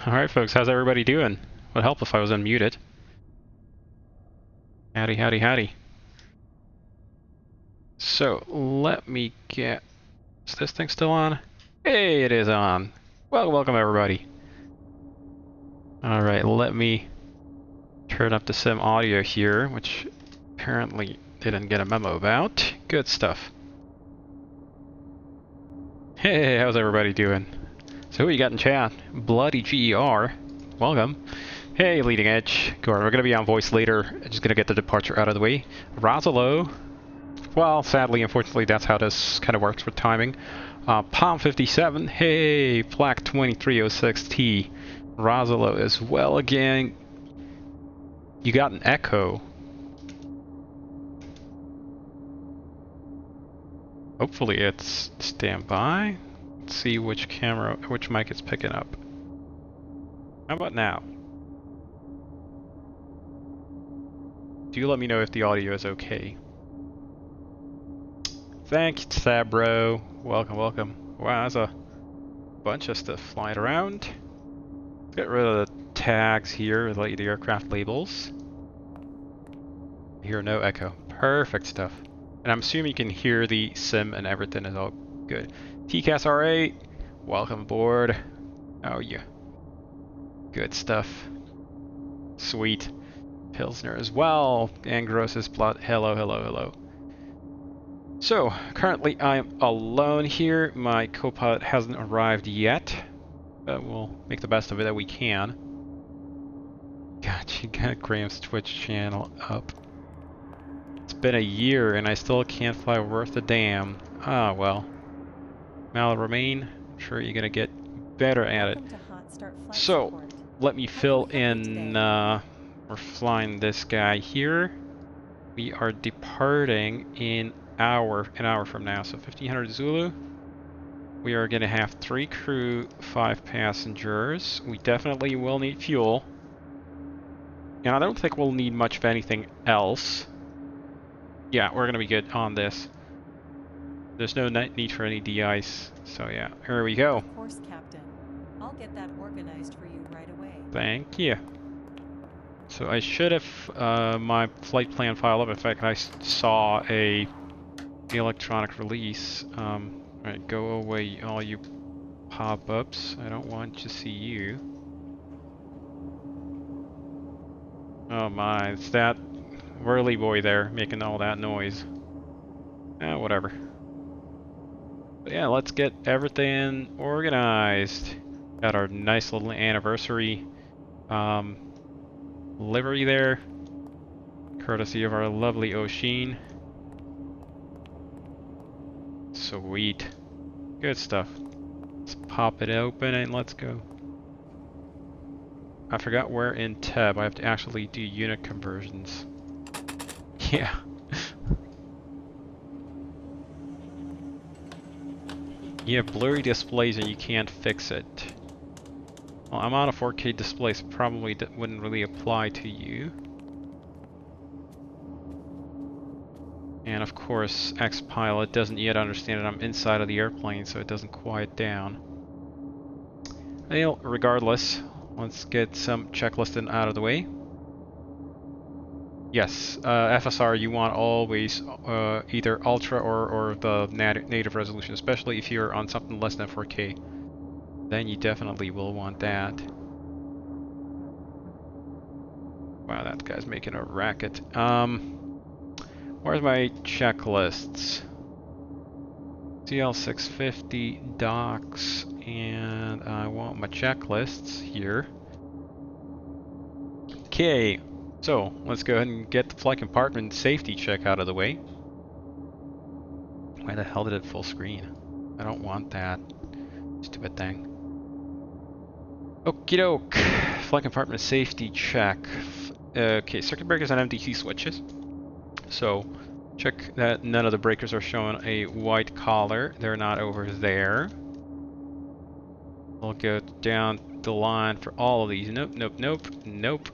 Alright folks, how's everybody doing? Would help if I was unmuted. Howdy, howdy, howdy. So, let me get... Is this thing still on? Hey, it is on. Well, welcome everybody. Alright, let me turn up the sim audio here, which apparently didn't get a memo about. Good stuff. Hey, how's everybody doing? So who you got in chat? Bloody GER. Welcome. Hey, Leading Edge. We're going to be on voice later. Just going to get the departure out of the way. Rosalo. Well, sadly, unfortunately, that's how this kind of works with timing. Palm 57. Hey, Flak 2306T. Rosalo as well again. You got an echo. Hopefully it's standby. Let's see which camera, which mic it's picking up. How about now? Do let me know if the audio is okay. Thank you, Sabro. Welcome, welcome. Wow, there's a bunch of stuff flying around. Let's get rid of the tags here, like the aircraft labels. Hear no echo. Perfect stuff. And I'm assuming you can hear the sim and everything is all good. TCAS R8, welcome aboard. Oh yeah. Good stuff. Sweet. Pilsner as well. And Gross's plot. Hello, hello, hello. So, currently I'm alone here. My co-pilot hasn't arrived yet. But we'll make the best of it that we can. God, you got Graham's Twitch channel up. It's been a year and I still can't fly worth a damn. Ah, well. Mal remain. I'm sure you're gonna get better at it. So, let me fill in, we're flying this guy here. We are departing in an hour from now, so 1500 Zulu. We are gonna have 3 crew, 5 passengers. We definitely will need fuel. And I don't think we'll need much of anything else. Yeah, we're gonna be good on this. There's no need for any de-ice, so yeah, here we go. Of course, Captain. I'll get that organized for you right away. Thank you. So I should have my flight plan file up. In fact, I saw the electronic release. Alright, go away, all you pop-ups. I don't want to see you. Oh my, it's that whirly boy there making all that noise. Whatever. But yeah, let's get everything organized. Got our nice little anniversary livery there, courtesy of our lovely Oceanic. Sweet. Good stuff. Let's pop it open and let's go. I forgot where in tab I have to actually do unit conversions. Yeah. You have blurry displays and you can't fix it. Well, I'm on a 4K display, so probably that wouldn't really apply to you. And of course, X-Pilot doesn't yet understand that I'm inside of the airplane, so it doesn't quiet down. Well, regardless, let's get some checklisting out of the way. Yes, FSR, you want always either Ultra or the native resolution, especially if you're on something less than 4K. Then you definitely will want that. Wow, that guy's making a racket. Where's my checklists? CL650 docs, and I want my checklists here. Okay, so let's go ahead and get the flight compartment safety check out of the way. Why the hell did it full screen? I don't want that. Stupid thing. Okie doke. Flight compartment safety check. Okay, circuit breakers and MDT switches. So, check that none of the breakers are showing a white collar. They're not over there. We'll go down the line for all of these. Nope, nope, nope, nope.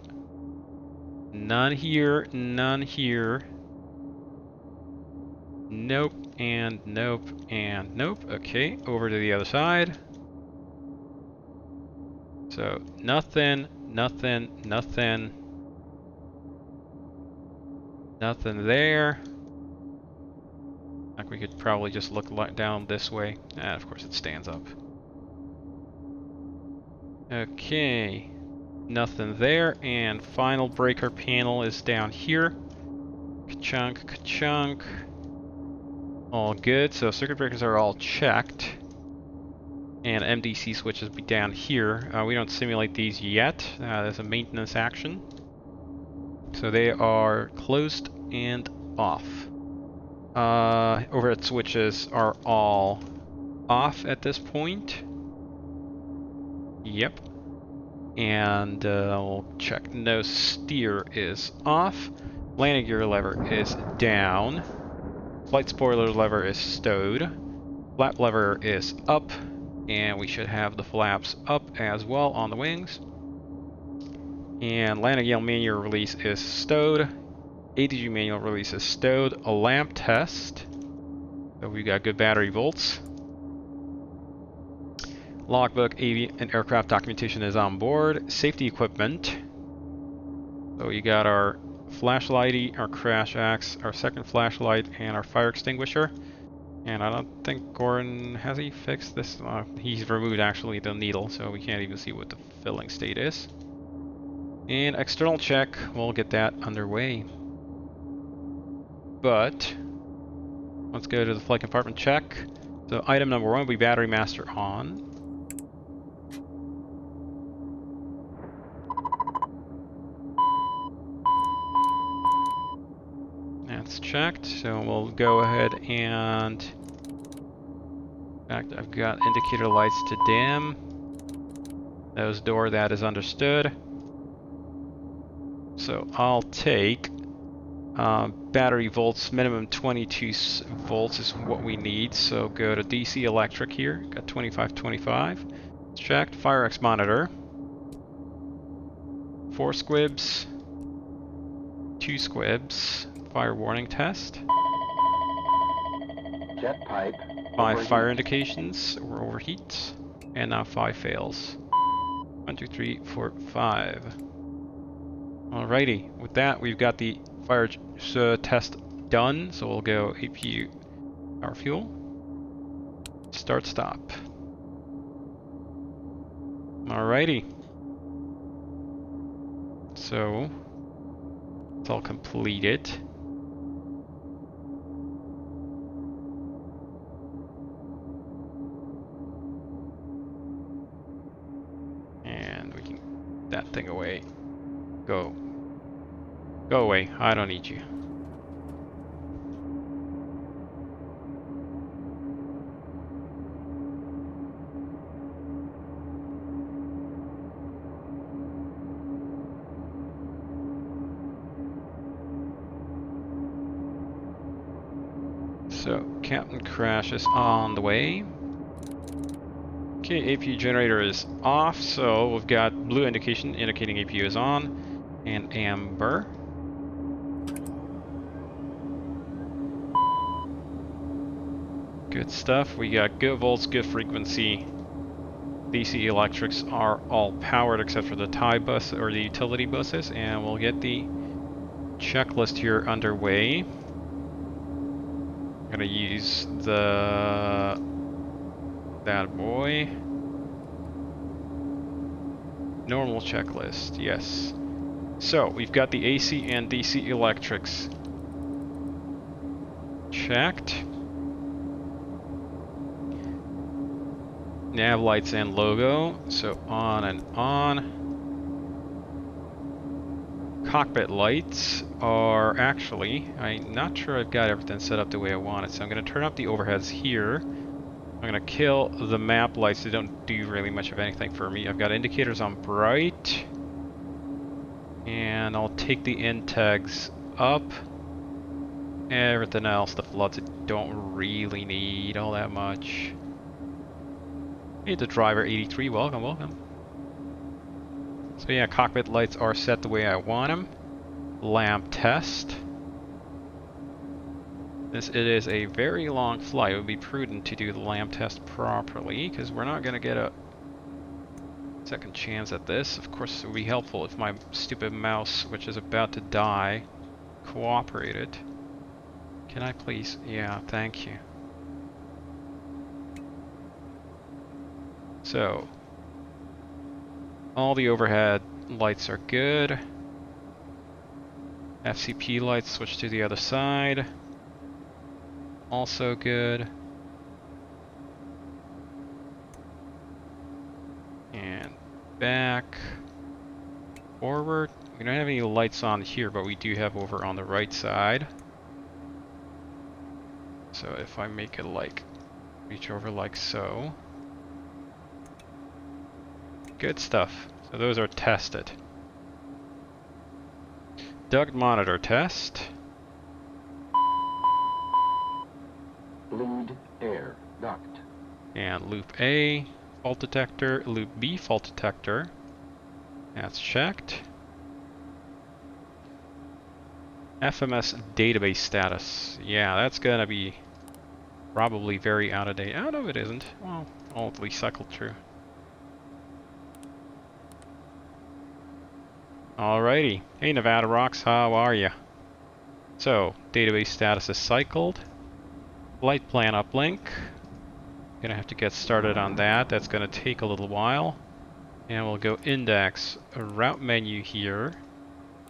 None here, none here. Nope, and nope, and nope. Okay, over to the other side. So So nothing, nothing, nothing, nothing there. Like we could probably just look down this way. Ah, of course it stands up. Okay, nothing there, and final breaker panel is down here. Ka-chunk, ka-chunk. All good, so circuit breakers are all checked. And MDC switches be down here. We don't simulate these yet. There's a maintenance action. So they are closed and off. Overhead switches are all off at this point. Yep. And we'll check no steer is off. Landing gear lever is down. Flight spoiler lever is stowed. Flap lever is up. And we should have the flaps up as well on the wings. And landing gear manual release is stowed. ADG manual release is stowed. A lamp test. So we got good battery volts. Logbook, AV, and aircraft documentation is on board. Safety equipment. So you got our flashlight, our crash axe, our second flashlight, and our fire extinguisher. And I don't think Gordon, has he fixed this? He's removed actually the needle, so we can't even see what the filling state is. And external check, we'll get that underway. But let's go to the flight compartment check. So item number 1 will be battery master on. That's checked, so we'll go ahead and in fact, I've got indicator lights to dim. Nose door, that is understood. So I'll take battery volts, minimum 22 volts is what we need. So go to DC electric here, got 2525. Checked. Fire X monitor. 4 squibs. 2 squibs. Fire warning test. Jet pipe. 5 overheat. fire indications or overheat. And now 5 fails. 1, 2, 3, 4, 5. Alrighty, with that we've got the fire test done, so we'll go APU power fuel. Start stop. Alrighty. So it's all completed. And we can get that thing away. Go. Go away. I don't need you. So, Captain Crash is on the way. Okay, APU generator is off, so we've got blue indication indicating APU is on, and amber. Good stuff. We got good volts, good frequency. DC electrics are all powered except for the tie bus or the utility buses, and we'll get the checklist here underway. I'm gonna use that boy. Normal checklist, yes. So we've got the AC and DC electrics checked. Nav lights and logo, so on and on. Cockpit lights are actually, I'm not sure I've got everything set up the way I want it, so I'm going to turn up the overheads here. I'm going to kill the map lights, they don't do really much of anything for me. I've got indicators on bright. And I'll take the end tags up. Everything else, the floods, I don't really need all that much. Hey, the driver 83, welcome, welcome. So yeah, cockpit lights are set the way I want them. Lamp test. It is a very long flight. It would be prudent to do the lamp test properly, because we're not going to get a second chance at this. Of course, it would be helpful if my stupid mouse, which is about to die, cooperated. Can I please? Yeah, thank you. So, all the overhead lights are good. FCP lights switch to the other side. Also good. And back. Forward. We don't have any lights on here, but we do have over on the right side. So if I make it like reach over like so. Good stuff. So those are tested. Duct monitor test. Bleed air duct. And loop A, fault detector. Loop B, fault detector. That's checked. FMS database status. Yeah, that's gonna be probably very out of date. Oh, no, it isn't. Well, I'll at least cycle through. Alrighty. Hey, Nevada Rocks, how are ya? So, database status is cycled. Flight plan uplink. Gonna have to get started on that. That's gonna take a little while. And we'll go index, a route menu here.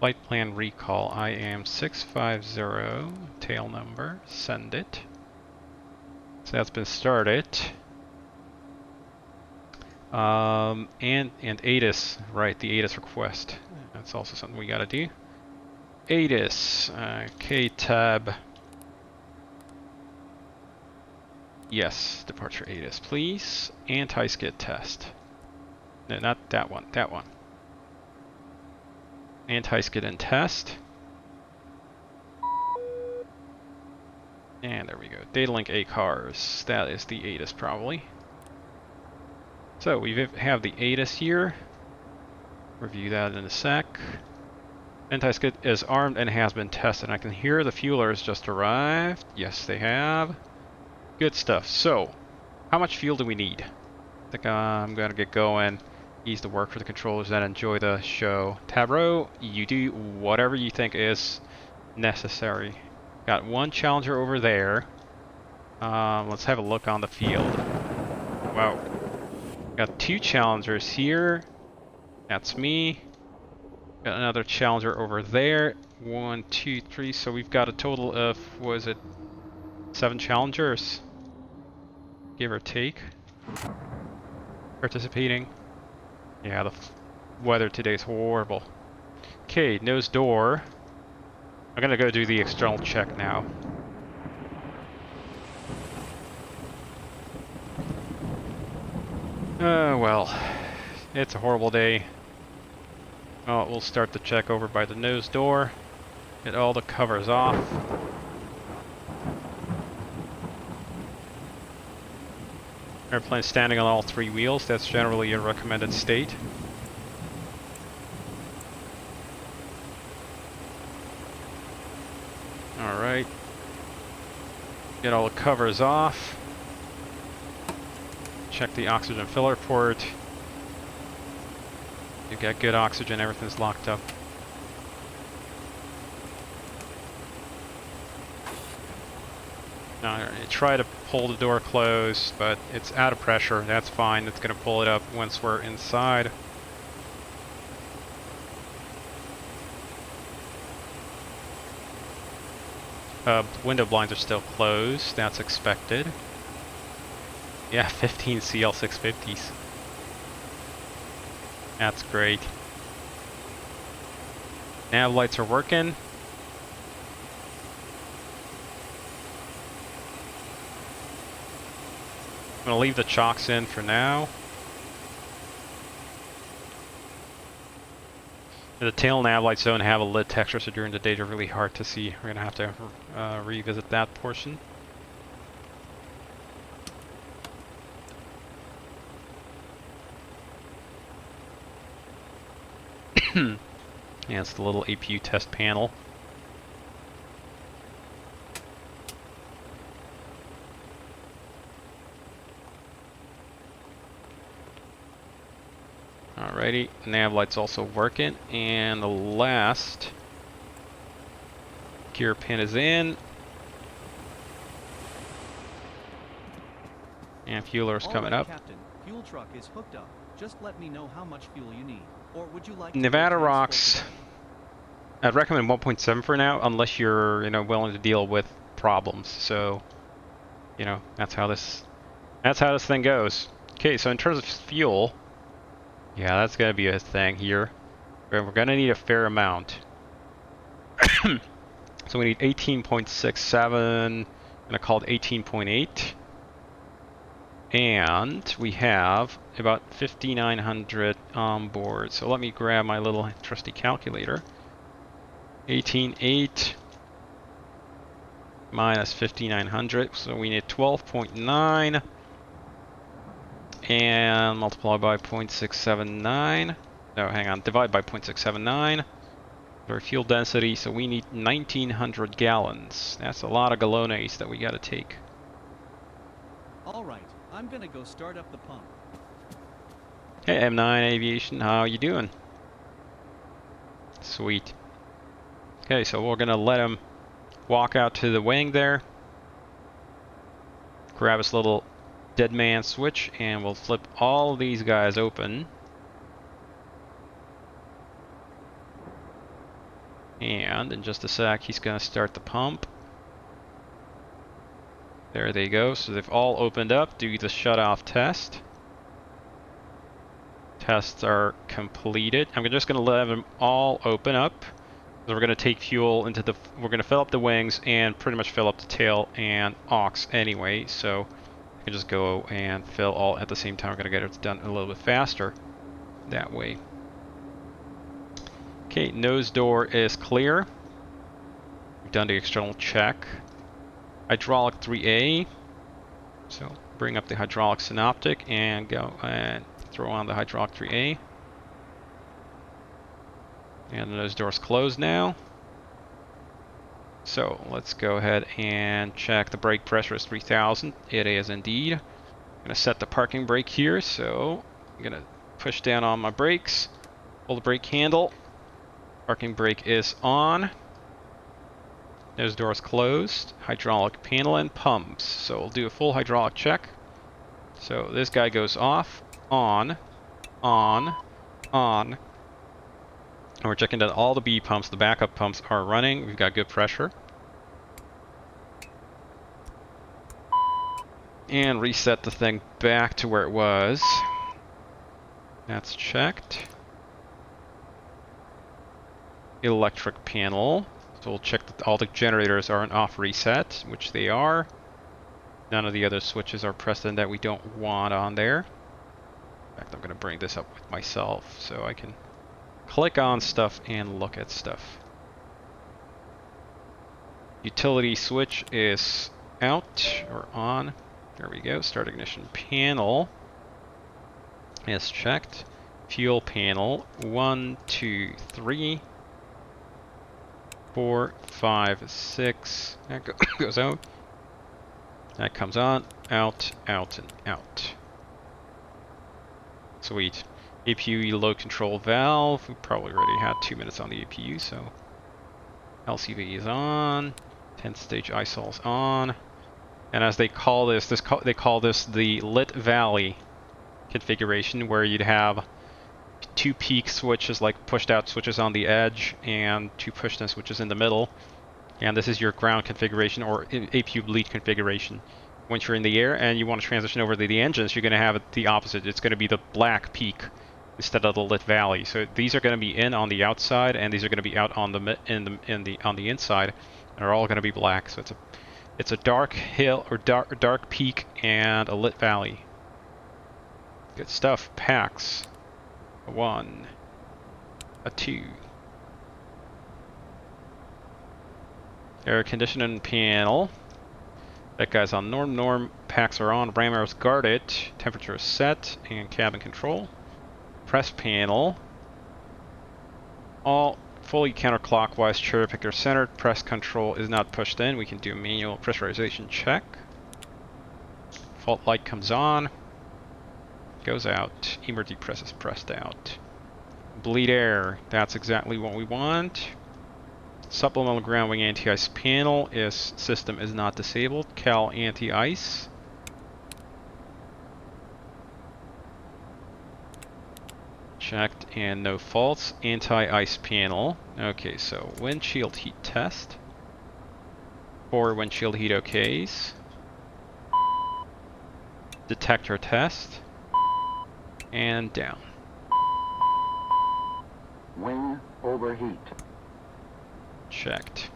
Flight plan recall, IAM 650, tail number, send it. So that's been started. And ATIS, right, the ATIS request. That's also something we gotta do. ATIS, K-tab. Yes, departure ATIS, please. Anti-skid test. No, not that one, that one. Anti-skid and test. And there we go. Data link A cars. That is the ATIS probably. So we have the ATIS here. Review that in a sec. Anti-skid is armed and has been tested. I can hear the fuelers just arrived. Yes, they have. Good stuff. So, how much fuel do we need? I think I'm gonna get going. Ease the work for the controllers and enjoy the show. Tabro, you do whatever you think is necessary. Got one Challenger over there. Let's have a look on the field. Wow. Got two Challengers here. That's me. Got another Challenger over there. 1, 2, 3. So we've got a total of, was it 7 Challengers? Give or take. Participating. Yeah, the weather today's horrible. Okay, nose door. I'm gonna go do the external check now. Well, it's a horrible day. Oh, we'll start the check over by the nose door. Get all the covers off. Airplane standing on all 3 wheels. That's generally a recommended state. Alright. Get all the covers off. Check the oxygen filler port. You got good oxygen, everything's locked up. Now, try to pull the door closed, but it's out of pressure. That's fine. It's going to pull it up once we're inside. Window blinds are still closed. That's expected. Yeah, 15 CL650s. That's great. Nav lights are working. I'm going to leave the chocks in for now. The tail nav lights don't have a lit texture, so during the day they're really hard to see. We're going to have to revisit that portion. Yeah, it's the little APU test panel. Alrighty, nav light's also working, and the last gear pin is in. And fueler's coming up. Captain. Fuel truck is hooked up. Just let me know how much fuel you need. Or would you like Nevada to rocks. I'd recommend 1.7 for now, unless you're, willing to deal with problems. So, that's how this thing goes. Okay, so in terms of fuel, yeah, that's gonna be a thing here. We're gonna need a fair amount. So we need 18.67, I'm gonna call it 18.8. And we have about 5,900 on board. So let me grab my little trusty calculator. 18.8 minus 5,900. So we need 12.9 and multiply by 0.679. No, hang on, divide by 0.679. Our fuel density, so we need 1,900 gallons. That's a lot of galones that we gotta take. All right, I'm gonna go start up the pump. Hey M9 Aviation, how you doing? Sweet. Okay, so we're gonna let him walk out to the wing there. Grab his little dead man switch and we'll flip all these guys open. And in just a sec, he's gonna start the pump. There they go. So they've all opened up. Do the shut-off test. Tests are completed. I'm just going to let them all open up. So we're going to take fuel into the... We're going to fill up the wings and pretty much fill up the tail and aux anyway. So I can just go and fill all at the same time. We're going to get it done a little bit faster that way. Okay, nose door is clear. We've done the external check. Hydraulic 3A. So bring up the hydraulic synoptic and go and throw on the hydraulic 3A. And the nose door's closed now. So let's go ahead and check the brake pressure is 3,000. It is indeed. I'm going to set the parking brake here. So I'm going to push down on my brakes. Pull the brake handle. Parking brake is on. Nose door is closed. Hydraulic panel and pumps. So we'll do a full hydraulic check. So this guy goes off, on. And we're checking that all the B pumps, the backup pumps, are running. We've got good pressure. And reset the thing back to where it was. That's checked. Electric panel. So we'll check that all the generators are in off reset, which they are. None of the other switches are pressed in that we don't want on there. In fact, I'm going to bring this up with myself so I can click on stuff and look at stuff. Utility switch is out or on. There we go. Start ignition panel is checked. Fuel panel 1, 2, 3. 4, 5, 6. That goes out. That comes on, out, out, and out. Sweet. APU load control valve. We probably already had 2 minutes on the APU, so LCV is on. 10th stage ISOL is on. And as they call this, they call this the lit valley configuration, where you'd have 2 peak switches, like pushed out switches on the edge, and 2 pushed in switches in the middle. And this is your ground configuration, or APU bleed configuration. Once you're in the air and you want to transition over to the engines, you're going to have it the opposite. It's going to be the black peak instead of the lit valley. So these are going to be in on the outside, and these are going to be out on the on the inside, and are all going to be black. So it's a dark hill or dark peak and a lit valley. Good stuff. Packs. A 1, a 2. Air conditioning panel. That guy's on norm. Norm packs are on. Ram arrows guarded. Temperature is set. And cabin control. Press panel. All fully counterclockwise. Cherry picker centered. Press control is not pushed in. We can do a manual pressurization check. Fault light comes on. Goes out. Emergency press is pressed out. Bleed air. That's exactly what we want. Supplemental ground wing anti-ice panel is system is not disabled. Cal anti-ice. Checked and no faults. Anti-ice panel. Okay, so windshield heat test. 4 windshield heat OKs. Detector test. And down. Wing overheat. Checked.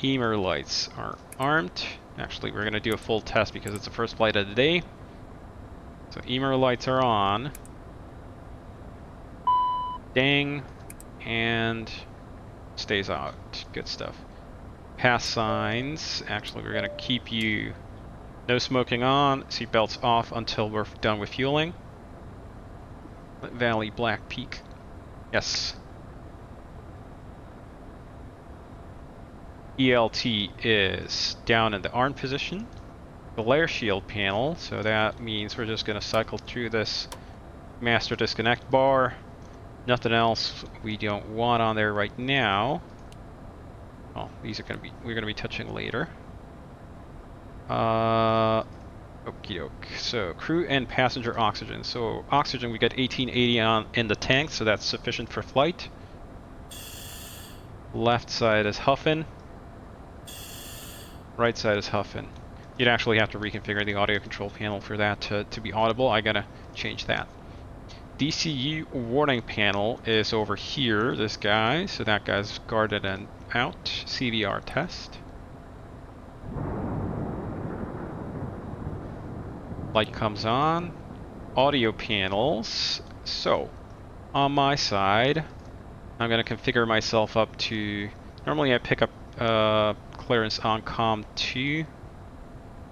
Emer lights are armed. Actually, we're going to do a full test because it's the first flight of the day. So Emer lights are on. Ding. And stays out. Good stuff. Pass signs. Actually, we're going to keep you no smoking on. Seatbelts off until we're done with fueling. Valley Black Peak. Yes. ELT is down in the arm position. Glare shield panel, so that means we're just going to cycle through this master disconnect bar. Nothing else we don't want on there right now. Oh, these are we're going to be touching later. Okie doke. So crew and passenger oxygen. So oxygen, we got 1880 on in the tank, so that's sufficient for flight. Left side is huffing. Right side is huffing. You'd actually have to reconfigure the audio control panel for that to be audible. I gotta change that. DCU warning panel is over here, this guy. So that guy's guarded and out. CVR test. Light comes on. Audio panels. So, on my side, I'm going to configure myself up to... Normally I pick up clearance on COM 2.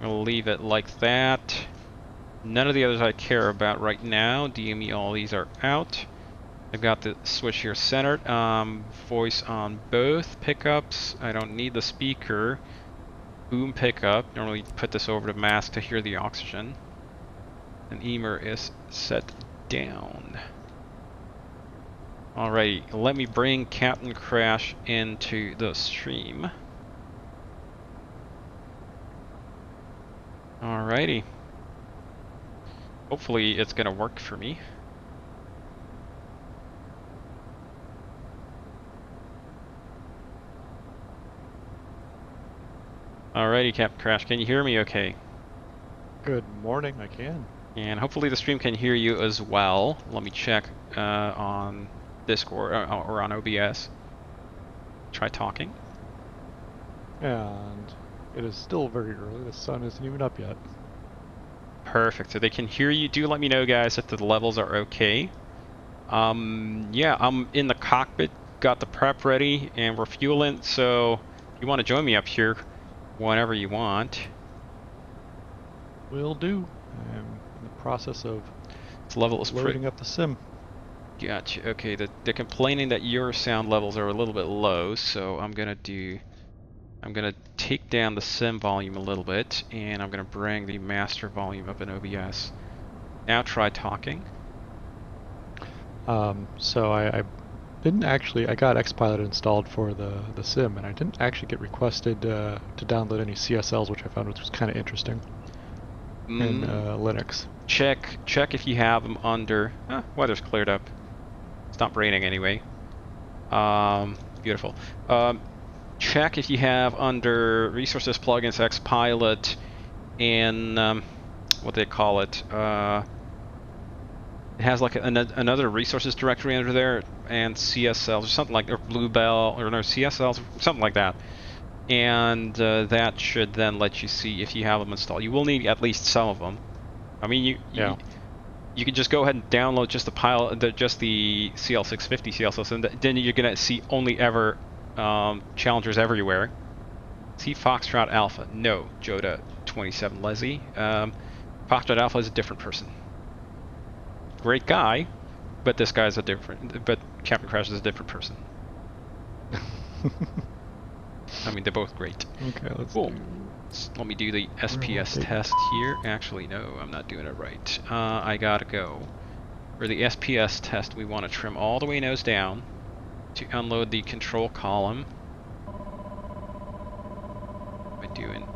I'm going to leave it like that. None of the others I care about right now. DME, all these are out. I've got the switch here centered. Voice on both pickups. I don't need the speaker. Boom pickup. Normally put this over to mask to hear the oxygen. And Emer is set down. Alright, let me bring Captain Crash into the stream. Alrighty. Hopefully it's gonna work for me. Alrighty, Captain Crash, can you hear me okay? Good morning, I can. And hopefully the stream can hear you as well. Let me check on Discord or on OBS. Try talking. And it is still very early, the sun isn't even up yet. Perfect, so they can hear you. Do let me know, guys, if the levels are okay. Yeah, I'm in the cockpit, got the prep ready, and we're fueling, so if you want to join me up here whenever you want. Will do. I'm in the process of This level is loading up the sim. Gotcha. Okay, they're complaining that your sound levels are a little bit low, so I'm gonna take down the sim volume a little bit, and I'm gonna bring the master volume up in OBS. Now try talking. So I didn't actually, I got Xpilot installed for the sim, and I didn't actually get requested to download any CSLs, which I found was kind of interesting in Linux. Check if you have them under... weather's cleared up. It's not raining anyway. Beautiful. Check if you have under Resources, Plugins, Xpilot, and what they call it. It has like another resources directory under there, and CSLs or something like, or Bluebell, or no, CSLs, something like that. And that should then let you see if you have them installed. You will need at least some of them. I mean, you can just go ahead and download just just the CL650 CL6, and then you're gonna see only ever Challengers everywhere. See Foxtrot Alpha? No, Joda 27 Leslie. Foxtrot Alpha is a different person. Great guy, but this guy's a different. But Captain Crash is a different person. I mean, they're both great. Okay, let's Cool. do... Let me do the SPS test here. Actually, no, I'm not doing it right. I gotta go. For the SPS test, we want to trim all the way nose down to unload the control column. What am I doing?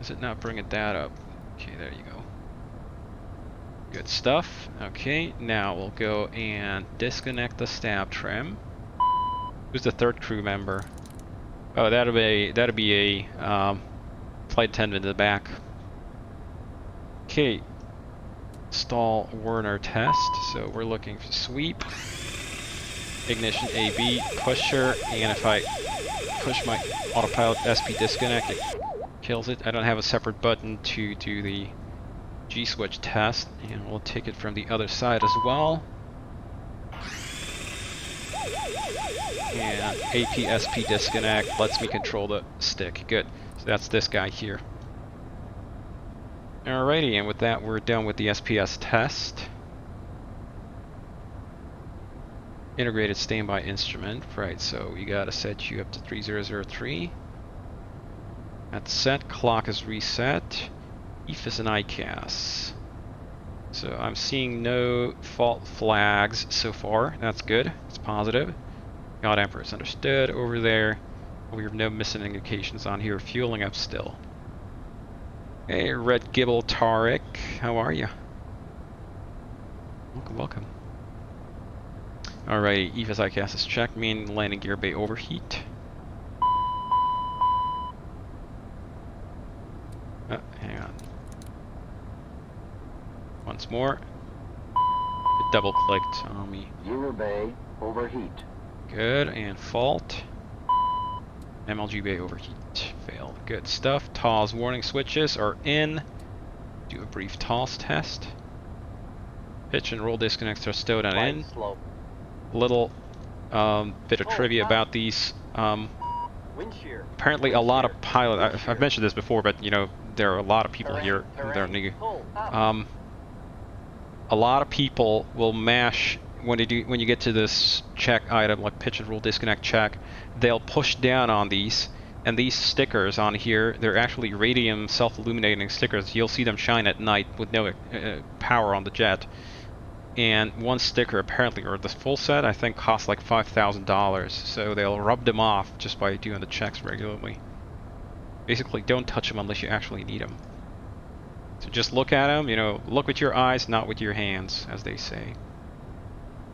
Is it not bringing that up? Okay, there you go. Good stuff. Okay, now we'll go and disconnect the stab trim. Who's the third crew member? Oh, that'll be a flight attendant in the back. Okay. Stall Werner test. So we're looking for sweep, ignition AB, pusher, and if I push my autopilot SP disconnect, it kills it. I don't have a separate button to do the G-switch test, and we'll take it from the other side as well. And APSP disconnect lets me control the stick. Good. So that's this guy here. Alrighty, and with that we're done with the SPS test. Integrated standby instrument. Right, so we gotta set you up to 3003. That's set. Clock is reset. EFIS and ICAS. So I'm seeing no fault flags so far. That's good. It's positive. God Emperor is understood over there. We have no missing indications on here. Fueling up still. Hey, Red Gibble Tarek. How are you? Welcome, welcome. Alright, EFIS ICAS is checked. Main landing gear bay overheat. Hang on. Once more. It double clicked on me. Gear bay overheat. Good, and fault. MLG bay overheat. Failed. Good stuff. TOS warning switches are in. Do a brief TOS test. Pitch and roll disconnects are stowed on in. Little bit of trivia about these. Apparently a lot of pilots, I've mentioned this before, but you know, there are a lot of people here that are new. A lot of people will mash when you get to this check item like pitch and roll disconnect check, they'll push down on these, and these stickers on here, they're actually radium self-illuminating stickers. You'll see them shine at night with no power on the jet. And one sticker apparently, or the full set, I think costs like $5,000. So they'll rub them off just by doing the checks regularly. Basically, don't touch them unless you actually need them. So just look at them, you know, look with your eyes, not with your hands, as they say.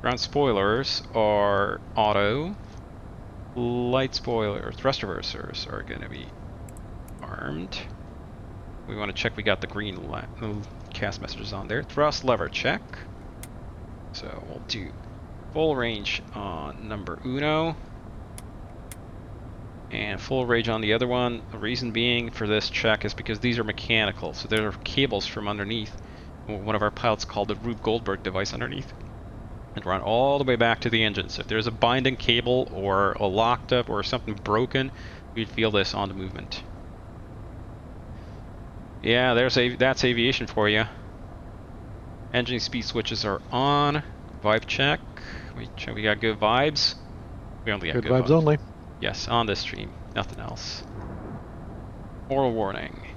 Ground spoilers are auto. Light spoiler, thrust reversers are going to be armed. We want to check we got the green cast messages on there. Thrust lever check. So we'll do full range on number uno. And full range on the other one. The reason being for this check is because these are mechanical. So there are cables from underneath. One of our pilots called the Rube Goldberg device underneath. And run all the way back to the engine. So if there's a binding cable or a locked up or something broken, we'd feel this on the movement. Yeah, that's aviation for you. Engine speed switches are on. Vibe check. We got good vibes. We only got good vibes only. Yes, on this stream. Nothing else. Oral warning.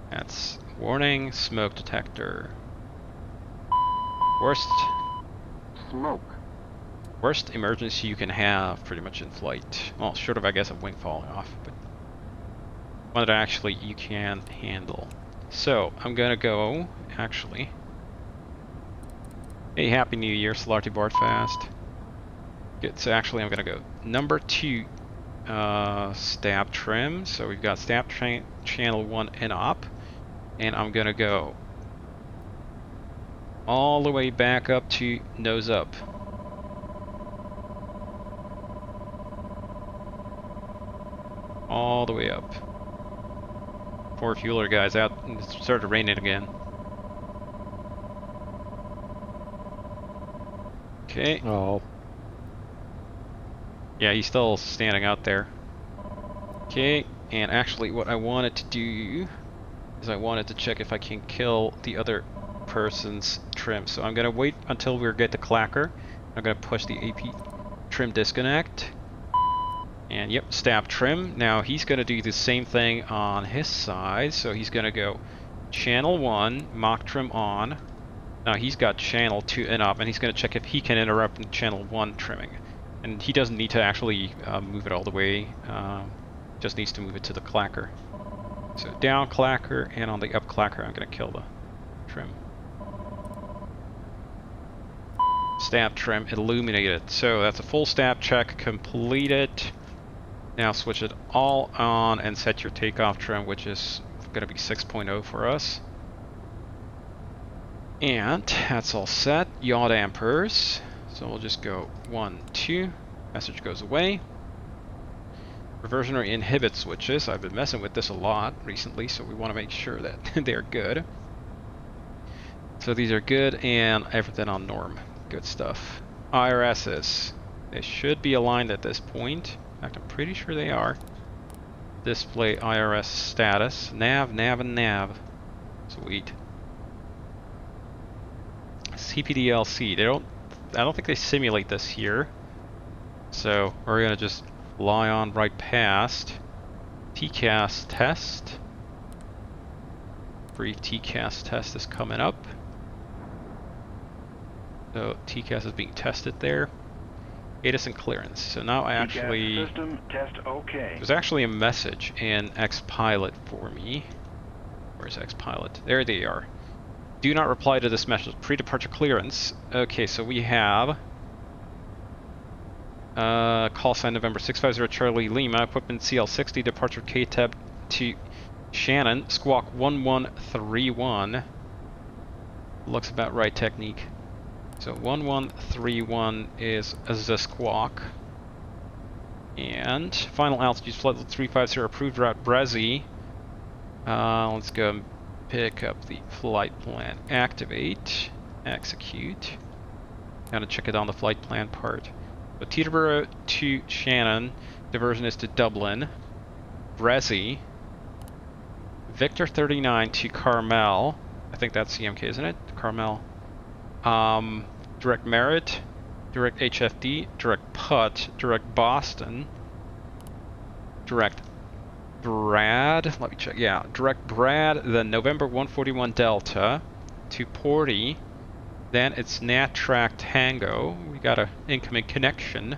That's warning. Smoke detector. Worst. Smoke. Worst emergency you can have pretty much in flight. Well, short of I guess a wing falling off, but one that actually you can handle. So I'm gonna go actually. Hey, Happy New Year, Solarty Board Fast. Good. So actually, I'm gonna go number 2, stab trim. So we've got stab channel 1 and up, and I'm gonna go all the way back up to nose up. All the way up. Poor fueler guy's out. It started raining again. Okay. Oh. Yeah, he's still standing out there. Okay, and actually what I wanted to do is I wanted to check if I can kill the other person's trim. So I'm gonna wait until we get the clacker. I'm gonna push the AP trim disconnect. And yep, stab trim. Now he's going to do the same thing on his side. So he's going to go channel 1, Mach trim on. Now he's got channel 2 and up, and he's going to check if he can interrupt in channel 1 trimming. And he doesn't need to actually move it all the way, just needs to move it to the clacker. So down clacker, and on the up clacker I'm going to kill the trim. Stab trim illuminated. So that's a full stab check completed. Now switch it all on and set your takeoff trim, which is going to be 6.0 for us. And that's all set. Yaw dampers. So we'll just go 1, 2. Message goes away. Reversionary inhibit switches. I've been messing with this a lot recently, so we want to make sure that they're good. So these are good, and everything on norm. Good stuff. IRSs. They should be aligned at this point. In fact, I'm pretty sure they are. Display IRS status. Nav, nav, and nav. Sweet. CPDLC. I don't think they simulate this here. So we're gonna just fly on right past. TCAS test. Brief TCAS test is coming up. So TCAS is being tested there. ATIS and clearance. So now I actually... System test okay. There's actually a message in XPilot for me. Where's XPilot? There they are. Do not reply to this message. Pre-departure clearance. Okay, so we have... call sign November 650 Charlie Lima. Equipment CL60. Departure KTEB to Shannon. Squawk 1131. Looks about right, technique. So 1131 is the squawk. And final altitude flight 350 approved route Brezzy. Let's go and pick up the flight plan. Activate. Execute. Gotta check it on the flight plan part. So Teterboro to Shannon. Diversion is to Dublin. Brezzy. Victor 39 to Carmel. I think that's CMK, isn't it? Carmel. Direct Merritt, direct HFD, direct Putt, direct Boston, direct Brad, let me check, yeah, direct Brad, then November 141 Delta to Porty, then it's NatTrack Tango, we got a incoming connection,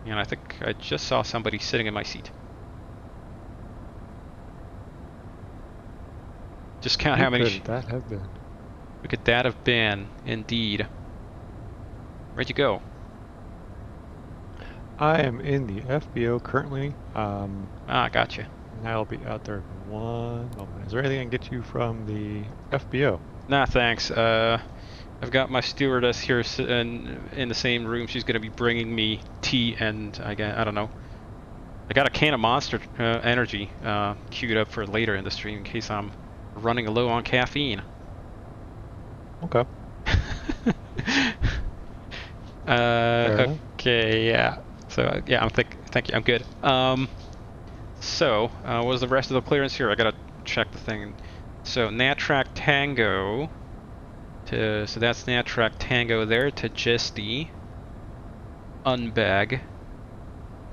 and I think I just saw somebody sitting in my seat. Just count how many... Could that have been? Who could that have been? Indeed. Where'd you go? I am in the FBO currently. Gotcha. And I'll be out there in one moment. Is there anything I can get you from the FBO? Nah, thanks. I've got my stewardess here in the same room. She's gonna be bringing me tea and I don't know. I got a can of Monster Energy queued up for later in the stream in case I'm running low on caffeine. Okay. Okay, yeah. So yeah, thank you. I'm good. So what was the rest of the clearance here? I gotta check the thing. So NatTrack Tango. So that's NatTrack Tango there to Gisty. Unbag.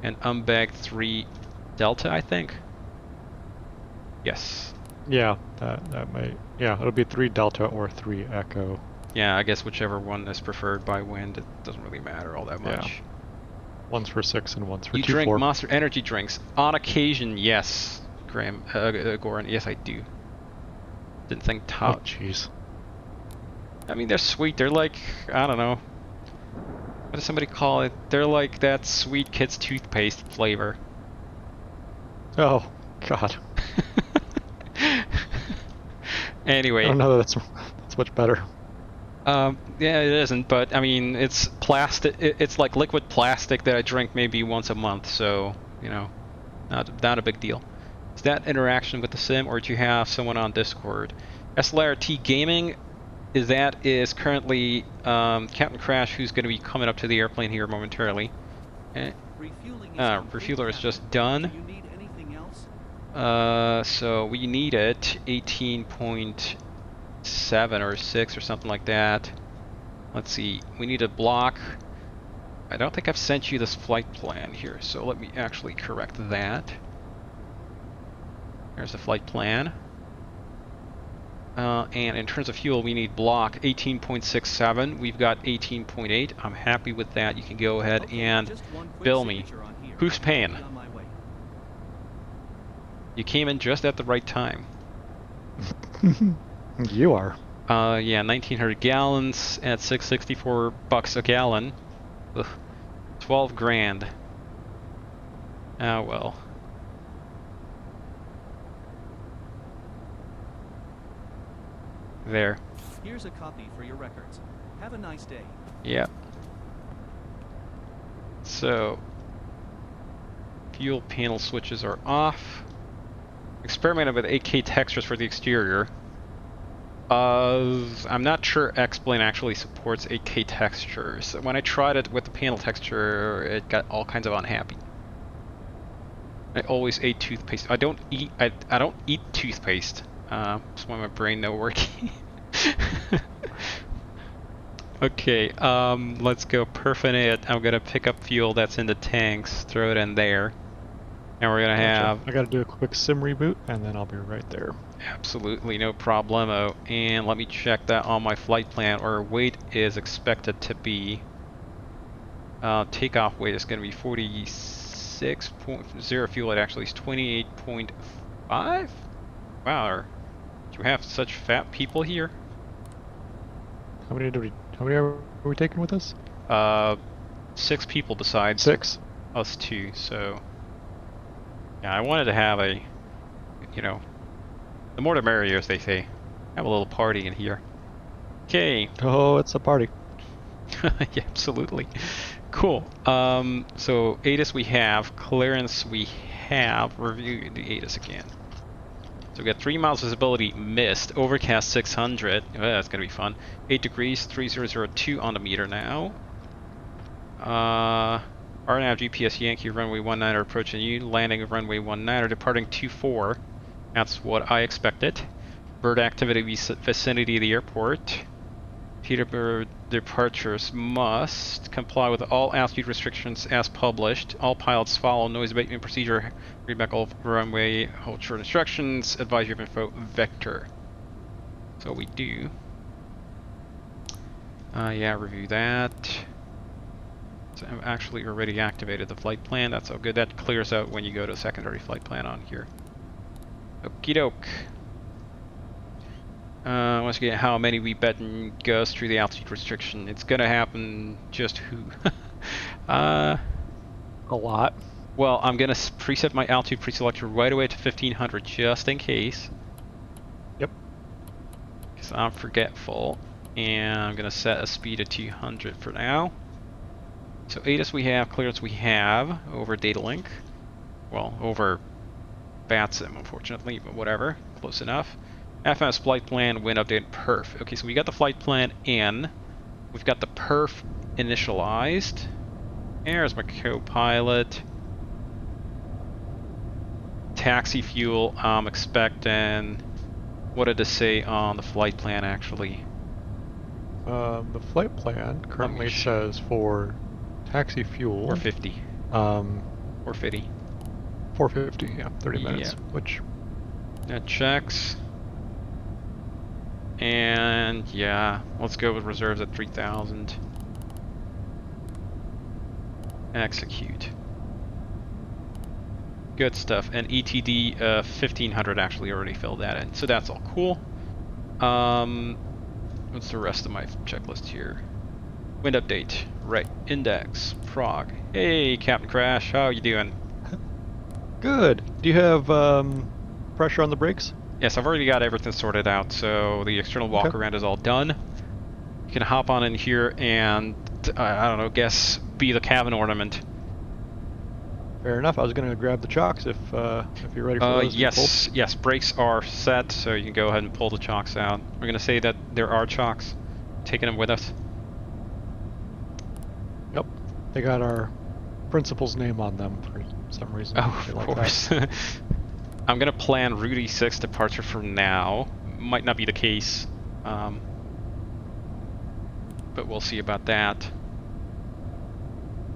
And Unbag 3 Delta, I think. Yes. Yeah, that might. Yeah, it'll be 3 Delta or 3 Echo. Yeah, I guess whichever one is preferred by wind, it doesn't really matter all that much. Yeah. One's for 6 and one's for 2-4. You drink Monster Energy drinks on occasion, yes, Graham, Goran. Yes, I do. Didn't think top. Oh, jeez. I mean, they're sweet. They're like, I don't know. What does somebody call it? They're like that sweet kid's toothpaste flavor. Oh, God. Anyway. I don't know that's much better. Yeah, it isn't, but I mean, it's plastic. It's like liquid plastic that I drink maybe once a month, so you know, not a big deal. Is that interaction with the sim, or do you have someone on Discord? SLRT Gaming, is currently Captain Crash, who's going to be coming up to the airplane here momentarily. Refueler is just done. Do you need anything else? So we need it 18.7 or 6 or something like that. Let's see. We need a block. I don't think I've sent you this flight plan here, so let me actually correct that. There's the flight plan. And in terms of fuel, we need block 18.67. We've got 18.8. I'm happy with that. You can go ahead Okay, and just one quick bill me. signature on here, Who's and I'll paying? be on my way. You came in just at the right time. You are. Yeah, 1,900 gallons at $664 a gallon. Ugh, 12 grand. Ah, well. There. Here's a copy for your records. Have a nice day. Yeah. So, fuel panel switches are off. Experimented with 8K textures for the exterior. I'm not sure X-Plane actually supports 8K textures. When I tried it with the panel texture, it got all kinds of unhappy. I always ate toothpaste. I don't eat toothpaste. That's why my brain not working. Okay, let's go perfinate. I'm gonna pick up fuel that's in the tanks, throw it in there. And we're gonna have... I gotta do a quick sim reboot, and then I'll be right there. Absolutely no problemo. And let me check that on my flight plan. Our weight is expected to be... takeoff weight is gonna be 46.0. Fuel weight actually is 28.5? Wow, do you have such fat people here? How many are we taking with us? 6 people besides 6. us 2, so... Yeah, I wanted to have a, you know, the more the merrier, as they say. Have a little party in here. Okay. Oh, it's a party. Yeah, absolutely. Cool. So ATIS we have, clearance we have. Review the ATIS again. So we got 3 miles visibility missed, overcast 600. Oh, that's gonna be fun. 8 degrees, 3002 on the meter now. RNAV GPS Yankee runway 19 are approaching you, landing of runway 19 are departing 24. That's what I expected. Bird activity vicinity of the airport. Peterborough departures must comply with all altitude restrictions as published. All pilots follow noise abatement procedure. Read back all runway hold short instructions. Advise you of info vector. So we do. Yeah, review that. So I've actually already activated the flight plan. That's all good. That clears out when you go to secondary flight plan on here. Okie doke. Once again, how many we bet goes through the altitude restriction. It's gonna happen just who? A lot. Well, I'm gonna preset my altitude preselector right away to 1500 just in case. Yep. Because I'm forgetful. And I'm gonna set a speed of 200 for now. So ATIS we have, clearance we have over data link. Well, over BATSIM unfortunately, but whatever, close enough. FMS flight plan, wind update, perf. Okay, so we got the flight plan in. We've got the perf initialized. There's my co-pilot. Taxi fuel, I'm expecting... What did it say on the flight plan actually? The flight plan currently says for taxi fuel... 450. 450. 450, yeah, 30 minutes, Yeah. which... That checks. And yeah, let's go with reserves at 3000. Execute. Good stuff. And ETD 1500 actually already filled that in, so that's all cool. What's the rest of my checklist here? Wind update. Right. Index. Frog. Hey, Captain Crash. How you doing? Good. Do you have pressure on the brakes? Yes, I've already got everything sorted out, so the external walk Okay. around is all done. You can hop on in here and, I don't know, be the cabin ornament. Fair enough. I was going to grab the chocks if you're ready for those. to be pulled. Yes, brakes are set, so you can go ahead and pull the chocks out. We're going to say that there are chocks. Taking them with us. Yep. They got our principal's name on them for some reason. Oh, They of like course. that. I'm going to plan Route 6 departure for now. Might not be the case. But we'll see about that.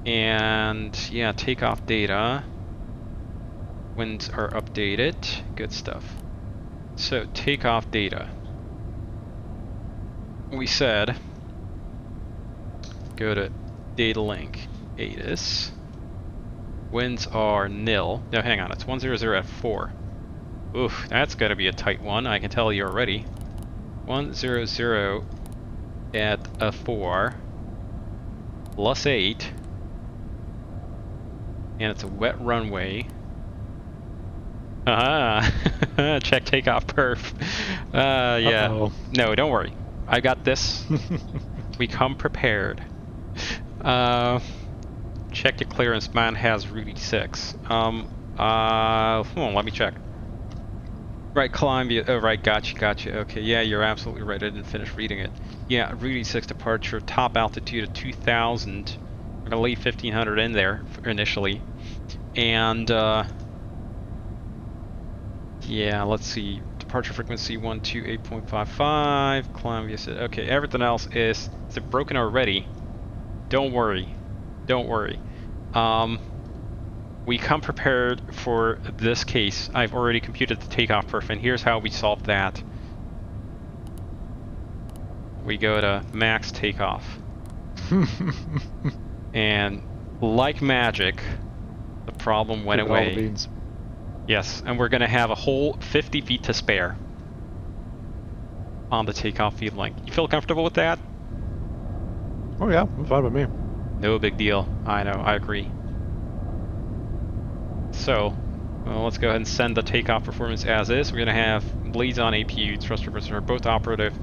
And yeah, takeoff data. Winds are updated. Good stuff. So takeoff data. We said go to data link ATIS. Winds are nil. No, hang on, it's 100 at 4. Oof, that's gonna be a tight one, I can tell you already. 100 at a 4 plus 8, and it's a wet runway. Check takeoff perf. Yeah. Uh-oh. No, don't worry. I got this. We come prepared. Check your clearance. Man has Rudy 6. Hold on, let me check. Right, Columbia. Oh, right, gotcha. Okay, yeah, you're absolutely right. I didn't finish reading it. Yeah, Rudy 6 departure, top altitude of 2,000. We're gonna leave 1,500 in there initially. And, yeah, let's see. Departure frequency 128.55. Columbia said, okay, everything else is it broken already? Don't worry. Don't worry. We come prepared for this case. I've already computed the takeoff perf, and here's how we solve that. We go to max takeoff. And like magic, the problem went Give it all the away. beans. Yes, and we're gonna have a whole 50 feet to spare on the takeoff field length. You feel comfortable with that? Oh yeah, it's fine with me. No big deal. I know, I agree. So, well, let's go ahead and send the takeoff performance as is. We're gonna have blades on APU, thrust reversers are both operative.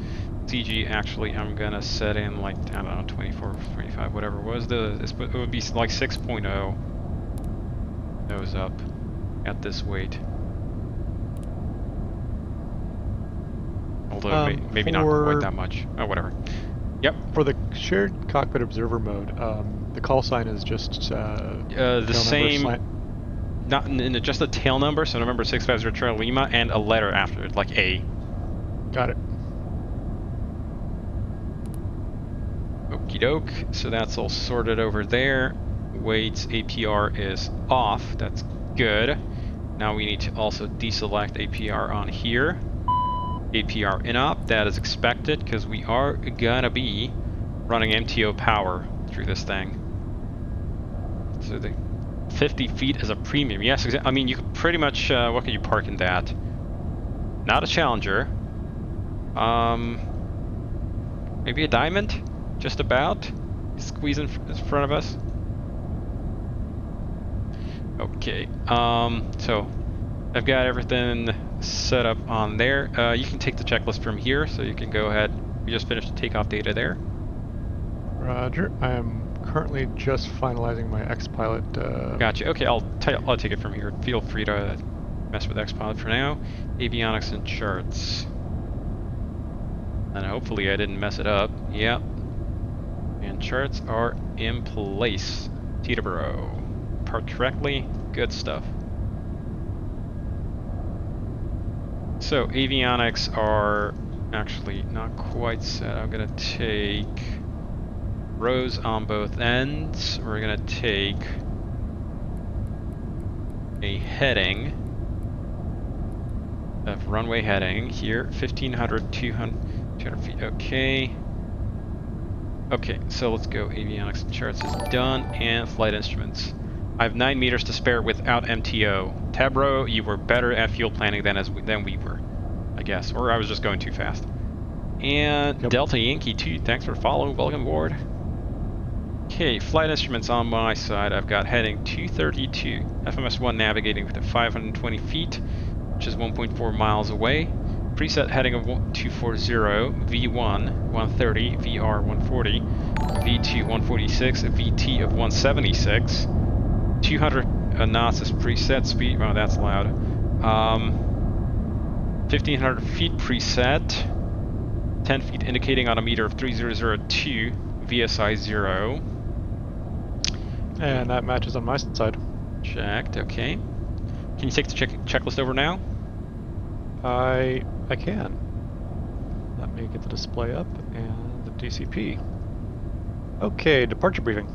CG, actually, I'm gonna set in like, I don't know, 24, 25, whatever it was. It would be like 6.0. Nose up at this weight. Although maybe not quite that much. Oh, whatever. Yep. For the shared cockpit observer mode, the call sign is just The same. Not in just a tail number, so November 650 Charlie Lima, and a letter after it, like A. Got it. Okie doke. So that's all sorted over there. Weights APR is off. That's good. Now we need to also deselect APR on here. APR inop, that is expected because we are gonna be running MTO power through this thing. So the 50 feet is a premium. Yes, I mean, you could pretty much, what could you park in that? Not a Challenger. Maybe a Diamond? Just about? Squeeze in front of us. Okay, so I've got everything set up on there. You can take the checklist from here, so you can go ahead. We just finished the takeoff data there. Roger. I am currently just finalizing my X-Pilot. Gotcha. Okay, I'll take it from here. Feel free to mess with X-Pilot for now. Avionics and charts. And hopefully I didn't mess it up. Yep. And charts are in place. Teterboro. Parked correctly. Good stuff. So avionics are actually not quite set. I'm gonna take rows on both ends. We're gonna take a heading of runway heading here, 1,500, 200 feet. Okay. Okay, so let's go. Avionics and charts is done, and flight instruments. I have 9 meters to spare without MTO. Tabro, you were better at fuel planning than we were, I guess, or I was just going too fast. And Yep. Delta Yankee 2, thanks for following. Welcome aboard. Okay, flight instruments on my side. I've got heading 232, FMS1 navigating with 520 feet, which is 1.4 miles away. Preset heading of 240, V1 130, VR 140, V2 146, VT of 176. 200 knots is preset speed. Oh, that's loud. 1,500 feet preset. 10 feet indicating on a meter of 3002, VSI 0. And that matches on my side. Checked, okay. Can you take the checklist over now? I can. Let me get the display up and the DCP. Okay, departure briefing.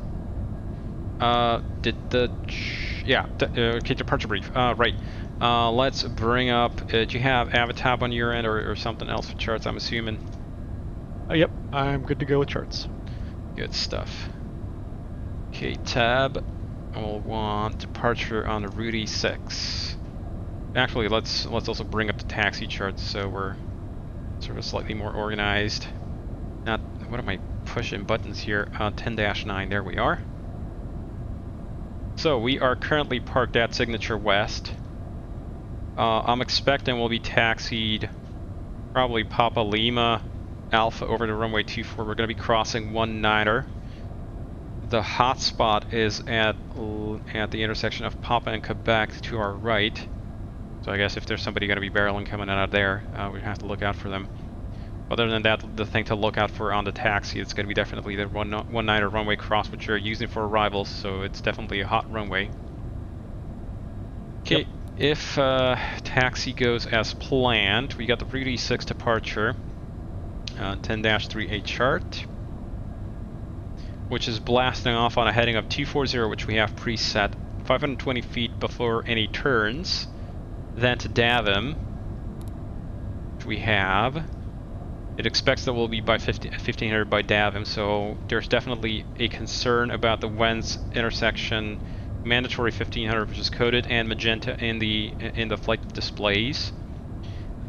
Okay, departure brief. Right. Let's bring up. Do you have Avatab on your end or something else for charts? I'm assuming. Yep, I'm good to go with charts. Good stuff. Okay, tab. We'll want departure on the Rudy 6. Actually, let's also bring up the taxi charts so we're sort of slightly more organized. Not. What am I pushing buttons here? 10-9. There we are. So we are currently parked at Signature West. I'm expecting we'll be taxied probably Papa Lima Alpha over to runway 24. We're going to be crossing 19er. The hotspot is at the intersection of Papa and Quebec to our right. So I guess if there's somebody going to be barreling coming out of there, we have to look out for them. Other than that, the thing to look out for on the taxi, it's going to be definitely the 19er runway cross, which you're using for arrivals, so it's definitely a hot runway. Okay, if taxi goes as planned, we got the Rudy 6 departure, 10-3A chart, which is blasting off on a heading of 240, which we have preset, 520 feet before any turns, then to Davim, which we have. It expects that we'll be by 1500 by Davim, so there's definitely a concern about the Wens intersection mandatory 1500, which is coded and magenta in the flight displays.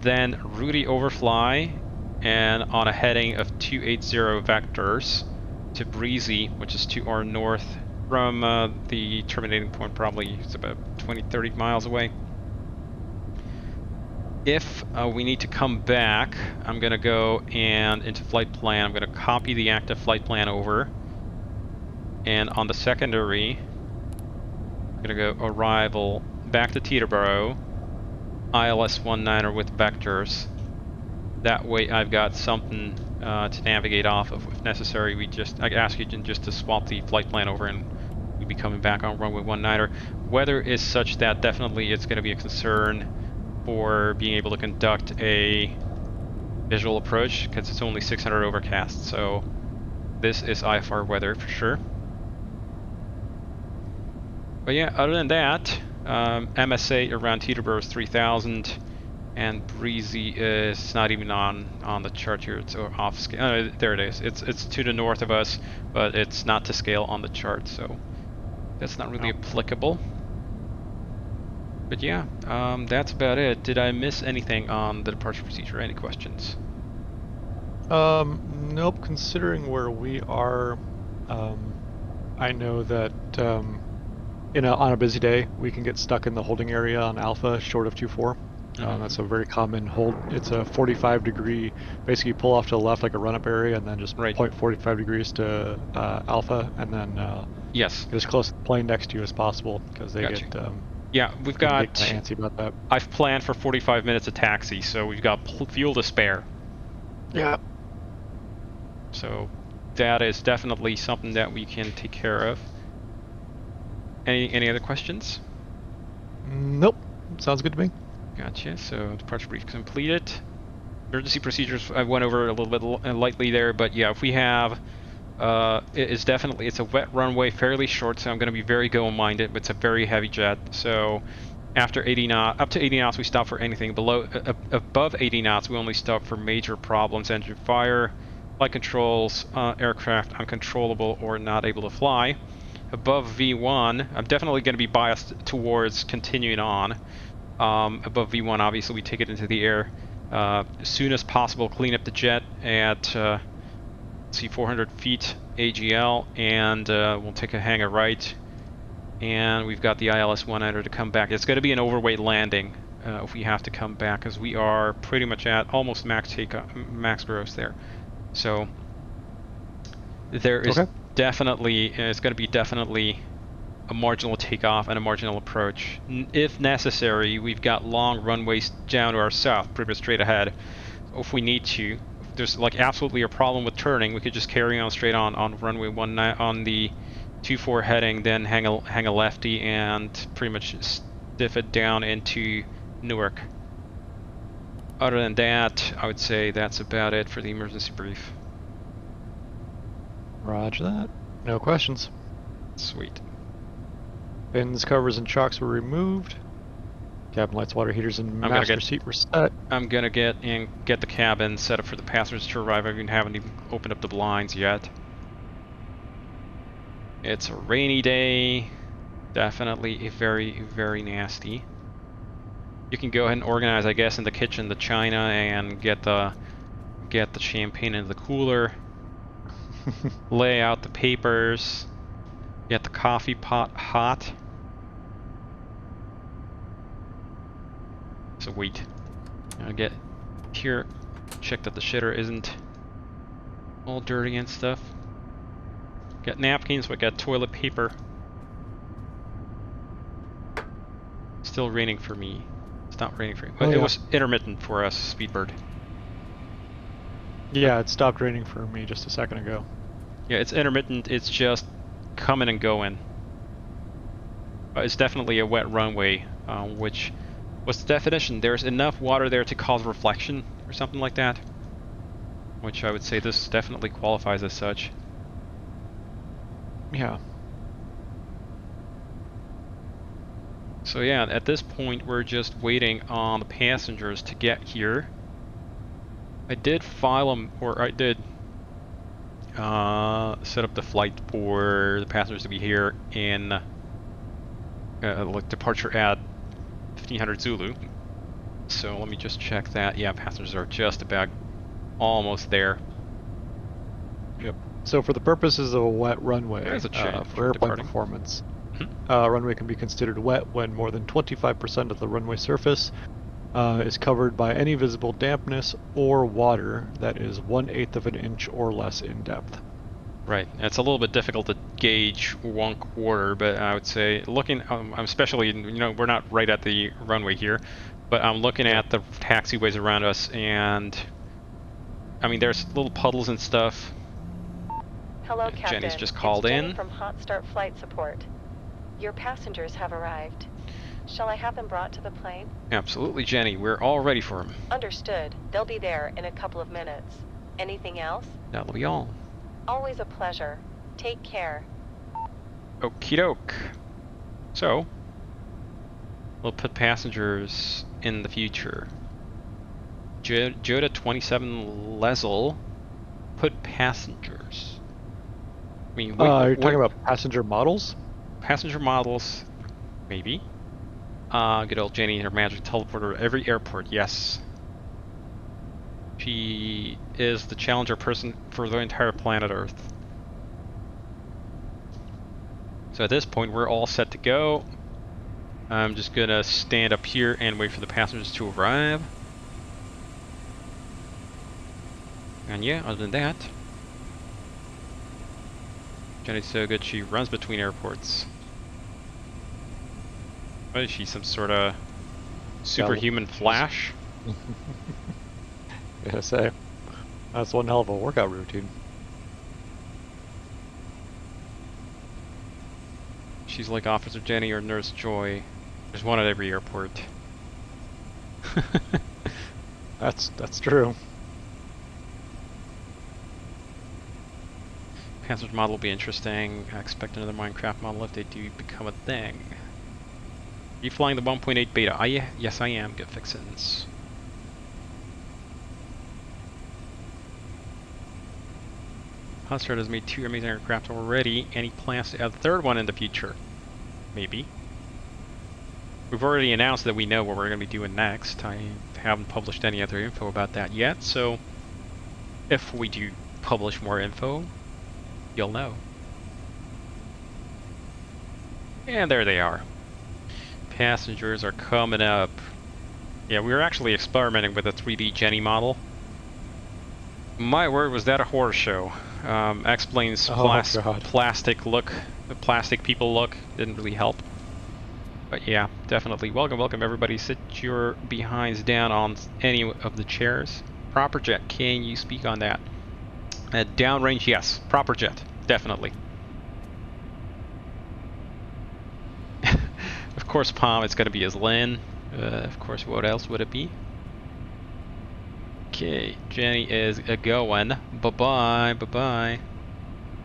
Then Rudy overfly, and on a heading of 280 vectors to Breezy, which is to our north from the terminating point. Probably it's about 20-30 miles away. If we need to come back, I'm going to go and into flight plan. I'm going to copy the active flight plan over. And on the secondary, I'm going to go arrival back to Teterboro, ILS 19er with vectors. That way I've got something to navigate off of. If necessary, I ask you just to swap the flight plan over and we'll be coming back on runway 19er. Weather is such that definitely it's going to be a concern for being able to conduct a visual approach because it's only 600 overcast, so this is IFR weather for sure. But yeah, other than that, MSA around Teterboro is 3000, and Breezy is not even on the chart here. It's off scale. There it is. It's to the north of us, but it's not to scale on the chart, so that's not really applicable. But yeah, that's about it. Did I miss anything on the departure procedure? Any questions? Nope. Considering where we are, I know that on a busy day we can get stuck in the holding area on Alpha short of 24. That's a very common hold. It's a 45 degree. Basically, pull off to the left like a run-up area, and then just point 45 degrees to Alpha, and then yes, get as close to the plane next to you as possible because they get. Yeah, we've got. Antsy about that. I've planned for 45 minutes of taxi, so we've got fuel to spare. Yeah. So that is definitely something that we can take care of. Any other questions? Nope. Sounds good to me. Gotcha. So departure brief completed. Emergency procedures I went over a little bit lightly there, but yeah, if we have. It's a wet runway, fairly short, so I'm going to be very go-minded, but it's a very heavy jet, so after 80 knots, up to 80 knots we stop for anything. Above 80 knots we only stop for major problems, engine fire, flight controls, aircraft uncontrollable or not able to fly. Above V1, I'm definitely going to be biased towards continuing on. Above V1, obviously we take it into the air as soon as possible, clean up the jet at 400 feet AGL, and we'll take a hangar right, and we've got the ILS 19er to come back. It's going to be an overweight landing if we have to come back, as we are pretty much at almost max gross there. So there is definitely, it's going to be definitely a marginal takeoff and a marginal approach. If necessary, we've got long runways down to our south, pretty much straight ahead. If we need to, if there's like absolutely a problem with turning, we could just carry on straight on runway 19 on the 24 heading, then hang a lefty and pretty much stiff it down into Newark. Other than that, I would say that's about it for the emergency brief. Roger that. No questions. Sweet. Fins, covers, and chocks were removed. Cabin lights, water heaters, and I'm gonna master get- seat were set. I'm gonna get the cabin set up for the passengers to arrive. I haven't even opened up the blinds yet. It's a rainy day. Definitely very, very nasty. You can go ahead and organize, I guess, in the kitchen the china and get the champagne into the cooler. Lay out the papers. Get the coffee pot hot. So wait. I'll get here. Check that the shitter isn't all dirty and stuff. Got napkins, but got toilet paper. Still raining for me. It's not raining for me. Oh, It yeah. was intermittent for us, Speedbird. Yeah, it stopped raining for me just a second ago. Yeah, it's intermittent. It's just coming and going. It's definitely a wet runway, which what's the definition? There's enough water there to cause reflection or something like that. Which I would say this definitely qualifies as such. Yeah. So yeah, at this point we're just waiting on the passengers to get here. I did file them, or I did set up the flight for the passengers to be here in like departure at 1500 Zulu. So let me just check that. Yeah, passengers are just about almost there. Yep. So for the purposes of a wet runway, There's a change for for airplane departing. performance, Mhm. runway can be considered wet when more than 25% of the runway surface is covered by any visible dampness or water that is 1/8 of an inch or less in depth. Right. It's a little bit difficult to gauge 1/4, but I would say looking, I'm especially, we're not right at the runway here, but I'm looking at the taxiways around us, and I mean, there's little puddles and stuff. Hello, Jenny's Captain. just called it's Jenny in. from Hot Start Flight Support. Your passengers have arrived. Shall I have them brought to the plane? Absolutely, Jenny. We're all ready for him. Understood. They'll be there in a couple of minutes. Anything else? That'll be all. Always a pleasure. Take care. Okie doke. So, we'll put passengers in the future. Joda 27 Lezel, put passengers. I mean, You're talking about passenger models? passenger models, maybe. Good old Jenny and her magic teleporter at every airport, yes. She is the challenger person for the entire planet Earth. So at this point, we're all set to go. I'm just gonna stand up here and wait for the passengers to arrive. And yeah, other than that, Jenny's so good she runs between airports. What is she, some sort of superhuman Flash? Yeah, say. That's one hell of a workout routine. She's like Officer Jenny or Nurse Joy. There's one at every airport. That's true. Passenger model will be interesting. I expect another Minecraft model if they do become a thing. Are you flying the 1.8 beta? Yes, I am. Good fixins. Hot Start has made 2 amazing aircraft already, and he plans to add a 3rd one in the future. Maybe. We've already announced that we know what we're going to be doing next. I haven't published any other info about that yet, so if we do publish more info, you'll know. And there they are. Passengers are coming up. Yeah, we were actually experimenting with a 3D Jenny model. My word, was that a horror show. X-Plane's God. plastic look, the plastic people look, didn't really help. But yeah, definitely. Welcome everybody. Sit your behinds down on any of the chairs. Proper jet, can you speak on that? Downrange, yes. Proper jet, definitely. Of course, Palm, it's gonna be as Lynn. Of course, what else would it be? Okay, Jenny is a-going. Bye-bye, bye-bye.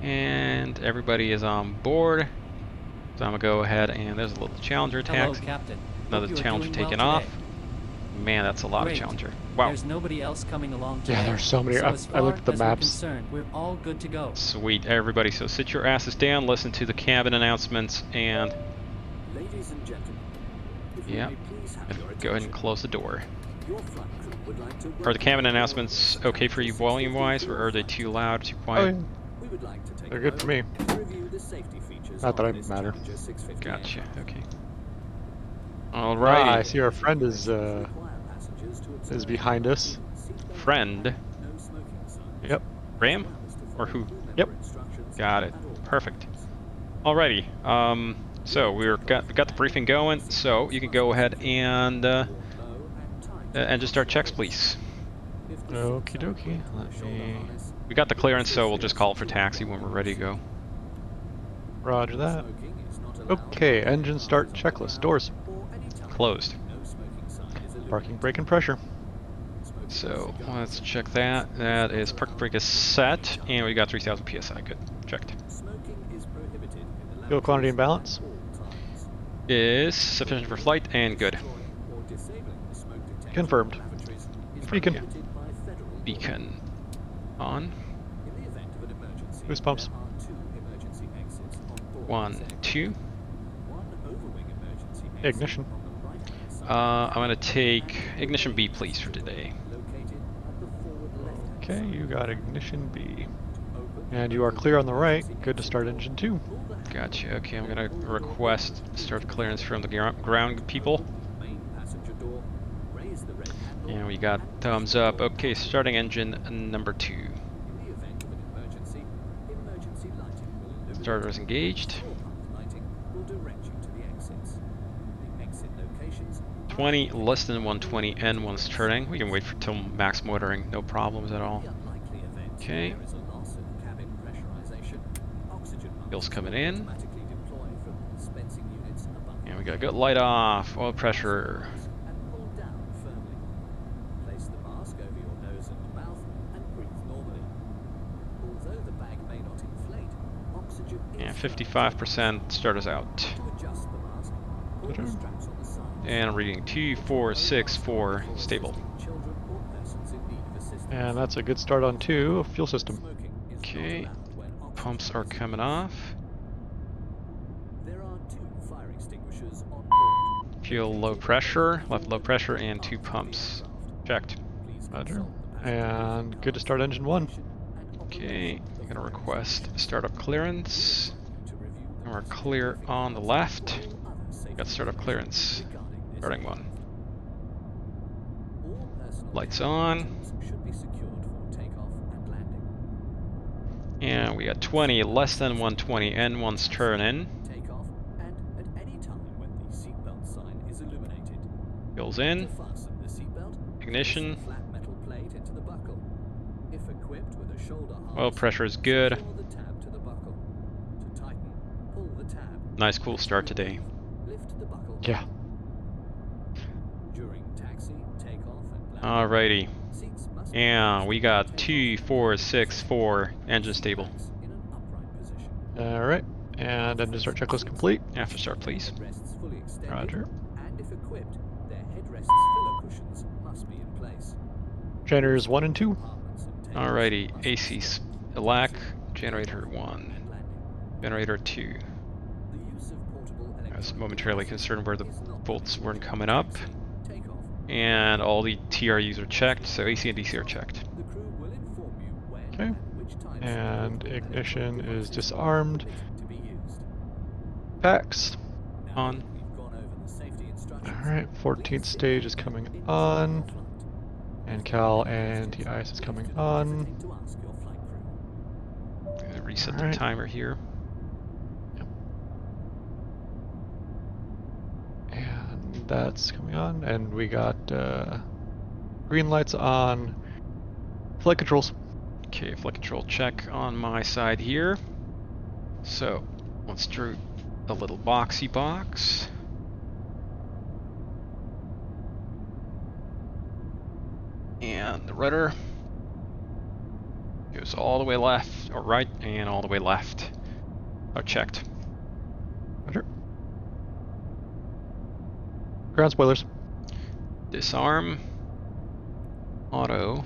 And everybody is on board. So I'm gonna go ahead and there's a little Challenger Hello, taxi. Captain. Another Hope you are Challenger doing well taking today. off. Man, that's a lot Great. of Challenger. Wow. There's nobody else coming along today. Yeah, there's so many. So as I far looked at the as we're maps. concerned, we're all good to go. Sweet, everybody. So sit your asses down, listen to the cabin announcements, and Ladies and gentlemen, if we yeah, may please have and your go ahead and attention. close the door. Your flight crew would like to Are the welcome cabin you announcements aboard okay for you volume-wise, or are they too loud, too quiet? Oh, yeah. We would like to take They're a good for me. moment to review the safety features Not that of I this matter. Challenger 650 Gotcha. aircraft. Okay. Ah, Alrighty. I see our friend is Require passengers to observe behind us. seatbelt Friend. no smoking signs, Yep. Ram? as well as to Or follow who? crew member Yep. instructions Got it. at all Perfect. times. Alrighty. So we got the briefing going. So you can go ahead and just start checks, please. Okie dokie. Let me. We got the clearance, so we'll just call for taxi when we're ready to go. Roger that. Okay, engine start checklist. Doors. Closed. Parking brake and pressure. So let's check that. That is parking brake is set, and we got 3,000 psi. Good. Checked. Fuel quantity and balance. Is sufficient for flight and good. Confirmed. Beacon. Beacon on. Boost pumps. 1, 2. Ignition. I'm gonna take ignition B, please, for today. Okay, you got ignition B. And you are clear on the right. Good to start engine 2. Gotcha. Okay, I'm gonna request start clearance from the ground people. And we got thumbs up. Okay, starting engine number 2. Starters engaged. 20 less than 120 and one's turning. We can wait for till max motoring, no problems at all. Okay. Fuel's coming in. And we got good light off, oil pressure. And 55% starters out. And I'm reading 2464 stable. And that's a good start on 2. Fuel system. Okay. Pumps are coming off. There are 2 fire extinguishers on board. Fuel low pressure, left low pressure, and 2 pumps. Checked. Roger. And good to start engine 1. Okay, I'm gonna request startup clearance. And we're clear on the left. Got startup clearance. Starting 1. Lights on. And we got 20 less than 120 and one's turning. Takeoff, and at any time when the seatbelt sign is illuminated. Fuel's in. To fasten the seatbelt, Ignition. place the flat metal plate into the buckle. If equipped with a shoulder harness, Oil pressure is good. secure the tab to the buckle. To tighten, pull the tab. Nice cool start today. Lift the buckle. Yeah. During taxi, takeoff, and landing, Alrighty. seats must be And placed we in got takeoff 2464 engine stable. in an upright position. Alright. And engine start checklist complete. After start, please. Headrests fully extended, Roger. and if equipped, their headrests filler cushions must be in place. Generators 1 and 2. Compartments and tables Alrighty. must be AC separate. lack. Generator 1. And landing. Generator 2. The use of portable I was electronic momentarily devices concerned where the is not bolts weren't permitted coming on up. taxi, takeoff. And all the TRUs are checked, so AC and DC are checked. The crew will inform you when Okay. and which types And of ignition electronic is devices are disarmed. permitted to be used. Packs. Now On. that we've gone over the safety instructions, Alright, 14th stage is coming on. And Cal anti-ice is coming on. to ask your flight crew. Gonna reset Alright. the timer here. And that's coming on. And we got green lights on. Flight controls. Okay, flight control check on my side here. So, let's do a little boxy box. And the rudder goes all the way left, or right, and all the way left. Are checked. Roger. Ground spoilers. Disarm. Auto.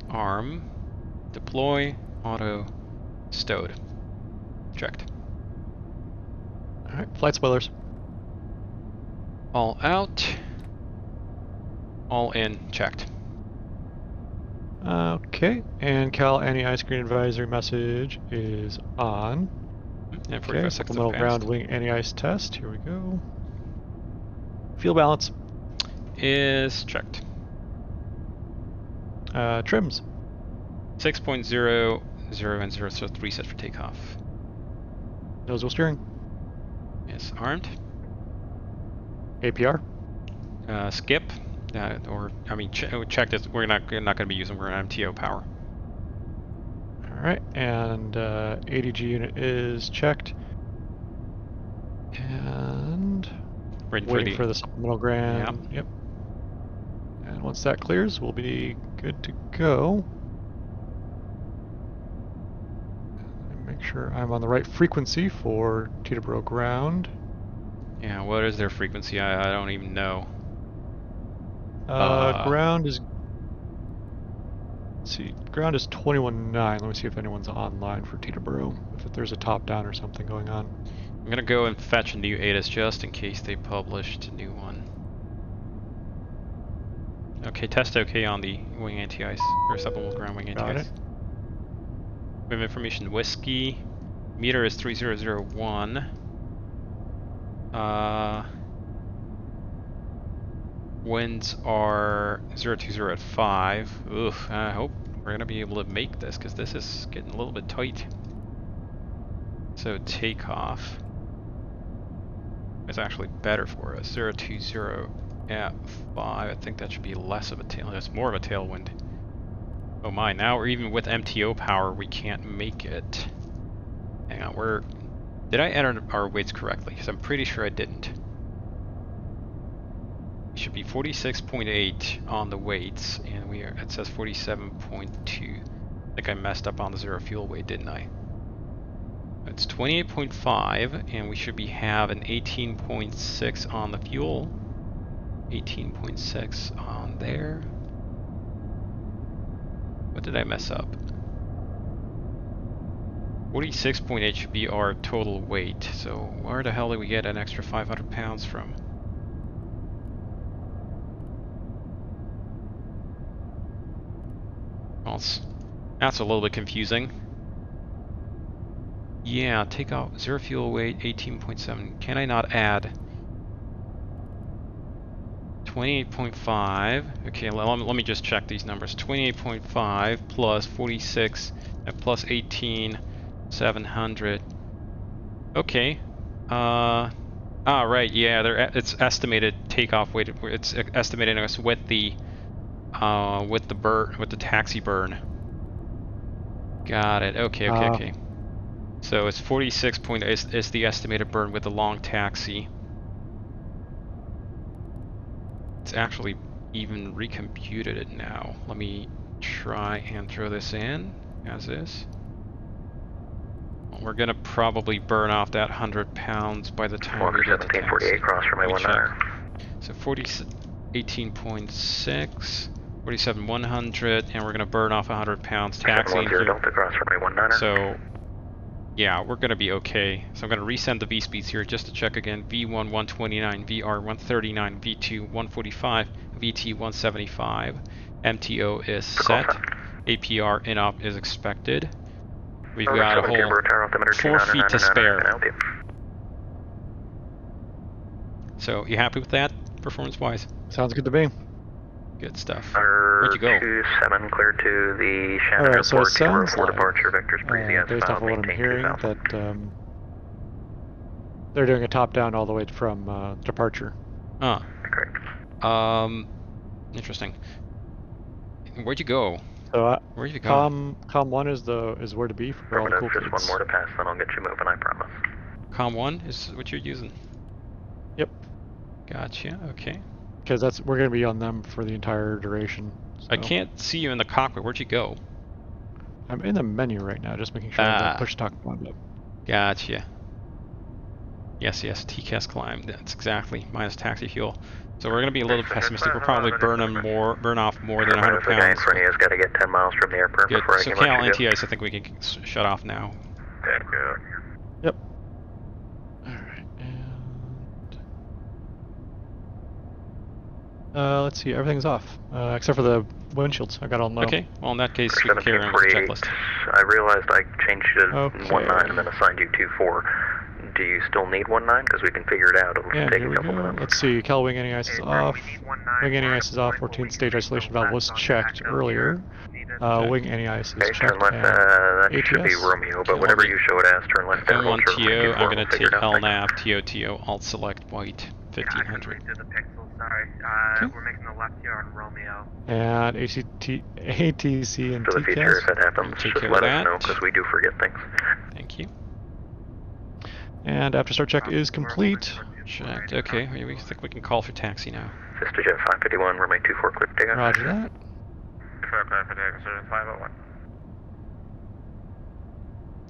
Arm. Deploy. Auto. Stowed. Checked. Alright, flight spoilers. All out. All in. Checked. Okay, and Cal anti-ice screen advisory message is on. And 45 Okay, seconds supplemental have ground passed. wing anti-ice test. Here we go. Fuel balance. Is checked. Trims. 6.0, 0, and 0, so 3 set for takeoff. Nose wheel steering. Is armed. APR. Skip. Or, I mean, check this. We're not going to be using, we're on MTO power. Alright, and ADG unit is checked. And waiting for the supplemental ground. Yep. And once that clears, we'll be good to go. Make sure I'm on the right frequency for Teterboro ground. Yeah, what is their frequency? I don't even know. Ground is... Let's see, ground is 21.9. Let me see if anyone's online for Teterboro, if there's a top-down or something going on. I'm gonna go and fetch a new ATIS just in case they published a new one. Okay, test okay on the wing anti-ice, or supplemental ground wing Got anti-ice. We have information whiskey. Meter is 3001. Winds are 020 at 5. Oof, I hope we're gonna be able to make this, because this is getting a little bit tight. So takeoff is actually better for us. 020 at 5. I think that should be less of a tail. It's more of a tailwind. Oh my, now we're even with MTO power, we can't make it. Hang on, did I enter our weights correctly? Because I'm pretty sure I didn't. It should be 46.8 on the weights, and it says 47.2. I think I messed up on the zero fuel weight, didn't I? It's 28.5, and we should be having 18.6 on the fuel. 18.6 on there. What did I mess up? 46.8 should be our total weight, so where the hell did we get an extra 500 pounds from? Well, that's a little bit confusing. Yeah, take out zero fuel weight, 18.7. Can I not add 28.5? Okay, let me just check these numbers. 28.5 plus 46 and plus 18, 700. Okay. Right. Yeah, it's estimated takeoff weight. It's estimating us with the taxi burn. Got it. Okay. Okay. So it's 46 is the estimated burn with the long taxi. It's actually even recomputed it now. Let me try and throw this in as is. Well, we're gonna probably burn off that 100 pounds by the time we get to taxi. 1748 cross for my 19. So 18.6, 47,100, and we're gonna burn off 100 pounds taxi in here. Delta cross for my 19. So yeah, we're gonna be okay. So I'm gonna resend the V speeds here just to check again. V1 129, VR 139, V2 145, VT 175. MTO is set. APR in-op is expected. We've got a whole 4 feet to spare. So you happy with that, performance-wise? Sounds good to me. Good stuff. Where'd you go? 27 clear to the Shannon Alright, so it Airport, sounds like, departure vectors breezy based off of what I'm hearing, that they're doing a top-down all the way from departure. Correct. Interesting. Where'd you go? So Where'd you go? Com 1 is where to be for all the cool Just kids. one more to pass, then I'll get you moving, I promise. Com 1 is what you're using? Yep. Gotcha, okay. Because we're going to be on them for the entire duration. So. I can't see you in the cockpit. Where'd you go? I'm in the menu right now, just making sure I don't push talk button up. Gotcha. Yes, TCAS climb. That's exactly minus taxi fuel. So we're gonna be a little pessimistic. We'll probably burn off more than 100 The guy in pounds. front of you has got to get 10 miles from the airport Good. before I So can let Cal you go. anti-ice, I think we can shut off now. Good. Yep. Alright, and... let's see, everything's off. Except for the windshields. I got all low. Okay. Well, in that case, we can carry on with the 1748, checklist. I realized I changed it to Okay. 19 and then assigned you 24. Do you still need 19? Because we can figure it out. It'll Yeah, take here a we couple go. minutes. Let's see, Cal wing any ice is off. Wing any ice is off, 14th stage isolation valve was checked earlier. Wing any ice is Okay, checked, turn left, and that should be ATS. Romeo, but whatever you show it as, turn left there. M1 TO, I'm gonna take L LNAV, TO, alt select white, 1500. Okay. We're making the left here on Romeo. And ATC and For the future, if TCAS. that happens, Take just care let of us know, that. because we do forget things. Thank you. And after start check is complete. Checked. Okay, we think we can call for taxi now. VistaJet 551, runway 24, clear for takeoff. Roger that. Clear 501.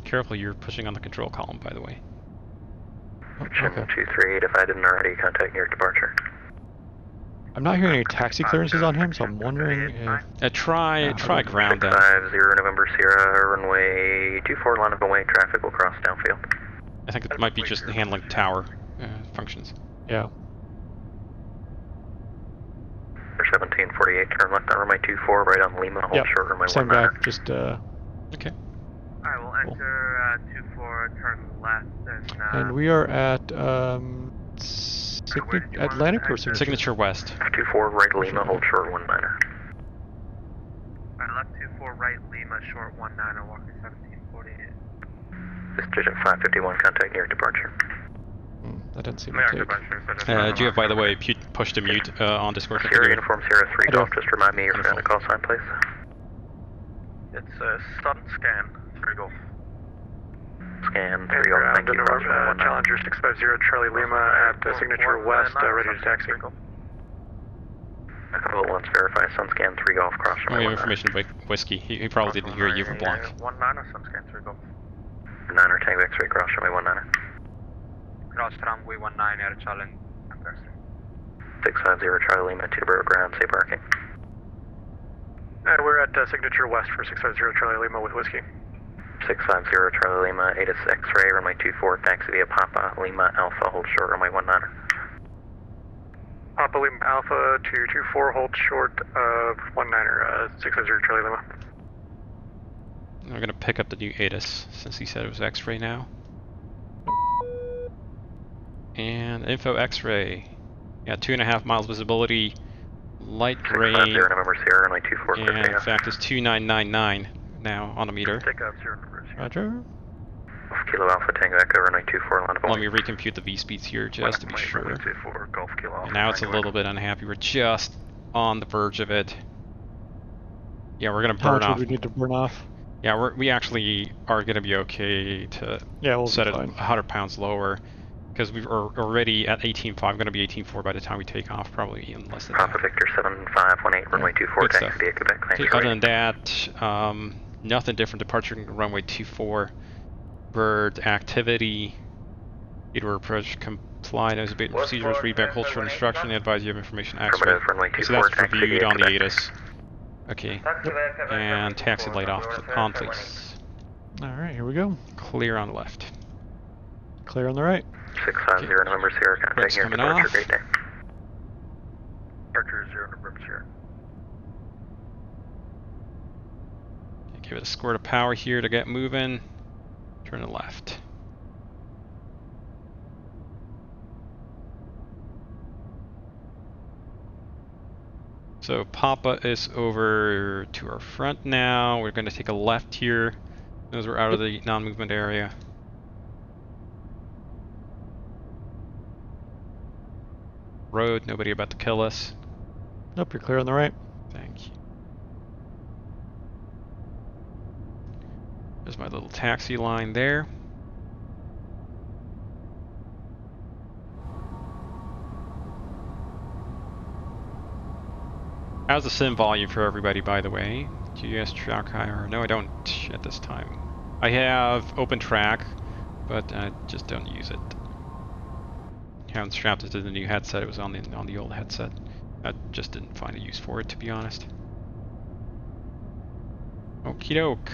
Careful, you're pushing on the control column, by the way. Oh, Jim okay. 238, if I didn't already, contact near departure. I'm not hearing any taxi clearances on him, so I'm wondering if... Try ground then. 650 November Sierra, runway 24, line of away, traffic will cross downfield. I think it might be just handling tower functions. Yeah. For 1748, turn left on runway 24, right on Lima, hold Yep, short runway same guy, 19. just, Okay. Alright, we'll enter 24, turn left, and we are at, Atlantic or Signature? Signature West. 24, right Lima, hold short 19er. Alright, left 24, right Lima, short 19er, walking 1748. VistaJet 551, contact near departure. That didn't seem to take. Do you have, by the way, push to mute on Discord? Sierra Uniform Sierra 3 I do. Golf, just remind me your friend call sign, please. It's stun scan, 3 Golf. Scan 3 Golf, thank you. Challenger 650, Charlie Lima at Signature West, ready to taxi. Echo 1, verify sun scan 3 Golf, cross We runway have information about Whiskey. He probably didn't hear you for block. 19er, sun scan 3 Golf. 9er, Tango X-ray, cross runway 19er. Cross runway 19er, Charlie. 650 Charlie Lima, Teterboro ground, safe parking. We're at Signature West for 650 Charlie Lima with Whiskey. 650 Charlie Lima, ATIS X-ray, runway 24, taxi via Papa, Lima, Alpha, hold short, runway 19er. Papa Lima Alpha 224, hold short of 19er, 650 Charlie Lima. I'm gonna pick up the new ATIS since he said it was X-ray now. And info X-ray. Yeah, 2.5 miles visibility, light rain, 650 November Sierra, runway 24, clear and in fact it's 2999 now on the meter. Take up 0 November Sierra. Roger. Kilo Alpha Tango Echo, runway 24, line of Let me recompute the V-speeds here just to be sure. 24, Golf Kilo Alpha. And now it's a Tango little bit unhappy. We're just on the verge of it. Yeah, we're gonna How burn much off. would we need to burn off? Yeah, we actually are gonna be okay to Yeah, we'll set be it fine. 100 pounds lower. Because we're already at 18.5, going to be 18.4 by the time we take off, probably in less than that. Papa Victor 7518, runway 24, Good taxi stuff. via Quebec. Thanks Okay, for other waiting. than that, nothing different. Departure runway 24. Bird activity. Either approach comply, nose abate procedures, readback, hold short instruction, advise you of information X-ray. Affirmative, runway Okay, so 24, that's taxi reviewed via on the Quebec. ATIS. Okay, and taxi light off on, please. Alright, here we go. Clear on left. Clear on the right. 650 November Sierra, contact Brakes near coming departure. off. Great day. Departure 0 November Sierra. Okay, give it a squirt of power here to get moving. Turn to left. So Papa is over to our front now. We're going to take a left here as we're out of the non-movement area. Road, nobody about to kill us. Nope, you're clear on the right. Thank you. There's my little taxi line there. How's the sim volume for everybody, by the way? Do you guys track higher? No, I don't at this time. I have open track, but I just don't use it. haven't strapped it to the new headset. It was on the old headset. I just didn't find a use for it, to be honest. Okie doke.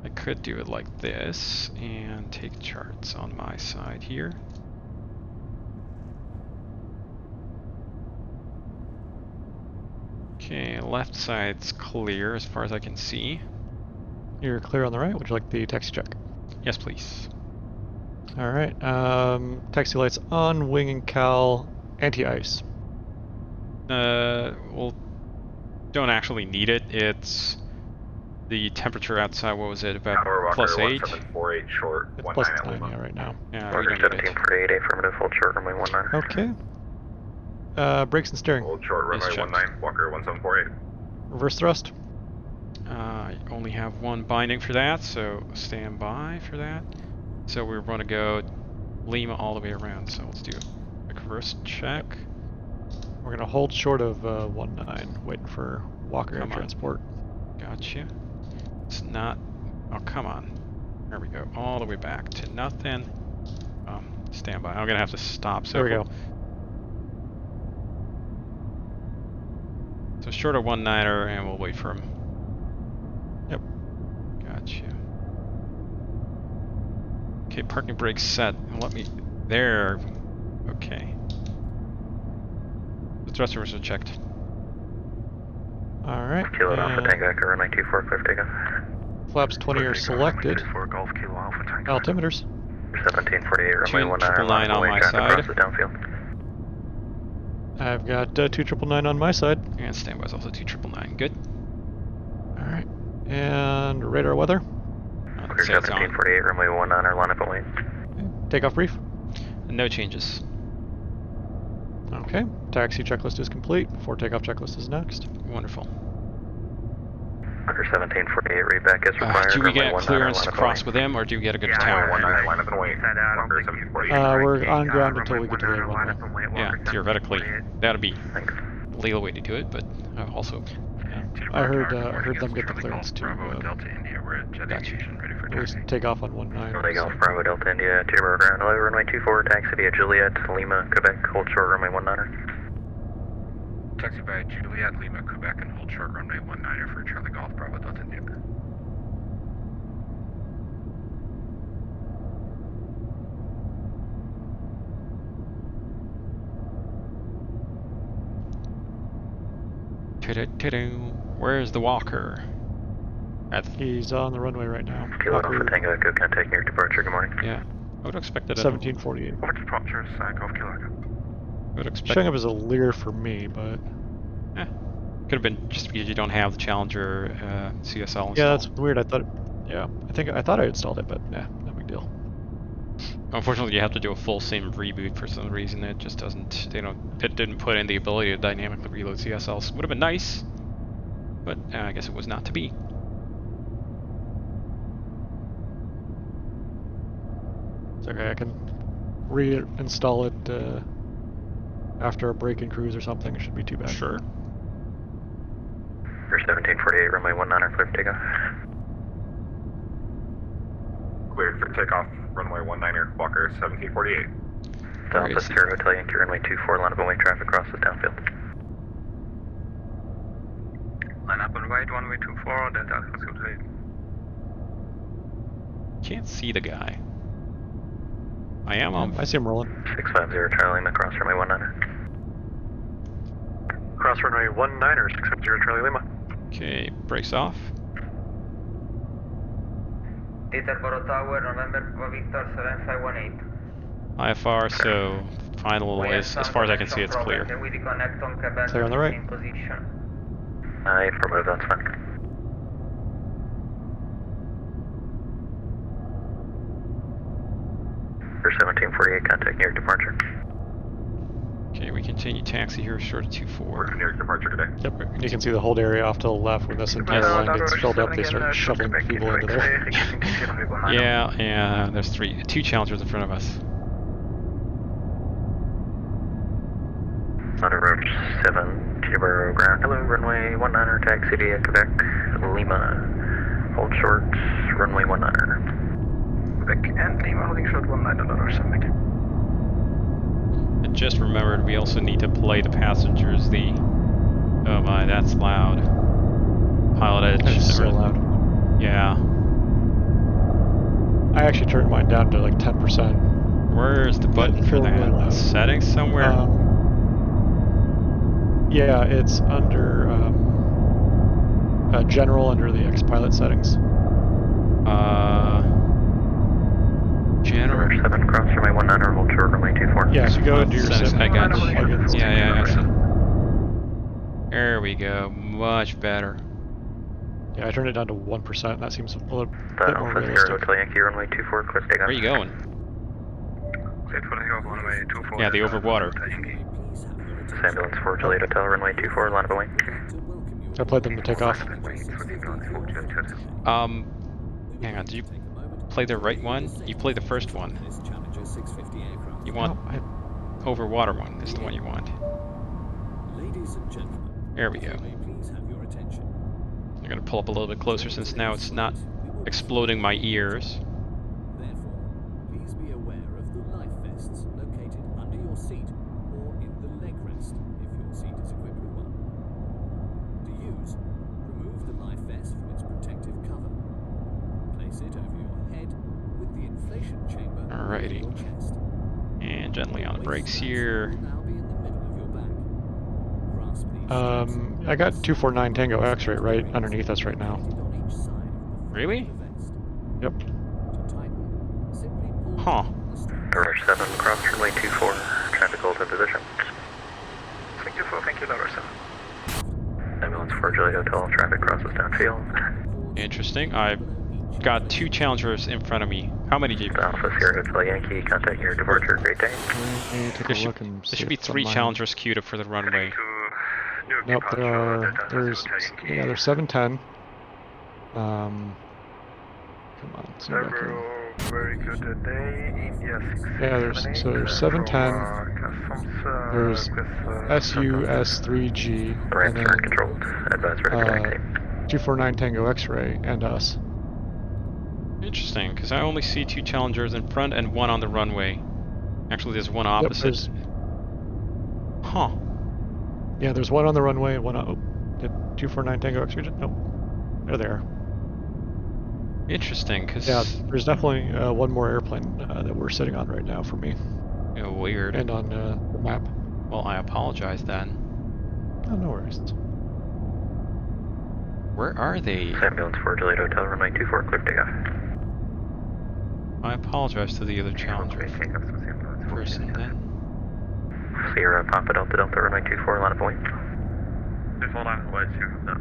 I could do it like this and take charts on my side here. Okay, left side's clear as far as I can see. You're clear on the right. Would you like the taxi check? Yes, please. All right. Taxi lights on. Wing and cowl. Anti-ice. Well, don't actually need it. It's the temperature outside. What was it? About +8. 1748 short. It's 19 +9, Lima. yeah, right now. Yeah, we Order don't need it. 1748, affirmative, hold short, runway 19. Okay. Brakes and steering. Hold short, runway Yes, checked. 19, Walker 1748. Reverse thrust. I only have one binding for that, so stand by for that. So we're going to go Lima all the way around. So let's do a reverse check. We're gonna hold short of 19, waiting for Walker Come air on. transport. Gotcha. It's not. Oh, come on. There we go. All the way back to nothing. Stand by. I'm gonna have to stop. So There we go. So short of 19er, and we'll wait for him. Yep. Gotcha. Okay, parking brake set. Let me. There. Okay. The thrust reversers are checked. All right. Kilo Alpha Tango Echo, runway 24, clear for takeoff. Flaps 20 are selected. 24 Golf Kilo Alpha Tango. Altimeters. 1748, runway 19, 999 on my traffic across side. the downfield. I've got 2999 on my side. And standby is also 2999. Good. All right. And radar weather. Clear So it's on. 1748, runway 19, line up and wait. Takeoff brief. No changes. Okay. Taxi checklist is complete. Before takeoff checklist is next. Wonderful. Clear 1748, read back as required. Do we runway get 19, clearance line to up and cross wait. with him, or do we get a good Runway tower? 19, line up and wait. Walker 1748. We're on ground until we get to the runway. Yeah, theoretically, that'd be Thanks. a legal way to do it, but also, yeah. I heard them get the clearance to Delta India, we're at jet Gotcha. aviation, ready for at least taxi. take off on 19. Runway Golf so- Bravo Delta India, Tibero ground, hello, runway 24, taxi via Juliet, Lima, Quebec, hold short, runway 19. Taxi by Juliet, Lima, Quebec, and hold short runway 19 for Charlie Golf Bravo Delta India. Where's the walker? He's on the runway right now. Kilo Alpha Walker Tango Echo, contact your departure, good morning. Yeah, I would expect it. 1748. Over departure, Golf Kilo Echo. I would expect. Showing up as a Lear for me, but Could have been just because you don't have the Challenger CSL installed. yeah, that's weird. I thought, I thought I installed it, but nah, no big deal. Unfortunately, you have to do a full SIM reboot for some reason. It just doesn't. It didn't put in the ability to dynamically reload CSLs. Would have been nice, but I guess it was not to be. It's okay. I can reinstall it after a break in cruise or something. It shouldn't be too bad. Sure. Clear 1748, runway 19, clear for takeoff. Cleared for takeoff, runway 19, Walker 1748. Where Delta is he? Sierra Hotel Yankee, runway 24, line up and wait, traffic crosses downfield. Line up and wait, runway 24, Delta Alpha Hotel. Can't see the guy. I am on. I see him rolling. 650 Charlie Lima, cross runway 19. Cross runway 19, 650 Charlie Lima. Okay, brakes off. Teterboro Tower, November Victor 7518. IFR, so final is, as far as I can see, it's clear. Can we reconnect on Quebec Clear on the right. in position? Affirmative, that's fine. For 1748, contact near departure. Okay, we continue taxi here, short of 24. Near departure today. Yep. You can see the hold area off to the left when this entire line gets filled up. They start shoveling people into there. Yeah, there's two Challengers in front of us. On road 7, Tibero ground, hello, runway 19, taxi via Quebec, Lima, hold short, runway 19. Quebec and Lima, holding short 19, just remembered we also need to play the passengers the... Oh my, that's loud. Pilotage. It's so loud. Yeah. I actually turned mine down to like 10%. Where's the button for feel that? really loud. Settings somewhere? Yeah, it's under general under the X-Pilot settings. General. 7 cross runway 19 hold short runway 24. Yeah, if you go into your Settings, sim I got you. plugins. Yeah, I see. There we go. Much better. Yeah, I turned it down to 1%, and that seems a little bit more Alpha Sierra realistic. Hotel Yankee runway 24, clear takeoff. Where are you going? Clear for takeoff, runway 24. Yeah, the overwater. This ambulance for Juliet Hotel runway 24, line of away. I played them to take off. Hang on, did you play the right one? You played the first one. You want overwater one, is the one you want. There we go. I'm gonna pull up a little bit closer since now it's not exploding my ears. Therefore, please be aware of the life vests located under your seat or in the leg rest if your seat is equipped with one. To use, remove the life vest from its protective cover. Place it over your head with the inflation chamber over your chest. And gently on the brakes here. Now be in the middle of your back. Grasp these I got 249 Tango X-ray right underneath us right now. Really? Yep. Huh. Rush 7, cross runway 24, traffic hold in position. 24, thank you, Rush 7. Ambulance for Juliet Hotel, traffic crosses downfield. Interesting. I've got 2 challengers in front of me. How many do you have? Alpha Sierra Hotel Yankee, contact your departure, great day. There should be 3 challengers queued up for the runway. Nope, there's 710. Come on, zoom back in. Very good day, India 6. Yeah, there's 710. There's SUS3G, and then controlled. Advise ready for taxi. 249 Tango X-ray, and us. Interesting, because I only see 2 challengers in front and 1 on the runway. Actually, there's 1 opposite. Huh. Yeah, there's 1 on the runway and 1 on... Oh, did 249 Tango X-ray? Nope. They're there. Interesting, because... Yeah, there's definitely 1 more airplane that we're sitting on right now for me. Oh, weird. And on the map. Well, I apologize then. Oh, no worries. Where are they? Ambulance for Juliet Hotel, runway 24, clear takeoff. I apologize to the other challenger person then. Sierra Papa Delta Delta, runway 24, line of away. Just hold on, wait, no.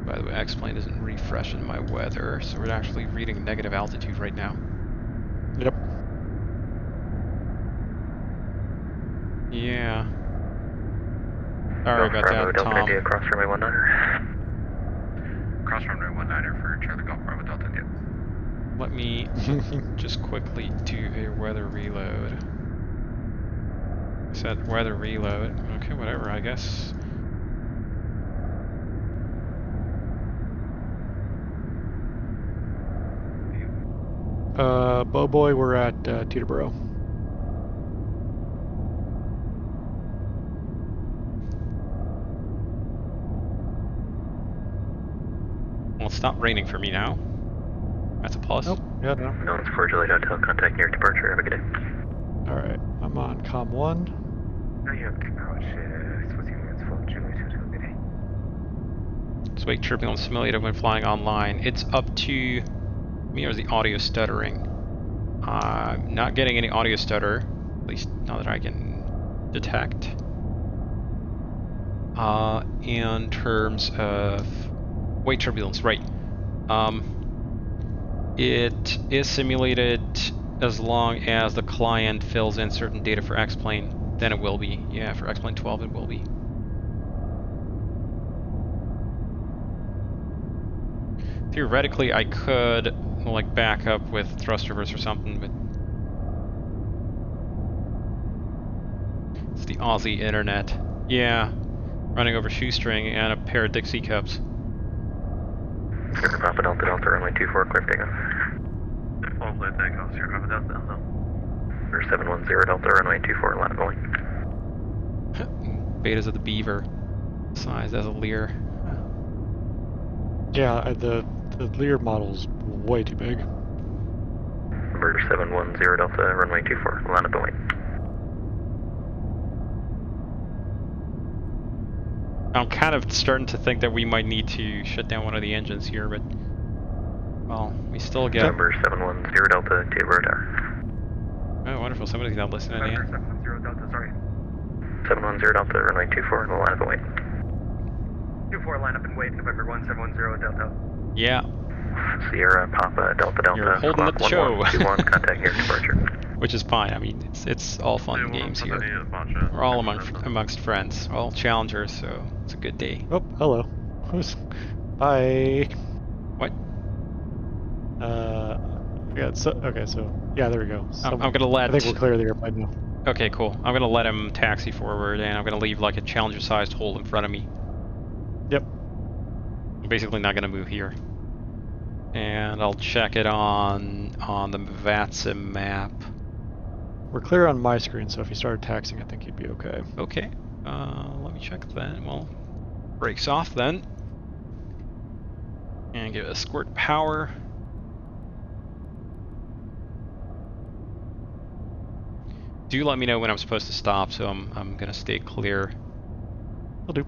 By the way, X-Plane isn't refreshing my weather, so we're actually reading negative altitude right now. Yep. Yeah. Sorry about that, Tom. India, cross runway 19. Cross runway 19 for Charlie Golf Bravo Delta India. Let me just quickly do a weather reload. Set weather reload. Okay, whatever, I guess. Boy, we're at Teterboro. Well, it's not raining for me now. That's a plus. Nope. Yeah, no. No, it's for Juliet Hotel, contact near departure, have a good day. Alright, I'm on COM 1. No, you have to couch, units for Juliet Hotel, good day. Let's wake turbulence simulator when flying online. It's up to me or the audio stuttering. I'm not getting any audio stutter, at least not that I can detect. In terms of wake turbulence, right. It is simulated as long as the client fills in certain data for X-Plane, then it will be. Yeah, for X-Plane 12 it will be. Theoretically, I could like back up with thrust reverse or something, but it's the Aussie internet. Yeah, running over shoestring and a pair of Dixie cups. Papa Delta Delta, runway 24, clear takeoff. Default takeoff, 0 Delta Alpha. Number 710 Delta, runway 24, line of going. Betas of the Beaver. Size as a Lear. Yeah, the Lear model's way too big. Number 710 Delta, runway 24, line of going. I'm kind of starting to think that we might need to shut down one of the engines here, but well, we still got. Number 710 Delta, Table Tower. Oh, wonderful! Somebody's not listening in. 710 Delta, sorry. 710 Delta, runway 24, line of wait. 24, line up and wait, November 1710 Delta. Yeah. Sierra Papa Delta Delta. You're holding up the show. 1121, contact your departure. Which is fine. I mean, it's all fun and games here. We're all amongst friends, we're all challengers, so it's a good day. Oh, hello. Bye. What? Yeah. So okay. So yeah, there we go. I'm gonna let. I think we're clear of the airplane now. Okay, cool. I'm gonna let him taxi forward, and I'm gonna leave like a Challenger-sized hole in front of me. Yep. I'm basically not gonna move here. And I'll check it on the VATSIM map. We're clear on my screen, so if you started taxiing, I think you'd be okay. Okay. Let me check then. Well, brakes off then. And give it a squirt power. Do let me know when I'm supposed to stop, so I'm gonna stay clear. Will do.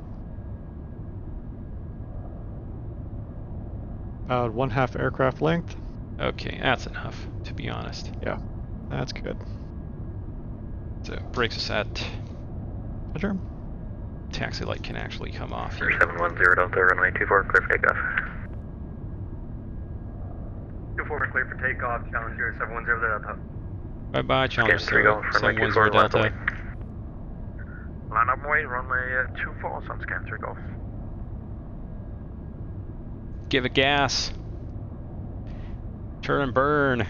About 1/2 aircraft length. Okay, that's enough, to be honest. Yeah, that's good. So brakes are set. Sure. Taxi light can actually come off here. 710 Delta, runway 24, clear for takeoff. 24 clear for takeoff, Challenger 710 Delta. Bye bye, Challenger 710 Delta. Line up and wait, runway 24, sun scan takeoff. Give it gas. Turn and burn.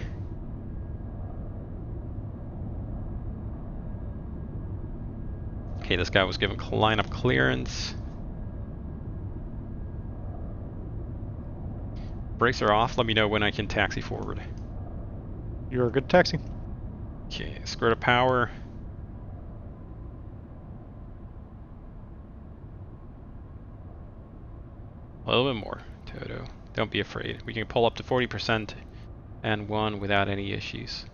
Okay, this guy was given line of clearance. Brakes are off. Let me know when I can taxi forward. You're a good taxi. Okay, squirt of power. A little bit more, Toto. Don't be afraid. We can pull up to 40% and 1 without any issues.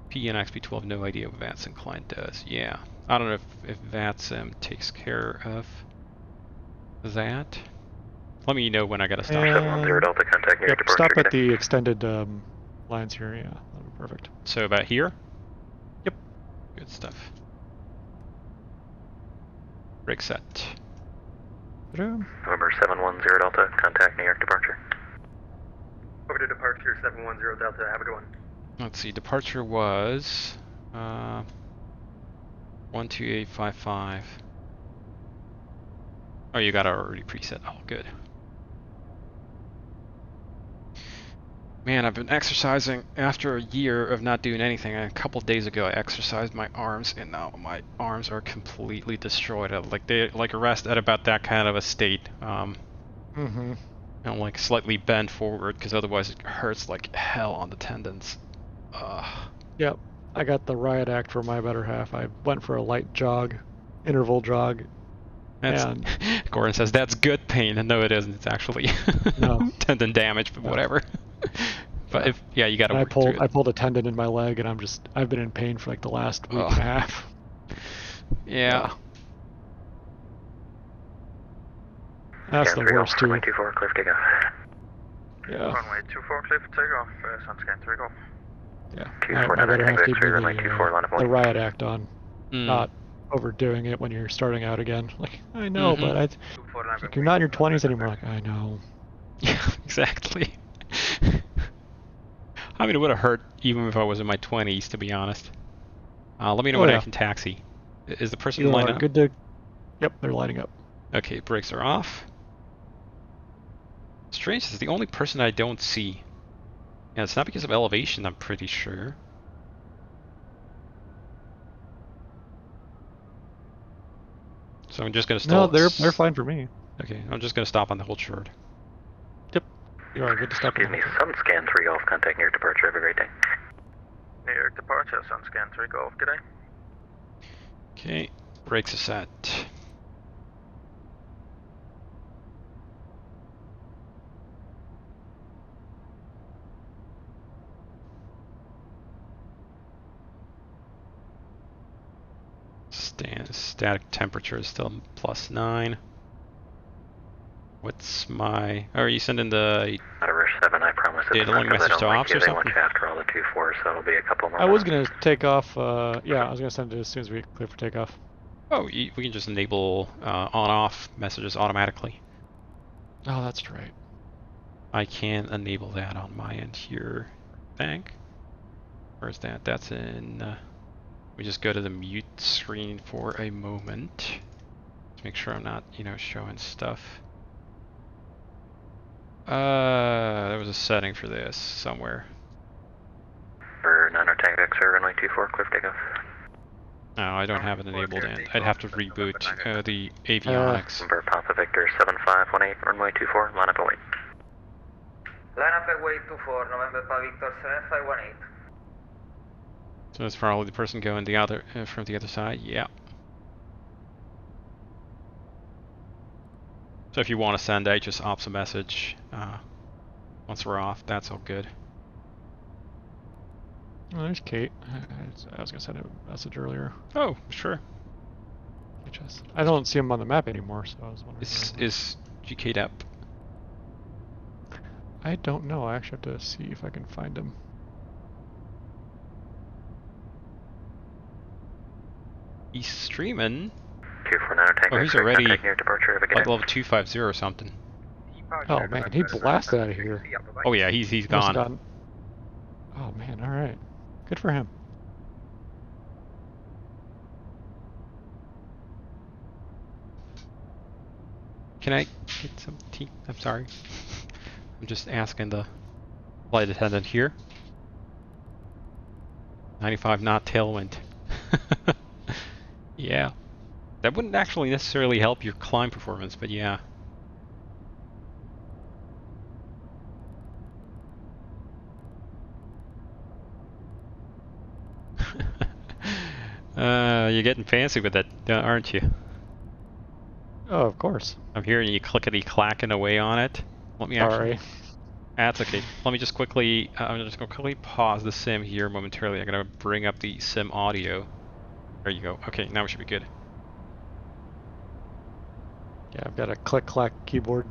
PNXP12, no idea what VATSIM client does. Yeah, I don't know if VATSIM takes care of that. Let me know when I gotta stop. 710 Delta, contact your departure. Stop at the extended lines here. Yeah, that'll be perfect. So about here? Yep. Good stuff. Brake set. November 710 Delta, contact New York departure. Over to departure 710 Delta, have a good one. Let's see, departure was 12855. Oh, you got it already preset. Oh, good. Man, I've been exercising after a year of not doing anything. A couple days ago, I exercised my arms, and now my arms are completely destroyed. They rest at about that kind of a state. I'm like slightly bent forward because otherwise it hurts like hell on the tendons. Yep, I got the riot act for my better half. I went for a light jog, interval jog. And Gordon says that's good pain, and no, it isn't. It's actually tendon damage, but whatever. But you got to work through it. I pulled a tendon in my leg, and I've been in pain for like the last week and a half. Yeah. That's the worst too. 24, clear for takeoff. Yeah. Runway 24, clear for takeoff, sun scan takeoff. Yeah. I better have to do the riot act on, not overdoing it when you're starting out again. Like, I know, but like, you're not in your 20s anymore. Like, I know. Yeah, exactly. I mean, it would have hurt even if I was in my 20s, to be honest. Let me know when I can taxi. Is the person lined up? Good to... Yep, they're lining up. Okay, brakes are off. Strange, this is the only person I don't see. Yeah, it's not because of elevation, I'm pretty sure. So I'm just gonna stop. No, they're fine for me. Okay, I'm just gonna stop on the hold short. Yep. You are good to stop. Excuse me, Sun Scan 3 Golf, contact New York departure, have a great day. New York departure, Sun Scan 3 Golf, good day. Okay, brakes are set. Static temperature is still +9. What's my... Oh, are you sending the... Rush 7, I promise it's data link because I message don't to like ops you, or they want something? you after all the 2-4, so it'll be a couple more I was minutes. gonna take off. Yeah, I was gonna send it as soon as we clear for takeoff. Oh, we can just enable on-off messages automatically. Oh, that's right. I can enable that on my end here, I think. Where's that? That's in... we just go to the mute screen for a moment. To make sure I'm not, you know, showing stuff. There was a setting for this somewhere. For 9 Tango X-ray, runway 24, clear for takeoff. No, I don't have it enabled, and I'd have to reboot the avionics. Number Papa Victor 7518, runway 24, line up and wait. Line up and wait 24, November Papa Victor 7518. So that's probably the person going the other from the other side. Yeah. So if you want to send out, just ops a message. Once we're off, that's all good. Oh, there's Kate. I was gonna send a message earlier. Oh, sure. I don't see him on the map anymore, so I was wondering. Is GK'd up? I don't know. I actually have to see if I can find him. He's streaming. 249 Tango Oh, he's X-ray, already contact New York departure, have a good like day. level 250 or something. Oh man, he blasted out of here. Oh yeah, he's Must have gone. gotten- Oh man, all right. Good for him. Can I get some tea? I'm sorry. I'm just asking the flight attendant here. 95 knot tailwind. Yeah. That wouldn't actually necessarily help your climb performance, but yeah. You're getting fancy with it, aren't you? Oh, of course. I'm hearing you clickety-clacking away on it. Let me actually... Sorry. That's okay. Let me just quickly... I'm just going to quickly pause the sim here momentarily. I'm going to bring up the sim audio. There you go. Okay, now we should be good. Yeah, I've got a click-clack keyboard.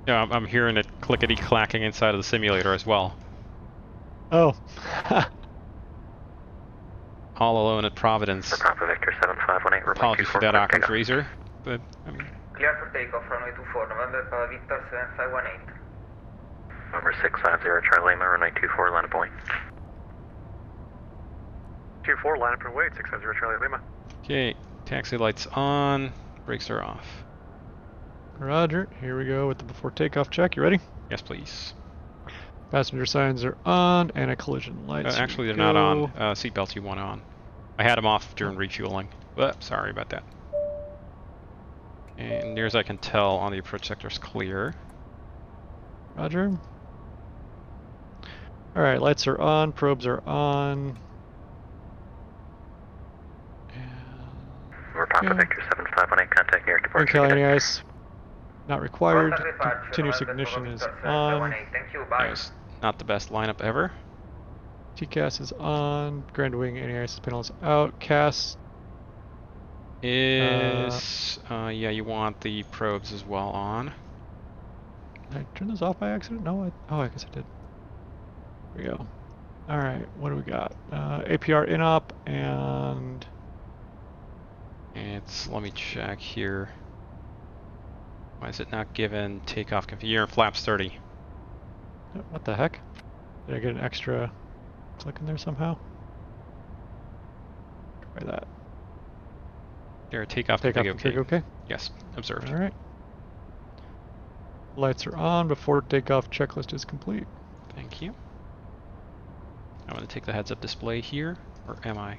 Yeah, I'm hearing it clickety-clacking inside of the simulator as well. Oh. All alone at Providence. For Papa Victor 7518, runway Apologies 24, for that clear for Occam's takeoff. razor, but I mean... Clear for takeoff, runway 24, November Papa Victor 7518. Number 650 Charlie Lima, runway 24, line up and wait. 24, line up and wait, 650 Charlie Lima. Okay, taxi lights on, brakes are off. Roger. Here we go with the before takeoff check. You ready? Yes, please. Passenger signs are on, and collision lights. Actually, Here they're we not on. go. Seatbelts you want on. I had them off during refueling. But sorry about that. And near as I can tell, on the approach sector is clear. Roger. All right, lights are on, probes are on. Number Papa Victor 7518, contact New York departure. Uncal good day. anti-ice. Not required. Delta departure, Continuous November ignition Papa is Victor on. 7518. Thank you, That bye. was not the best lineup ever. TCAS is on. Grand wing anti-ice panel is out. CAS. Is... yeah, you want the probes as well on. Did I turn this off by accident? No, I guess I did. Here we go. Alright, what do we got? APR in-op and... It's... let me check here. Why is it not given takeoff configure flaps 30? What the heck? Did I get an extra click in there somehow? Try that. There, takeoff Takeoff config config okay? Yes, observed. Alright. Lights are on before takeoff checklist is complete. Thank you. I'm going to take the heads-up display here, or am I?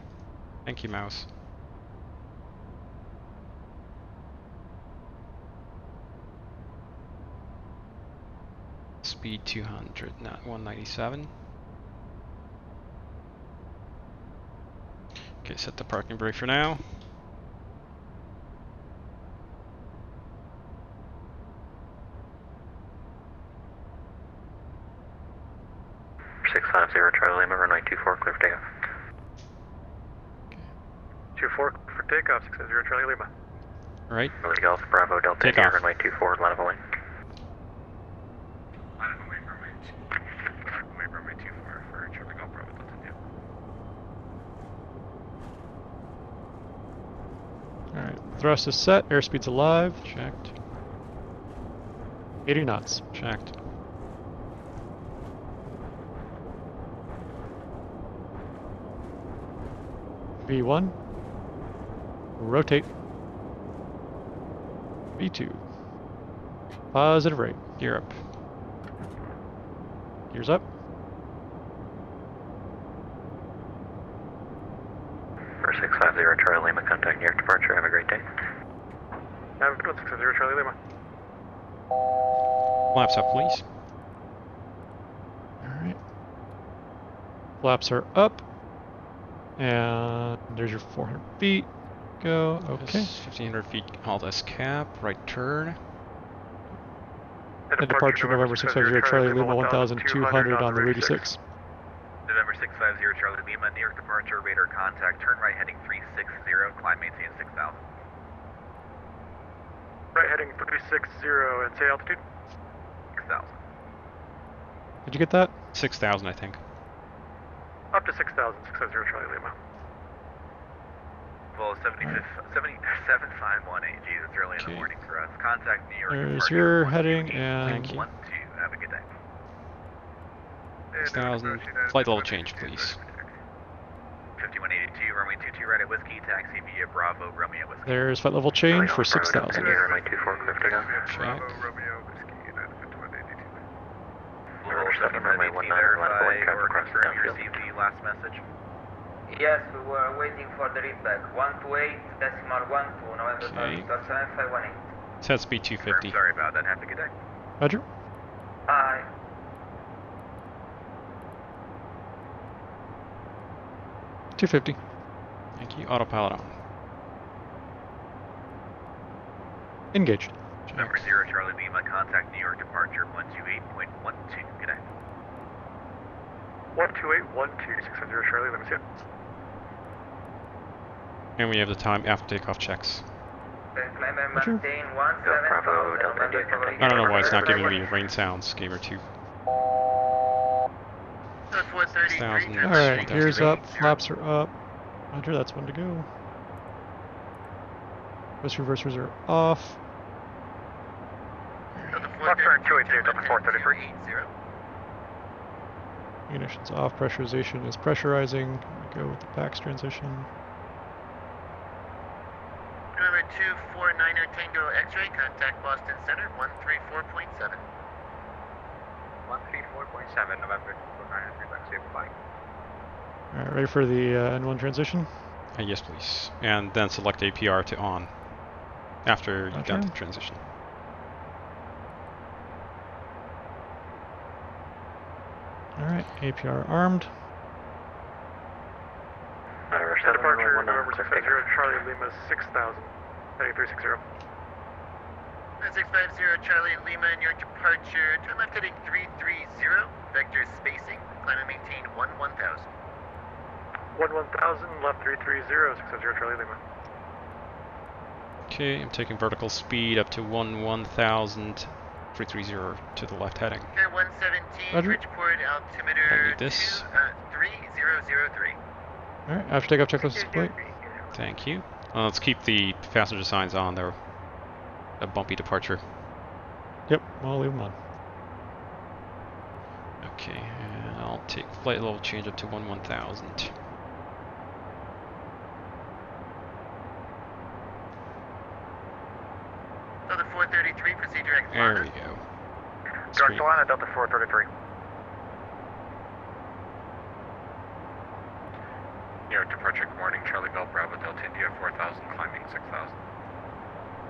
Thank you, mouse. Speed 200, not 197. Okay, set the parking brake for now. Charlie Lima, runway 24, clear for takeoff. 24 for takeoff, 650 Charlie Lima. Right. Charlie Golf, Bravo, Delta Take India, off. runway 24, line of away. Line of away, runway 24 for Charlie Golf, Bravo, Delta India. Alright, thrust is set, airspeed's alive. Checked. 80 knots. Checked. V1. Rotate. V2. Positive rate. Gear up. Gears up. For 650 Charlie Lima, contact near departure, have a great day. Have a good one, 650 Charlie Lima. Flaps up, please. Alright. Flaps are up. And there's your 400 feet. Go. Okay. 1500 feet, alt S cap, right turn. And departure November 650 Charlie Lima 1200 on the Route 86. November 650 Charlie Lima, New York departure, radar contact, turn right heading 360, climb maintain 6000. Right heading 360 and say altitude. 6000. Did you get that? 6,000, I think. Up to 6,000, 650 Charlie Lima. Well, 751 AG, it's early in the morning for us. Contact New York There's departure, your 128, heading and... Thank you. 12, have a good day. 6,000. Flight level change, please. 5182, runway 22 right at Whiskey, taxi via Bravo, Romeo Whiskey. There's flight level change for 6,000. Runway 24, clear for takeoff. Check. Romeo Whiskey, United 5182. Level 7 runway 19, verify traffic or crossing confirm you downfield. received the last message. Yes, we were waiting for the readback. 128.12, November Okay. Victor 7518. Set speed 250. Sorry about that, have a good day. Roger. Bye. 250. Thank you. Autopilot on. Engaged. Number 0 Charlie Lima, contact New York departure 128.12. Good day. 12812, 650 Charlie Lima, see ya. And we have the time after takeoff checks. Climb and Roger. maintain Bravo, 17,000, Delta India, November contact I don't know why it's not Victor giving me rain sounds. Gamer 2. 6,000. Alright, gears up, flaps are up. Roger, that's one to go. Bus reversers are off. Foxtrot 282, Delta 433. Ignition's off, pressurization is pressurizing. Go with the PAX transition. November 249er Tango X-ray, contact Boston Center 134.7. 134.7, November 249er, flight. Alright, ready for the N1 transition? Yes, please. And then select APR to on. After you've done Okay. the transition. Alright, APR armed. Departure November 650 Charlie Lima 6,000, heading 360. 650 Charlie Lima, New York departure, turn left heading 330, vector spacing, climb and maintain 11,000. 11,000, left 330, 650 Charlie Lima. Okay, I'm taking vertical speed up to 11,000. 330 to the left heading. Air 117, Roger. Bridgeport I altimeter need this. 3003. Alright, after takeoff checklist is complete. Thank you. Let's keep the passenger signs on. They're a bumpy departure. Yep, I'll leave them on. Okay, and I'll take flight level change up to 11,000. Delta 433, procedure X. There we go. Dark Sweet. Solana, Delta 433. New York departure, good morning, Charlie Golf, Bravo, Delta India, 4,000, climbing 6,000.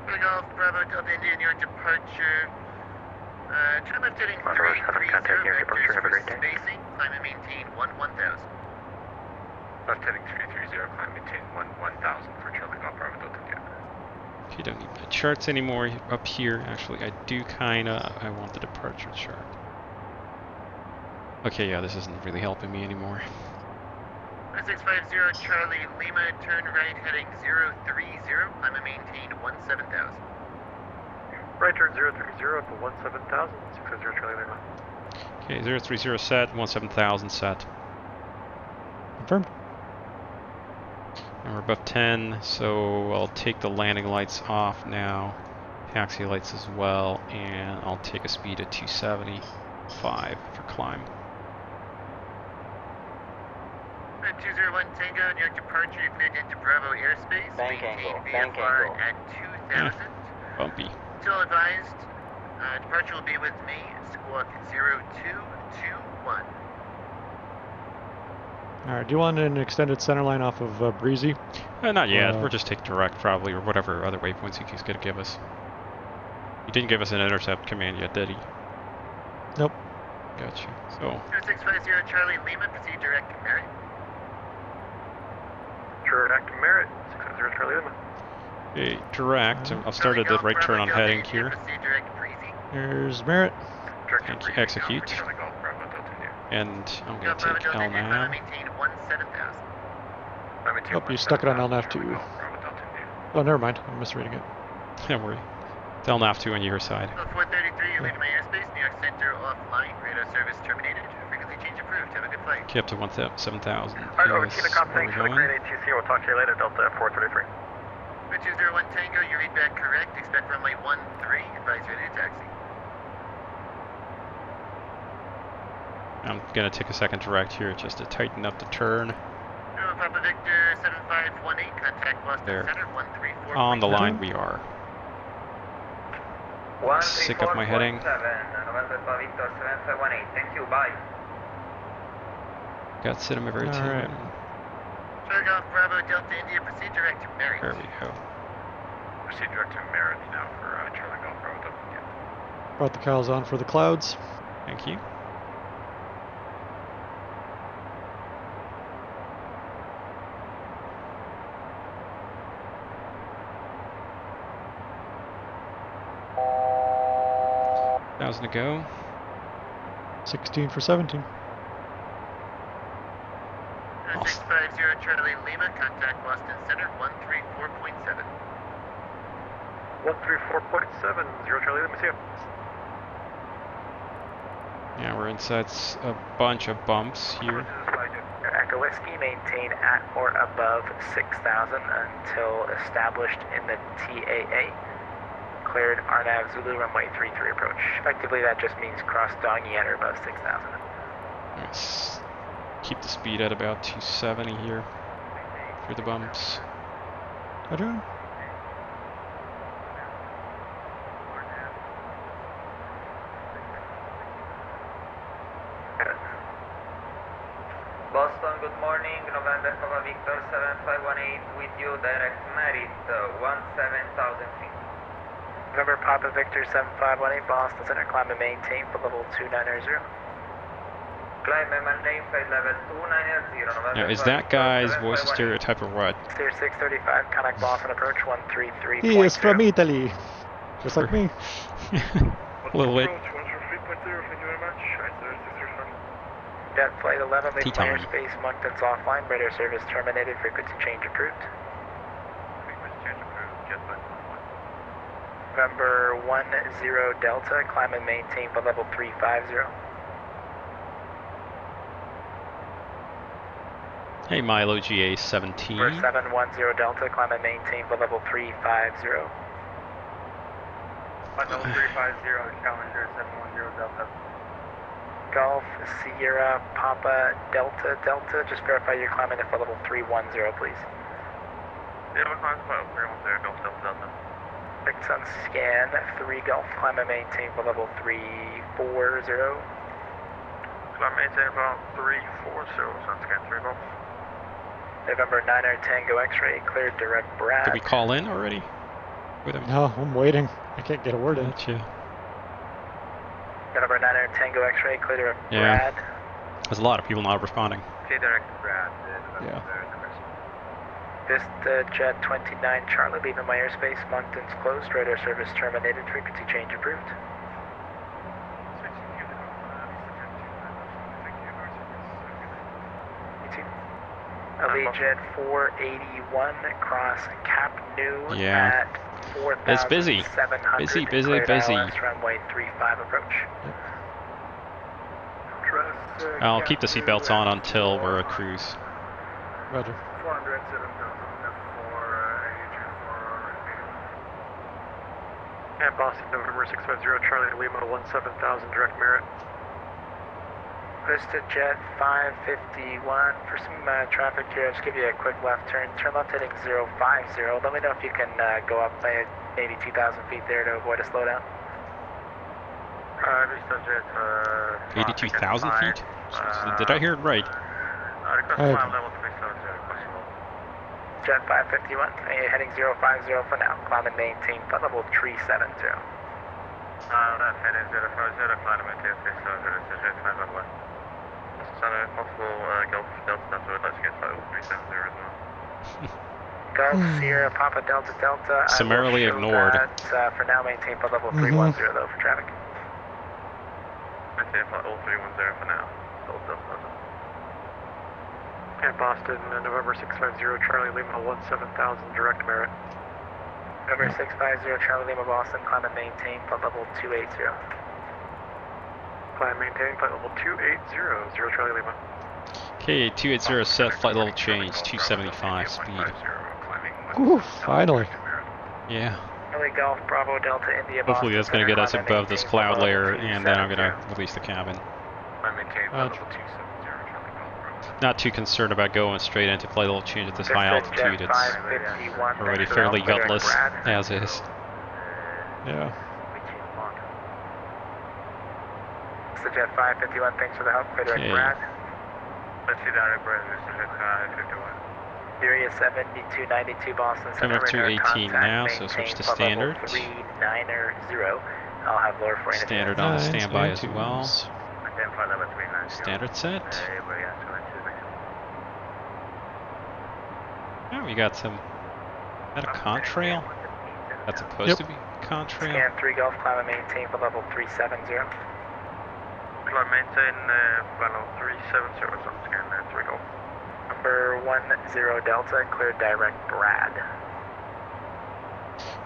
Charlie Golf, Bravo, Delta India, New York departure. Turn left heading Monroe 7, 330, contact near departure. Have a great day. spacing, climb and maintain 1000. Left heading 330, climb maintain 1000 for Charlie Golf Bravo Delta India. You don't need the charts anymore up here. Actually, I do kinda. I want the departure chart. Okay, yeah, this isn't really helping me anymore. 650 Charlie Lima, turn right heading 030, climb and maintain 17,000. Right turn 030 up to 17,000. 650 Charlie Lima. Okay, 030 set, 17,000 set. Confirmed. And we're above 10, so I'll take the landing lights off now. Taxi lights as well, and I'll take a speed of 275 for climb. 201 Tango, near departure, you're cleared into Bravo airspace. Bank maintain angle, bank VFR angle. at 2,000. Bumpy. Still advised, departure will be with me, squawk 0221. Alright, do you want an extended center line off of Breezy? Not yet, we'll just take direct probably, or whatever other waypoints he's going to give us. He didn't give us an intercept command yet, did he? Nope. Gotcha. So, 0650 Charlie Lima, proceed direct to Merritt. Direct to Merritt. 650 Charlie Lima. okay, direct. I'll start at the right turn on heading here. Proceed direct to Breezy. There's Merritt. And execute. Charlie Golf Bravo Delta India. And I'm going Golf to Bravo take Delta India, climb LNAV. and maintain 17,000. Oh, you stuck it on LNAV 2. Bravo Delta India. Oh, never mind. I'm misreading it. Don't worry. It's LNAV 2 on your side. 433, you're leaving my airspace. New York Center offline. Radar service terminated. Frequency change approved. Have a good flight. Okay, up to 7,000. Alright, over Yes, to the cop, where thanks we're for the going. grade ATC. We'll talk to you later, Delta 433. 201 Tango, you read back correct. Expect runway 13. Advise ready to taxi. I'm going to take a second direct here just to tighten up the turn. Papa Victor 7518, contact Boston There. Center 134. On the line we are. Sick of my heading. November Papa Victor 7518. Thank you, bye. Got cinema very team. Alright. Charlie Golf Bravo Delta India, proceed direct to Merritt. There we go. Proceed direct to Merritt now for Charlie Golf Bravo Delta India. Brought the cows on for the clouds. Thank you. Thousand to go. 16 for 17. 650 Charlie Lima, contact Boston Center 134.7. 134.7, 0 Charlie Lima, see you. Yeah, we're inside a bunch of bumps here. Echo Whiskey, maintain at or above 6,000 until established in the TAA. Cleared RNAV Zulu runway 33 approach. Effectively, that just means cross Dongy at or above 6,000. Let's keep the speed at about 270 here through the bumps. Roger. Boston, good morning. November Papa Victor 7518 with you, direct Merritt, 17,000 feet. November Papa Victor 7518, Boston Center, climb and maintain for level 2900. Climb and maintain flight level 290. November Now, is Papa that Victor guy's voice a 7518. stereotype or what? Steer 635, contact Boston approach 133.0. He is from Italy. Just like me. A little bit. Approach 133.0, thank you very much. Alright, so 635. Jet flight 11, leave T-time. airspace, Moncton's offline, radar service terminated, frequency change approved. Frequency change approved, jet flight 11. November 10 Delta, climb and maintain for level 350. Hey, Milo GA 17. Number 710 Delta, climb and maintain for level 350. Level 350, Challenger 710 Delta. Golf Sierra Papa Delta Delta, just verify you're climbing it for level 310, please. Yeah, we're climbing for 310, Delta Delta. Sun scan 3 Golf, climb and maintain for level 340. Climb maintain for 340, sun scan 3 Golf. November 9er Tango X-ray, cleared direct Brad. Did we call in already? With him? No, I'm waiting. I can't get a word in. Gotcha. Number 9 Tango X-ray, clear direct Yeah. Brad. There's a lot of people not responding. Clear direct Brad. Yeah. Vista Jet 29 Charlie, leaving my airspace. Moncton's closed. Radar service terminated. Frequency change approved. Allegiant 481 cross Cap New Yeah. at 4,700. It's busy. Busy, busy, Cleared busy. ILS, runway 35 approach. I'll keep the seatbelts on until we're at cruise. Roger. 400, 7,000, And Boston, November 650, Charlie Lima, 17,000, direct merit. Vista Jet 551. For some traffic here, I'll just give you a quick left turn. Turn left heading 050. Let me know if you can go up by maybe 2,000 feet there to avoid a slowdown. Vista Jet, 82,000 feet? Did I hear it right? request Hey. climb level 370, possible. Jet 551, heading 050 for now. Climb and maintain flight level 370. That's heading 050, climb and maintain 370, Vista Jet 551. Center, multiple Gulf Delta, that's what let's get flight level 370 as well. Gulf Sierra Papa Delta Delta. Summarily I will show ignored. that, for now, maintain flight level 310 though for traffic. Maintain flight level 310 for now. Delta, Delta. And Boston, November 650, Charlie Lima, 17,000, direct merit. Number 650 Charlie Lima Boston, climb and maintain flight level 280. Climb maintain, flight level 280, 0 Charlie Lima. Okay, 280 set, flight level change, 275 speed. Whew, finally. Yeah. Charlie Golf Bravo Delta India Boston. Hopefully that's going to get us climb and above this maintain cloud flight layer, level and then I'm going 270. to release the cabin. Climb maintain flight level 270, Charlie Golf Bravo. Not too concerned about going straight into flight level change at this high Vista Jet altitude. It's 551, already thanks for the fairly help, clear direct gutless Brad. as is. Yeah. Vista Jet 551, thanks for the help, clear direct Okay. Brad. Let's see direct Brad, Vista Jet 551. Sirius 7292 Boston Coming Center, up to radar 18 contact, now, so maintain switch to flight level standard. 390. I'll have lower for anything. Standard on standby as well. Maintain flight level 390. Standard set. Oh, we got some. Is that a contrail? That's supposed to be contrail. Scan 3 Golf, climb and maintain for level 370. Climb maintain flight level 370, so scan 3 Golf. Number 10 Delta, clear direct Brad.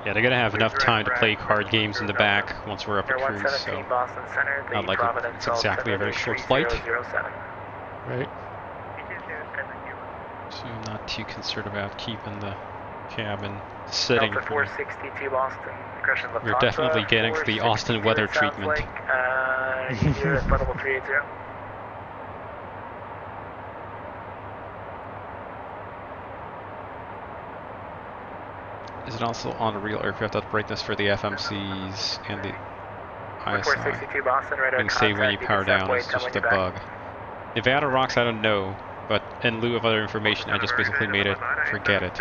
Yeah, they're gonna have enough time to play card games in the back once we're up at Number cruise, 117 so Boston Center, the not like Providence it's exactly a very short flight. 3007. Right. So I'm not too concerned about keeping the cabin sitting. Delta For 462 Boston, Crescent We're Lufthansa, definitely getting the Austin 462, weather it sounds treatment. Like, you're at flight level 380. Is it also on a real aircraft at brightness for the FMCs and the ISI? 462 Boston, radar You can say when you contact, power decent down, weight, it's tell just when a you're back. bug. Nevada rocks, I don't know, but in lieu of other information, I just basically made it forget it.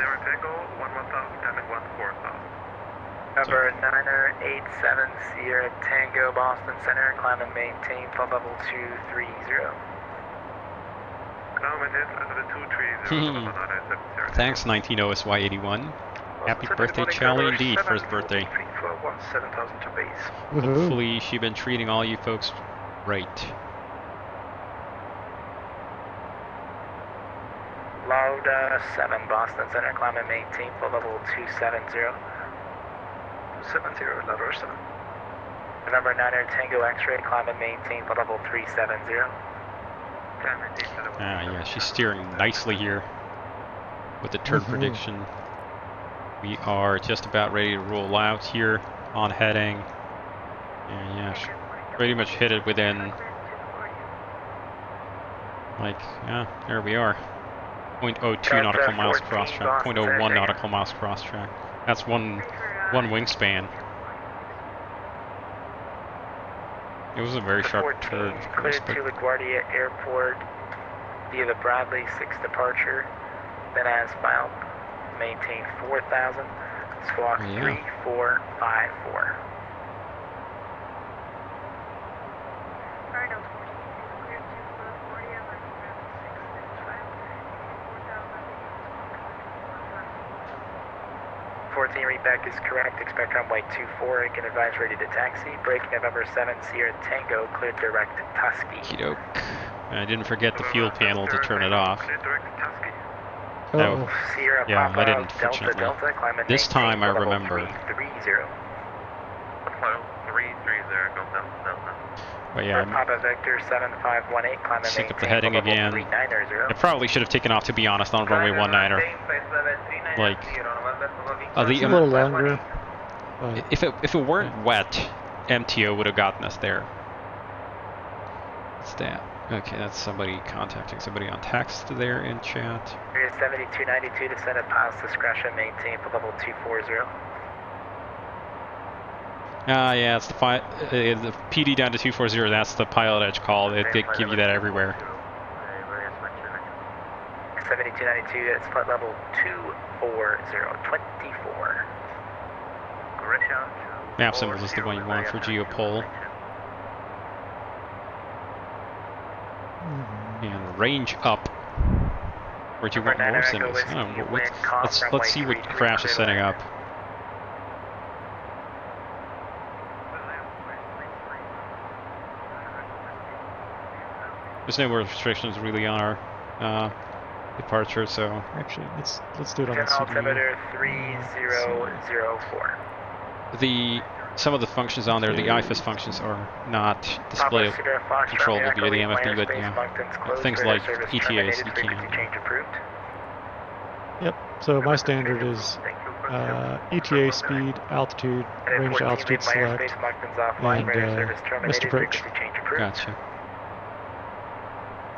Number 987 Sierra Tango Boston Center, climb and maintain flight level 230. Thanks, 19OSY81. Happy birthday, Charlie, indeed, first birthday. 7,000 to base. Hopefully she's been treating all you folks right. Loud 7 Boston Center, climb and maintain flight level 270. 70, ladder 7. Number 9 Tango X-ray, climb and maintain flight level 370. Ah, yeah, she's steering nicely here with the turn prediction. We are just about ready to roll out here on heading. And yeah, she pretty much hit it within, like, yeah, there we are. 0.02 nautical miles cross track, 0.01 nautical miles cross track. That's one wingspan. It was a very sharp turn. Cleared to LaGuardia Airport via the Bradley 6 departure. Then as filed, maintain 4,000. Squawk 3454. 14 readback is correct. Expect runway 24. Can advise ready to taxi. Break November 7 Sierra Tango. Cleared direct Tusky. Okey-doke. And I didn't forget the fuel panel to turn it off. Oh, Sierra Yeah, Papa I didn't, Delta fortunately. Delta. Climb and This maintain time I level remember. 330. Apollo 330, Golf Delta Delta. But yeah, Papa Vector 7518. Climb and sync up the maintain heading level again. 390. I probably should have taken off, to be honest, on runway 19er. Like, it's a little longer. if it weren't wet, MTO would have gotten us there. What's that? Okay, that's somebody contacting somebody on text there in chat. Area 7292 to send a pilot's discretion. Maintain for level 240. Yeah, it's the PD down to 240. That's the pilot edge call. They give you that everywhere. 7292, that's flight level 24024. Map symbols is the one you want for geopole. And range up. Where do you want more symbols? Oh, let's see what Crash is setting up. There's no more restrictions really on our departure, so actually, let's do it on the altimeter 3004. Some of the functions on there, the IFAS functions, are not displayable, controllable via the MFD, but yeah, things like ETAs you can. Yep. So my standard is ETA speed, altitude, range altitude select, and missed approach. Gotcha.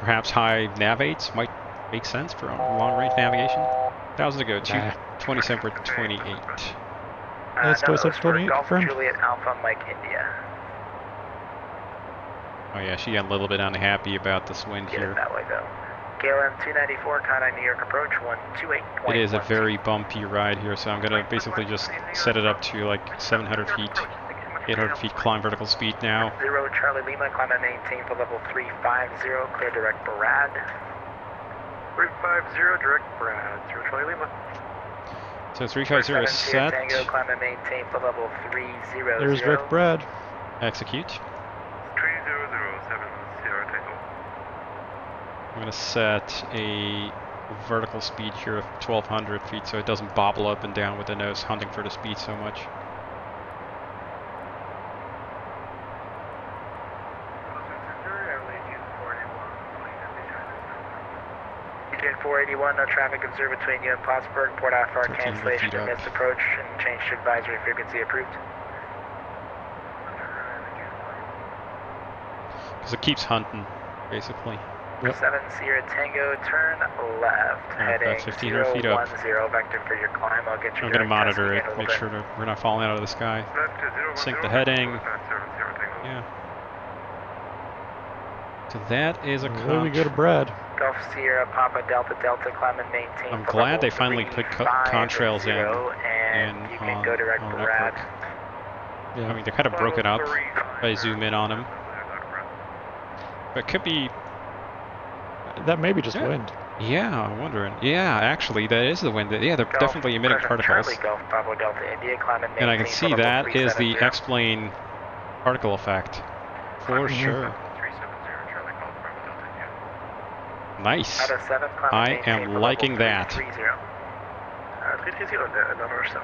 Perhaps high navates might make sense for long range navigation. 1,000 to go, 27/28. That's 27/28, confirmed. Juliet Alpha Mike India. Oh yeah, she got a little bit unhappy about this wind Get here. it that way though. KLM 294, contact New York approach 128.1. It is a very bumpy ride here, so I'm gonna basically just set it up to like 700 feet, 800 feet climb vertical speed now. 0 Charlie Lima, climb and maintain for level 350, clear direct Brad. 350, direct Brad, 0 Charlie Lima. So 350 is set. Tango, climb and maintain for level 300. There's direct Brad. Execute. 3007 Sierra Tango. I'm gonna set a vertical speed here of 1,200 feet so it doesn't bobble up and down with the nose hunting for the speed so much. Engine 481, no traffic observed between you and Plattsburgh. Port IFR 1,300 cancellation feet and up. missed approach and change to advisory frequency approved. Because it keeps hunting, basically. Yep. 7 Sierra Tango, turn left, heading 1,500 feet up. 010, vector for your climb. I'll get you I'm gonna direct monitor testing it, in a little make bit. sure that we're not falling out of the sky. Sync the heading. Yeah. So that is a There we go to Brad. Gulf Sierra Papa Delta Delta, climb and maintain. I'm for glad they level finally put 350, contrails in and you can go direct on Brad. network. Yeah. I mean, they're kind of broken up if I zoom in on them. But it could be... That may be just Yeah. wind. Yeah, I'm wondering. Yeah, actually, that is the wind. Yeah, they're definitely emitting particles. Charlie Gulf Bravo Delta India, climb and And I can maintain see for level that is the 370. X-plane particle effect. For sure. 370 Charlie Golf Bravo Delta India. Nice. Out of 7, climb and I maintain am for liking level that. 330. 330, number 7.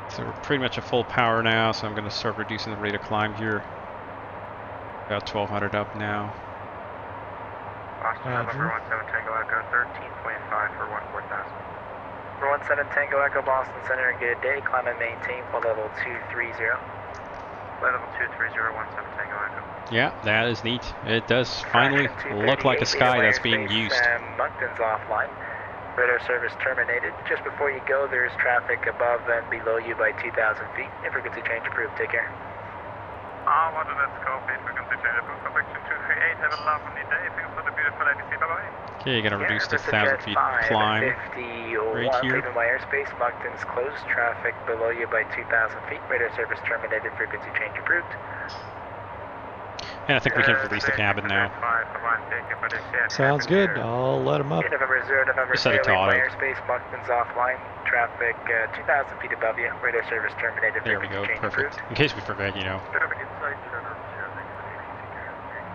So we're pretty much at full power now, so I'm going to start reducing the rate of climb here. About 1,200 up now. Boston, November 17 Tango Echo, 13.5 for 14,000. For 17 Tango Echo Boston Center, and good day. Climb and maintain for level 230. Level 230, 17 Tango Echo. Yeah, that is neat. It does finally look like a sky that's being used. Moncton's offline. Radar service terminated. Just before you go, there's traffic above and below you by 2,000 feet. And frequency change approved. Take care. Roger that, Scope, frequency change approved. Convection 238, have a lovely day. Thanks for the beautiful ADC, bye-bye. Okay, you're going to reduce this 1,000 feet climb right here. Leaving my airspace. Moncton's closed. Traffic below you by 2,000 feet. Radar service terminated. Frequency change approved. And I think we can release the cabin now. Sounds good. I'll let him up. November 0, November Just set it to sailing auto. airspace, Buckman's offline, traffic 2,000 feet above you, radar service terminated. There we go, change perfect. approved. In case we forget, you know.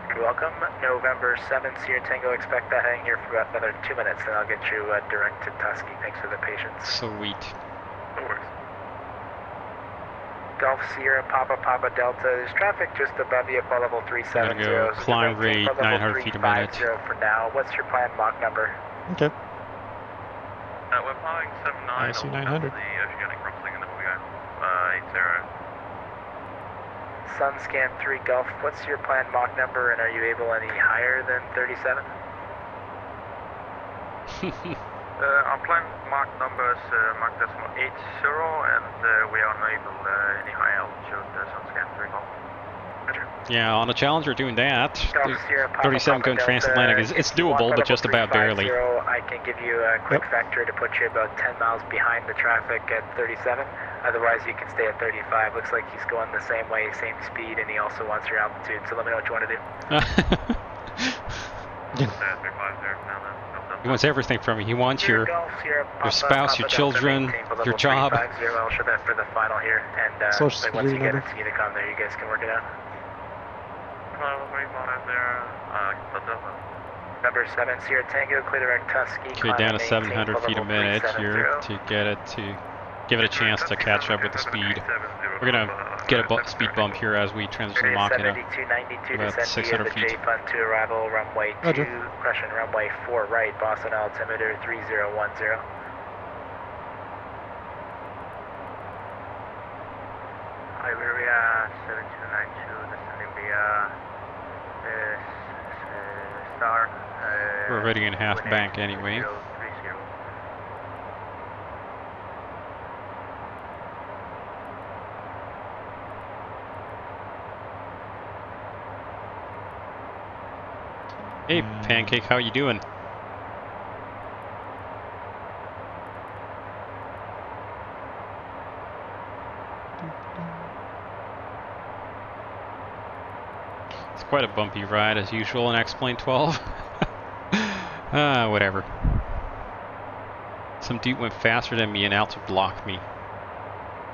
You're welcome. November 7, Sierra Tango, expect that heading here for about another 2 minutes, and I'll get you direct to Tusky. Thanks for the patience. Sweet. No worries. Golf Sierra, Papa, Papa, Delta. There's traffic just above you at level 370. Gonna go climb rate 900 feet a minute. For now. What's your planned Mach number? Okay. We're flying 79. I see 900. The Oceanic crossing, and then we go 80. Sunscan 3 Gulf. What's your planned Mach number, and are you able any higher than 37? Our planned Mach number is Mach decimal 80, and we are unable any high altitude. Sunscan 3 Gulf. Yeah, on a Challenger doing that, Golf Sierra, Papa, 37 going Delta, transatlantic it's doable, but just about barely. I can give you a quick vector to put you about 10 miles behind the traffic at 37. Otherwise, you can stay at 35. Looks like he's going the same way, same speed, and he also wants your altitude. So let me know what you want to do. He wants everything from you. He wants your spouse, your children, your job. I'll show that for the final here, and Social once Security you get number. it to Unicom there, you guys can work it out. Number 7, Sierra Tango, clear direct Tusky. Okay, down to 700 feet a minute here to get it to give it a chance to catch up with the speed. We're gonna get a speed bump here as we transition to Mach in about 600 feet. Fund to arrival, runway 2, Roger. crushing runway 4 right, Boston altimeter 3010. Iberia 7292, descending via Star. We're already in half bank anyway. 3030. Hey, Pancake, how you doing? It's quite a bumpy ride as usual in X-Plane 12. Whatever. Some dude went faster than me and Alta blocked me.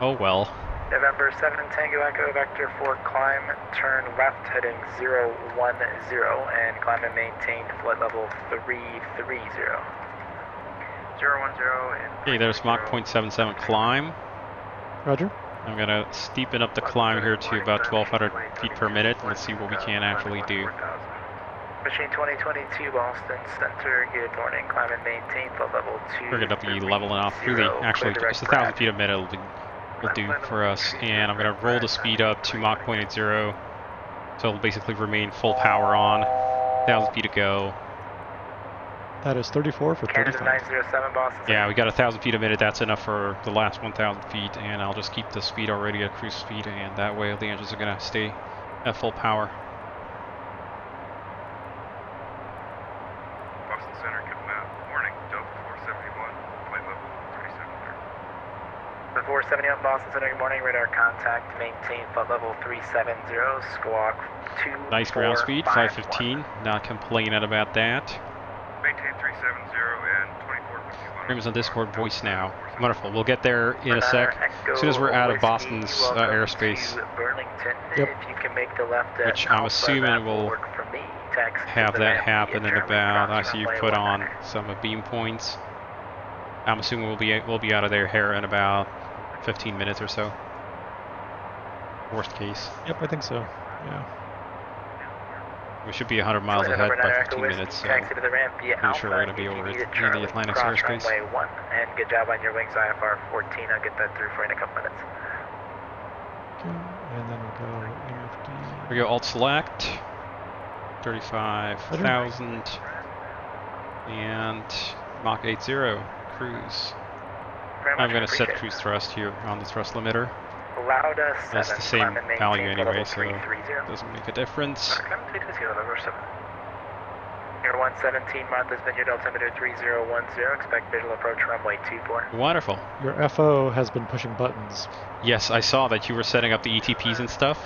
Oh well. November 7 Tango Echo Vector 4 climb, turn left heading 010 and climb and maintain flight level 330. 010 and Okay, there's Mach 0.77 climb. Roger. I'm gonna steepen up the climb here to about 1200 feet per minute and let's see what we can actually do. Machine 2022 Boston Center, good morning, climb and maintain flight level 2. We're gonna be leveling off through the, actually just 1,000 feet a minute will do for us, and I'm gonna roll the speed up to Mach 0.80, so it'll basically remain full power on. 1,000 feet to go. That is 34 for Canada 35. 907 Boston. Yeah, we got 1,000 feet a minute. That's enough for the last 1,000 feet, and I'll just keep the speed already at cruise speed, and that way the engines are gonna stay at full power. Boston Center, good morning. Delta 471, flight level 3730. The 471 Boston Center, good morning, radar contact, maintain flight level 370, squawk 2. Nice ground speed, 515. Not complaining about that. Maintain 370 and 2451. Frames on Discord, voice now. Wonderful. We'll get there in a sec. As soon as we're out of Boston's airspace, Burlington, Yep. if you can make the left which I'm assuming will for me. Text have to that the happen in German about. I cross see you runway put 19. on some beam points. I'm assuming we'll be out of there here in about 15 minutes or so. Worst case. Yep, I think so. Yeah. We should be 100 miles ahead by 15 minutes, so Taxi to the ramp via pretty sure we're Alpha. going to be If you over need in it, Charlie, the Atlantic cross airspace. runway 1, and good job on your wings, IFR 14. I'll get that through for you in a couple minutes. Okay. And then we'll go AFD. We go alt select, 35,000, and Mach 80, cruise. Very I'm much going to set appreciate it. cruise thrust here on the thrust limiter. Lauda 7, That's the same climb and maintain value flight anyway, level so 330. it doesn't make a difference. Air 117, Martha's Vineyard, altimeter 3010, expect visual approach runway 24. Wonderful. Your FO has been pushing buttons. Yes, I saw that you were setting up the ETPs and stuff.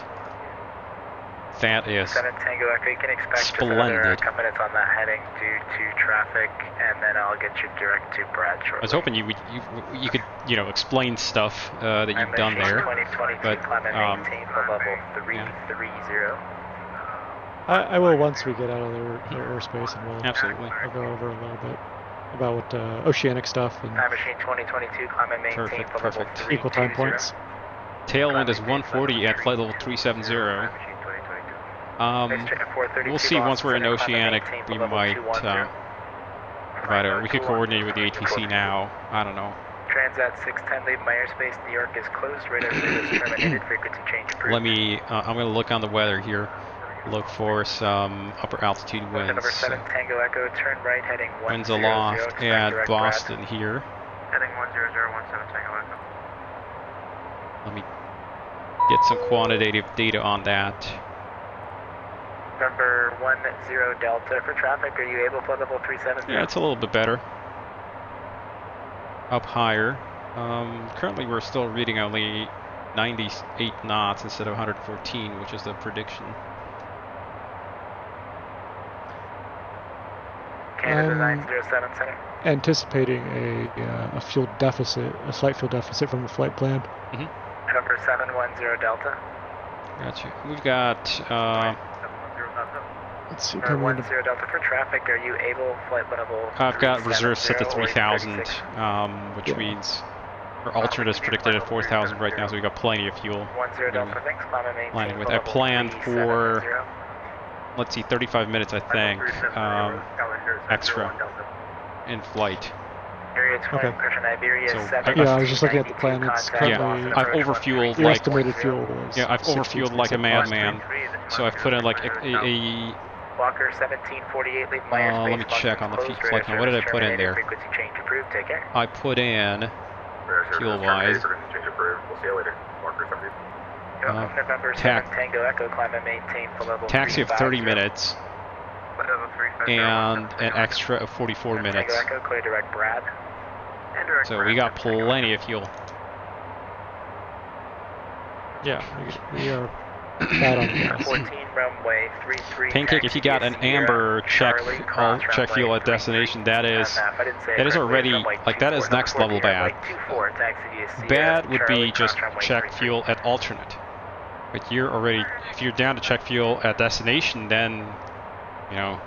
That is 7 Tango Echo, you can expect just another splendid. couple minutes on that heading due to traffic, and then I'll get you direct to Brad shortly. I was hoping you could, you know, explain stuff that you've done there. 2022, But climb and maintain for level 330. I will once we get out of their airspace, and we'll Absolutely. I'll go over a little bit about what Oceanic stuff and Time machine 2022, climb and maintain for level 320. equal time points. Tailwind is 140 at flight level 370. We'll see once we're in Oceanic. We might provide it. We could coordinate with the ATC now. I don't know. Transat 610, leave my airspace. New York is closed. Radar service terminated. Frequency change approved. Let me. I'm going to look on the weather here. Look for some upper altitude winds. Number 7 Tango Echo, turn right heading 100. Winds aloft at Boston here. Heading 10017 Tango Echo. Let me get some quantitative data on that. Number 10 Delta for traffic. Are you able for level 370? Yeah, it's a little bit better. Up higher. Currently we're still reading only 98 knots instead of 114, which is the prediction. Canada 907 Center. Anticipating a fuel deficit, a slight fuel deficit from the flight plan. Number 710 Delta. Gotcha. We've got. Let's see. Number 10 Delta for traffic. Are you able flight level? I've got reserves set to 370 or 3,000, which means our alternate is predicted at 4,000 right now, so we've got plenty of fuel. 10 Delta, thanks. Climb and maintain Lining with. for I level planned for. 370. Let's see, 35 minutes, I think, extra in flight. Area 20, Okay. pressure Iberia So 7. Yeah, I was just looking at the plan. It's currently I've overfueled your like. estimated fuel was. Yeah, I've overfueled like a madman. So I've put in like a Walker 1748, leave my airspace. let me check on the flight plan. What did I put in there? Frequency change approved. Take care. I put in fuel-wise. We'll see you later. Walker 70. November 7 Tango Echo, climb and maintain for level Taxi of 30 350. minutes and an extra of 44 minutes. Tango Echo, clear direct Brad. So we got plenty of fuel. Yeah, we are bad on the gas. 14 runway 33. Pancake, if you got an amber check, all check fuel at destination, that is already, like, that is next level bad. Bad would be just check fuel at alternate. But you're already, if you're down to check fuel at destination, then, you know.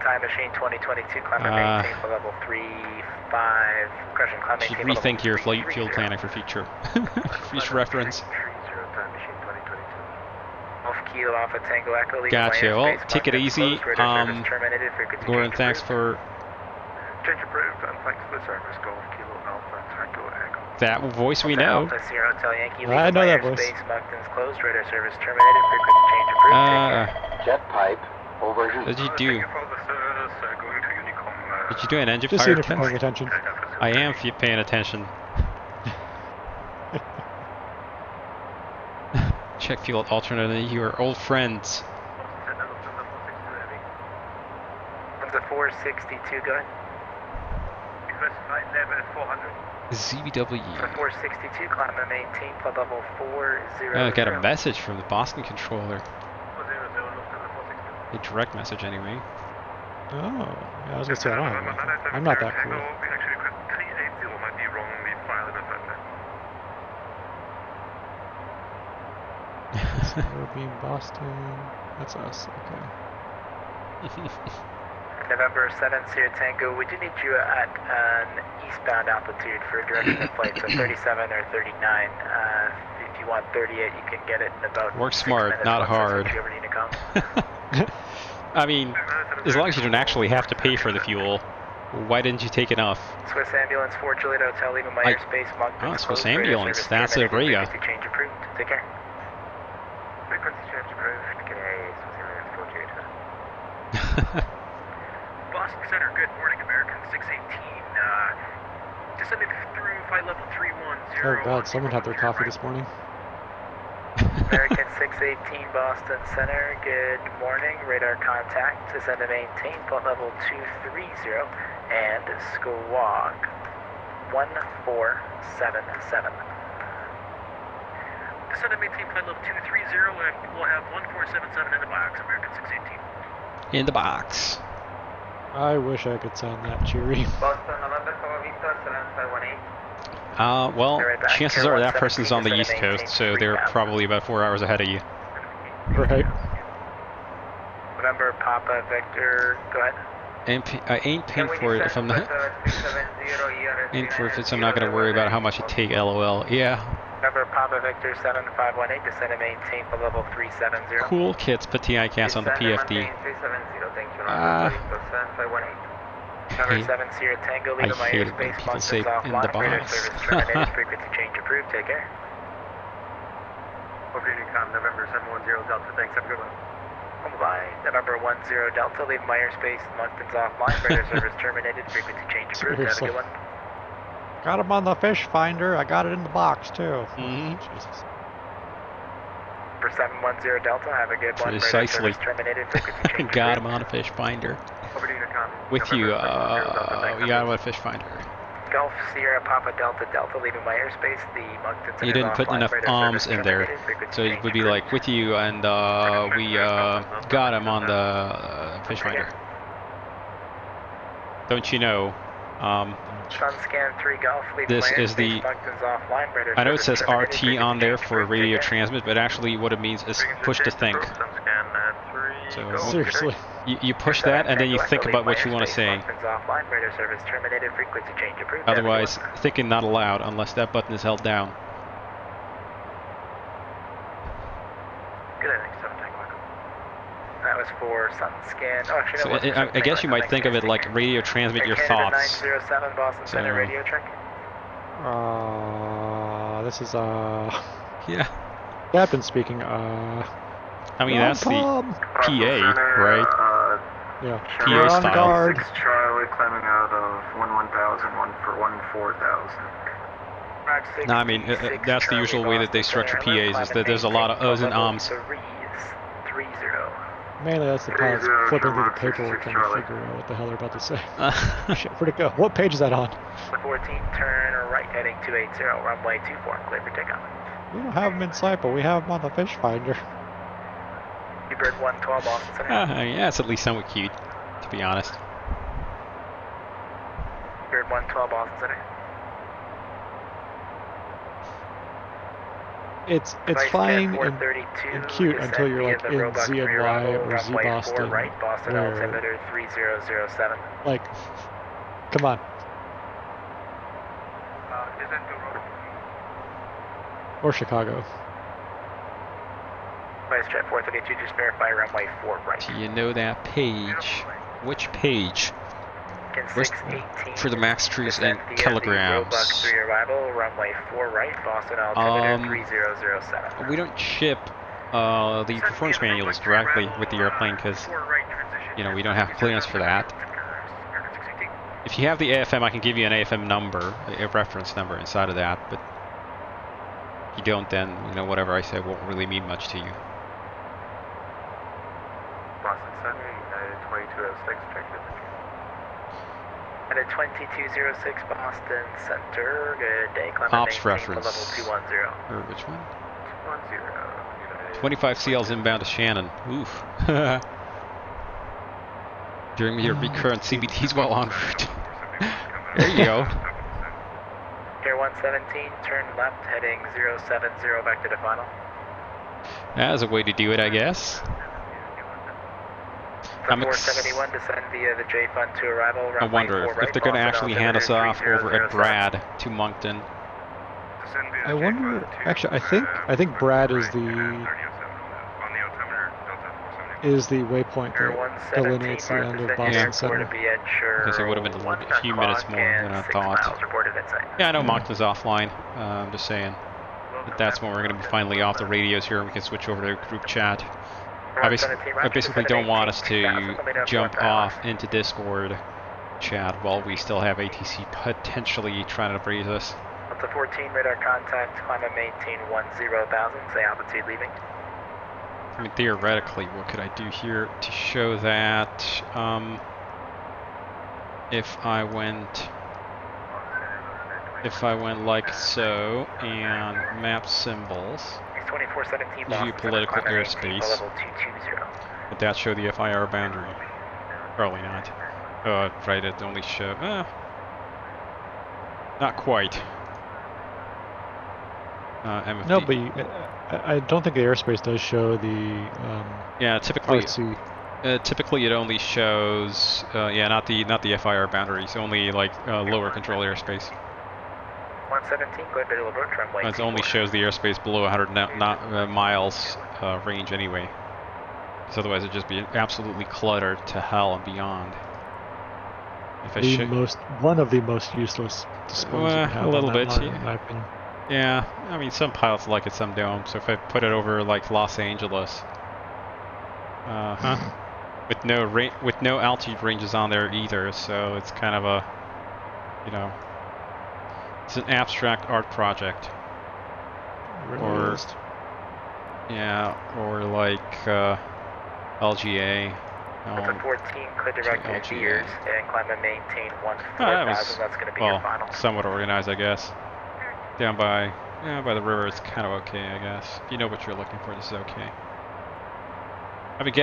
Time machine 2022, climb and maintain for level 35. Crushing climb Should maintain rethink your flight fuel planning for future reference. Off Kilo Alpha Tango Echo. Gotcha. Well, take it easy. Gordon, thanks for Change approved, and thanks for the service. Golf Kilo Alpha Tango Echo. that voice we know. Alpha Sierra Hotel Yankee. I know that voice. Moncton's closed. Radar service terminated. Frequency change approved. Jet pipe overheat. What did you do? Did you do an engine Just fire seeing if you're paying test? attention. I am paying attention. Check fuel at alternate. You are old friends. One's a 462, go ahead. ZBW. For 462, climb and maintain for level 40. I got a message from the Boston controller. A direct message, anyway. Oh, yeah, I was gonna say I don't have anything. I'm not that cool. Being Boston. That's us. Okay. November 7 Sierra Tango, we do need you at an eastbound altitude for a direction of flight, so 37 or 39. If you want 38, you can get it in about Work 6 smart, minutes not once hard. if you ever need to come. I mean, as long as you don't actually have to pay for the fuel, why didn't you take enough? Swiss Ambulance 4 Juliet Hotel, leaving my airspace. Moncton's Swiss closed. Radar Ambulance, service that's a terminated. Riga. Frequency change approved. Take care. Frequency change approved. G'day, Swiss Ambulance 4 Juliet. Boston Center, good morning, American 618. Descending through flight level 310. Oh god, someone had their coffee this morning. American 618 Boston Center, good morning. Radar contact, descend and maintain, flight level 230, and squawk 1477. descend and maintain flight level 230, and we'll have 1477 in the box, American 618. In the box. I wish I could sound that cheery. Boston, November, Papa Victor, 7518. Well, Right back. chances Air are that 117 person's on the descend East and Coast, maintain so they're 3000. probably about 4 hours ahead of you. Right. November, Papa Victor, go ahead. I ain't paying for it if I'm not. Ain't for it if I'm not gonna worry about how much it take. LOL. Yeah. November, Papa Victor, 7518, descend and maintain for level 370. Cool kits. Put TICAS on the PFD. Number 7 Sierra Tango, leaving my hate it when airspace. people say Moncton's in the offline. Radar box. service terminated. Frequency change approved. Take care. Over to Unicom, November 710 Delta. Thanks, have a good one. Goodbye. November 10 Delta, leaving my airspace. Moncton's offline. Radar service terminated. Frequency change approved. Have a good one. Got him on the fish finder. I got it in the box too. Jesus. For 710 Delta, have a good one. Radar Precisely. service terminated. Frequency change Got approved. him on a fish finder. Over to Unicom. With you, we got him on a fish finder. Golf Sierra Papa Delta Delta, leaving my airspace. The Moncton's You didn't put offline. enough Radar arms service in there, terminated. Frequency so it change would be approved. like with you, and we got him on the fish finder. Don't you know? Sun scan 3 Golf, leaving This my is the. airspace. Moncton's offline. Radar I know it service says terminated. RT on there for Frequency change radio approved. Take care. transmit, but actually what it means is push to think. So Seriously. you push that, and then you think about what you want to say. Moncton's offline. Radar service terminated. Frequency change approved. Otherwise, thinking not allowed unless that button is held down. Good evening, 7 Tango. That was for sun scan. Oh, actually, So no, it wasn't I guess you might think of it like radio transmit your Canada thoughts. 907 Boston Center So- radio check. This is Yeah. Captain speaking. I mean, that's the Rom-com. PA, right? Yeah. PA You're on style. guard. 6 Charlie climbing out of 1000, 1 for 14,000. No, I mean, that's the usual way that they structure PAs, is that there's a lot of uhs and ums. 30. Mainly that's the pilots flipping through the paperwork trying to figure out what the hell they're about to say. Shit, where'd it go? What page is that on? 14, turn right heading 280, runway 24, clear for takeoff. We don't have them in sight, but we have them on the fish finder. Bird 112 Boston Center. Yeah, it's at least somewhat cute, to be honest. Bird 112 Boston Center. It's fine and cute until you're like in ZNY or Z Boston, right, Boston where, altimeter 3007. like, come on. Or Chicago. Vice-Jet 432, just verify runway 4 right. Do you know that page? Which page? Where's, for the max trees and kilograms. Roebuck 3 arrival, runway 4 right, Boston altimeter 3007. We don't ship the performance manuals directly with the airplane because, you know, we don't have clearance for that. If you have the AFM, I can give you an AFM number, a reference number inside of that, but if you don't, then, you know, whatever I say won't really mean much to you. Boston Center, United 2206, check it. At a 2206 Boston Center, good day, climate Ops maintain reference. for level 210. Or which one? 210, 25 CLs inbound to Shannon. Oof. During your recurrent CBTs while en route. There you go. Air 117, turn left, heading 070 back to the final. That's a way to do it, I guess. The 471, descend via the J Fund to arrival. I wonder if they're going to actually hand us off over at Brad to Moncton. I wonder. Actually, I think Brad is the waypoint that delineates the end of Boston Center. Because it would have been a few minutes more than I thought. Yeah, I know Moncton's offline. I'm just saying. But that's when we're going to be finally off the radios here and we can switch over to group chat. I basically don't want us to jump off into Discord chat while we still have ATC potentially trying to raise us. Delta 14, radar contact, climate maintain 10,000, say altitude leaving. I mean, theoretically, what could I do here to show that if I went like so and map symbols. 2417 Boston geopolitical Center, airspace. level 220. Would that show the FIR boundary? Probably not. Right, it only show... not quite. MFD. No, but I don't think the airspace does show the yeah, typically RC. Typically it only shows not the FIR boundaries, only like lower control airspace. 117, go ahead to approach runway. It only shows the airspace below 100 miles range anyway. Because otherwise it'd just be absolutely cluttered to hell and beyond. If One of the most useless displays you can have a little on that bit, line, yeah. in my opinion. Yeah, I mean some pilots like it, some don't. So if I put it over like Los Angeles, with no altitude ranges on there either, so it's kind of a, you know, it's an abstract art project. Really is. Or like LGA. That's a 14, clear direct to gears, and climb and maintain 14,000. That's going to be your final. Somewhat organized, I guess. Down by the river, it's kind of okay, I guess. If you know what you're looking for, this is okay. I mean,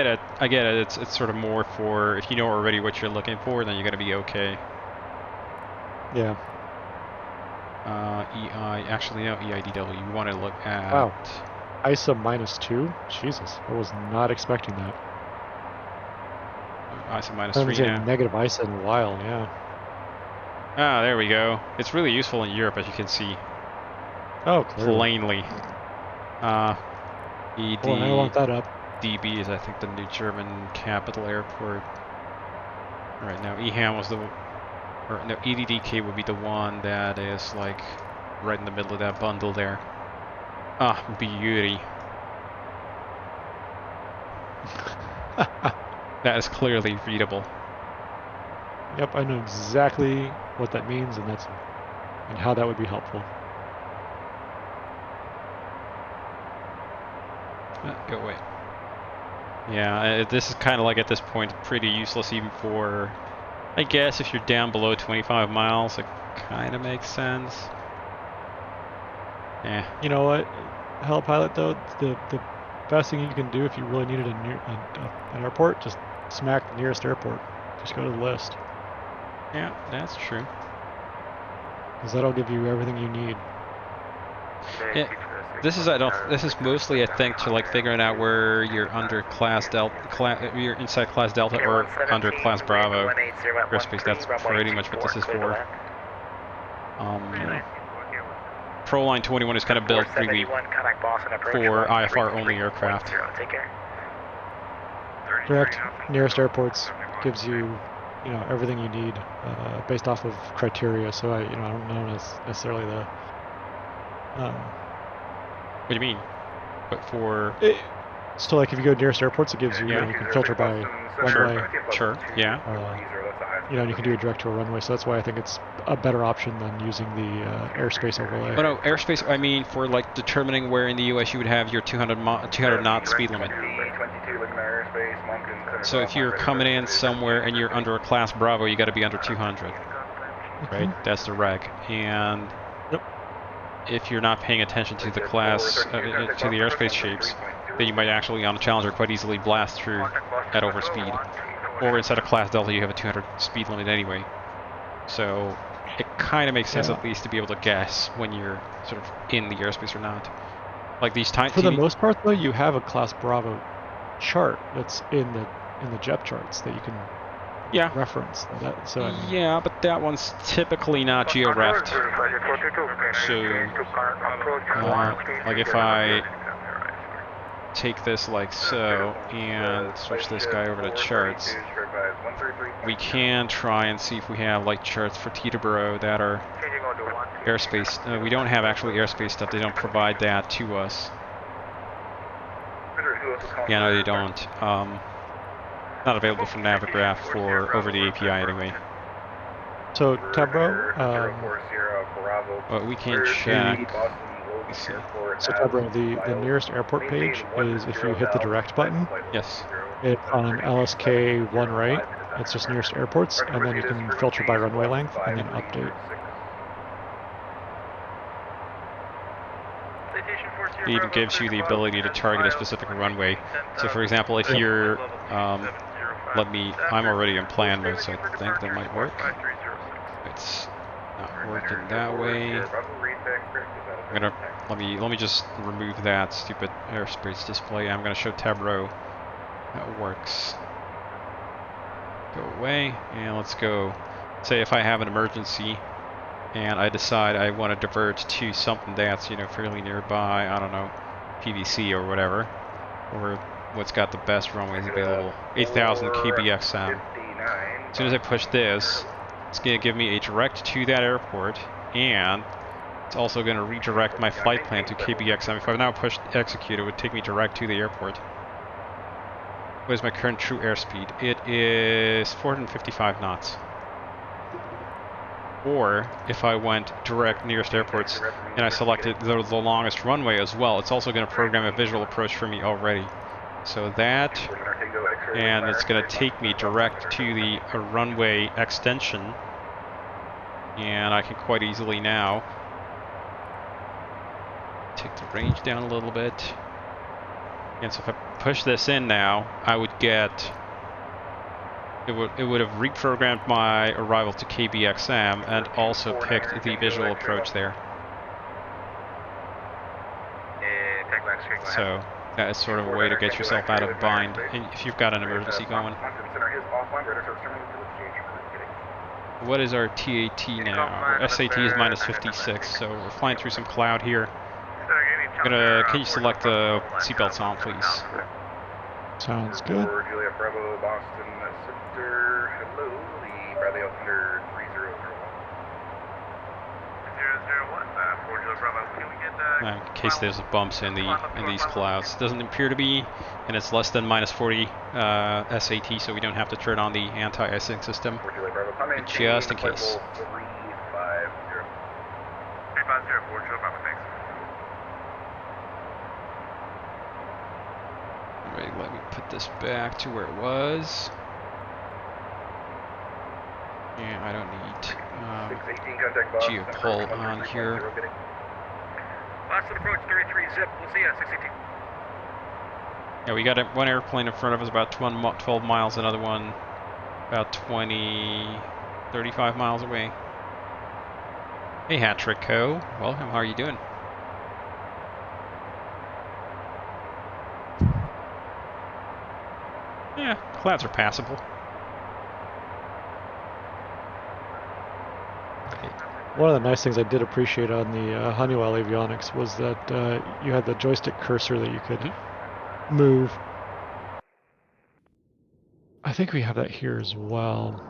I get it. It's sort of more for if you know already what you're looking for, then you're gonna be okay. Yeah. Actually no, EIDW. We want to look at. Wow. ISA -2. Jesus, I was not expecting that. ISA -3 I haven't seen now. negative ISA in a while. Yeah. Ah, there we go. It's really useful in Europe, as you can see. Oh, clearly. Plainly. ED. Well, I want that up. DB is, I think, the new German capital airport. Right now, EHAM was EDDK would be the one that is like right in the middle of that bundle there. Ah, beauty. That is clearly readable. Yep, I know exactly what that means, and how that would be helpful. Go away. Yeah, this is kind of like at this point pretty useless even for, I guess if you're down below 25 miles, it kind of makes sense. Yeah. You know what, Hell Pilot though, the best thing you can do if you really needed an airport, just smack the nearest airport. Just go to the list. Yeah, that's true. Because that'll give you everything you need. Yeah. This is mostly I think to like figuring out where you're under class Delta, you're inside class Delta or under class Bravo airspace. That's pretty much what this is for. Proline 21 is kind of built really for IFR only aircraft. Correct. Nearest airports gives you, everything you need based off of criteria. So I don't know necessarily the. What do you mean? But for... So like if you go nearest airports, it gives you, you can filter by runway. Sure, yeah. And you can do a direct to a runway, so that's why I think it's a better option than using the airspace overlay. But no, airspace, I mean for like determining where in the US you would have your 200 knot speed limit. So if you're coming in somewhere and you're under a class Bravo, you got to be under 200. Right? That's the reg. And... if you're not paying attention to the class, to the airspace shapes, then you might actually on a Challenger quite easily blast through at overspeed. Or inside a class Delta you have a 200 speed limit anyway. So it kind of makes sense at least to be able to guess when you're sort of in the airspace or not. Like these tiny... For the most part though, you have a class Bravo chart that's in the JEP charts that you can reference. Yeah, but that one's typically not geo-reffed. So, like if I take this like so and switch this guy over to charts, we can try and see if we have like charts for Teterboro that are airspace. We don't have actually airspace stuff. They don't provide that to us. Yeah, no, they don't. Not available from Navigraph for over the API anyway. So Tebro, we can check. So Tebro, the nearest airport page is if you hit the direct button. Yes. It's on LSK 1 right. It's just nearest airports, and then you can filter by runway length and then update. it even gives you the ability to target a specific runway. So for example, if you're, I'm already in plan mode, so I think that might work. It's not working that way. I'm gonna, let me just remove that stupid airspace display. I'm gonna show tab row. That works. Go away, and let's go. Say if I have an emergency, and I decide I want to divert to something that's, you know, fairly nearby, I don't know, PVC or whatever, or what's got the best runways available, 8,000 kbxm. As soon as I push this, it's going to give me a direct to that airport, and it's also going to redirect my flight plan to kbxm. If I now push execute, it would take me direct to the airport. What is my current true airspeed? It is 455 knots. Or if I went direct nearest airports and I selected the longest runway as well, it's also going to program a visual approach for me already. So that, and it's going to take me direct to the runway extension, and I can quite easily now take the range down a little bit. And so if I push this in now, I would get, it would have reprogrammed my arrival to kbxm and also picked the visual approach there. So that is sort of a way to get yourself out of a bind if you've got an emergency going. What is our TAT now? Our SAT is minus 56, so we're flying through some cloud here. Can you select the seatbelts on, please? Sounds good. Juliet Bravo, Boston Center. Hello, the Bradley Thunder 3001. 001, 4 Juliet Bravo. Can we get In case there's bumps in these clouds, doesn't appear to be, and it's less than minus 40 SAT, so we don't have to turn on the anti-icing system. But just in case. 350. 350, 4 Juliet Bravo. Thanks. Alright, let me put this back to where it was. Yeah, I don't need geopol on here. Last approach 33 zip. We'll see you at 618. Yeah, we got one airplane in front of us about 12 miles, another one about 35 miles away. Hey, Hat Trick Co. Welcome, how are you doing? Yeah, clouds are passable. One of the nice things I did appreciate on the Honeywell avionics was that you had the joystick cursor that you could move. I think we have that here as well.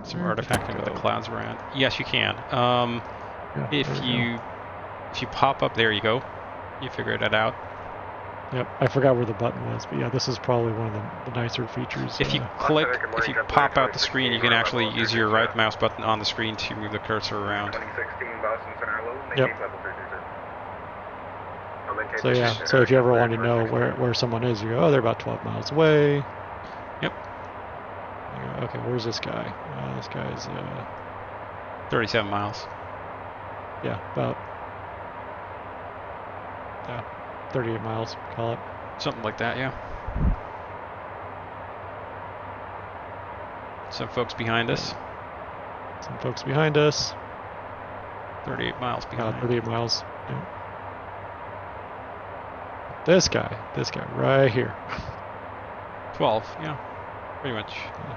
Some artifacting with the clouds around. Yes, you can. If you pop up, there you go. You figured it out. Yep, I forgot where the button was, but yeah, this is probably one of the nicer features. If you pop out the screen, you can actually use your right mouse button on the screen to move the cursor around. 2016 Boston Center, hello. Yep. So yeah, so if you ever want to know where someone is, you go, oh, they're about 12 miles away. Yep. You go, okay, where's this guy? This guy's 37 miles. Yeah, about 38 miles, call it. Something like that, yeah. Some folks behind us. Some folks behind us. 38 miles behind. 38 miles. Yeah. This guy right here. 12, yeah, pretty much. Yeah.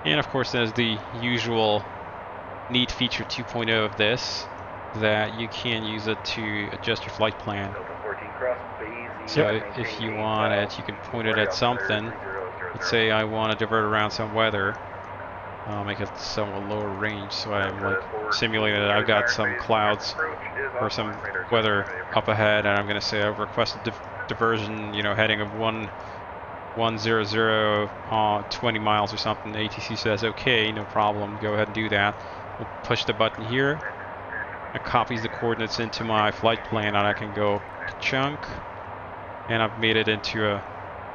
And of course, there's the usual neat feature 2.0 of this, that you can use it to adjust your flight plan. So if you want it, you can point it at something. Let's say I want to divert around some weather. I'll make it somewhat lower range, so I'm like simulating that I've got some clouds or some weather up ahead, and I'm going to say I've requested diversion, you know, heading of 100 20 miles or something. ATC says okay, no problem, go ahead and do that. We'll push the button here. It copies the coordinates into my flight plan, and I can go to chunk, and I've made it into a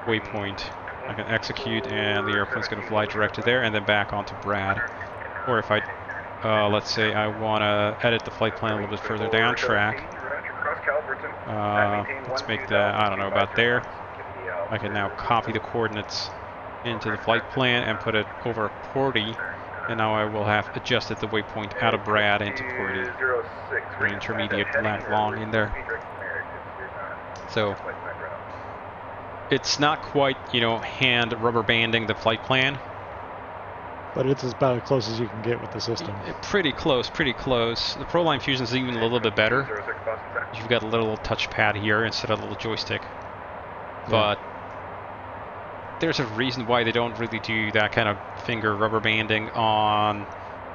waypoint. I can execute, and the airplane's going to fly direct to there and then back onto Brad. Or if I let's say I want to edit the flight plan a little bit further down track. Let's make that, I don't know, about there. I can now copy the coordinates into the flight plan and put it over Porty, and now I will have adjusted the waypoint out of Brad into Porty. An intermediate lat long in there. So it's not quite, you know, hand rubber banding the flight plan. But it's about as close as you can get with the system. Pretty close, pretty close. The Proline Fusion is even a little bit better. You've got a little touchpad here instead of a little joystick. But there's a reason why they don't really do that kind of finger rubber banding on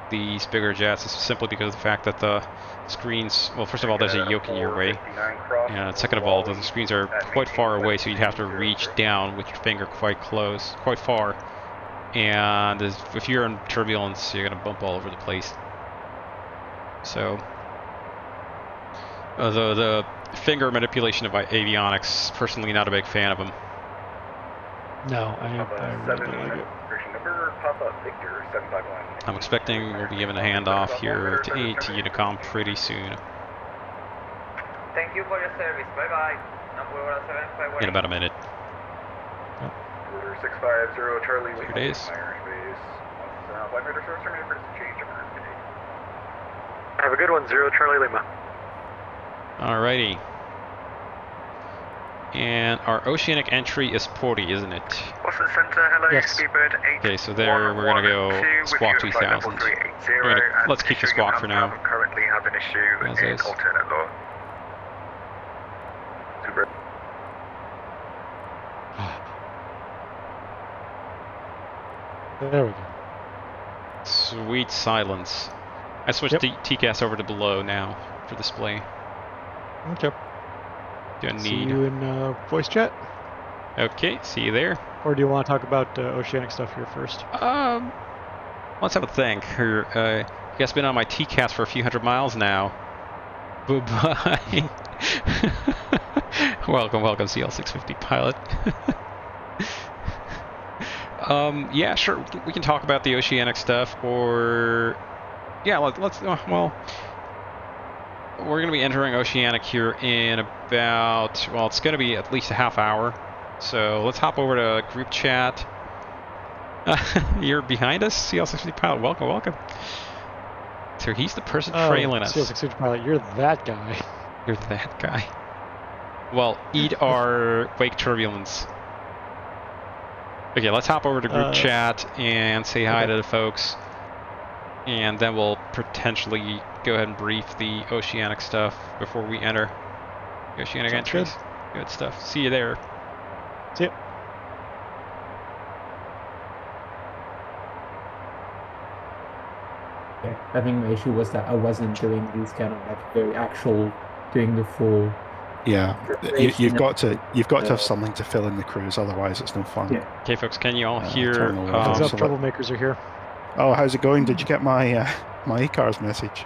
these bigger jets. It's simply because of the fact that the screens, well, first of all, there's a yoke in your way. And second of all, the screens are quite far away, so you'd have to reach down with your finger quite far. And if you're in turbulence, you're going to bump all over the place. So, the finger manipulation of avionics, personally not a big fan of them. No, I really don't like it. I'm expecting we'll be given a handoff here to Unicom pretty soon. Thank you for your service. Bye-bye. In about a minute. 650 Charlie. Here it is. Have a good one, 0 Charlie Lima. Alrighty. And our Oceanic entry is Porty, isn't it? Boston Center, hello, yes. Speedbird 8. Okay, so there we're gonna go squawk 2000. Let's keep the squawk for now. Currently have an issue in alternate law. Super. There we go. Sweet silence. I switched TCAS over to below now for display. Okay. Don't See need. you in voice chat. Okay, see you there. Or do you want to talk about Oceanic stuff here first? Let's have a think. You guys been on my TCAS for a few hundred miles now. Bye-bye. welcome, CL650 pilot. Yeah, sure. We can talk about the Oceanic stuff, or yeah, let's. Well, we're going to be entering Oceanic here in about. Well, it's going to be at least a half hour. So let's hop over to group chat. You're behind us, CL650 pilot. Welcome, welcome. So he's the person trailing us. CL650 pilot, you're that guy. You're that guy. Well, eat our wake turbulence. Okay, let's hop over to group chat and say hi to the folks. And then we'll potentially go ahead and brief the Oceanic stuff before we enter. Oceanic entries. Good stuff. See you there. See ya. Yeah, I think the issue was that I wasn't doing these kind of like very actual, doing the full. Yeah, you've got to have something to fill in the cruise, otherwise it's no fun. Yeah. Okay, folks, can you all hear? What's up, troublemakers are here. Oh, how's it going? Did you get my my eCars message?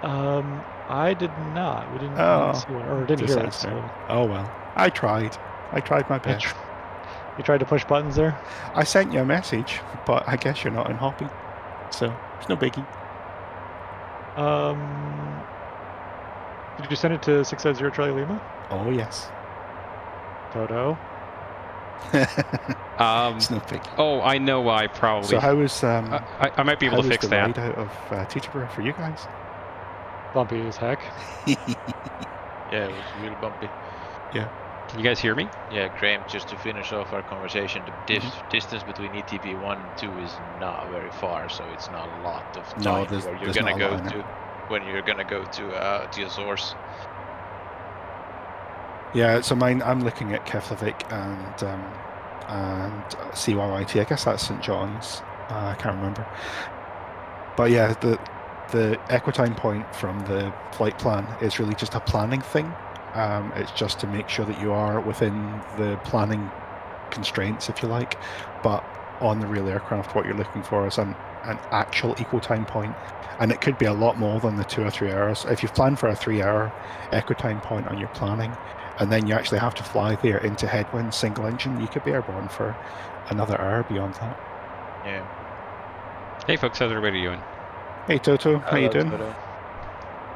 I did not. We didn't see one, or didn't hear it. So. Oh well, I tried my best. You tried to push buttons there? I sent you a message, but I guess you're not in Hoppy, so it's no biggie. Did you send it to 650 Charlie Lima? Oh yes. Toto. It's no biggie. Oh, I know why. Probably. So how was I might be able to fix that. Ride out of Teterboro for you guys? Bumpy as heck. Yeah, it was really bumpy. Yeah. Can you guys hear me? Yeah, Graham, just to finish off our conversation, the distance between ETP 1 and 2 is not very far, so it's not a lot of time where you're gonna go to when you're gonna go to your source. Yeah, so I'm looking at Keflavik and CYYT. I guess that's St. John's. I can't remember. But yeah, the equitime point from the flight plan is really just a planning thing. It's just to make sure that you are within the planning constraints, if you like. But on the real aircraft, what you're looking for is an actual equitime point. And it could be a lot more than the 2 or 3 hours. If you've planned for a 3-hour equitime point on your planning, and then you actually have to fly there into headwind, single engine, you could be airborne for another hour beyond that. Yeah. Hey folks, how's everybody doing? Hey Toto, how you doing?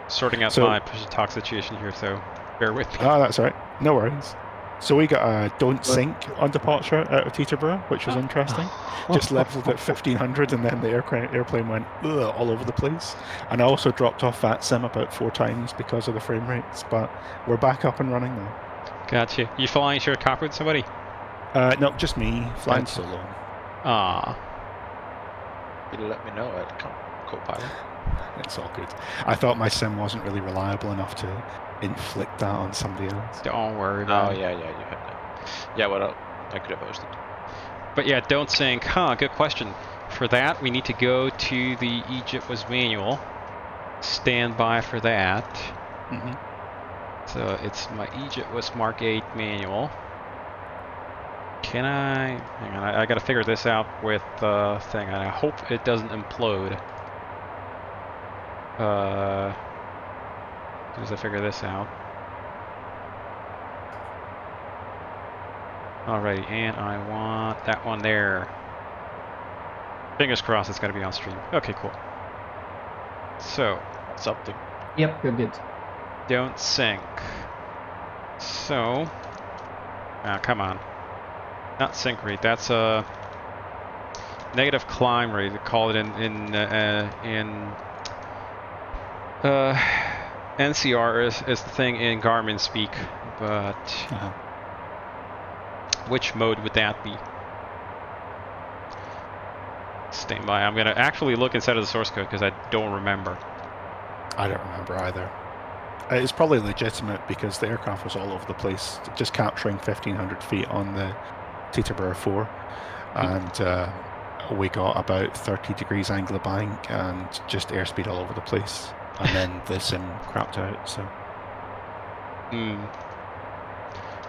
Sorting out my push-to-talk situation here, so bear with me. Oh, that's all right. No worries. So we got a don't sink on departure out of Teterboro, which was interesting. Just leveled at 1500 and then the airplane went all over the place. And I also dropped off that sim about 4 times because of the frame rates, but we're back up and running now. Gotcha. You flying shared cockpit with somebody? No, just me, flying solo. Ah. You'll let me know, I'd come co-pilot. It's all good. I thought my sim wasn't really reliable enough to inflict that on somebody else. Don't worry about it. Oh, yeah, you had that. Yeah, well, I could have hosted. But yeah, don't sink. Huh, good question. For that, we need to go to the Egypt was manual. Stand by for that. Mm-hmm. So it's my Egypt was Mark 8 manual. Can I... Hang on, I gotta figure this out with the thing, and I hope it doesn't implode. As soon as I figure this out. Alrighty, and I want that one there. Fingers crossed it's gotta be on stream. Okay, cool. So. Something. Yep, you're good. Don't sink. So. Come on. Not sink rate, that's a negative climb rate. They call it in NCR is the thing in Garmin speak, but which mode would that be? Stand by. I'm gonna actually look inside of the source code because I don't remember. I don't remember either. It's probably legitimate because the aircraft was all over the place, just capturing 1500 feet on the Teterboro 4, and we got about 30 degrees angle of bank and just airspeed all over the place, and then the sim crapped out. So.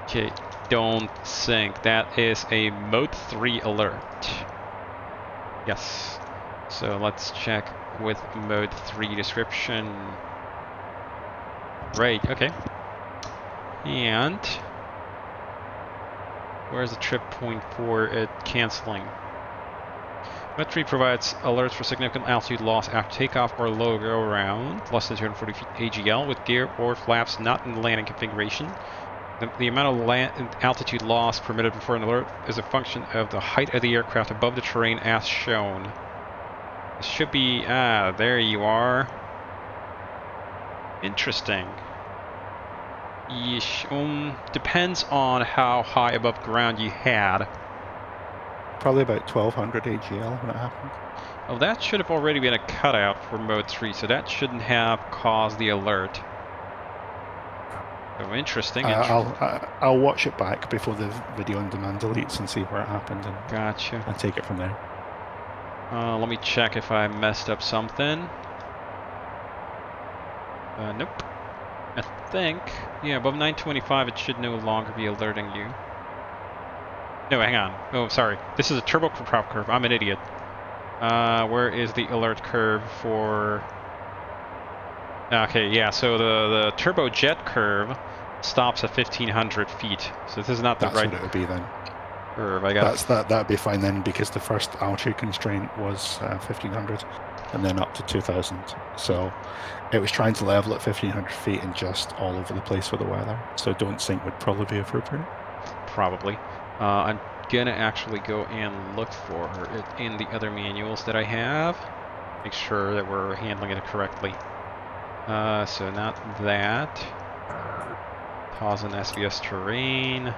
Okay, don't sink. That is a mode 3 alert. Yes. So let's check with mode 3 description. Right. Okay. And. Where's the trip point for it canceling? Mode 3 provides alerts for significant altitude loss after takeoff or low go around, less than 240 feet AGL, with gear or flaps not in the landing configuration. The amount of altitude loss permitted before an alert is a function of the height of the aircraft above the terrain as shown. It should be, there you are. Interesting. Yeesh. Depends on how high above ground you had. Probably about 1200 AGL when it happened. Well, that should have already been a cutout for mode 3, so that shouldn't have caused the alert. So interesting. I'll watch it back before the video on demand deletes and see where it happened, and gotcha. And take it from there. Let me check if I messed up something. Nope. I think, yeah, above 925 it should no longer be alerting you. No, hang on. Oh, sorry. This is a turboprop curve. I'm an idiot. Where is the alert curve for... Okay, yeah, so the turbojet curve stops at 1500 feet. So this is not the right... That's what it would be then. Curve. I got that'd be fine then, because the first altitude constraint was 1500 and then up to 2000. So it was trying to level at 1500 feet and just all over the place with the weather. So don't sink would probably be appropriate. Probably. I'm gonna actually go and look for it in the other manuals that I have. Make sure that we're handling it correctly. So not that. Pause in SVS terrain.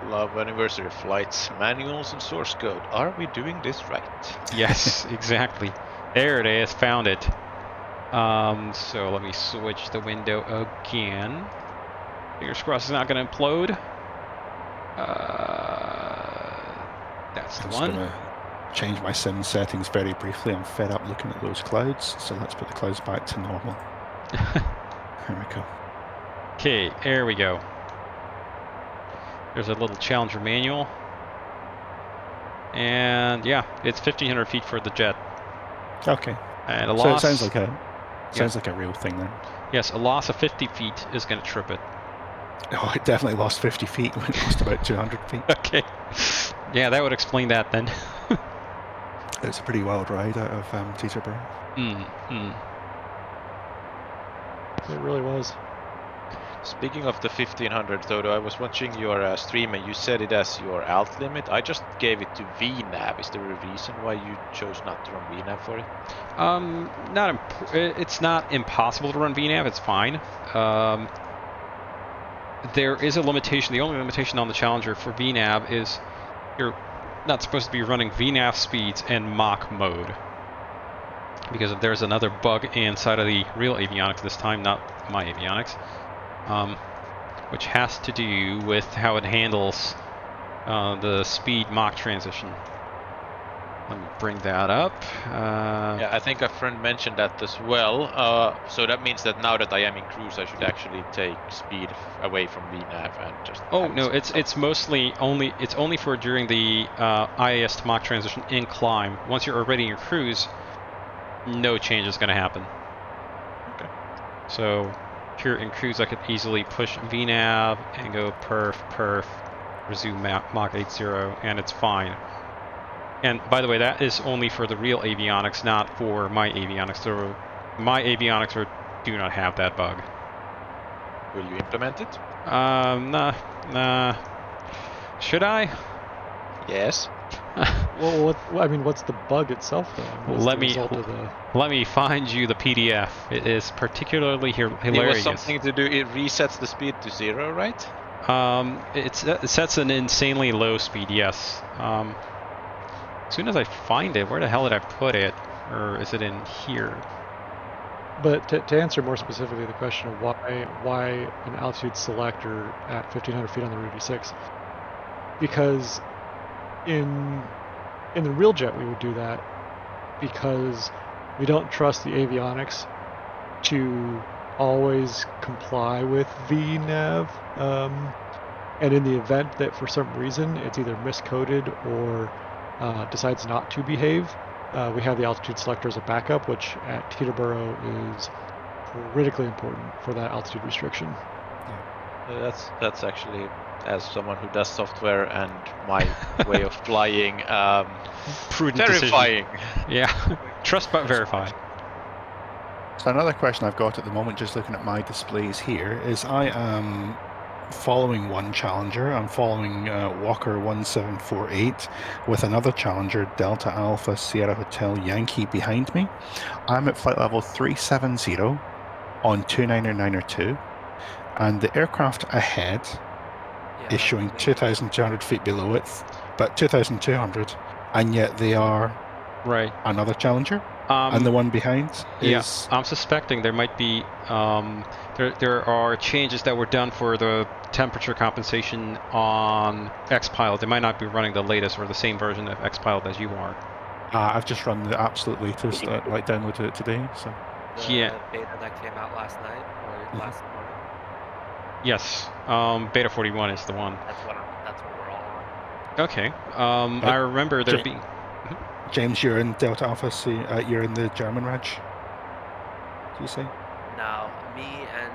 Love anniversary flights, manuals, and source code. Are we doing this right? Yes, exactly. There it is. Found it. So let me switch the window again. Fingers crossed it's not going to implode. That's the one. I'm just going to change my sim settings very briefly. I'm fed up looking at those clouds, so let's put the clouds back to normal. Here we go. Okay, there we go. There's a little Challenger manual. And yeah, it's 1500 feet for the jet. Okay. And a so loss... it sounds like a real thing then. Yes, a loss of 50 feet is going to trip it. Oh, it definitely lost 50 feet when it lost about 200 feet. Okay. Yeah, that would explain that then. It's a pretty wild ride out of Teterboro. It really was. Speaking of the 1500, Toto, I was watching your stream and you set it as your alt limit. I just gave it to VNAV. Is there a reason why you chose not to run VNAV for it? It's not impossible to run VNAV. It's fine. There is a limitation. The only limitation on the Challenger for VNAV is you're not supposed to be running VNAV speeds in Mach mode. Because there's another bug inside of the real avionics this time, not my avionics, which has to do with how it handles the speed Mach transition. Let me bring that up. Yeah, I think a friend mentioned that as well. So that means that now that I am in cruise, I should actually take speed away from VNAV and just. Oh no, it's mostly only for during the IAS to Mach transition in climb. Once you're already in your cruise, no change is going to happen. Okay. So here in cruise, I could easily push VNAV and go perf, resume Mach 80, and it's fine. And by the way, that is only for the real avionics, not for my avionics. So my avionics do not have that bug. Will you implement it? Nah. Should I? Yes. Well, what's the bug itself though? Let me find you the PDF. It is particularly hilarious. It was something to do. It resets the speed to 0, right? It sets an insanely low speed. Yes. As soon as I find it, where the hell did I put it? Or is it in here? But to answer more specifically the question of why an altitude selector at 1,500 feet on the Ruby 6, because in the real jet we would do that because we don't trust the avionics to always comply with VNAV, and in the event that for some reason it's either miscoded or decides not to behave, we have the altitude selector as a backup, which at Teterboro is critically important for that altitude restriction. Yeah. That's actually, as someone who does software and my way of flying, prudent verifying. Decision. Yeah, trust but verify. So another question I've got at the moment, just looking at my displays here, is I am following one Challenger. I'm following Walker 1748 with another Challenger, Delta Alpha Sierra Hotel Yankee behind me. I'm at flight level 370 on 29902, and the aircraft ahead is showing 2,200 feet below it, but 2,200, and yet they are another Challenger. And the one behind is... Yeah, I'm suspecting there might be... there are changes that were done for the temperature compensation on Xpilot. They might not be running the latest or the same version of Xpilot as you are. I've just run the absolute latest, like downloaded it today, so... The beta that came out last night, or last morning? Yes, Beta 41 is the one. That's what we're all on. Okay, I remember there being... James, you're in Delta Alpha, you're in the German Reg? Do you say? No, me and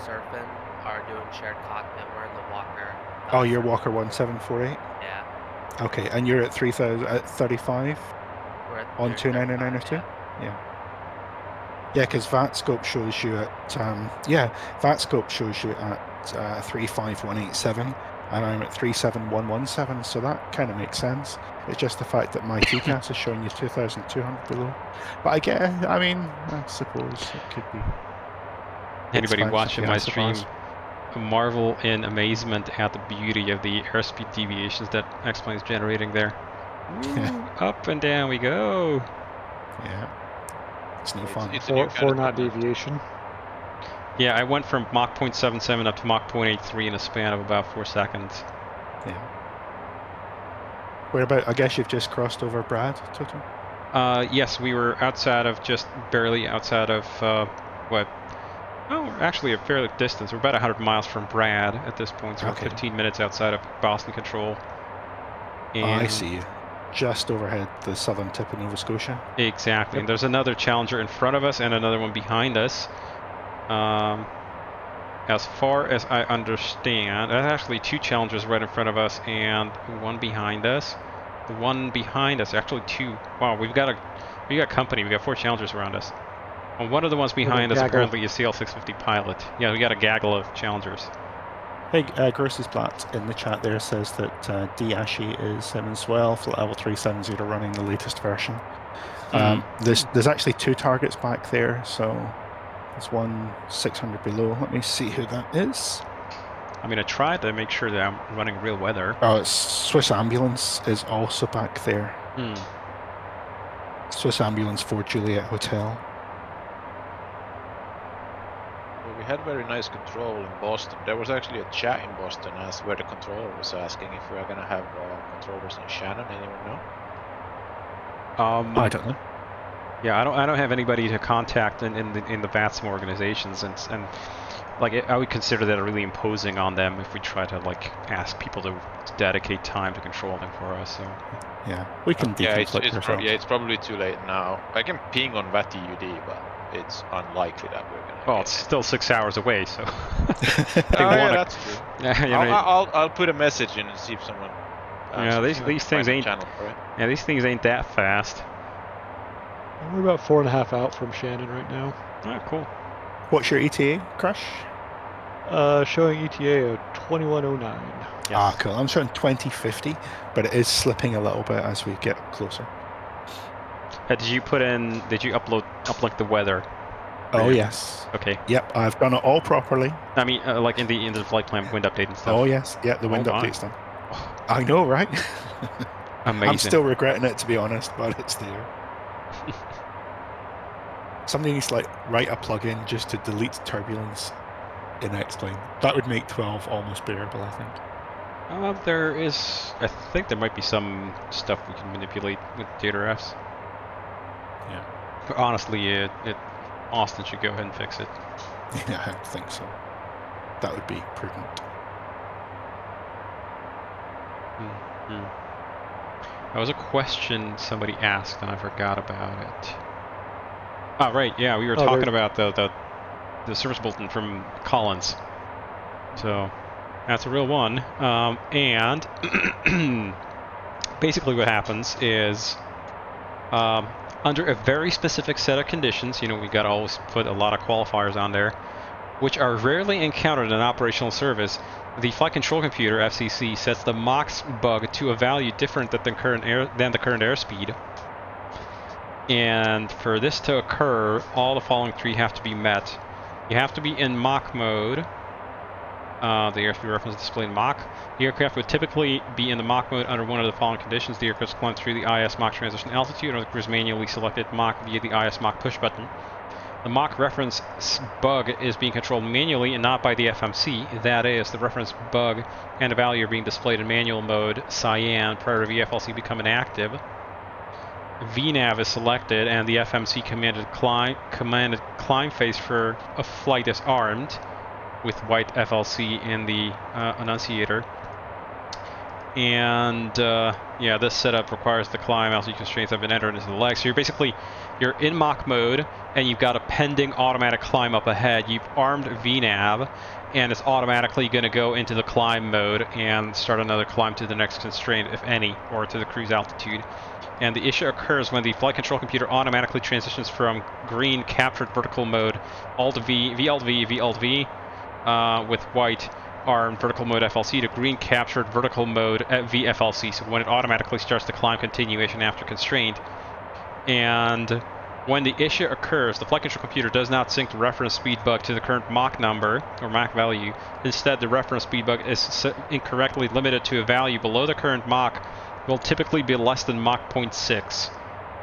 Surfin are doing shared cockpit. We're in the Walker. Oh, you're Walker 1748? Yeah. Okay, and you're at 35 on 29902? Yeah. Yeah, because VATScope shows you at VATScope shows you at 35187, and I'm at 37117, so that kind of makes sense. It's just the fact that my TCAS is showing you 2,200 below. But I suppose it could be. Anybody watching my stream marvel in amazement at the beauty of the airspeed deviations that X-Plane is generating there. Up and down we go. Yeah. It's no fun. It's 4 knot deviation. Yeah, I went from Mach 0.77 up to Mach 0.83 in a span of about 4 seconds. Yeah. Whereabout? I guess you've just crossed over Brad, Toto? Yes, we were barely outside of, we're actually a fairly distance. We're about 100 miles from Brad at this point, so we're 15 minutes outside of Boston Control. And I see you. Just overhead the southern tip of Nova Scotia. Exactly, and there's another Challenger in front of us and another one behind us. as far as I understand, there's actually 2 Challengers right in front of us and 1 behind us. The one behind us, actually 2. Wow, we got company. We got 4 Challengers around us. And one of the ones behind us apparently is CL650 pilot. Yeah, we got a gaggle of Challengers. Hey, Grossesblatt in the chat there says that D Ashi is 7 swell, flight level 370 running the latest version. There's actually 2 targets back there, so there's one 600 below. Let me see who that is. I mean, I tried to make sure that I'm running real weather. Oh, it's Swiss Ambulance is also back there. Swiss Ambulance for Juliet Hotel. Well, we had very nice control in Boston. There was actually a chat in Boston as where the controller was asking if we are going to have controllers in Shannon. Anyone know? I don't know. Yeah, I don't have anybody to contact in the VATSIM organizations, and like I would consider that really imposing on them if we try to like ask people to dedicate time to controlling for us. So yeah, we can deconflict ourselves. It's probably too late now. I can ping on VATEUD, but it's unlikely that we're gonna. Well, it's still 6 hours away, so. Yeah, that's true. I'll put a message in and see if someone. Yeah, these things ain't. Yeah, these things ain't that fast. We're about 4.5 out from Shannon right now. Alright, cool. What's your ETA, Crush? Showing ETA at 2109. Yes. Ah, cool. I'm showing 2050, but it is slipping a little bit as we get closer. Did you uplink the weather? Oh yes. Okay. Yep, I've done it all properly. I mean, like in the flight plan wind update and stuff. Oh yes, yeah, the wind update's done. I know, right? Amazing. I'm still regretting it, to be honest, but it's there. Somebody needs to write a plugin just to delete turbulence in X-Plane. That would make 12 almost bearable, I think. I think there might be some stuff we can manipulate with data refs. Yeah. But honestly, Austin should go ahead and fix it. Yeah, I think so. That would be prudent. That was a question somebody asked and I forgot about it. Oh, right, yeah, we were talking about the service bulletin from Collins. So, that's a real one. And basically what happens is, under a very specific set of conditions, we got to always put a lot of qualifiers on there, which are rarely encountered in operational service, the flight control computer, FCC, sets the MOX bug to a value different than the current airspeed. And for this to occur, all the following 3 have to be met. You have to be in Mach mode. The airspeed reference is displayed in Mach. The aircraft would typically be in the Mach mode under one of the following conditions. The aircraft climbs through the IS Mach transition altitude, or the crew is manually selected Mach via the IS Mach push button. The Mach reference bug is being controlled manually and not by the FMC. That is, the reference bug and the value are being displayed in manual mode, cyan, prior to VFLC becoming active. VNAV is selected, and the FMC commanded climb phase for a flight is armed with white FLC in the annunciator. And yeah, this setup requires the climb altitude constraints have been entered into the leg. So you're in Mach mode, and you've got a pending automatic climb up ahead. You've armed VNAV, and it's automatically going to go into the climb mode and start another climb to the next constraint, if any, or to the cruise altitude. And the issue occurs when the flight control computer automatically transitions from green captured vertical mode Alt-V, VLV, VLV, with white armed vertical mode FLC to green captured vertical mode at VFLC. So when it automatically starts the climb continuation after constraint. And when the issue occurs, the flight control computer does not sync the reference speed bug to the current Mach number or Mach value. Instead, the reference speed bug is incorrectly limited to a value below the current Mach, will typically be less than Mach 0.6.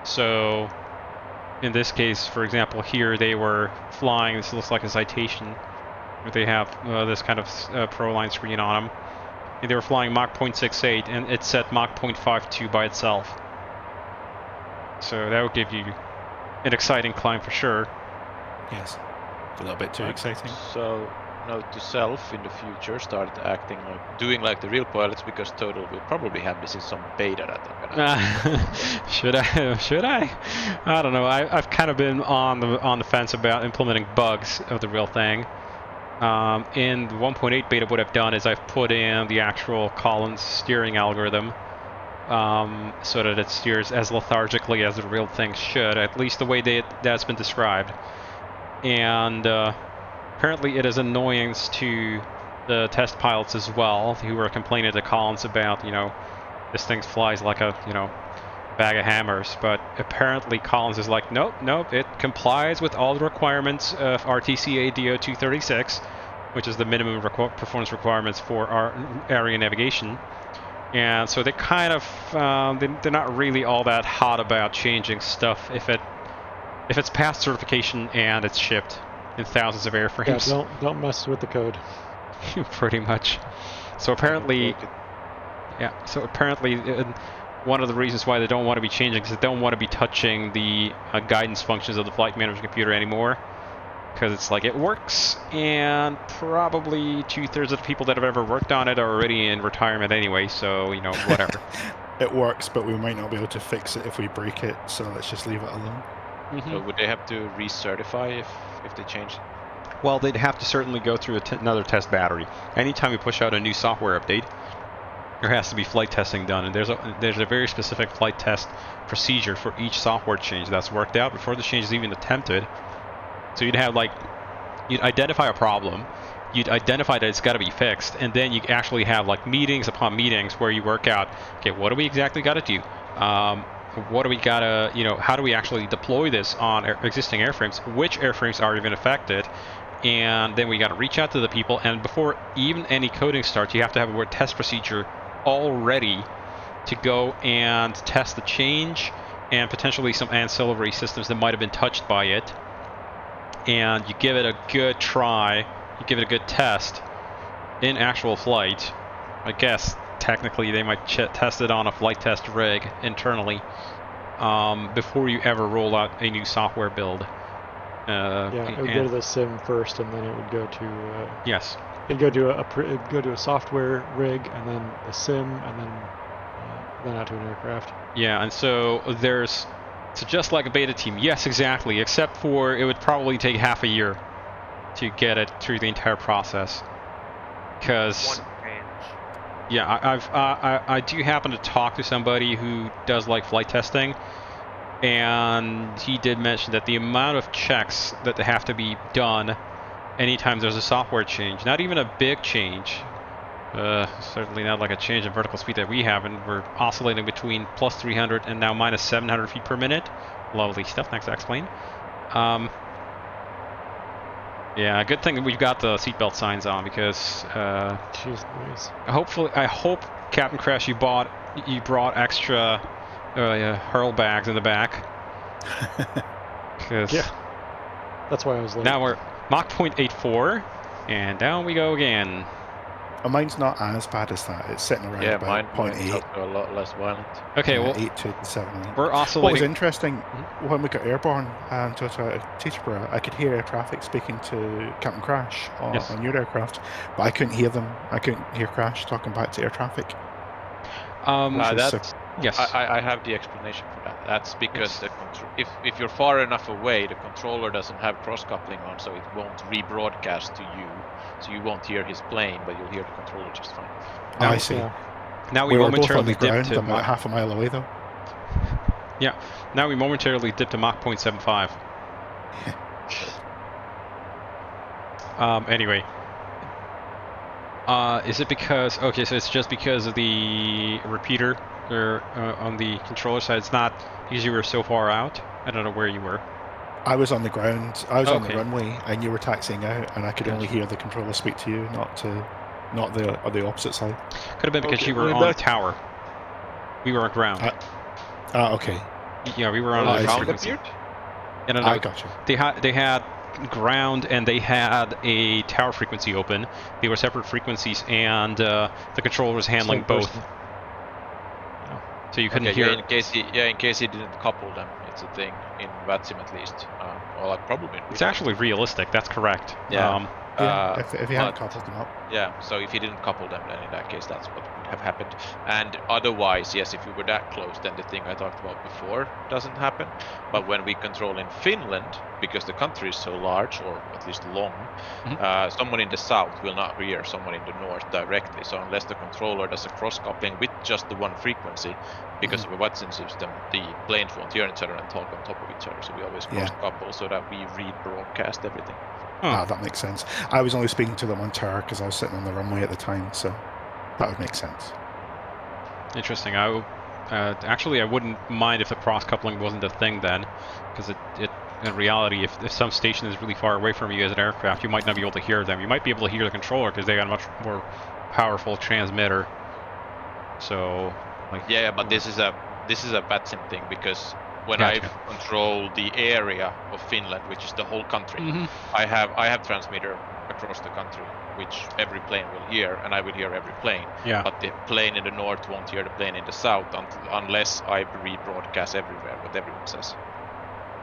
So in this case, for example, here they were flying, this looks like a citation, where they have this kind of Proline screen on them. And they were flying Mach 0.68, and it set Mach 0.52 by itself. So that would give you an exciting climb for sure. Yes, a little bit too exciting. So, note to self in the future, start acting doing like the real pilots, because Total will probably have this in some beta that I'm gonna. Should I? I don't know. I've kind of been on the fence about implementing bugs of the real thing. In the 1.8 beta, what I've done is I've put in the actual Collins steering algorithm so that it steers as lethargically as the real thing should, at least the way that's been described. And apparently it is an annoyance to the test pilots as well, who were complaining to Collins about, this thing flies like a, bag of hammers. But apparently Collins is like, nope, it complies with all the requirements of RTCA DO 236, which is the minimum performance requirements for our area navigation. And so they kind of, they're not really all that hot about changing stuff if it's past certification and it's shipped in thousands of airframes. Yeah, don't mess with the code. Pretty much. So apparently, one of the reasons why they don't want to be changing is they don't want to be touching the guidance functions of the flight management computer anymore. Because it's like, it works, and probably 2/3 of the people that have ever worked on it are already in retirement anyway, so, whatever. It works, but we might not be able to fix it if we break it, so let's just leave it alone. So would they have to recertify if they change it? Well, they'd have to certainly go through another test battery. Anytime we push out a new software update, there has to be flight testing done, and there's a very specific flight test procedure for each software change that's worked out before the change is even attempted. So you'd identify a problem, you'd identify that it's got to be fixed, and then you actually have meetings upon meetings where you work out, okay, what do we exactly got to do? What do we got to, how do we actually deploy this on existing airframes? Which airframes are even affected? And then we got to reach out to the people, and before even any coding starts, you have to have a test procedure all ready to go and test the change and potentially some ancillary systems that might have been touched by it. And you give it a good try, you give it a good test in actual flight. I guess technically they might test it on a flight test rig internally before you ever roll out a new software build. It would go to the sim first, and then it would go to yes. It'd go to a software rig, and then a sim, and then out to an aircraft. Yeah, and so so just like a beta team, yes, exactly, except for it would probably take half a year to get it through the entire process. Because, yeah, I do happen to talk to somebody who does flight testing, and he did mention that the amount of checks that have to be done anytime there's a software change, not even a big change, certainly not like a change in vertical speed that we have, and we're oscillating between plus 300 and now minus 700 feet per minute. Lovely stuff, thanks to X-Plane. Yeah, good thing that we've got the seatbelt signs on, because I hope, Captain Crash, you brought extra hurl bags in the back. Yeah, that's why I was late. Now we're Mach 0.84, and down we go again. Oh, mine's not as bad as that. It's sitting around about 0.8. A lot less violent. Okay, well, 8 to 7. We're oscillating. What was interesting, when we got airborne to Teterboro, I could hear air traffic speaking to Captain Crash on your aircraft, but I couldn't hear them. I couldn't hear Crash talking back to air traffic. Yes. I have the explanation for that. That's because if you're far enough away, the controller doesn't have cross-coupling on, so it won't rebroadcast to you. So you won't hear his plane, but you'll hear the controller just fine. Now, I see. Now we momentarily dipped to about half a mile away, though. Yeah. Now we momentarily dipped to Mach 0.75. Anyway. Is it because... Okay, so it's just because of the repeater on the controller side. It's not because you were so far out. I don't know where you were. I was on the ground. I was on the runway, and you were taxiing out, and I could only hear the controller speak to you, not the opposite side. Could have been because you were on the tower. We were on ground. Okay. Yeah, we were on the frequency. I gotcha. They had ground, and they had a tower frequency open. They were separate frequencies, and the controller was handling both. So you couldn't hear. In case he didn't couple them, it's a thing in VATSIM at least. Well, probably. It's actually realistic. That's correct. Yeah. If you hadn't coupled them up. Yeah, so if he didn't couple them, then in that case, that's what would have happened. And otherwise, yes, if we were that close, then the thing I talked about before doesn't happen. But when we control in Finland, because the country is so large, or at least long, someone in the south will not hear someone in the north directly. So unless the controller does a cross-coupling with just the one frequency, because of a Watson system, the planes won't hear each other and talk on top of each other. So we always cross-couple so that we rebroadcast everything. Ah, that makes sense. I was only speaking to them on tower because I was sitting on the runway at the time, so that would make sense. Interesting. Actually, I wouldn't mind if the cross-coupling wasn't a thing then, because it in reality, if some station is really far away from you as an aircraft, you might not be able to hear them. You might be able to hear the controller because they got a much more powerful transmitter. So, like, yeah, but this is a VATSIM thing, because when I control the area of Finland, which is the whole country, I have transmitter across the country, which every plane will hear, and I will hear every plane. Yeah. But the plane in the north won't hear the plane in the south unless I rebroadcast everywhere what everyone says.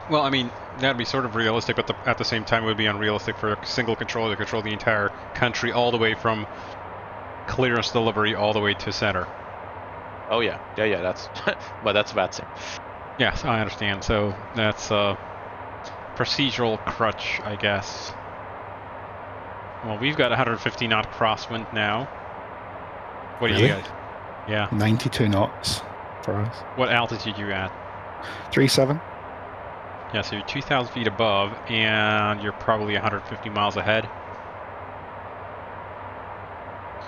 Well, I mean, that'd be sort of realistic, but at the same time, it would be unrealistic for a single controller to control the entire country all the way from clearance delivery all the way to center. Oh yeah, that's but that's VATSIM. Yes, I understand. So that's a procedural crutch, I guess. Well, we've got 150 knot crosswind now. What do you got? Yeah. 92 knots for us. What altitude you at? 37. Yeah, so you're 2,000 feet above, and you're probably 150 miles ahead.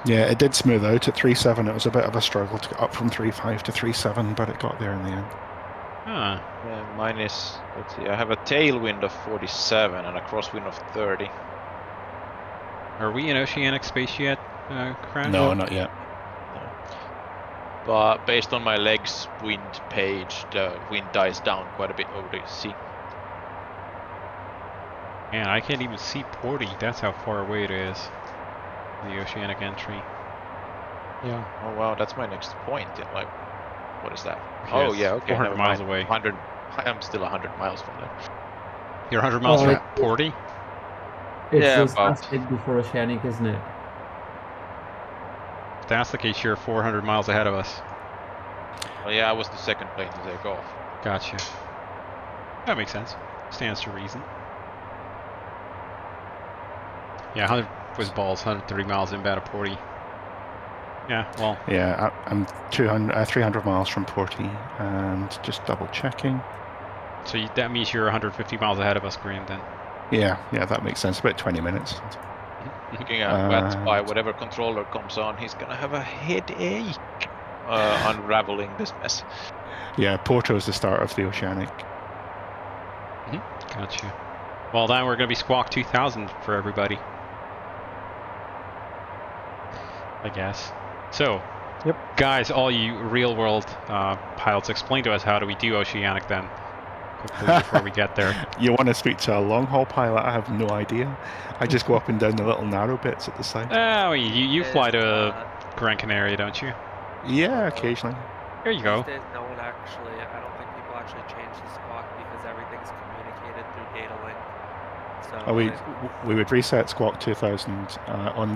Yeah, it did smooth out at 3.7. It was a bit of a struggle to get up from 3.5 to 3.7, but it got there in the end. Huh. Yeah, mine is, let's see, I have a tailwind of 47 and a crosswind of 30. Are we in oceanic space yet, Crown? No, not yet. No. But based on my legs wind page, the wind dies down quite a bit over the sea. Man, I can't even see Porty. That's how far away it is. The oceanic entry. Yeah. Oh wow, that's my next point. In like, what is that? Okay, oh yeah, okay. 400 miles away. 100. I'm still 100 miles from there. You're 100 miles from Porty? It's yeah, just last bit before Oceanic, isn't it? If that's the case, you're 400 miles ahead of us. Well, yeah, I was the second plane to take off. Gotcha. That makes sense. Stands to reason. Yeah, 100 was balls, 130 miles inbound of Porty. Yeah, well. Yeah, I'm 300 miles from Porty, and just double checking. So that means you're 150 miles ahead of us, Graham, then. Yeah, that makes sense. About 20 minutes. Looking at Watts by whatever controller comes on, he's gonna have a headache unraveling this mess. Yeah, Porto is the start of the Oceanic. Gotcha. Well, then we're gonna be Squawk 2000 for everybody, I guess. So, guys, all you real-world pilots, explain to us, how do we do Oceanic then? Quickly before we get there. You want to speak to a long-haul pilot? I have no idea. I just go up and down the little narrow bits at the side. Oh, you fly to Gran Canaria, don't you? Yeah, occasionally. There you go. These days, no one actually, I don't think people actually change the squawk because everything's communicated through data link. So we would reset Squawk 2000 on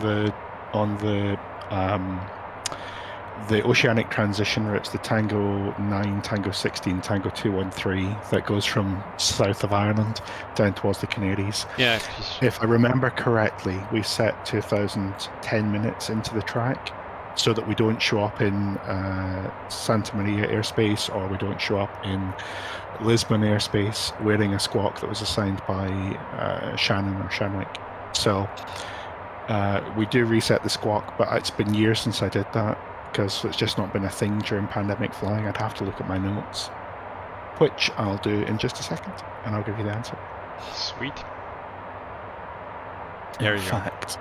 the Oceanic transition routes, the Tango 9, Tango 16, Tango 213 that goes from south of Ireland down towards the Canaries. Yeah. If I remember correctly, we set 2000 10 minutes into the track so that we don't show up in Santa Maria airspace, or we don't show up in Lisbon airspace wearing a squawk that was assigned by Shannon or Shanwick. So we do reset the squawk, but it's been years since I did that, because it's just not been a thing during pandemic flying. I'd have to look at my notes, which I'll do in just a second, and I'll give you the answer. Sweet. There you go. In fact,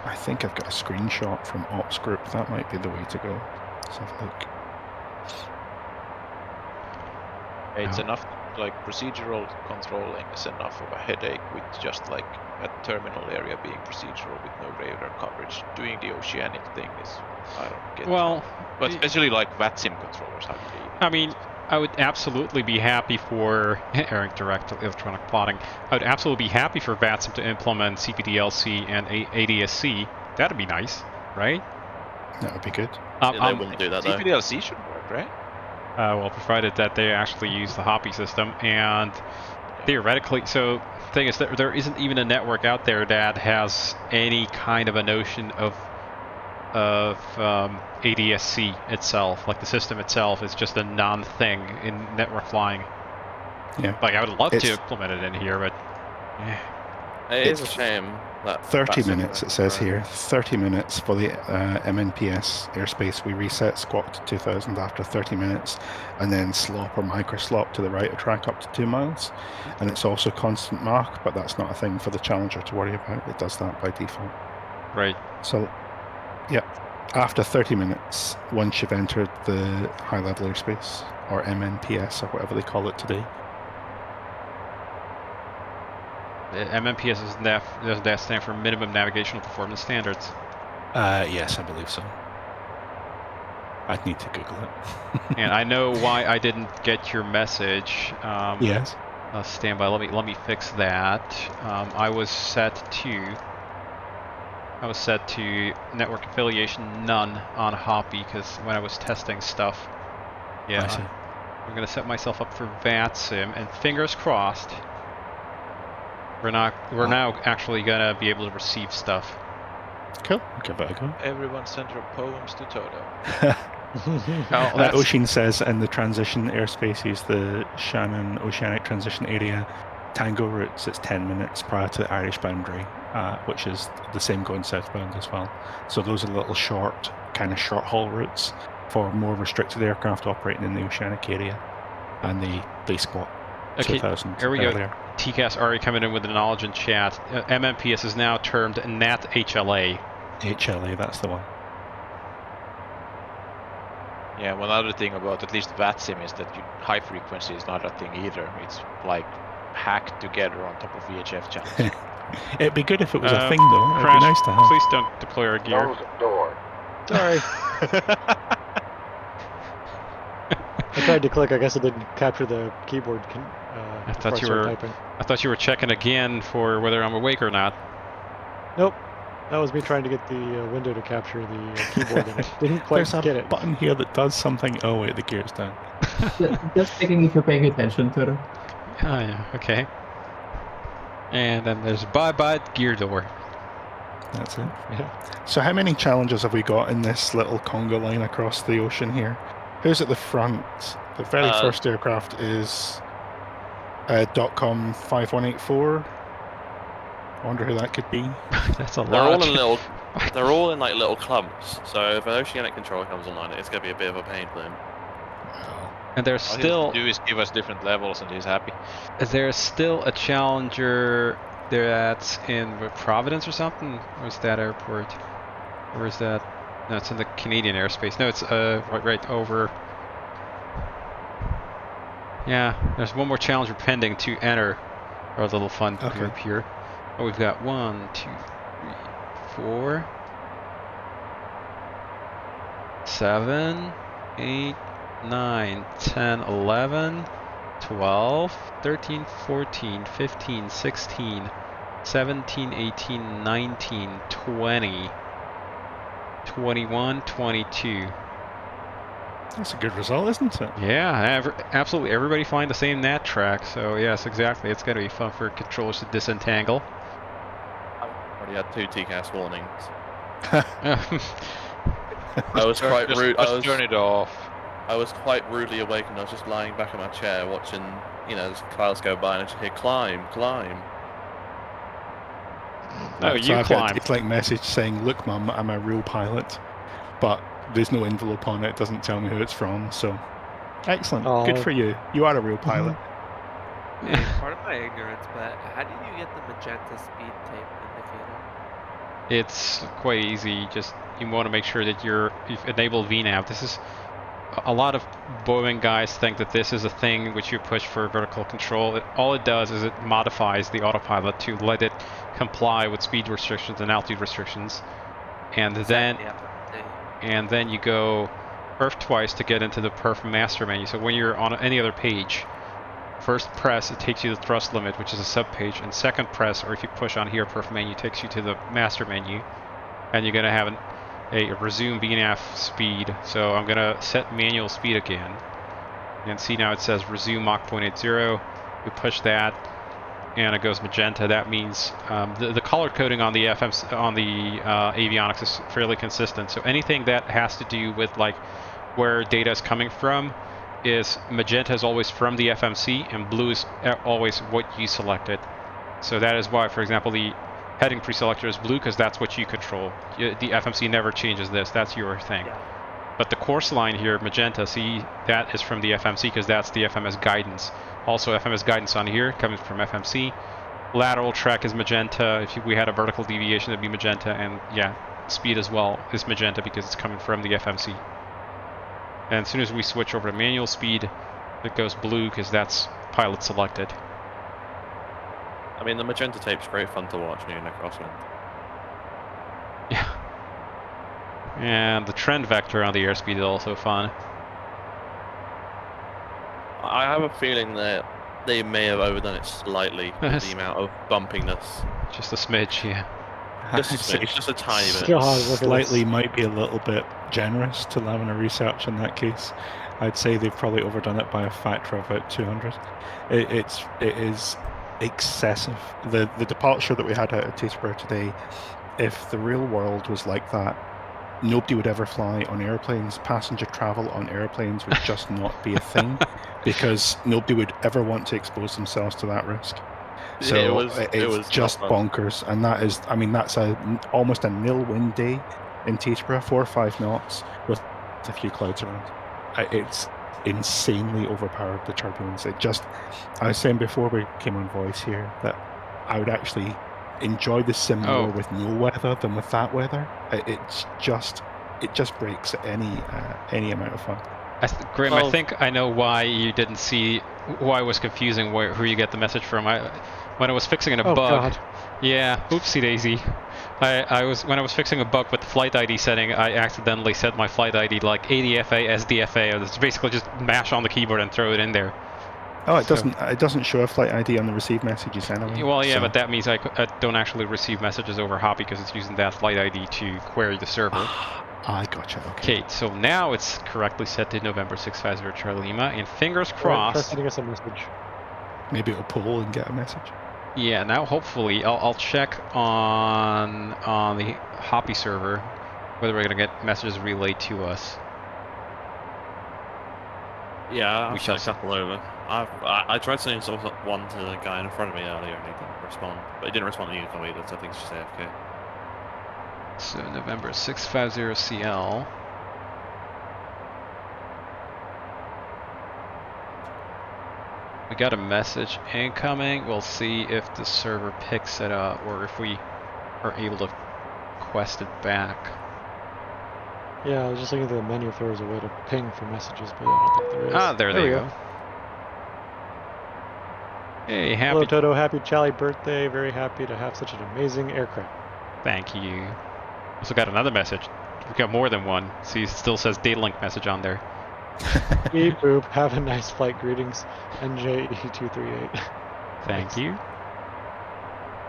I think I've got a screenshot from Ops Group. That might be the way to go. Let's have a look. It's enough, like procedural controlling is enough of a headache with just like a terminal area being procedural with no radar coverage. Doing the Oceanic thing is, I don't get it. But especially like VATSIM controllers, how do you even? I mean, I would absolutely be happy for direct electronic plotting. I would absolutely be happy for VATSIM to implement CPDLC and ADSC That'd be nice, right? That would be good. They wouldn't do that though. TPDLC should work, right? Well, provided that they actually use the Hoppy system, and theoretically, so the thing is that there isn't even a network out there that has any kind of a notion of ADSC itself. Like the system itself is just a non-thing in network flying. Yeah. Like I would love to implement it in here, but it is a shame that 30 minutes it says here. 30 minutes for the MNPS airspace. We reset squawk to 2000 after 30 minutes, and then slop or micro slop to the right of track up to 2 miles. And it's also constant Mach, but that's not a thing for the Challenger to worry about. It does that by default. Right. So, yeah, after 30 minutes, once you've entered the high level airspace, or MNPS, or whatever they call it today. the MNPS does that stand for Minimum Navigational Performance Standards? Yes, I believe so. I'd need to Google it. And I know why I didn't get your message. Yes. Stand by. Let me fix that. I was set to network affiliation none on Hoppy because when I was testing stuff. Yeah. I see. I'm gonna set myself up for VATSIM, and fingers crossed. We're now actually gonna be able to receive stuff. Cool. Give that a go. Everyone send your poems to Toto. Ocean says in the transition airspaces, the Shannon Oceanic transition area, Tango routes, it's 10 minutes prior to the Irish boundary, which is the same going southbound as well. So those are little short haul routes for more restricted aircraft operating in the Oceanic area, and they squat 2000 here we earlier. go. TCAS already coming in with the knowledge in chat. MMPS is now termed NAT HLA. HLA, that's the one. Yeah, one other thing about at least VATSIM is that high frequency is not a thing either. It's like hacked together on top of VHF channels. It'd be good if it was a thing though. It'd be nice to have. Please don't deploy our gear. Close the door. Sorry. I tried to click. I guess it didn't capture the keyboard. I thought you were checking again for whether I'm awake or not. Nope. That was me trying to get the window to capture the keyboard, and it didn't quite There's a get it. button here that does something. Oh wait, the gear's down. Just checking if you're paying attention to it. Oh yeah, okay. And then there's bye-bye gear door. That's it. Yeah. So how many challenges have we got in this little conga line across the ocean here? Who's at the front? The very first aircraft is .com 5184. I wonder who that could be. That's a lot. They're all in like little clumps. So if an Oceanic controller comes online, it's going to be a bit of a pain for them. And there's All still he has to do is give us different levels, and he's happy. There's still a Challenger that's in Providence or something. Where's that airport? Or is that? No, it's in the Canadian airspace. No, it's right over. Yeah, there's one more Challenger pending to enter our little fun group here. Oh, we've got 1, 2, 3, 4, 7, 8, 9, 10, 11, 12, 13, 14, 15, 16, 17, 18, 19, 20, 21, 22. That's a good result, isn't it? Yeah, absolutely. Everybody flying the same NAT track, so yes, exactly. It's going to be fun for controllers to disentangle. I've already had 2 TCAS warnings. I was quite rude. Just turn it off. I was quite rudely awakened. I was just lying back in my chair watching, this clouds go by, and I just hear climb, climb. Oh, so you climb. It's like message saying, "Look, Mum, I'm a real pilot," but there's no envelope on it. It doesn't tell me who it's from. So, excellent. Good for you. You are a real pilot. Part of my ignorance, but how did you get the magenta speed tape indicator? It's quite easy. Just you want to make sure that you've enabled VNAV. This is a lot of Boeing guys think that this is a thing which you push for vertical control. All it does is it modifies the autopilot to let it comply with speed restrictions and altitude restrictions, and then you go perf twice to get into the perf master menu. So when you're on any other page, first press, it takes you to the thrust limit, which is a sub page, and second press, or if you push on here, perf menu takes you to the master menu. and you're gonna have a resume VNAV speed. So I'm gonna set manual speed again, and see now it says resume Mach 0.80. You push that, and it goes magenta. That means the color coding on the avionics is fairly consistent. So anything that has to do with like where data is coming from is magenta is always from the FMC, and blue is always what you selected. So that is why, for example, the heading preselector is blue, because that's what you control. The FMC never changes this. That's your thing. Yeah. But the course line here, magenta, see, that is from the FMC, because that's the FMS guidance. Also, FMS guidance on here comes from FMC. Lateral track is magenta. If we had a vertical deviation, it'd be magenta. And yeah, speed as well is magenta because it's coming from the FMC. And as soon as we switch over to manual speed, it goes blue because that's pilot selected. I mean, the magenta tape's great fun to watch near a crosswind. Yeah. And the trend vector on the airspeed is also fun. I have a feeling that they may have overdone it slightly with the amount of bumpiness. Just a smidge, yeah. Just a smidge, just a tiny bit. Slightly might be a little bit generous to Lamina Research in that case. I'd say they've probably overdone it by a factor of about 200. It is excessive. The departure that we had out of Teessborough today, if the real world was like that, nobody would ever fly on airplanes. Passenger travel on airplanes would just not be a thing, because nobody would ever want to expose themselves to that risk. So it was just bonkers, and that is, I mean, that's almost a nil wind day in Teessborough, 4 or 5 knots with a few clouds around. It's insanely overpowered, the turbulence. I was saying before we came on voice here that I would actually enjoy the sim more with no weather than with that weather. It just breaks any amount of fun. Grim, I think I know why you didn't see, why it was confusing who you get the message from. When I was fixing a bug, God. Yeah, oopsie daisy. When I was fixing a bug with the flight ID setting, I accidentally set my flight ID like ADFA, SDFA. It's basically just mash on the keyboard and throw it in there. Oh, it doesn't show a flight ID on the received messages anyway. Well, yeah, but that means I don't actually receive messages over HOP because it's using that flight ID to query the server. I gotcha. Okay. So now it's correctly set to November 650 Charlie Lima, and fingers crossed. Try sending us a message. Maybe it'll pull and get a message. Yeah, now hopefully I'll check on the Hoppy server whether we're gonna get messages relayed to us. Yeah, we shall couple over. I tried sending one to the guy in front of me earlier and he didn't respond. But he didn't respond to you either, so I think it's just AFK. So November 650 CL. We got a message incoming. We'll see if the server picks it up or if we are able to request it back. Yeah, I was just looking at the menu if there was a way to ping for messages, but I don't think there is. Ah, there they go. Hey, happy. Hello, Toto. Happy Charlie birthday. Very happy to have such an amazing aircraft. Thank you. Also got another message. We got more than one. See, it still says data link message on there. Beep boop. Have a nice flight. Greetings, NJE238. Thank you.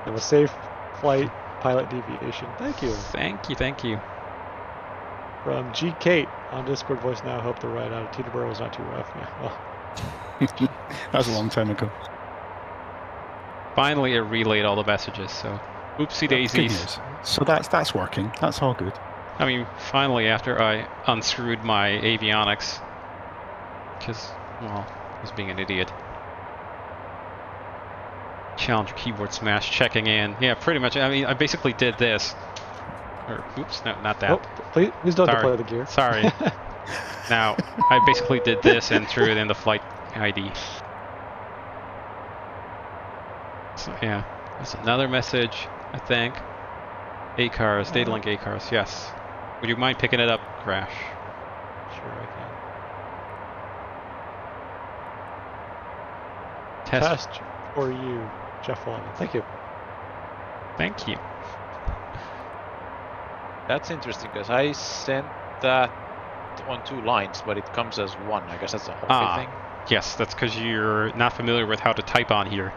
Have a safe flight, pilot deviation. Thank you. Thank you. Thank you. From G. Kate on Discord voice now. Hope the ride out of Teterboro was not too rough. Yeah, well. That was a long time ago. Finally, it relayed all the messages. So, oopsie daisies. So that's working. That's all good. I mean, finally, after I unscrewed my avionics, because, well, I was being an idiot. Challenger keyboard smash, checking in. Yeah, pretty much. I mean, I basically did this. Or, oops, no, not that. Oh, please don't deploy the gear. Sorry. Now, I basically did this and threw it in the flight ID. So, yeah, there's another message, I think. ACARS, data link ACARS, yes. Would you mind picking it up, Crash? Sure, I can. Test for you, Jeff Wallen. Thank you. Thank you. That's interesting because I sent that on 2 lines, but it comes as 1. I guess that's a whole thing. Yes, that's because you're not familiar with how to type on here.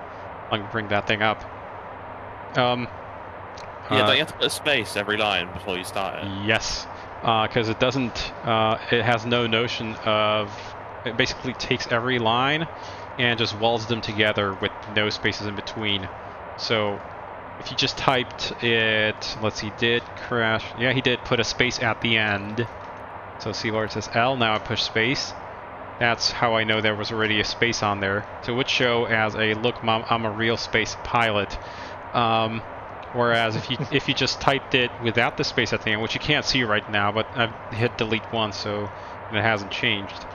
I can bring that thing up. Yeah, don't you have to put a space every line before you start it? Yes, because it doesn't. It has no notion of. It basically takes every line and just welds them together with no spaces in between. So if you just typed it, let's see, did crash? Yeah, he did put a space at the end. So see where it says L. Now I push space. That's how I know there was already a space on there. So it would show as a look, mom, I'm a real space pilot. Whereas if you just typed it without the space at the end, which you can't see right now, but I've hit delete once, so it hasn't changed.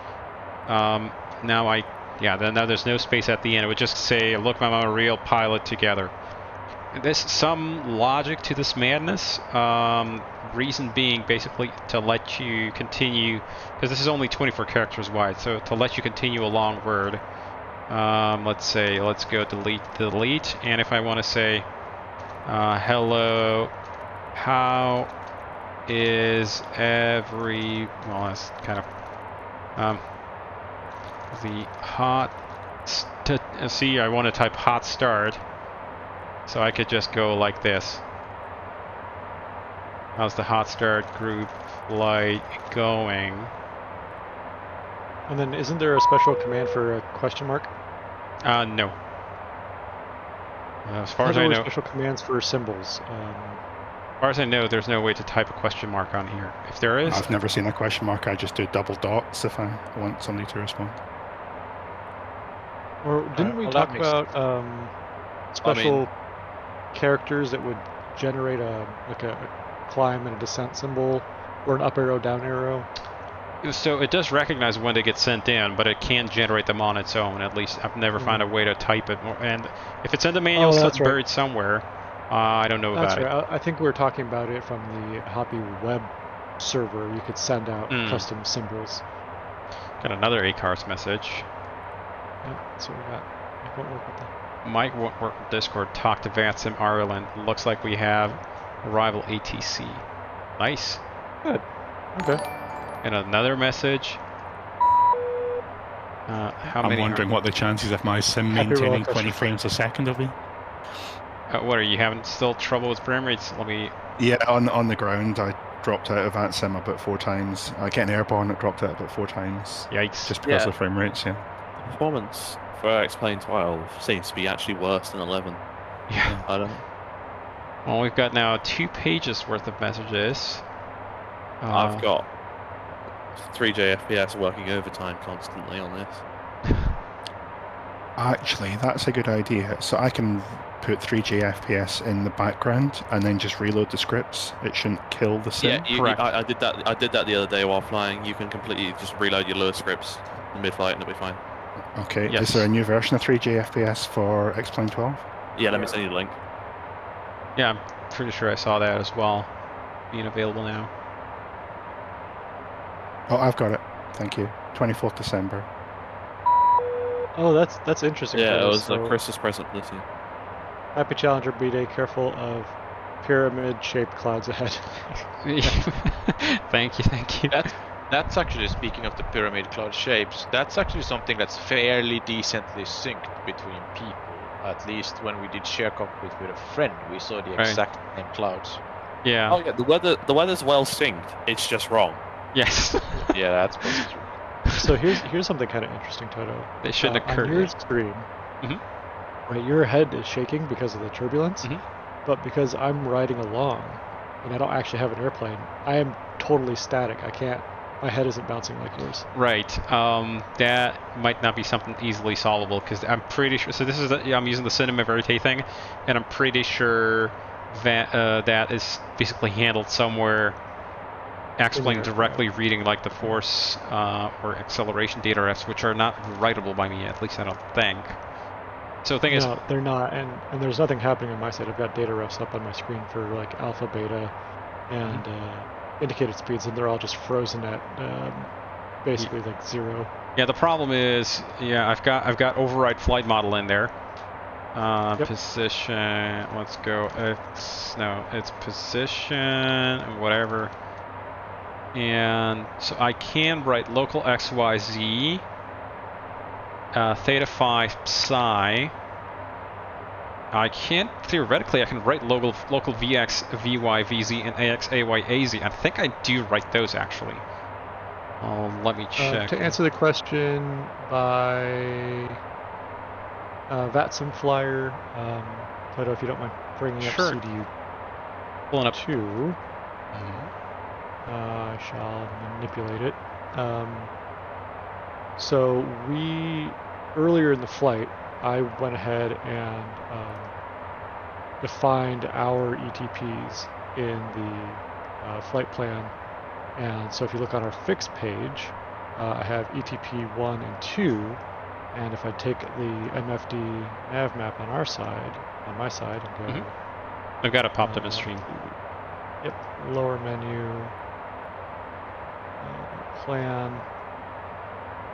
Now now there's no space at the end. It would just say, look, I'm a real pilot together. There's some logic to this madness. Reason being basically to let you continue, because this is only 24 characters wide, so to let you continue a long word. Let's go delete, and if I want to say, hello, how is well, that's kind of, the hot, see, I want to type hot start, so I could just go like this. How's the hot start group flight going? And then isn't there a special command for a question mark? No. As far as I know, special commands for symbols. As far as I know, there's no way to type a question mark on here. If there is, I've never seen a question mark. I just do double dots if I want somebody to respond. Or didn't we talk about special characters that would generate a climb and a descent symbol, or an up arrow, down arrow? So it does recognize when they get sent in, but it can't generate them on its own. At least I've never found a way to type it. And if it's in the manual buried somewhere, I don't know about it. I think we were talking about it from the Hoppy web server. You could send out custom symbols. Got another ACARS message. Yeah, that's what we got. Mike won't work with that. Mike won't work with Discord. Talk to VATSIM Ireland. Looks like we have arrival ATC. Nice. Good. Okay. And another message. I'm wondering what the chances of my sim maintaining 20 frames a second will be. What are you having still trouble with frame rates? Let me. Yeah, on the ground, I dropped out of VATSIM about 4 times. I get an airborne, it dropped out about 4 times. Yikes! Just because of frame rates, yeah. Performance for Explain 12 seems to be actually worse than 11. Yeah. I don't know. Well, we've got now 2 pages worth of messages. I've got 3J FPS working overtime constantly on this. Actually, that's a good idea. So I can put 3J FPS in the background and then just reload the scripts. It shouldn't kill the sim. Yeah, I did that. I did that the other day while flying. You can completely just reload your lower scripts mid-flight and it'll be fine. Okay. Yes. Is there a new version of 3J FPS for Explain 12? Yeah, let me send you the link. Yeah, I'm pretty sure I saw that as well, being available now. Oh, I've got it. Thank you. 24th December. Oh, that's interesting. Yeah, it was a Christmas present this year. Happy Challenger B-Day. Careful of pyramid-shaped clouds ahead. Thank you. That's actually, speaking of the pyramid cloud shapes, that's actually something that's fairly decently synced between people. At least when we did share cockpit with a friend, we saw the exact same clouds. Yeah. Oh yeah, the weather's well synced. It's just wrong. Yes. Yeah, that's probably true. So here's something kind of interesting, Toto. It shouldn't occur. On your screen, right, your head is shaking because of the turbulence, but because I'm riding along and I don't actually have an airplane, I am totally static. I can't. My head isn't bouncing like yours. Right. That might not be something easily solvable because I'm pretty sure. So this is I'm using the Cinema Verite thing, and I'm pretty sure that that is basically handled somewhere. Explain directly reading like the force or acceleration data refs, which are not writable by me, at least I don't think. So the thing is, they're not, and there's nothing happening on my side. I've got data refs up on my screen for like alpha, beta, and indicated speeds, and they're all just frozen at basically like 0. Yeah, the problem is, I've got override flight model in there. Position. Let's go. It's position, whatever. And so I can write local XYZ, theta phi psi, I can't, theoretically, I can write local VX, VY, VZ, and AX, AY, AZ. I think I do write those, actually. Let me check. To answer the question by Vatsim Flyer, Toto, if you don't mind bringing up CDU pulling up 2, I shall manipulate it. So earlier in the flight, I went ahead and defined our ETPs in the flight plan. And so if you look on our fixed page, I have ETP 1 and 2. And if I take the MFD nav map on our side, on my side, and go... I've got it popped up in stream. Yep, lower menu, plan,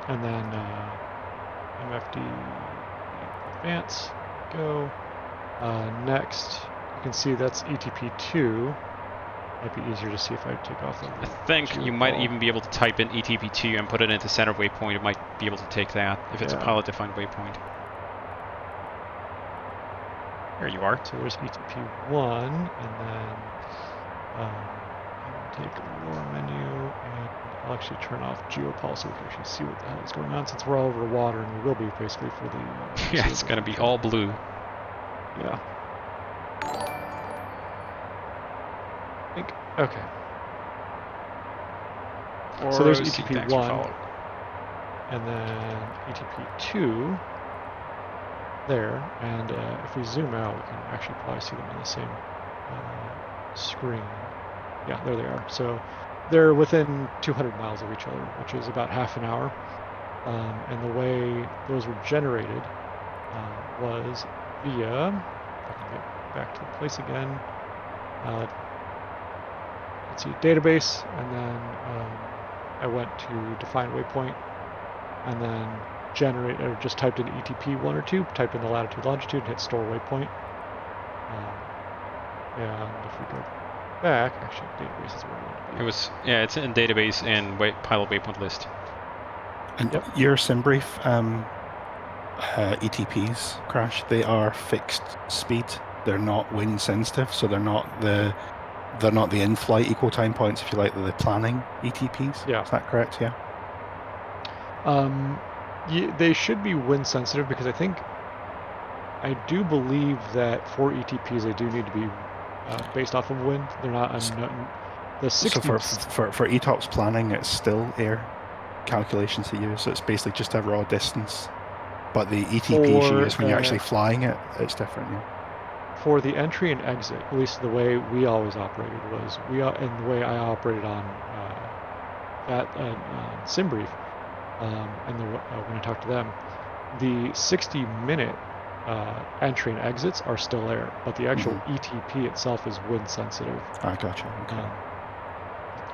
and then MFD advance, go. Next, you can see that's ETP 2. Might be easier to see if I take off the... I think you might even be able to type in ETP2 and put it into center waypoint. It might be able to take that if it's a pilot-defined waypoint. There you are. So there's ETP1, and then take lower menu, and I'll actually turn off geopulse so we can actually see what the hell is going on, since we're all over water, and we will be basically for the... yeah, it's going to be all blue. Yeah. Okay. So there's ETP1, and then ETP2 there, and if we zoom out, we can actually probably see them on the same screen. Yeah, there they are. So they're within 200 miles of each other, which is about half an hour. And the way those were generated was via, if I can get back to the place again, let's see, database, and then I went to define waypoint, and then generate, or just typed in ETP 1 or 2, typed in the latitude, longitude, and hit store waypoint. And if we go back, actually, database is where we want to be. It was, yeah, it's in database and pilot waypoint list. And your SimBrief ETPs, Crash, they are fixed speed. They're not wind sensitive, so they're not the in-flight equal time points, if you like, the planning ETPs. Yeah. Is that correct? Yeah. They should be wind sensitive, because I do believe that for ETPs they do need to be based off of wind. They're not the 60. So for ETOPS planning, it's still air calculations to use. So it's basically just a raw distance. But the ETPs you use when you're actually flying it, it's different. Yeah. For the entry and exit, at least the way we always operated was and the way I operated on SimBrief, and when I talked to them, the 60-minute entry and exits are still air, but the actual ETP itself is wind sensitive. I gotcha. Okay.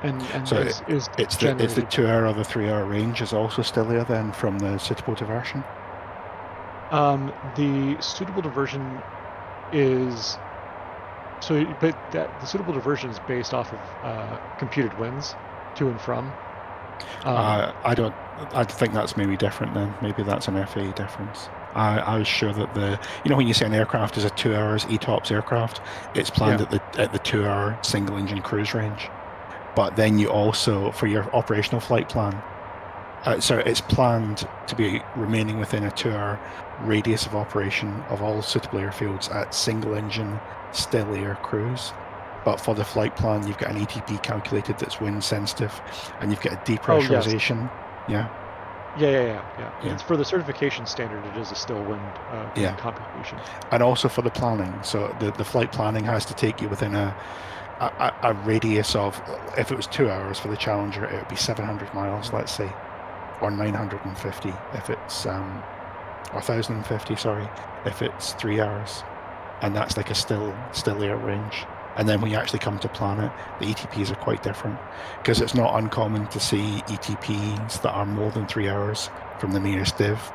And so it's the 2 hour or the 3 hour range is also still there then from the suitable diversion? The suitable diversion is but the suitable diversion is based off of computed winds to and from. I think that's maybe different then. Maybe that's an FAA difference. I was sure that when you say an aircraft is a 2 hours ETOPS aircraft, it's planned at the 2 hour single engine cruise range. But then you also, for your operational flight plan, it's planned to be remaining within a 2 hour radius of operation of all suitable airfields at single engine still air cruise. But for the flight plan, you've got an ETP calculated that's wind sensitive, and you've got a depressurization. Yeah. It's for the certification standard. It is a still wind computation. And also for the planning. So the flight planning has to take you within a radius of, if it was 2 hours for the Challenger, it would be 700 miles, let's say, or 950 if it's, or 1,050, sorry, if it's 3 hours. And that's like a still air range. And then when you actually come to plan it, the ETPs are quite different, because it's not uncommon to see ETPs that are more than 3 hours from the nearest div,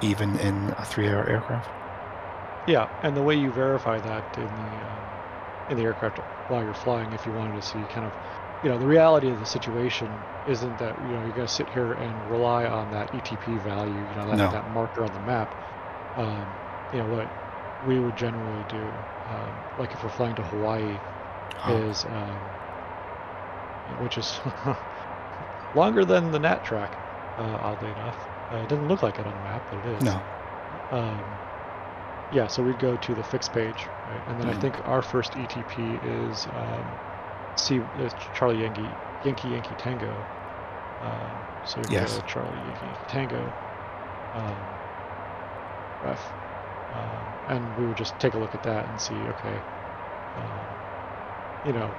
even in a 3 hour aircraft. Yeah, and the way you verify that in the aircraft while you're flying, if you wanted to see kind of, the reality of the situation isn't that, you're going to sit here and rely on that ETP value, that marker on the map. we would generally do, like if we're flying to Hawaii, is which is longer than the NAT track, oddly enough. It doesn't look like it on the map, but it is. No. Yeah, so we'd go to the fixed page, right? And then I think our first ETP is Charlie Yankee Tango. So we go Charlie Yankee Tango, ref, and we would just take a look at that and see, okay, you know,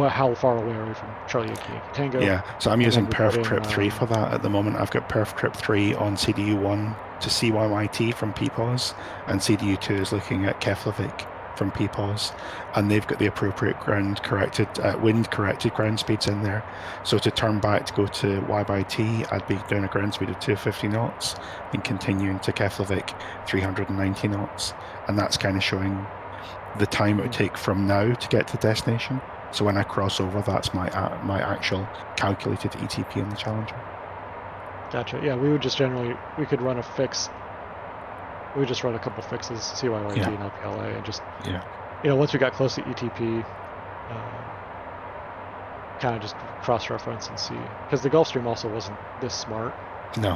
how far away are we from Charlie Yankee Tango? Yeah, so I'm using Perf Trip 3 for that at the moment. I've got Perf Trip 3 on CDU1 to CYYT from PPOS, and CDU2 is looking at Keflavik from PPOS, and they've got the appropriate wind-corrected ground speeds in there. So to turn back to go to YYT, I'd be doing a ground speed of 250 knots and continuing to Keflavik 390 knots, and that's kind of showing the time it would take from now to get to destination. So when I cross over, that's my actual calculated ETP in the Challenger. Gotcha. Yeah, we would just we could run a fix. We would just run a couple fixes, CYYT and LPLA, and just, you know, once we got close to ETP, kind of just cross-reference and see. Because the Gulfstream also wasn't this smart. No.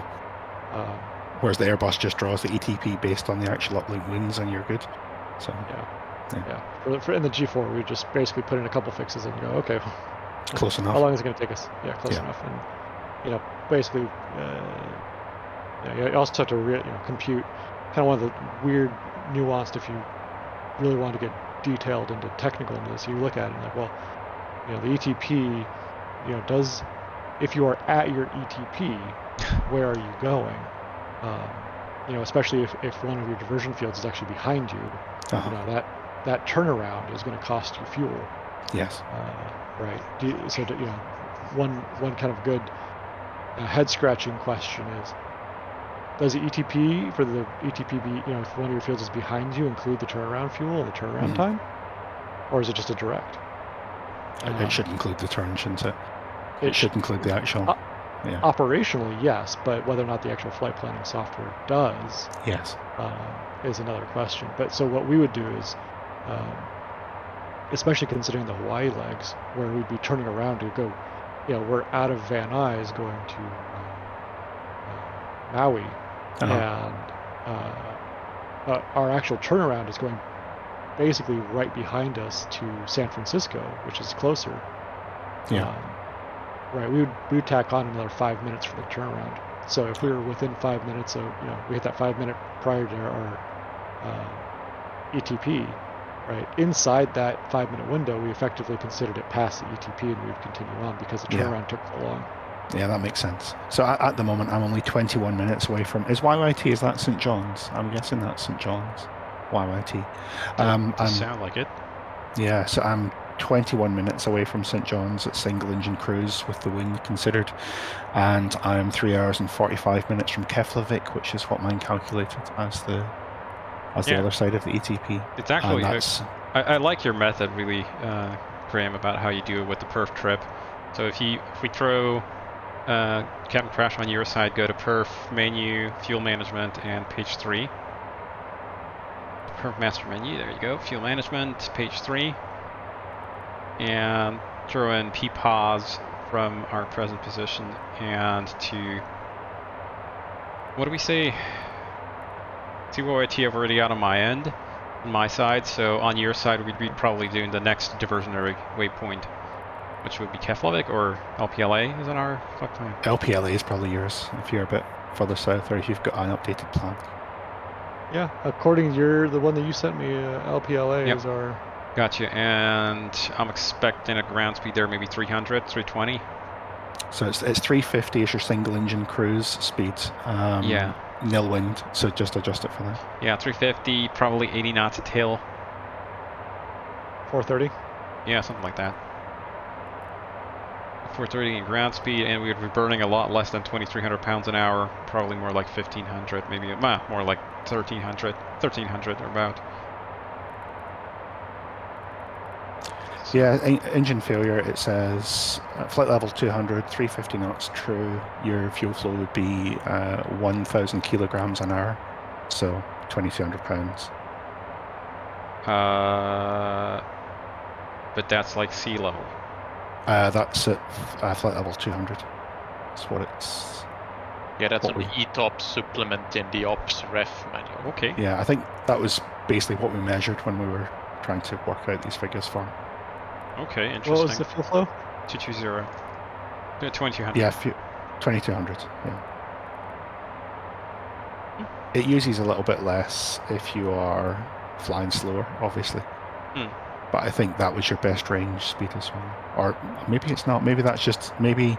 Whereas the Airbus just draws the ETP based on the actual uplink winds, and you're good. So yeah. For in the G4, we would just basically put in a couple fixes and go, okay, close enough. How long is it going to take us? Yeah, close enough. And, you know, basically, you also have to compute kind of one of the weird, nuanced, if you really want to get detailed into technical into this, you look at it and like, well, you know, the ETP, you know, if you are at your ETP, where are you going? You know, especially if one of your diversion fields is actually behind you, you know, that turnaround is going to cost you fuel. Yes. Right. So, you know, one kind of good head-scratching question is, does the ETP for the ETP be, you know, if one of your fields is behind you, include the turnaround fuel and the turnaround time, or is it just a direct? It should include the turn, shouldn't it? It should include the actual. Operationally, yes, but whether or not the actual flight planning software does, is another question. But so what we would do is, especially considering the Hawaii legs, where we'd be turning around to go, you know, we're out of Van Nuys going to Maui, and our actual turnaround is going basically right behind us to San Francisco, which is closer. Right, we would tack on another 5 minutes for the turnaround. So if we were within 5 minutes of, you know, we hit that 5 minute prior to our ETP, right? Inside that 5 minute window, we effectively considered it past the ETP, and we would continue on because the turnaround took so long. Yeah, that makes sense. So at the moment, I'm only 21 minutes away from. Is YYT? Is that St. John's? I'm guessing that's St. John's. YYT. Does sound like it. Yeah, so I'm 21 minutes away from St. John's at single engine cruise with the wind considered, and I'm 3 hours and 45 minutes from Keflavik, which is what mine calculated as the other side of the ETP. It's actually I like your method really, Graham, about how you do it with the perf trip. So if we throw Captain Crash on your side, go to perf menu, fuel management, and page 3. Perf master menu, there you go, fuel management, page 3. And throw in PPOS from our present position and to, what do we say? CYYT I've already got on my end, on my side, so on your side we'd be probably doing the next diversionary waypoint, which would be Keflavik or LPLA is on our flight plan. LPLA is probably yours if you're a bit further south or if you've got an updated plan. Yeah, according to the one that you sent me, LPLA is our... Gotcha, and I'm expecting a ground speed there, maybe 300, 320. So it's 350 is your single engine cruise speed. Nil wind, so just adjust it for that. Yeah, 350, probably 80 knots at tail. 430? Yeah, something like that. 430 in ground speed, and we would be burning a lot less than 2,300 pounds an hour, probably more like 1,500, maybe, more like 1,300 or about. Yeah, engine failure, it says flight level 200, 350 knots true. Your fuel flow would be 1,000 kilograms an hour. So 2,200 pounds. But that's like sea level. That's at flight level 200. That's what it's. Yeah, that's on the ETOP supplement in the ops ref manual. Okay. Yeah, I think that was basically what we measured when we were trying to work out these figures for. Okay, interesting. What was the fuel flow? 220. 2,200. Yeah, 2,200. Yeah. It uses a little bit less if you are flying slower, obviously. But I think that was your best range speed as well. Or maybe it's not. Maybe that's just maybe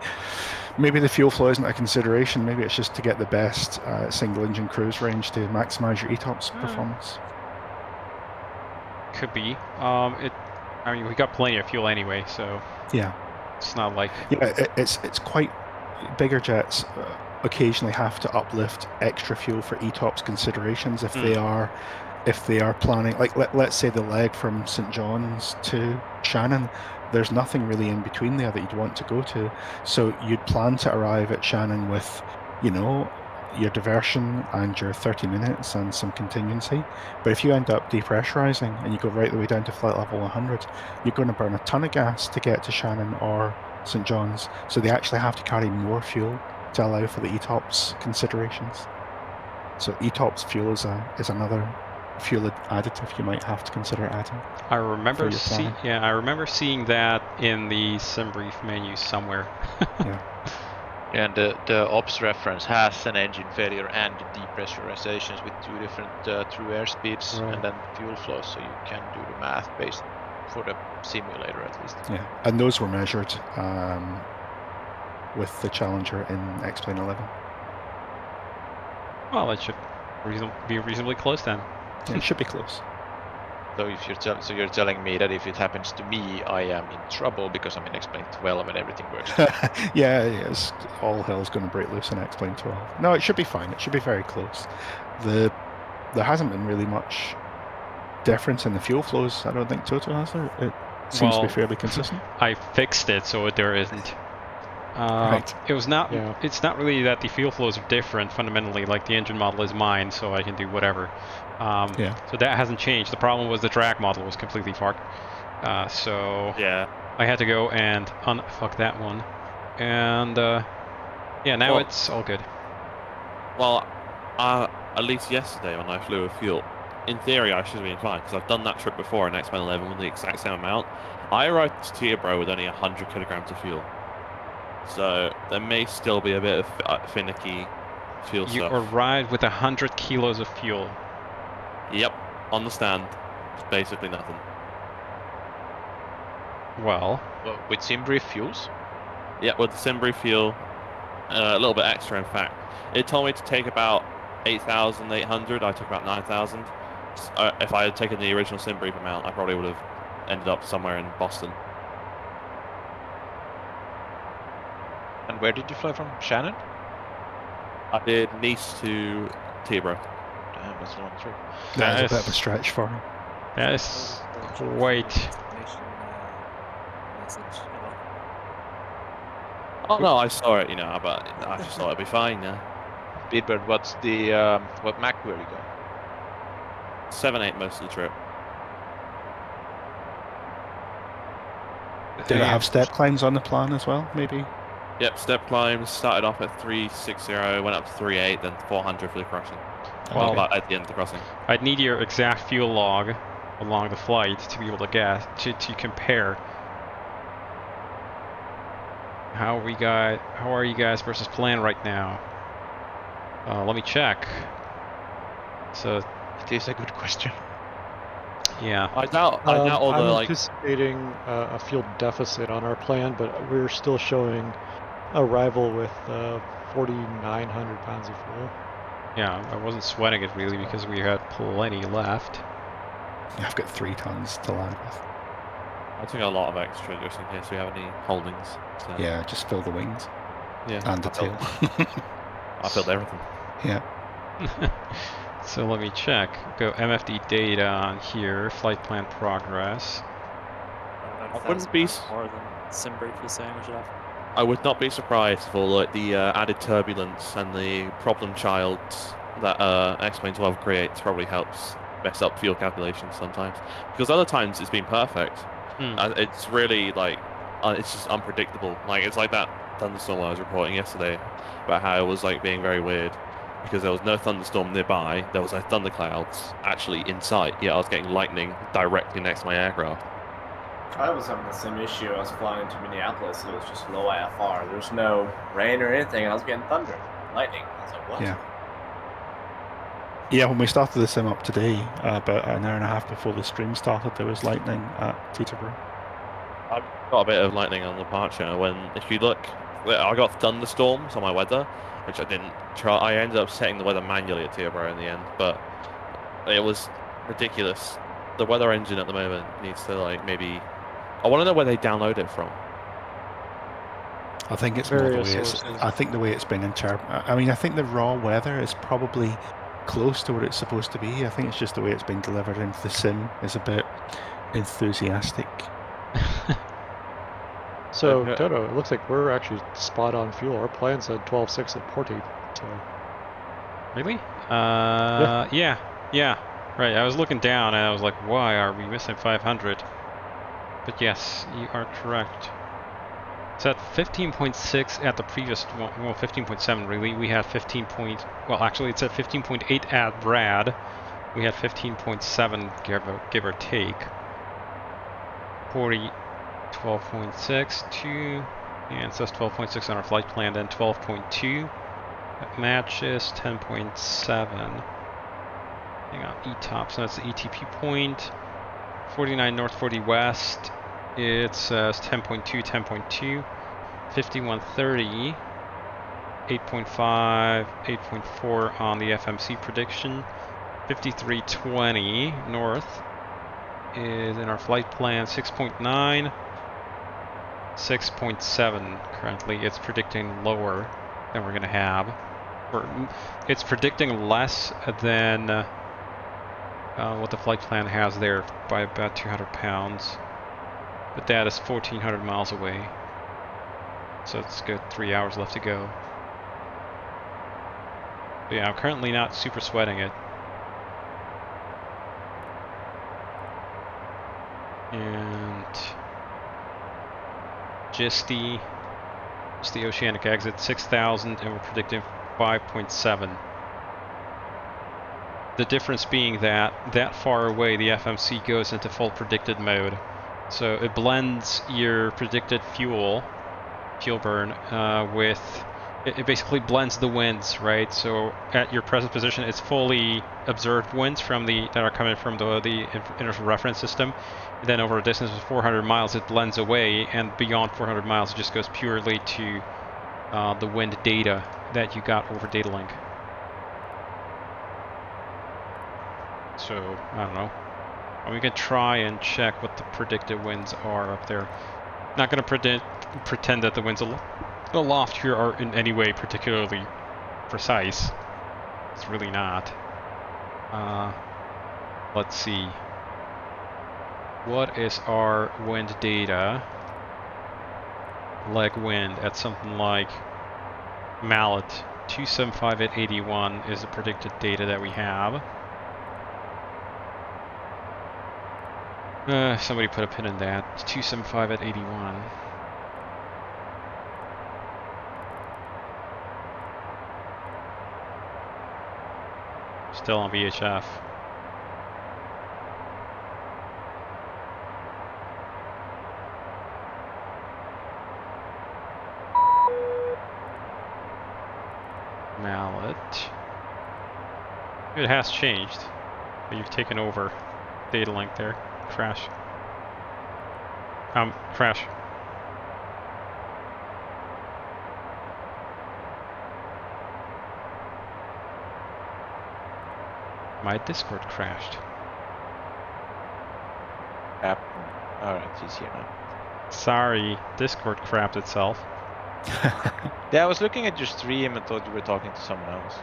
the fuel flow isn't a consideration. Maybe it's just to get the best single engine cruise range to maximize your ETOPS performance. Could be. I mean, we got plenty of fuel anyway, so yeah, it's not like it's quite bigger jets. Occasionally have to uplift extra fuel for ETOPS considerations if they are planning, like let's say the leg from St. John's to Shannon, there's nothing really in between there that you'd want to go to, so you'd plan to arrive at Shannon with, you know, your diversion and your 30 minutes and some contingency. But if you end up depressurizing and you go right the way down to flight level 100, you're going to burn a ton of gas to get to Shannon or St. John's, so they actually have to carry more fuel to allow for the ETOPS considerations. So ETOPS fuel is another fuel additive you might have to consider adding. I remember seeing that in the sim brief menu somewhere. Yeah. And the ops reference has an engine failure and depressurizations with 2 different true airspeeds and then fuel flow, so you can do the math based for the simulator at least. Yeah, and those were measured with the Challenger in X-Plane 11. Well, it should be reasonably close then. Yeah, it should be close. So if you're telling me that if it happens to me, I am in trouble because I'm in X-Plane 12 and everything works. Yes, all hell's going to break loose in X-Plane 12. No, it should be fine. It should be very close. There hasn't been really much difference in the fuel flows. I don't think Toto has there. It seems to be fairly consistent. I fixed it so there isn't. Right. It was not. Yeah. It's not really that the fuel flows are different fundamentally. Like the engine model is mine, so I can do whatever. So that hasn't changed. The problem was the drag model was completely fucked. So yeah, I had to go and unfuck that one, and now it's all good. Well, at least yesterday when I flew with fuel, in theory I should have been fine because I've done that trip before in X-Men 11 with the exact same amount. I arrived to Teterboro with only 100 kilograms of fuel, so there may still be a bit of finicky fuel stuff. You arrived with 100 kilos of fuel. Yep, on the stand, it's basically nothing. Well, with Simbrief fuels? Yeah, with the Simbrief fuel, a little bit extra in fact. It told me to take about 8,800, I took about 9,000. If I had taken the original Simbrief amount, I probably would have ended up somewhere in Boston. And where did you fly from? Shannon? I did Nice to Teterboro. Damn, that's a long trip. That is a bit of a stretch for him. That is quite. Oh no, I saw it, but I just thought it'd be fine, yeah. Speedbird, what's the what Mach were you going? 7-8 most of the trip. Did it have step climbs on the plan as well, maybe? Yep, step climbs started off at 360, went up to 38, then 400 for the crossing. Well, at the end of the crossing. I'd need your exact fuel log along the flight to be able to to compare. How are you guys versus plan right now? Let me check. So it is a good question. Yeah. I doubt all the I'm anticipating a fuel deficit on our plan, but we're still showing arrival with 4,900 pounds of fuel. Yeah, I wasn't sweating it really because we had plenty left. Yeah, I've got 3 tons to land with. I took a lot of extra just in case we have any holdings. So. Yeah, just fill the wings. Yeah. And the tail. I filled everything. Yeah. So let me check. Go MFD data on here. Flight plan progress. I wouldn't be more than Simbrief was saying we should have. I would not be surprised for the added turbulence and the problem child that X-Plane 12 creates probably helps mess up fuel calculations sometimes. Because other times it's been perfect. It's really like it's just unpredictable. Like it's like that thunderstorm I was reporting yesterday about how it was like being very weird because there was no thunderstorm nearby. There was no thunderclouds actually in sight. Yet I was getting lightning directly next to my aircraft. I was having the same issue. I was flying into Minneapolis. It was just low IFR. There was no rain or anything. I was getting thunder, lightning. I was like, what? Yeah. Yeah, when we started the sim up today, about an hour and a half before the stream started, there was lightning at Teterboro. I got a bit of lightning on departure when, if you look, I got thunderstorms on my weather, which I didn't try. I ended up setting the weather manually at Teterboro in the end, but it was ridiculous. The weather engine at the moment needs to like maybe. I want to know where they download it from. I think it's more the way it's. I think the way it's been interpreted. I mean, I think the raw weather is probably close to what it's supposed to be. I think it's just the way it's been delivered into the sim is a bit enthusiastic. So, Toto, it looks like we're actually spot on fuel. Our plan said 12.6 at Portage, so... Really? Yeah. Right, I was looking down and I was like, why are we missing 500? But yes, you are correct. It's at 15.6 at the previous one, well, 15.7 really. We had 15 point, well actually it's at 15.8 at Brad. We had 15.7 give or take. 40, 12.6, 2, and it says 12.6 on our flight plan, then 12.2. That matches 10.7. Hang on, ETOP, so that's the ETP point. 49 north, 40 west. It says 10.2, 10.2. 5130. 8.5, 8.4 on the FMC prediction. 5320 north is in our flight plan. 6.9. 6.7 currently. It's predicting lower than we're going to have. It's predicting less than what the flight plan has there by about 200 pounds. But that is 1,400 miles away. So it's good, 3 hours left to go. But yeah, I'm currently not super sweating it. And just the Oceanic exit, 6,000, and we're predicting 5.7. The difference being that far away, the FMC goes into full predicted mode. So it blends your predicted fuel burn with, it basically blends the winds, right? So at your present position, it's fully observed winds that are coming from the inertial reference system. And then over a distance of 400 miles, it blends away, and beyond 400 miles, it just goes purely to the wind data that you got over data link. So, I don't know. We can try and check what the predicted winds are up there. Not going to pretend that the winds aloft here are in any way particularly precise. It's really not. Let's see. What is our wind data? Leg wind at something like Mallet. 275 at 81 is the predicted data that we have. Somebody put a pin in that. It's 275 at 81. Still on VHF. Mallet. It has changed. But you've taken over data link there. Crash. Crash. My Discord crashed. Alright, he's here now. Sorry, Discord crapped itself. Yeah, I was looking at your stream and thought you were talking to someone else.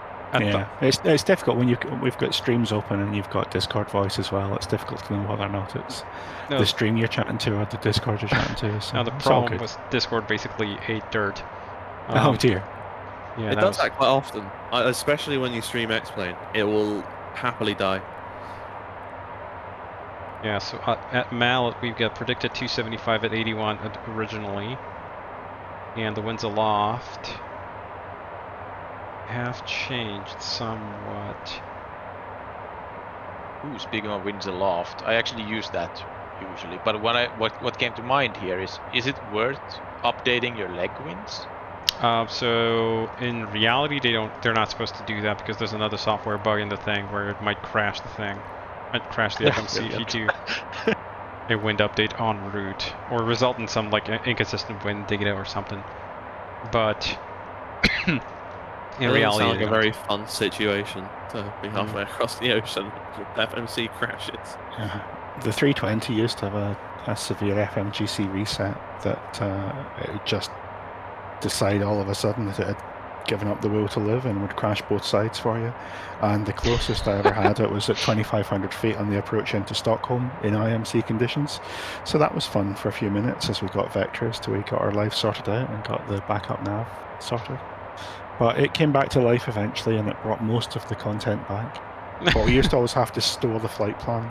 Yeah, it's difficult when we've got streams open and you've got Discord voice as well. It's difficult to know whether or not it's the stream you're chatting to or the Discord you're chatting to. So now the problem was Discord basically ate dirt. Oh dear. Yeah, it does that quite often, especially when you stream X-Plane. It will happily die. Yeah, so at Mallet we've got predicted 275 at 81 originally, and the winds aloft have changed somewhat. Ooh, speaking of winds aloft, I actually use that usually. But what came to mind here is it worth updating your leg winds? So in reality, they're not supposed to do that because there's another software bug in the thing where it might crash the thing. Might crash the FMC if you do a wind update en route, or result in some like inconsistent wind data or something. But in reality, sounds like a very fun situation to be halfway across the ocean with FMC crashes. The 320 used to have a severe FMGC reset that it would just decide all of a sudden that it had given up the will to live and would crash both sides for you. And the closest I ever had it was at 2,500 feet on the approach into Stockholm in IMC conditions. So that was fun for a few minutes as we got vectors till we got our life sorted out and got the backup nav sorted. But it came back to life eventually, and it brought most of the content back. But we used to always have to store the flight plan,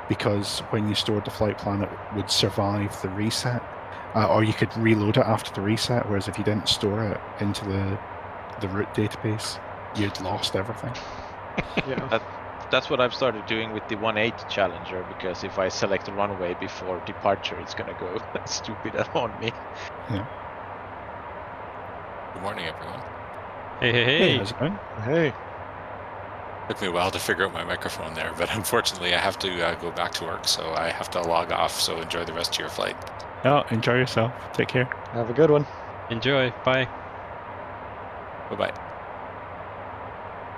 because when you stored the flight plan, it would survive the reset, or you could reload it after the reset. Whereas if you didn't store it into the root database, you'd lost everything. Yeah. That's what I've started doing with the 180 Challenger, because if I select a runway before departure, it's gonna go stupid on me. Yeah. Good morning, everyone. Hey, how's it going? Hey. Took me a while to figure out my microphone there, but unfortunately I have to go back to work, so I have to log off, so enjoy the rest of your flight. Oh, enjoy yourself. Take care. Have a good one. Enjoy. Bye. Bye-bye.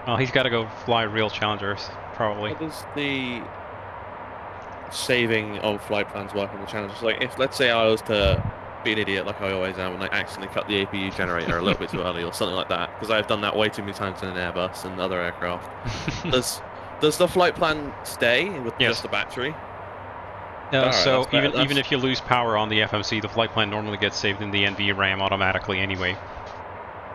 Well, he's got to go fly real Challengers, probably. How does the saving of flight plans work on the Challengers? Like, if, let's say I was to be an idiot like I always am and I accidentally cut the APU generator a little bit too early or something like that, because I've done that way too many times in an Airbus and other aircraft. Does the flight plan stay with just the battery? So even if you lose power on the FMC, the flight plan normally gets saved in the NV RAM automatically anyway.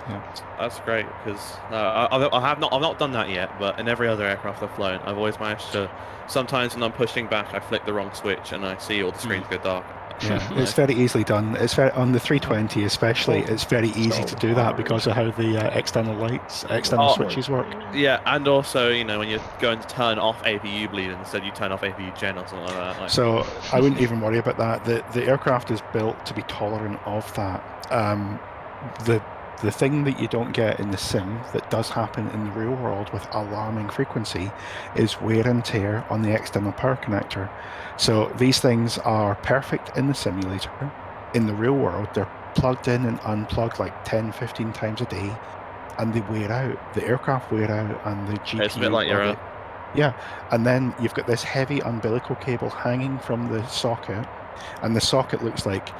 Yeah. That's great, because I've not done that yet, but in every other aircraft I've flown, I've always managed to. Sometimes when I'm pushing back, I flick the wrong switch and I see all the screens go dark. Yeah, it's very easily done. It's very on the 320 especially. It's very easy to do that because of how the external switches work. Yeah, and also when you're going to turn off APU bleed, instead you turn off APU gen or something like that. So I wouldn't even worry about that. The aircraft is built to be tolerant of that. The thing that you don't get in the sim that does happen in the real world with alarming frequency is wear and tear on the external power connector. So these things are perfect in the simulator. In the real world, they're plugged in and unplugged like 10, 15 times a day, and they wear out. The aircraft wear out, and the GPU... It's a bit like your Yeah, and then you've got this heavy umbilical cable hanging from the socket, and the socket looks like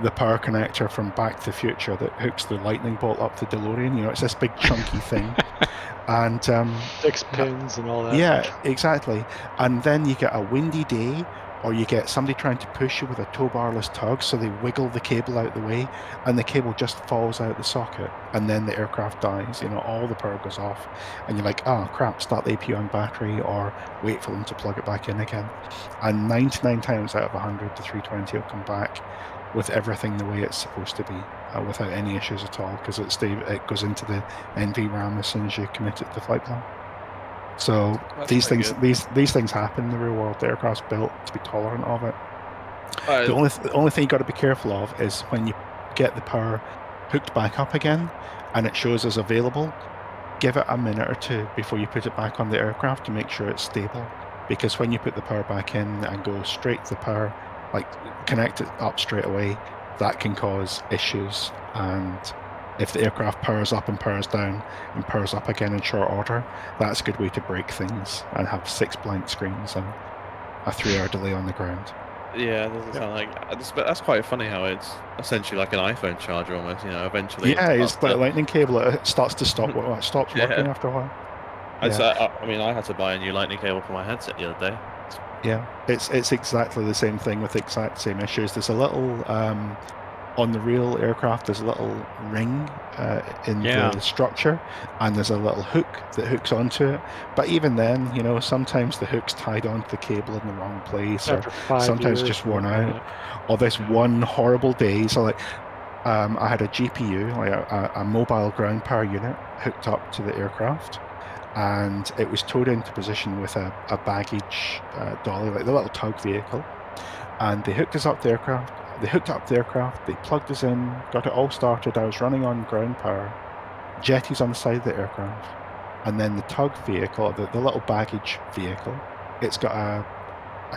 the power connector from Back to the Future that hooks the lightning bolt up the DeLorean. It's this big chunky thing. And 6 pins and all that. Yeah, exactly. And then you get a windy day, or you get somebody trying to push you with a tow barless tug, so they wiggle the cable out the way, and the cable just falls out the socket, and then the aircraft dies. All the power goes off, and you're like, oh crap, start the APU on battery, or wait for them to plug it back in again. And 99 times out of 100, the 320 will come back with everything the way it's supposed to be, without any issues at all, because it goes into the NV RAM as soon as you commit it to the flight plan. So these things happen in the real world. The aircraft's built to be tolerant of it. The only thing you got to be careful of is when you get the power hooked back up again and it shows as available, give it a minute or two before you put it back on the aircraft to make sure it's stable. Because when you put the power back in and go straight to the power, like connect it up straight away, that can cause issues. And if the aircraft powers up and powers down and powers up again in short order, that's a good way to break things and have 6 blank screens and a 3-hour delay on the ground. Yeah, it doesn't sound like. But that's quite funny how it's essentially like an iPhone charger almost. Eventually. Yeah, it's like a lightning cable. It starts to stop. It stops working after a while. I had to buy a new lightning cable for my headset the other day. Yeah, it's exactly the same thing with the exact same issues. There's a little on the real aircraft, there's a little ring in the structure, and there's a little hook that hooks onto it. But even then, you know, sometimes the hook's tied onto the cable in the wrong place, or sometimes just worn out. Or this one horrible day, so like I had a GPU, like a mobile ground power unit, hooked up to the aircraft, and it was towed into position with a baggage dolly, like the little tug vehicle. And they hooked us up the aircraft. They hooked up the aircraft. They plugged us in, got it all started. I was running on ground power, jetties on the side of the aircraft, and then the tug vehicle, the little baggage vehicle, it's got a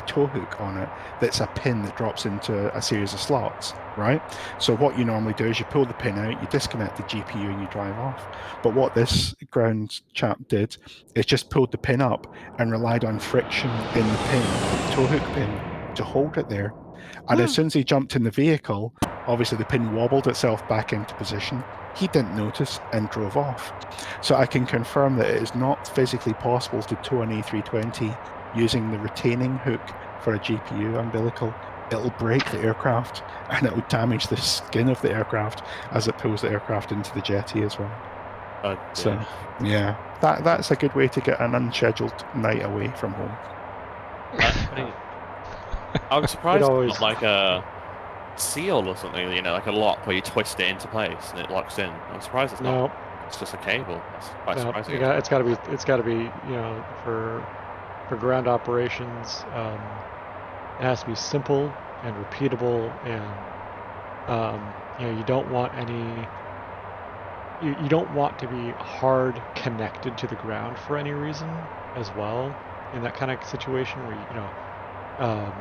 tow hook on it that's a pin that drops into a series of slots, right? So what you normally do is you pull the pin out, you disconnect the GPU, and you drive off. But what this ground chap did is just pulled the pin up and relied on friction in the pin, the tow hook pin, to hold it there. And as soon as he jumped in the vehicle, obviously the pin wobbled itself back into position. He didn't notice and drove off. So I can confirm that it is not physically possible to tow an A320 using the retaining hook for a GPU umbilical. It'll break the aircraft, and it will damage the skin of the aircraft as it pulls the aircraft into the jetty as well. So yeah, that's a good way to get an unscheduled night away from home. I'm surprised it's not like a seal or something, you know, like a lock where you twist it into place and it locks in. I'm surprised it's not. It's just a cable. That's quite surprising. It's got to be, you know, for ground operations, it has to be simple and repeatable, and you know, you don't want any. You don't want to be hard connected to the ground for any reason as well in that kind of situation where you know,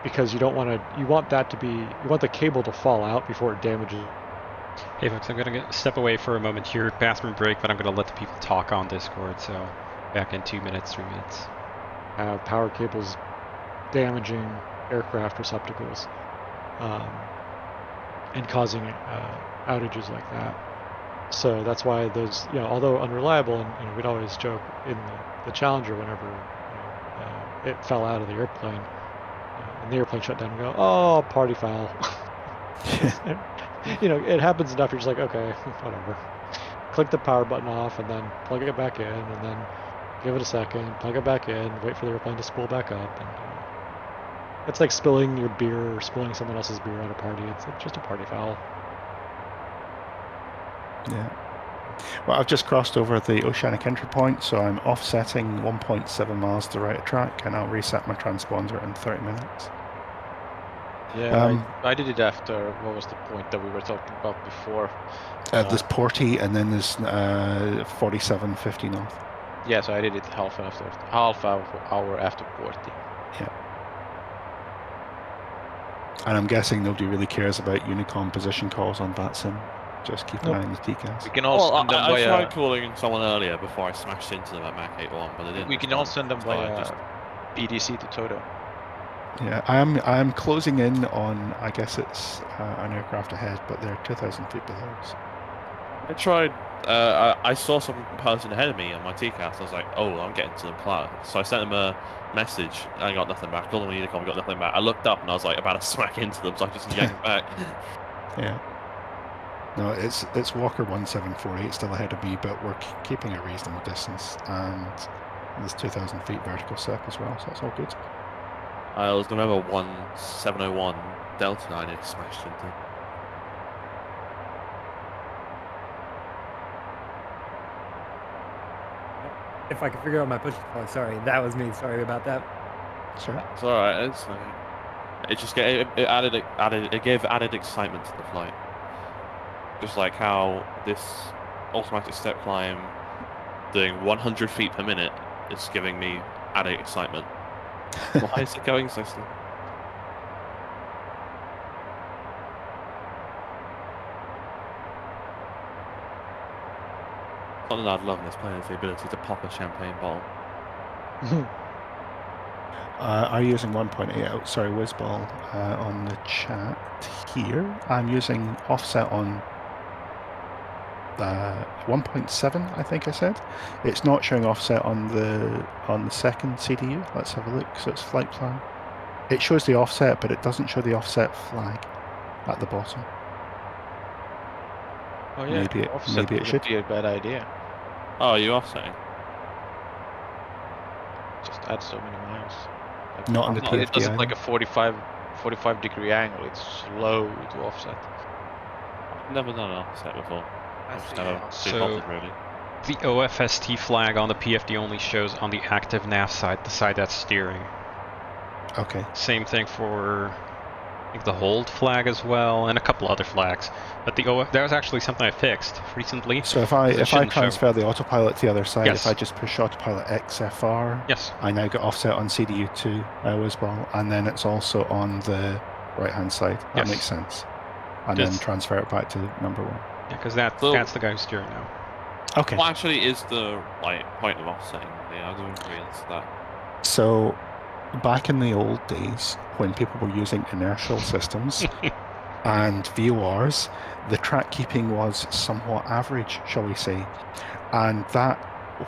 because you don't want to. You want that to be. You want the cable to fall out before it damages. Hey folks, I'm gonna step away for a moment here, bathroom break, but I'm gonna let the people talk on Discord. So back in 2 minutes, 3 minutes. Power cables damaging aircraft receptacles and causing outages like that. So that's why those, you know, although unreliable, and you know, we'd always joke in the Challenger whenever it fell out of the airplane and the airplane shut down and go, oh, party foul. You know, it happens enough. You're just like, okay, whatever. Click the power button off and then plug it back in, and then give it a second, plug it back in, wait for the airplane to spool back up, and it's like spilling your beer or spilling someone else's beer at a party. It's just a party foul. Yeah. Well, I've just crossed over the Oceanic entry point, so I'm offsetting 1.7 miles to the right of track, and I'll reset my transponder in 30 minutes. Yeah, I did it after, what was the point that we were talking about before? There's Porty, and then there's 4750 north. Yeah, so I did it half hour after Porty. Yeah. And I'm guessing nobody really cares about Unicom position calls on VATSIM. Just keep an eye on the TCAS. We can also send them I tried calling someone earlier before I smashed into them at Mach 81, but they didn't. We can also send them via PDC to Toto. Yeah, I'm closing in on, I guess it's an aircraft ahead, but they're 2,000 feet below us. I tried, I saw some person ahead of me on my TCAS. I was like, oh, I'm getting to the cloud. So I sent them a message, and I got nothing back. I called them on Unicom, got nothing back. I looked up, and I was like about to smack into them, so I just yanked back. Yeah. No, it's Walker 1748 still ahead of me, but we're keeping a reasonable distance, and there's 2,000 feet vertical sec as well, so that's all good. I was November 1701 Delta 9 is smashed into. If I could figure out my push call, sorry, that was me. Sorry about that. Sure. It's alright. It just gave added excitement to the flight. Just like how this automatic step climb doing 100 feet per minute is giving me added excitement. Why is it going so slow? Something I'd love in this plane is the ability to pop a champagne bottle. I'm using 1.8, sorry, Whizball on the chat here. I'm using offset on 1.7, I think I said. It's not showing offset on the second CDU. Let's have a look. So it's flight plan. It shows the offset, but it doesn't show the offset flag. at the bottom. Oh yeah, maybe it should be a bad idea. Oh, you offsetting? Just add so many miles. Like, Not on the PFD it does it like either. a 45 degree angle. It's slow to offset. I've never done an offset before. I've just never been bothered really. The OFST flag on the PFD only shows on the active nav side, the side that's steering. Okay. Same thing for I think the hold flag as well, and a couple other flags. But the that was actually something I fixed recently. So if I transfer the autopilot to the other side, yes. if I just push autopilot XFR, yes. I now get offset on CDU2 as well, and then it's also on the right-hand side. That makes sense. And then transfer it back to number 1. Yeah, because that's the guy who's steering now. Okay. What actually is the point of offsetting? I didn't realize that. So, back in the old days, when people were using inertial systems and VORs, the track keeping was somewhat average, shall we say. And that,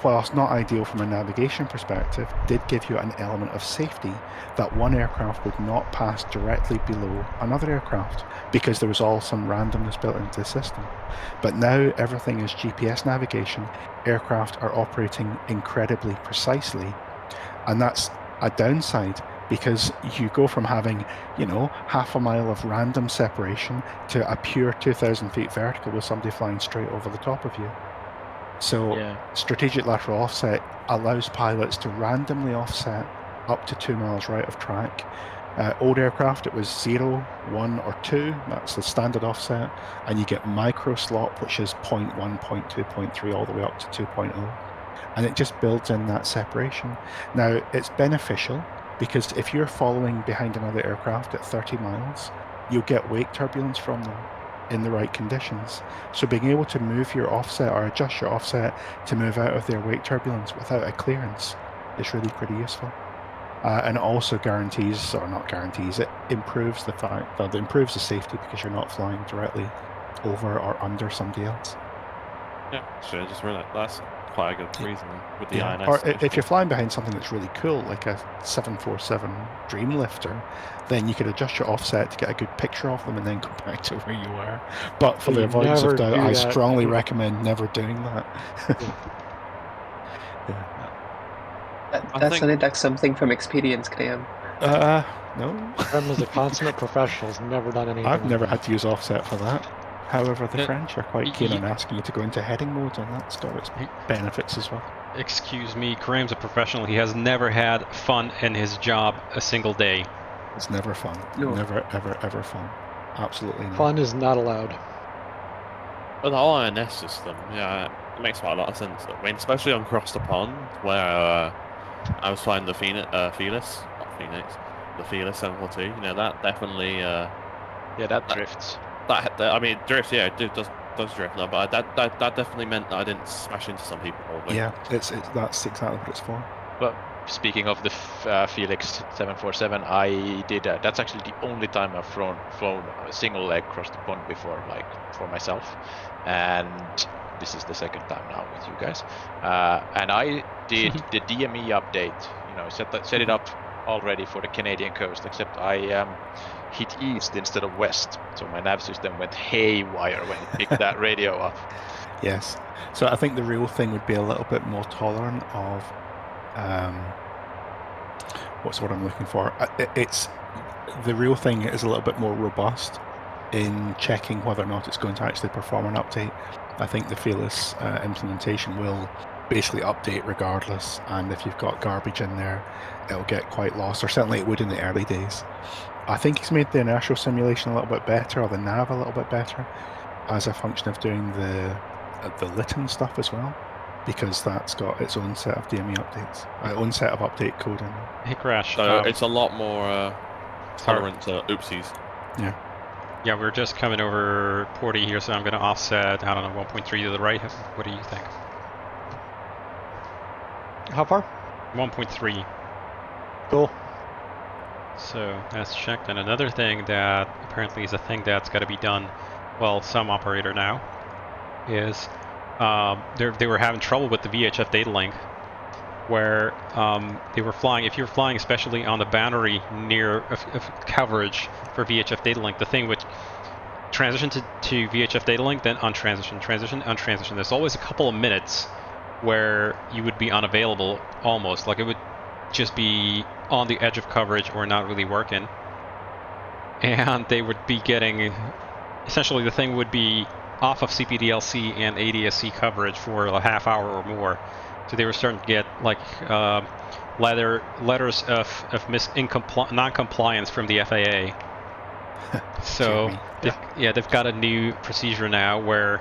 whilst not ideal from a navigation perspective, did give you an element of safety that one aircraft would not pass directly below another aircraft because there was all some randomness built into the system. But now everything is GPS navigation. Aircraft are operating incredibly precisely, and that's a downside because you go from having, half a mile of random separation to a pure 2,000 feet vertical with somebody flying straight over the top of you. So strategic lateral offset allows pilots to randomly offset up to 2 miles right of track. Old aircraft, it was 0, 1, or 2. That's the standard offset. And you get micro slop, which is 0.1, 0.2, 0.3, all the way up to 2.0. And it just builds in that separation. Now, it's beneficial because if you're following behind another aircraft at 30 miles, you'll get wake turbulence from them in the right conditions. So being able to move your offset or adjust your offset to move out of their wake turbulence without a clearance is really pretty useful. And it also guarantees, or not guarantees, it improves the fact that it improves the safety because you're not flying directly over or under somebody else. Yeah, sure. Just realized that's quite a good reason with the INS. Or if you're flying behind something that's really cool, like a 747 Dreamlifter, then you could adjust your offset to get a good picture of them and then go back to where you were. But for the avoidance of doubt, I strongly recommend never doing that. That sounded like something from experience, Graham. No. Graham is a consummate professional. Has never done anything. I've never had to use offset for that. However, the French are quite keen on asking you to go into heading mode, and that's got its benefits as well. Excuse me, Graham's a professional. He has never had fun in his job a single day. It's never fun. No. Never, ever, ever fun. Absolutely not. Fun is not allowed. But the whole INS system, it makes quite a lot of sense. I mean, especially on Cross the Pond, where I was flying the Felis 742. That definitely. That drifts. I mean, drifts. Yeah, it does drift now, but that definitely meant that I didn't smash into some people. Probably. Yeah, that's exactly what it's for. But speaking of the Felix 747, I did. That's actually the only time I've flown a single leg across the pond before, like for myself, and this is the second time now with you guys. And I did the DME update. Set it up already for the Canadian coast, except I hit east instead of west, so my nav system went haywire when it picked that radio up. Yes. So I think the real thing would be a little bit more tolerant of what's what I'm looking for. It's the real thing is a little bit more robust in checking whether or not it's going to actually perform an update. I think the Felis implementation will basically update regardless, and if you've got garbage in there, it'll get quite lost, or certainly it would in the early days. I think it's made the inertial simulation a little bit better, or the nav a little bit better, as a function of doing the Lytton stuff as well, because that's got its own set of DME updates, own set of update code in there. Hey Crash. So it's a lot more tolerant to oopsies. Yeah. Yeah, we're just coming over Porty here, so I'm going to offset, I don't know, 1.3 to the right. What do you think? How far? 1.3. Cool. So that's checked. And another thing that apparently is a thing that's got to be done, well, some operator now, is they were having trouble with the VHF data link, where they were flying, if you're flying especially on the boundary near of coverage for VHF data link, the thing which transition to VHF data link, then untransition, transition, untransition. There's always a couple of minutes where you would be unavailable almost, like it would just be on the edge of coverage or not really working. And they would be getting, essentially the thing would be off of CPDLC and ADSC coverage for a half hour or more. So they were starting to get like letters of non-compliance from the FAA. So they've got a new procedure now where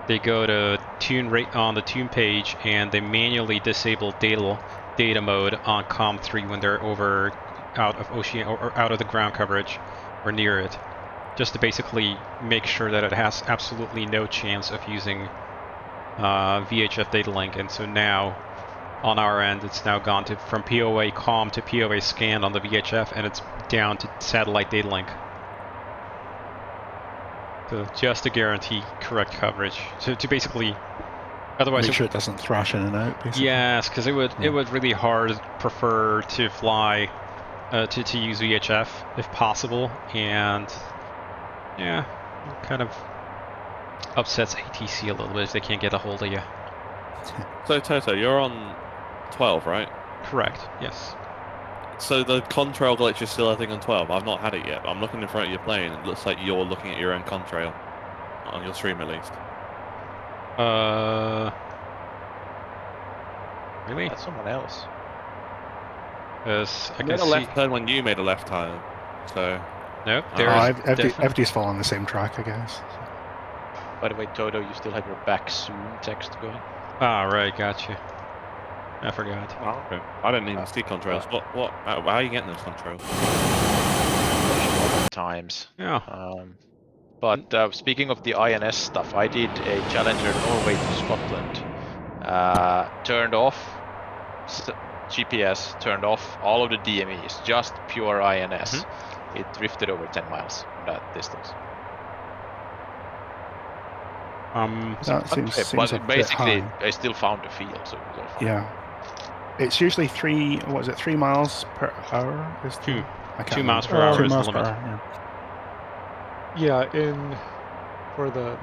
they go to tune rate on the tune page and they manually disable data mode on COM3 when they're out of ocean or out of the ground coverage or near it, just to basically make sure that it has absolutely no chance of using VHF data link. And so now on our end it's now gone to from POA COM to POA scan on the VHF, and it's down to satellite data link. So just to guarantee correct coverage, to basically, otherwise make sure it doesn't thrash in and out. Basically. Yes, because it would really hard prefer to fly to use VHF if possible, and yeah, it kind of upsets ATC a little bit if they can't get a hold of you. So Toto, you're on 12, right? Correct. Yes. So the contrail glitch is still a thing on 12. I've not had it yet, but I'm looking in front of your plane. It looks like you're looking at your own contrail on your stream, at least. Really? That's someone else. Yes, I made can a left see. turn when you made a left turn, so. Nope. FD's fall on the same track, I guess. By the way, Toto, you still have your back soon text going. Ah, right, gotcha. I forgot. Oh, okay. I didn't even see contrails. How are you getting those contrails? Times. Yeah. But speaking of the INS stuff, I did a Challenger Norway to Scotland. Turned off GPS, turned off all of the DMEs, just pure INS. It drifted over 10 miles on that distance. That seems but a bit basically, high. I still found the field, so it was all fine. Yeah. It's usually 3 miles per hour? Is 2 2 miles per hour is the miles limit. per hour, Yeah, for the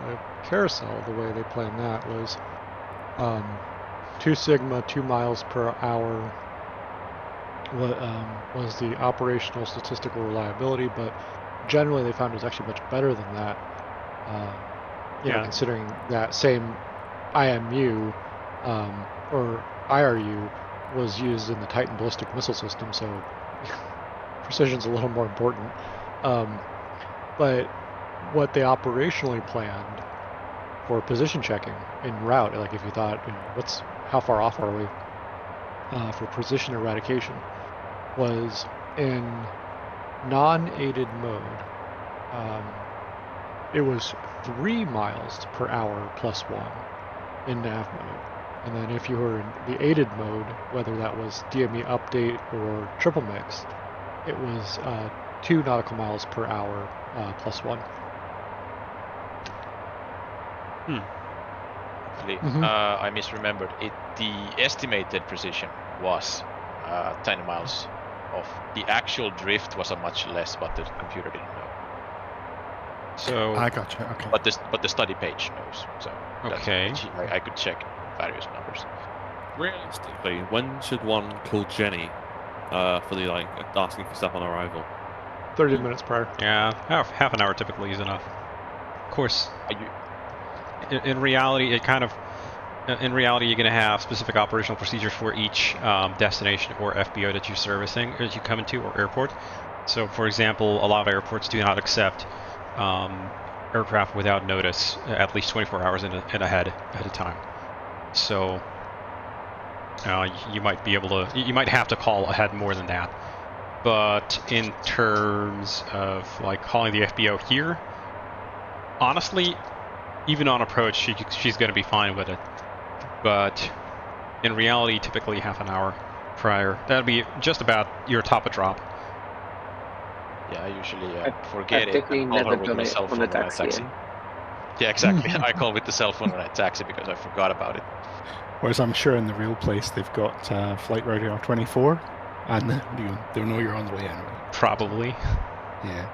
carousel, the way they planned that was 2 sigma, 2 miles per hour was the operational statistical reliability, but generally they found it was actually much better than that. You know, considering that same IMU or IRU was used in the Titan ballistic missile system, so precision's a little more important. But what they operationally planned for position checking en route, like if you thought, you know, how far off are we for position eradication, was in non-aided mode. It was 3 miles per hour plus 1 in nav mode. And then if you were in the aided mode, whether that was DME update or triple mix, it was 2 nautical miles per hour plus 1. Actually, I misremembered it. The estimated precision was 10 miles off. The actual drift was a much less, but the computer didn't know. So I gotcha. Okay. But the study page knows. So okay, I could check various numbers. Realistically, when should one call Jenny for the asking for stuff on arrival? 30 minutes prior. Yeah, half an hour typically is enough. Of course, in reality, in reality, you're going to have specific operational procedures for each destination or FBO that you're servicing, as you come into, or airport. So, for example, a lot of airports do not accept aircraft without notice at least 24 hours ahead of time. So, you might have to call ahead more than that. But in terms of like calling the FBO here, honestly, even on approach, she's going to be fine with it. But in reality, typically half an hour prior. That'd be just about your top of drop. Yeah, I usually forget it. I've I call her with done my it cell on phone a when I taxi. taxi. Yeah, exactly. I call with the cell phone when I taxi because I forgot about it. Whereas I'm sure in the real place they've got flight radar 24, and they'll know you're on the way anyway. Probably. Yeah.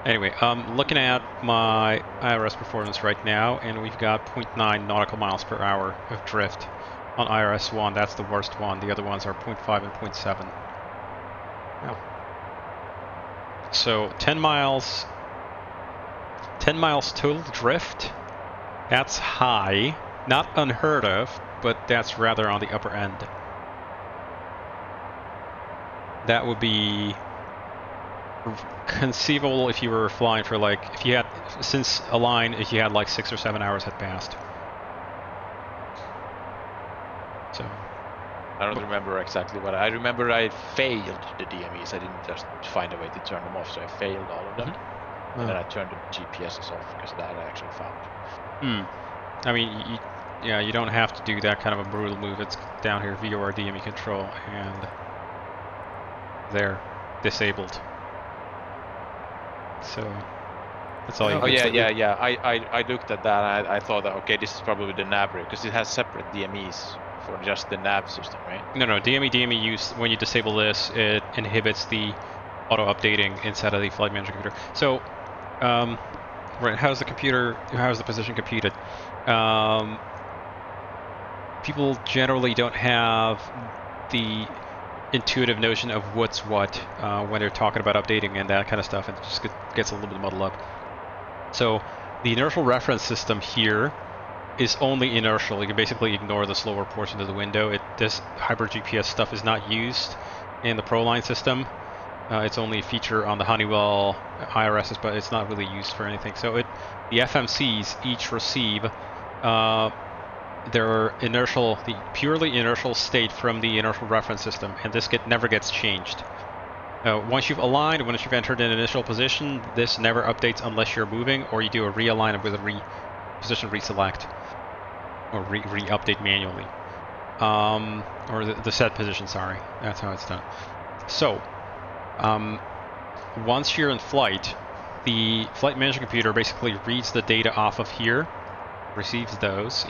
Anyway, looking at my IRS performance right now, and we've got 0.9 nautical miles per hour of drift on IRS 1. That's the worst one. The other ones are 0.5 and 0.7. Oh. So 10 miles total drift. That's high. Not unheard of, but that's rather on the upper end. That would be conceivable if you were flying for like, if you had, since a line, if you had like 6 or 7 hours had passed. So. I don't remember exactly what I remember. I failed the DMEs. I didn't just find a way to turn them off, so I failed all of them. And then I turned the GPSs off because that I actually found. I mean, you don't have to do that kind of a brutal move. It's down here, VOR DME control, and they're disabled. So that's all you Oh yeah. I looked at that and I thought that, okay, this is probably the nav rig because it has separate DMEs for just the nav system, right? No, DME use, when you disable this, it inhibits the auto updating inside of the flight manager computer. So, right, how's the position computed? People generally don't have the intuitive notion of what's what when they're talking about updating and that kind of stuff, and it just gets a little bit muddled up. So the inertial reference system here is only inertial. You can basically ignore the slower portion of the window. This hybrid GPS stuff is not used in the ProLine system. It's only a feature on the Honeywell IRSs, but it's not really used for anything. So the FMCs each receive their the purely inertial state from the inertial reference system, and this never gets changed. Once you've aligned, once you've entered an initial position, this never updates unless you're moving or you do a realign with a position reselect or re-update manually, or the set position. Sorry, that's how it's done. So once you're in flight, the flight management computer basically reads the data off of here, receives those.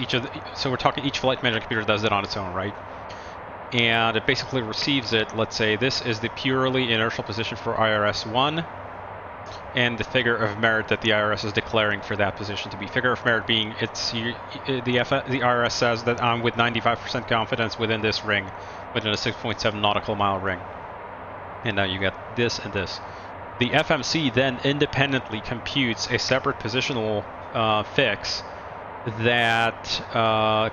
So we're talking each flight management computer does it on its own, right? And it basically receives it. Let's say this is the purely inertial position for IRS 1, and the figure of merit that the IRS is declaring for that position to be. Figure of merit being the IRS says that I'm with 95% confidence within this ring, within a 6.7 nautical mile ring. And now you get this and this. The FMC then independently computes a separate positional fix that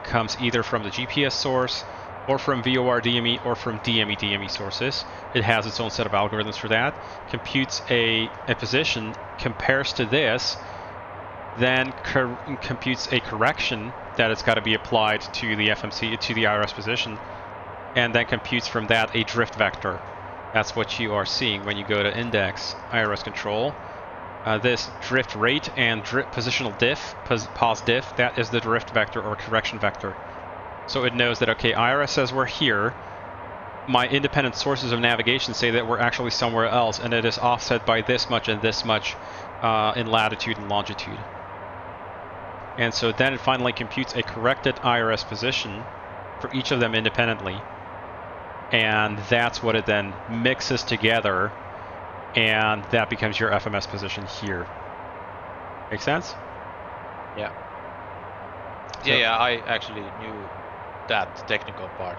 comes either from the GPS source, or from VOR DME, or from DME sources. It has its own set of algorithms for that. Computes a position, compares to this, then computes a correction that it's got to be applied to the FMC, to the IRS position, and then computes from that a drift vector. That's what you are seeing when you go to index IRS control. This drift rate and positional diff, pos diff, that is the drift vector or correction vector. So it knows that, okay, IRS says we're here. My independent sources of navigation say that we're actually somewhere else, and it is offset by this much and this much in latitude and longitude. And so then it finally computes a corrected IRS position for each of them independently. And that's what it then mixes together, and that becomes your FMS position here. Make sense? Yeah. Yeah, I actually knew that technical part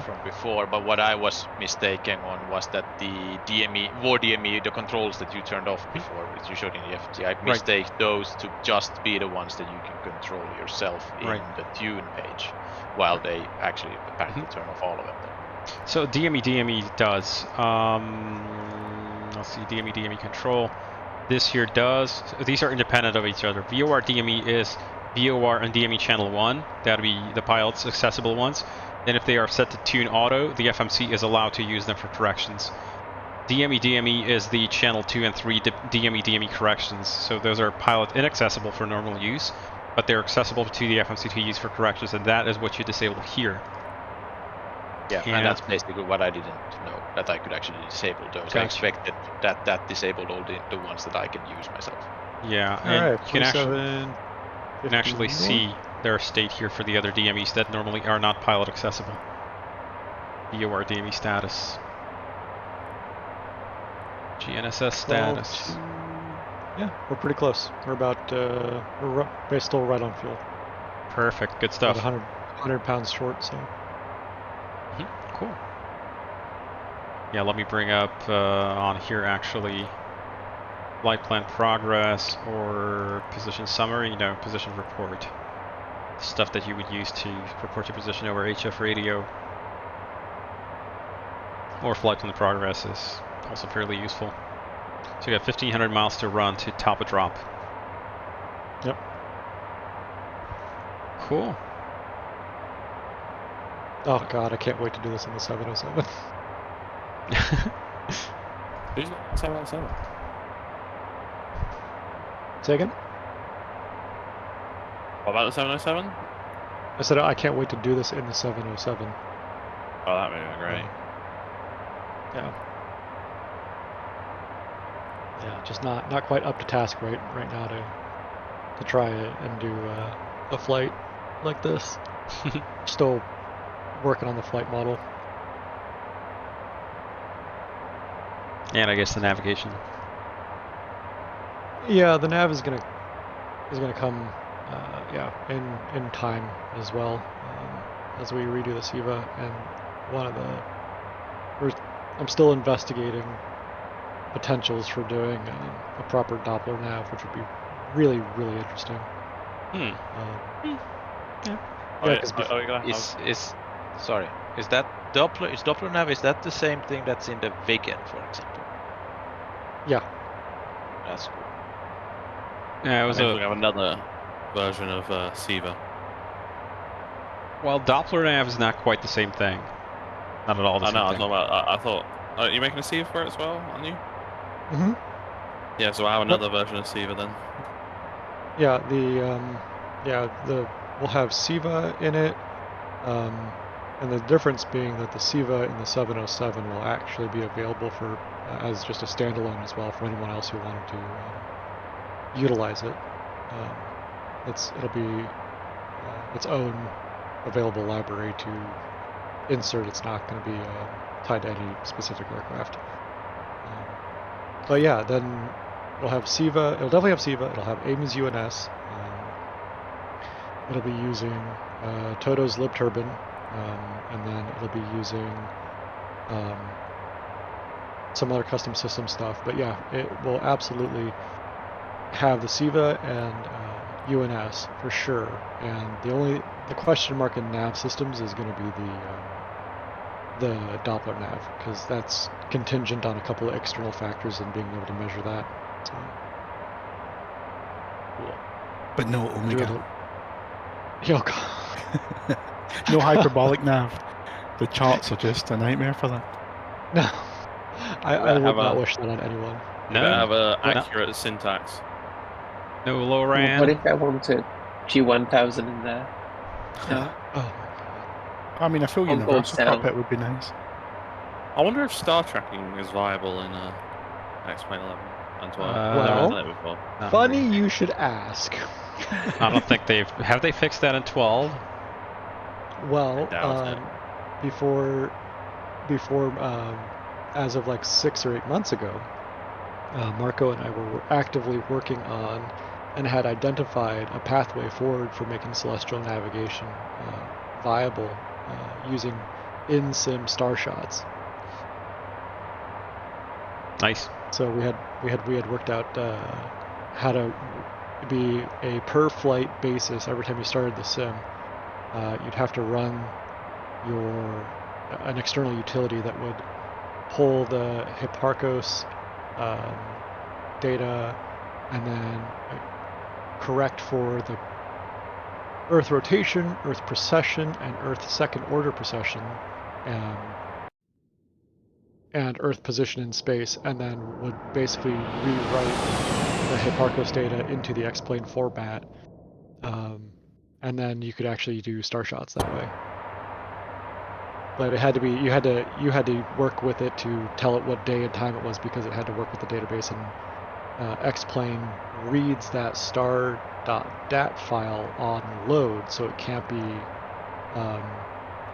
from before, but what I was mistaken on was that the VOR DME, the controls that you turned off before, which you showed in the FT, I mistake those to just be the ones that you can control yourself in the tune page, while they actually apparently turn off all of them. So DME does, let's see, DME control. This here does, these are independent of each other. VOR DME is VOR and DME channel 1, that would be the pilot's accessible ones. Then if they are set to tune auto, the FMC is allowed to use them for corrections. DME is the channel 2 and 3 DME corrections, so those are pilot inaccessible for normal use, but they're accessible to the FMC to use for corrections, and that is what you disable here. Yeah, and that's basically what I didn't know, that I could actually disable those. Gotcha. I expected that disabled all the ones that I can use myself. Yeah, and you can actually see their state here for the other DMEs that normally are not pilot accessible. VOR DME status. GNSS status. Yeah, we're pretty close. We're about we're still right on fuel. Perfect, good stuff. About 100 pounds short, so. Cool. Yeah, let me bring up on here actually flight plan progress or position summary, position report. Stuff that you would use to report your position over HF radio. Or flight plan progress is also fairly useful. So you got 1,500 miles to run to top a drop. Yep. Cool. Oh god, I can't wait to do this in the 707. Who's got 707? Say again? What about the 707? I said I can't wait to do this in the 707. Oh, that would be great. Yeah. Yeah, just not quite up to task right now to try it and do a flight like this. Still working on the flight model. And I guess the navigation. Yeah, the nav is gonna come in time as well as we redo the SIVA, and I'm still investigating potentials for doing a proper Doppler nav, which would be really interesting. Yeah. Yeah, because is that Doppler? Is Doppler nav? Is that the same thing that's in the Viggen, for example? Yeah. That's cool. Yeah, we have another version of SIVA. Well, Doppler nav is not quite the same thing. Not at all the same thing. I thought. Are you making a SIVA for it as well, aren't you? Mm-hmm. Yeah, so I have another version of SIVA then. Yeah, we'll have SIVA in it, and the difference being that the SIVA in the 707 will actually be available for as just a standalone as well for anyone else who wanted to utilize it. It'll be its own available library to insert. It's not going to be tied to any specific aircraft. But yeah, then it'll have SIVA. It'll definitely have SIVA. It'll have Ames UNS. It'll be using Toto's libturbine, and then it'll be using some other custom system stuff. But yeah, it will absolutely have the SIVA and UNS for sure. And the question mark in nav systems is going to be the Doppler nav, because that's contingent on a couple of external factors and being able to measure that. So. Cool. But no Omega. Oh god. No hyperbolic nav. The charts are just a nightmare for that. No. I would not wish that on anyone. No. Have accurate syntax. No low ran. What if I wanted G1000 in there? No. Oh. I mean, I feel universal cockpit would be nice. I wonder if star tracking is viable in X-Plane 11 and 12. Well, funny you should ask. I don't think have they fixed that in 12? Well, before as of like 6 or 8 months ago, Marco and I were actively working on and had identified a pathway forward for making celestial navigation viable using in-sim star shots. Nice. So we had worked out how to be a per flight basis. Every time you started the sim, you'd have to run an external utility that would pull the Hipparcos data and then correct for the Earth rotation, Earth precession, and Earth second order precession, and Earth position in space, and then would basically rewrite the Hipparcos data into the X-plane format, and then you could actually do star shots that way. But it had to be you had to work with it to tell it what day and time it was, because it had to work with the database, and X-plane reads that star.dat file on load, so it can't be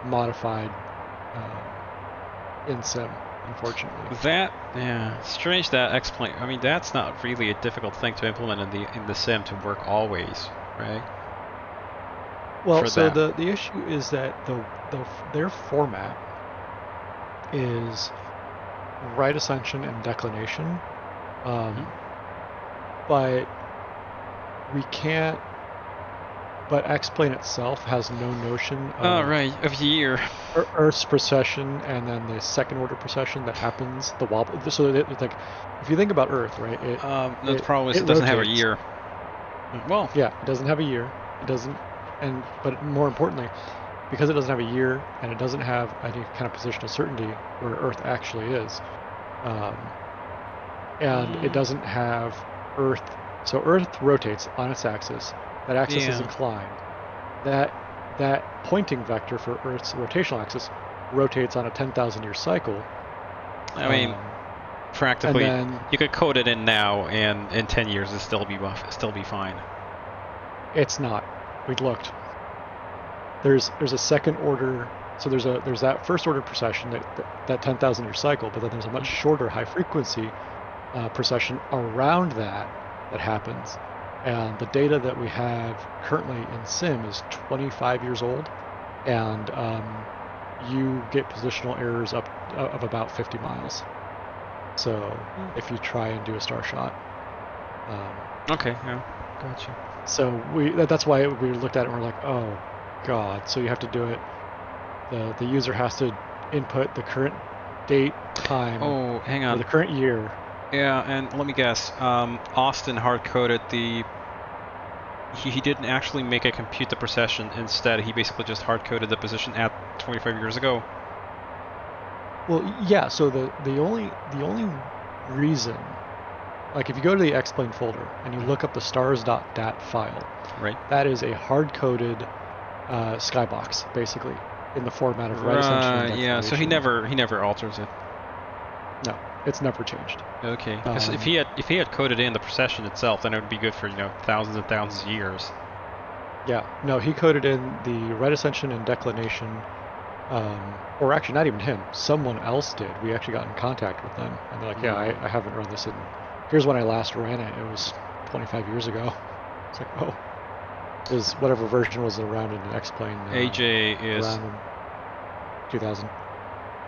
modified in sim. unfortunately. Yeah, strange that explain. I mean, that's not really a difficult thing to implement in the sim to work always, right? Well, For so them. the issue is that their format is right ascension and declination, but we can't. But X-plane itself has no notion of of year. Earth's precession and then the second order precession that happens, the wobble. So it's like, if you think about Earth, right? The problem is it doesn't have a year. Well, yeah, it doesn't have a year. It doesn't, but more importantly, because it doesn't have a year and it doesn't have any kind of positional certainty where Earth actually is, and it doesn't have Earth. So Earth rotates on its axis. That axis is inclined. That pointing vector for Earth's rotational axis rotates on a 10,000 year cycle. I mean, practically, you could code it in now, and in 10 years it'll still be fine. It's not. We looked. There's a second order. So there's that first order precession, that 10,000 year cycle, but then there's a much shorter high frequency precession around that happens. And the data that we have currently in sim is 25 years old, and you get positional errors up of about 50 miles. So if you try and do a star shot. Okay, yeah, gotcha. So that's why we looked at it and we're like, oh god. So you have to do it. The user has to input the current date, time. Oh, hang on. For the current year. Yeah, and let me guess. Austin hard-coded the. He didn't actually make it compute the precession. Instead, he basically just hard-coded the position at 25 years ago. Well, yeah. So the only reason, like if you go to the X-plane folder and you look up the stars.dat file, right? That is a hard-coded skybox, basically, in the format of right ascension and declination. Yeah. So he never alters it. No, it's never changed. Okay. Because if he had coded in the precession itself, then it would be good for thousands and thousands of years. Yeah. No, he coded in the right ascension and declination. Or actually, not even him. Someone else did. We actually got in contact with them, and they're like, "Yeah, I haven't run this in. Here's when I last ran it. It was 25 years ago." It's like, oh, is whatever version was around in X-plane. AJ is around 2000.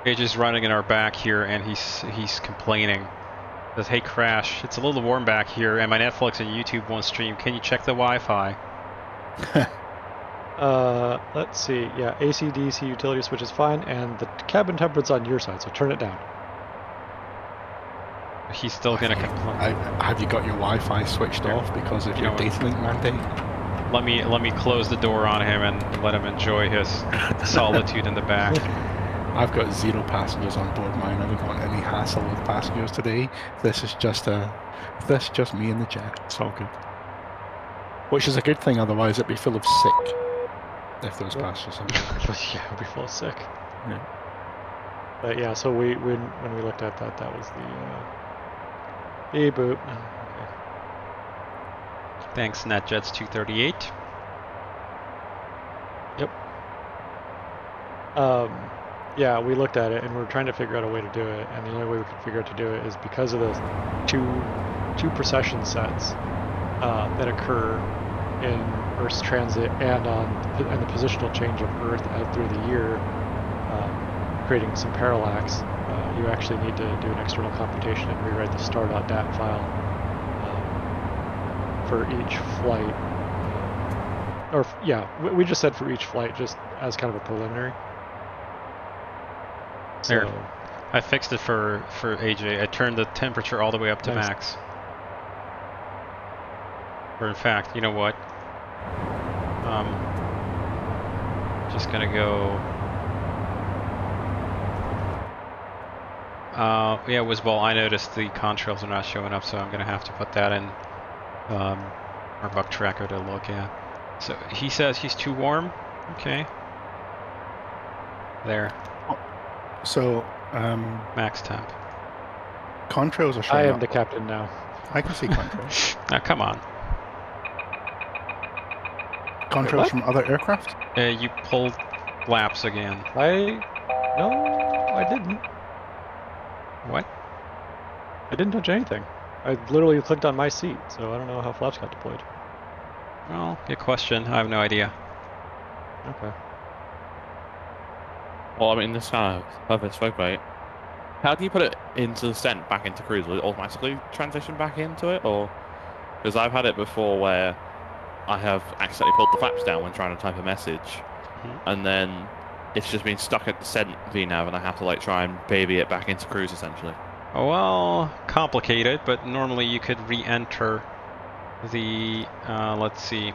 AJ's running in our back here, and he's complaining. Says, "Hey, Crash, it's a little warm back here, and my Netflix and YouTube won't stream. Can you check the Wi-Fi?" Let's see. Yeah, AC/DC utility switch is fine, and the cabin temperature's on your side, so turn it down. He's still gonna complain. Have you got your Wi-Fi switched off because of your data link mandate? Let me close the door on him and let him enjoy his solitude in the back. I've got 0 passengers on board mine. I don't want any hassle with passengers today. This is just me in the jet. It's all good. Which is a good thing. Otherwise, it'd be full of sick. If those passengers on board. Yeah, it'd be full of sick. Yeah. But yeah, so when we looked at that was the boot. Okay. Thanks, NetJets 238. Yep. Yeah, we looked at it and we're trying to figure out a way to do it, and the only way we could figure out to do it is because of the two precession sets that occur in Earth's transit and the positional change of Earth through the year, creating some parallax. You actually need to do an external computation and rewrite the star.dat file for each flight. We just said for each flight, just as kind of a preliminary. There. I fixed it for AJ. I turned the temperature all the way up to max. Or in fact, you know what? Just gonna go. Yeah, Wizball, I noticed the contrails are not showing up, so I'm gonna have to put that in our bug tracker to look at. So he says he's too warm. Okay. There. So, max temp. Contrails are showing I up. am the captain now. I can see contrails. Now, come on. Contrails from other aircraft? You pulled flaps again. No, I didn't. What? I didn't touch anything. I literally clicked on my seat, so I don't know how flaps got deployed. Well, good question. I have no idea. Okay. Well, I mean, this kind of perfect spoke bait. How do you put it into descent back into cruise? Will it automatically transition back into it, or? Because I've had it before where I have accidentally pulled the flaps down when trying to type a message, and then it's just been stuck at descent VNav, and I have to like try and baby it back into cruise essentially. Well, complicated, but normally you could re-enter the, let's see.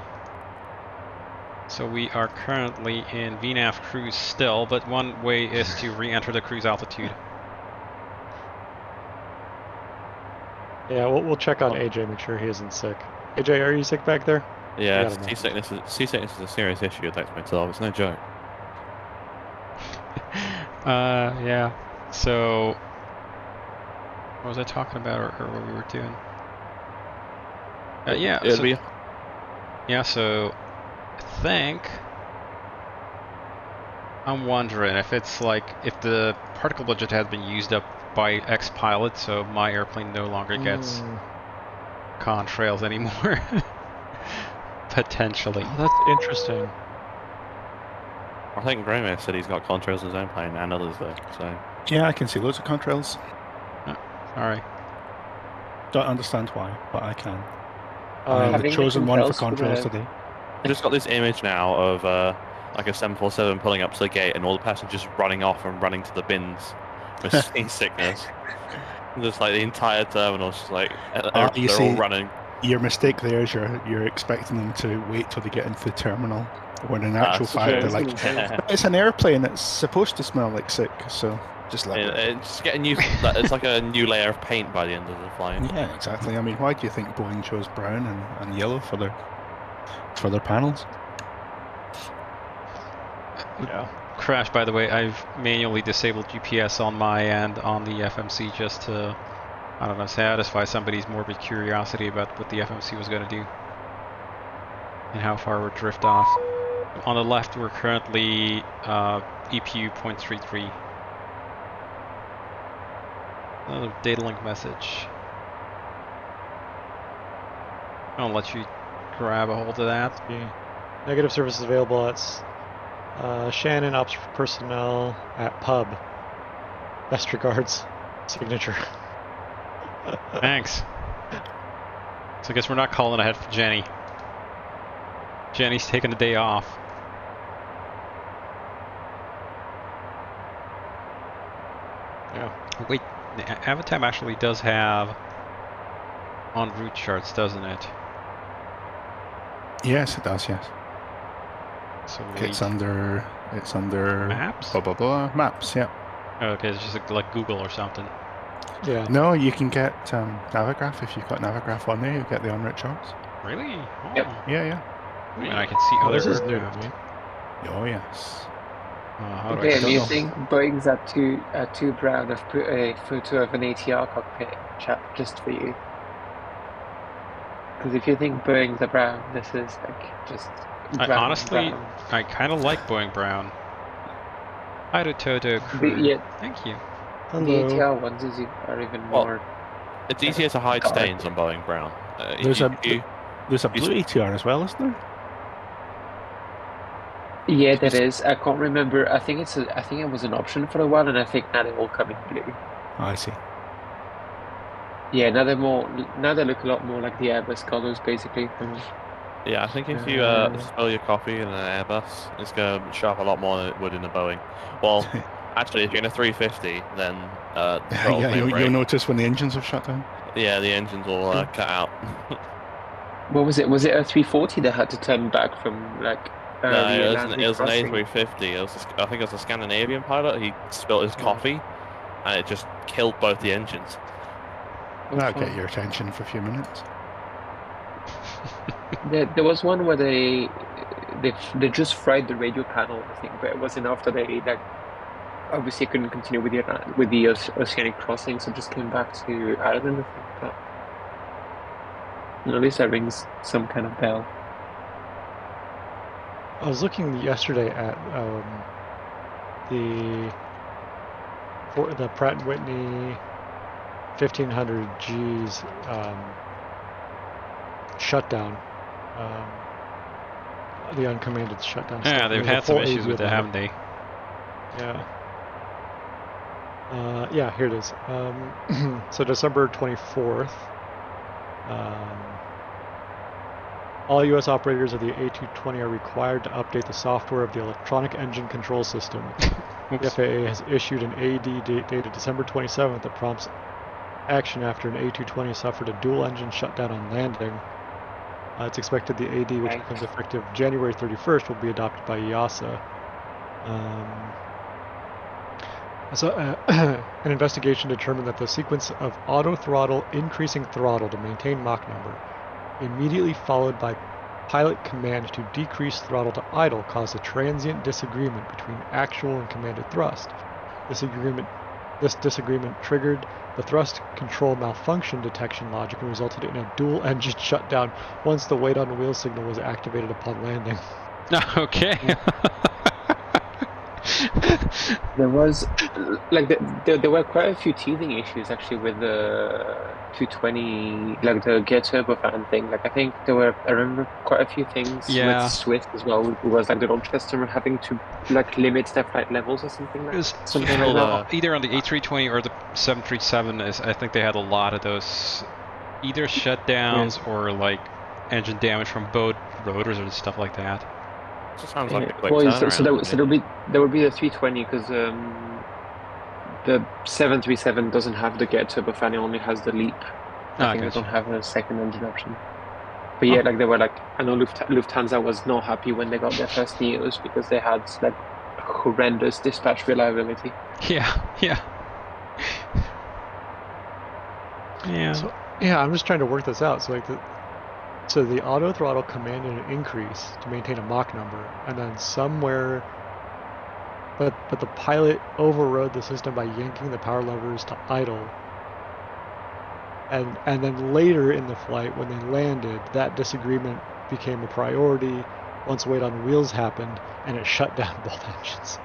So we are currently in VNav cruise still, but one way is to re-enter the cruise altitude. Yeah, we'll check on AJ, make sure he isn't sick. AJ, are you sick back there? Yeah, seasickness is a serious issue with X-12. It's no joke. Yeah. So, what was I talking about, or what we were doing? Yeah. Yeah. So, I think I'm wondering if it's like if the particle budget has been used up by X-Pilot, so my airplane no longer gets contrails anymore. Potentially. Oh, that's interesting. I think Graham said he's got contrails in his own plane and others though. So yeah, I can see loads of contrails. Alright. Don't understand why, but I can. I'm the chosen one for contrails today. I've just got this image now of like a 747 pulling up to the gate and all the passengers running off and running to the bins with seasickness. Just like the entire terminal, just like they're all running. Your mistake there is you're expecting them to wait till they get into the terminal, when in actual fact they're like, it's an airplane. It's supposed to smell like sick, so just let it. It's getting used. It's like a new layer of paint by the end of the flight. Yeah, exactly. I mean, why do you think Boeing chose brown and yellow for their panels? Yeah. Crash, by the way, I've manually disabled GPS on my end on the FMC just to, I don't know, satisfy somebody's morbid curiosity about what the FMC was going to do and how far we'd drift off. On the left, we're currently EPU 0.33. Another data link message. I'll let you grab a hold of that. Negative services available at Shannon Ops Personnel at Pub. Best regards. Signature. Thanks. So I guess we're not calling ahead for Jenny. Jenny's taking a day off. Yeah. Wait, Avatam actually does have en route charts, doesn't it? Yes, it does. Yes. So it's under maps. Blah blah blah. Maps. Yeah. Okay, it's just like Google or something. Yeah. No, you can get Navigraph if you've got Navigraph on there. You get the en route charts. Really? Oh. Yep. Yeah. And I can see other this is new aircraft. to me. Oh yes. Okay, amusing. Boeing's at two brown. I've put a photo of an ATR cockpit in the chat just for you. Because if you think Boeing's a brown, this is like just brown. Honestly, brown. I kind of like Boeing Brown. Hi to Toto crew. Yeah, thank you. The ATR ones are even more. It's easier to hide stains on Boeing Brown. There's a blue ATR as well, isn't there? Yeah, there is. I can't remember. I think it was an option for a while, and I think now they all come in blue. Oh, I see. Yeah, now they look a lot more like the Airbus colors, basically. Yeah, I think if you spell your copy in an Airbus, it's going to show up a lot more than it would in a Boeing. Well, actually, if you're in a 350, then you'll notice when the engines have shut down. Yeah, the engines will cut out. What was it? Was it a 340 that had to turn back from like? No, it was an A350. I think it was a Scandinavian pilot. He spilled his coffee, and it just killed both the engines. That'll get your attention for a few minutes. There was one where they just fried the radio panel, I think, but it wasn't after they obviously couldn't continue with the Oceanic crossing, so just came back to Ireland, I think. But at least that rings some kind of bell. I was looking yesterday at the Pratt & Whitney 1,500 Gs shutdown. The uncommanded shutdown. Yeah, stuff. they've had some issues with that, haven't they? Yeah. Yeah, here it is. So December 24th. All U.S. operators of the A220 are required to update the software of the electronic engine control system. The FAA has issued an AD dated December 27th that prompts action after an A220 suffered a dual-engine shutdown on landing. It's expected the AD, which becomes effective January 31st, will be adopted by EASA. An investigation determined that the sequence of auto-throttle increasing throttle to maintain Mach number, immediately followed by pilot command to decrease throttle to idle, caused a transient disagreement between actual and commanded thrust. This disagreement triggered the thrust control malfunction detection logic and resulted in a dual-engine shutdown once the wait on wheel signal was activated upon landing. Okay. There was, like, there were quite a few teething issues actually with the 220, like the gear turbofan thing. Like, I think I remember quite a few things with Swift as well. It was like the launch customer having to like limit their flight levels or something like that. Either on the A320 or the 737, I think they had a lot of those, either shutdowns or like engine damage from both rotors and stuff like that. Just sounds like a quick well, turnaround. so there would be the 320 because the 737 doesn't have the gear turbofan; it only has the LEAP. I think they don't have a second engine option. But yeah, like they were like, I know Lufthansa was not happy when they got their first Neos because they had like horrendous dispatch reliability. Yeah. So yeah, I'm just trying to work this out. So like the auto throttle commanded an increase to maintain a Mach number, and then somewhere, but the pilot overrode the system by yanking the power levers to idle. And then later in the flight, when they landed, that disagreement became a priority once wait on wheels happened, and it shut down both engines.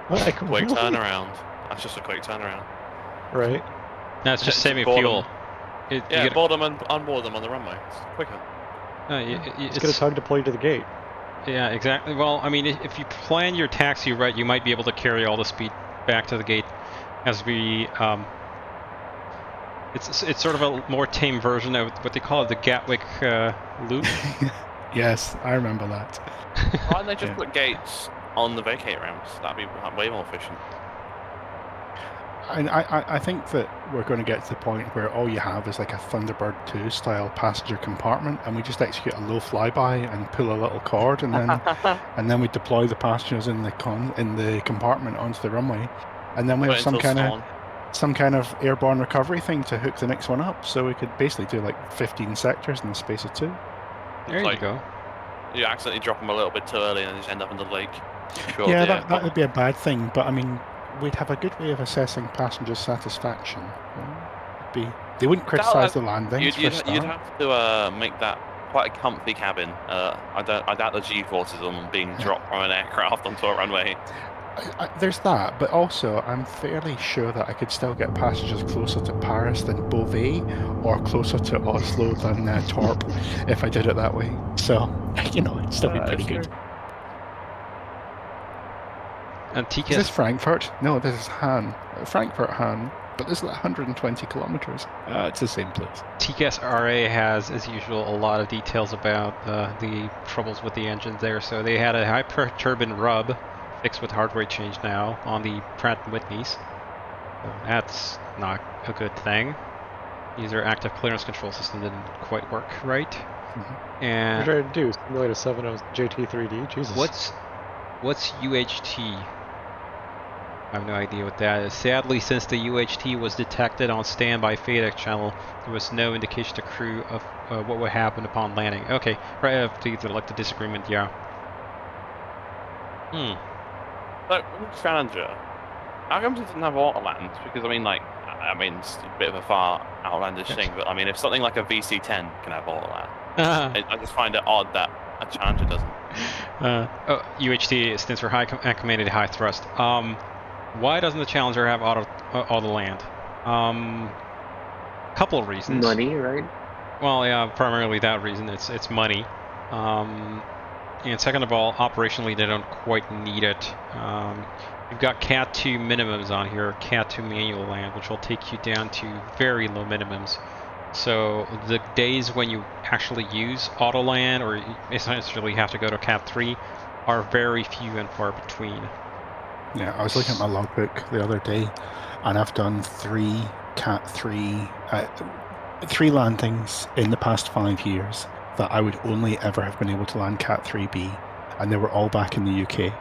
Quick turnaround. That's just a quick turnaround. Right. No, it's just saving fuel. Board them and unboard them on the runway. It's quicker. It's going to tug deploy to the gate. Yeah, exactly. Well, I mean, if you plan your taxi right, you might be able to carry all the speed back to the gate as we... It's sort of a more tame version of what they call it, the Gatwick loop. Yes, I remember that. Why don't they just put gates on the vacate ramps? That'd be way more efficient. I think that we're going to get to the point where all you have is like a Thunderbird 2 style passenger compartment, and we just execute a low flyby and pull a little cord, and then we deploy the passengers in the compartment onto the runway, and then we have some kind of airborne recovery thing to hook the next one up, so we could basically do like 15 sectors in the space of 2. There you go. You accidentally drop them a little bit too early and just end up in the lake. Sure, yeah, that would be a bad thing, but I mean, we'd have a good way of assessing passenger satisfaction. They wouldn't criticise the landings. You'd have to make that quite a comfy cabin. I doubt the G-forces on being dropped from an aircraft onto a runway. There's that, but also I'm fairly sure that I could still get passengers closer to Paris than Beauvais, or closer to Oslo than Torp, if I did it that way. So, it'd still be pretty good. And TCAS... Is this Frankfurt? No, this is Hahn. Frankfurt Hahn, but this is like 120 kilometers. It's the same place. TCAS RA has, as usual, a lot of details about the troubles with the engines there. So they had a hyper-turbine rub fixed with hardware change now on the Pratt & Whitneys. So that's not a good thing. Either active clearance control system didn't quite work right. Mm-hmm. And what are you trying to do? Simulate a 70 JT3D? Jesus. What's UHT? I have no idea what that is. Sadly, since the UHT was detected on standby FADEC channel, there was no indication to crew of what would happen upon landing. Okay, right after like the disagreement, yeah. But Challenger, how come it doesn't have auto lands? Because I mean, it's a bit of a far outlandish thing, but I mean, if something like a VC-10 can have auto land, I just find it odd that a Challenger doesn't. UHT stands for High Commanded High Thrust. Why doesn't the Challenger have auto land? Couple of reasons. Money, right? Well, yeah, primarily that reason. It's money. And second of all, operationally, they don't quite need it. You've got Cat 2 minimums on here, Cat 2 manual land, which will take you down to very low minimums. So the days when you actually use auto land or essentially have to go to Cat 3 are very few and far between. Yeah, I was looking at my logbook the other day, and I've done 3 Cat 3, 3 landings in the past 5 years that I would only ever have been able to land Cat 3B, and they were all back in the UK.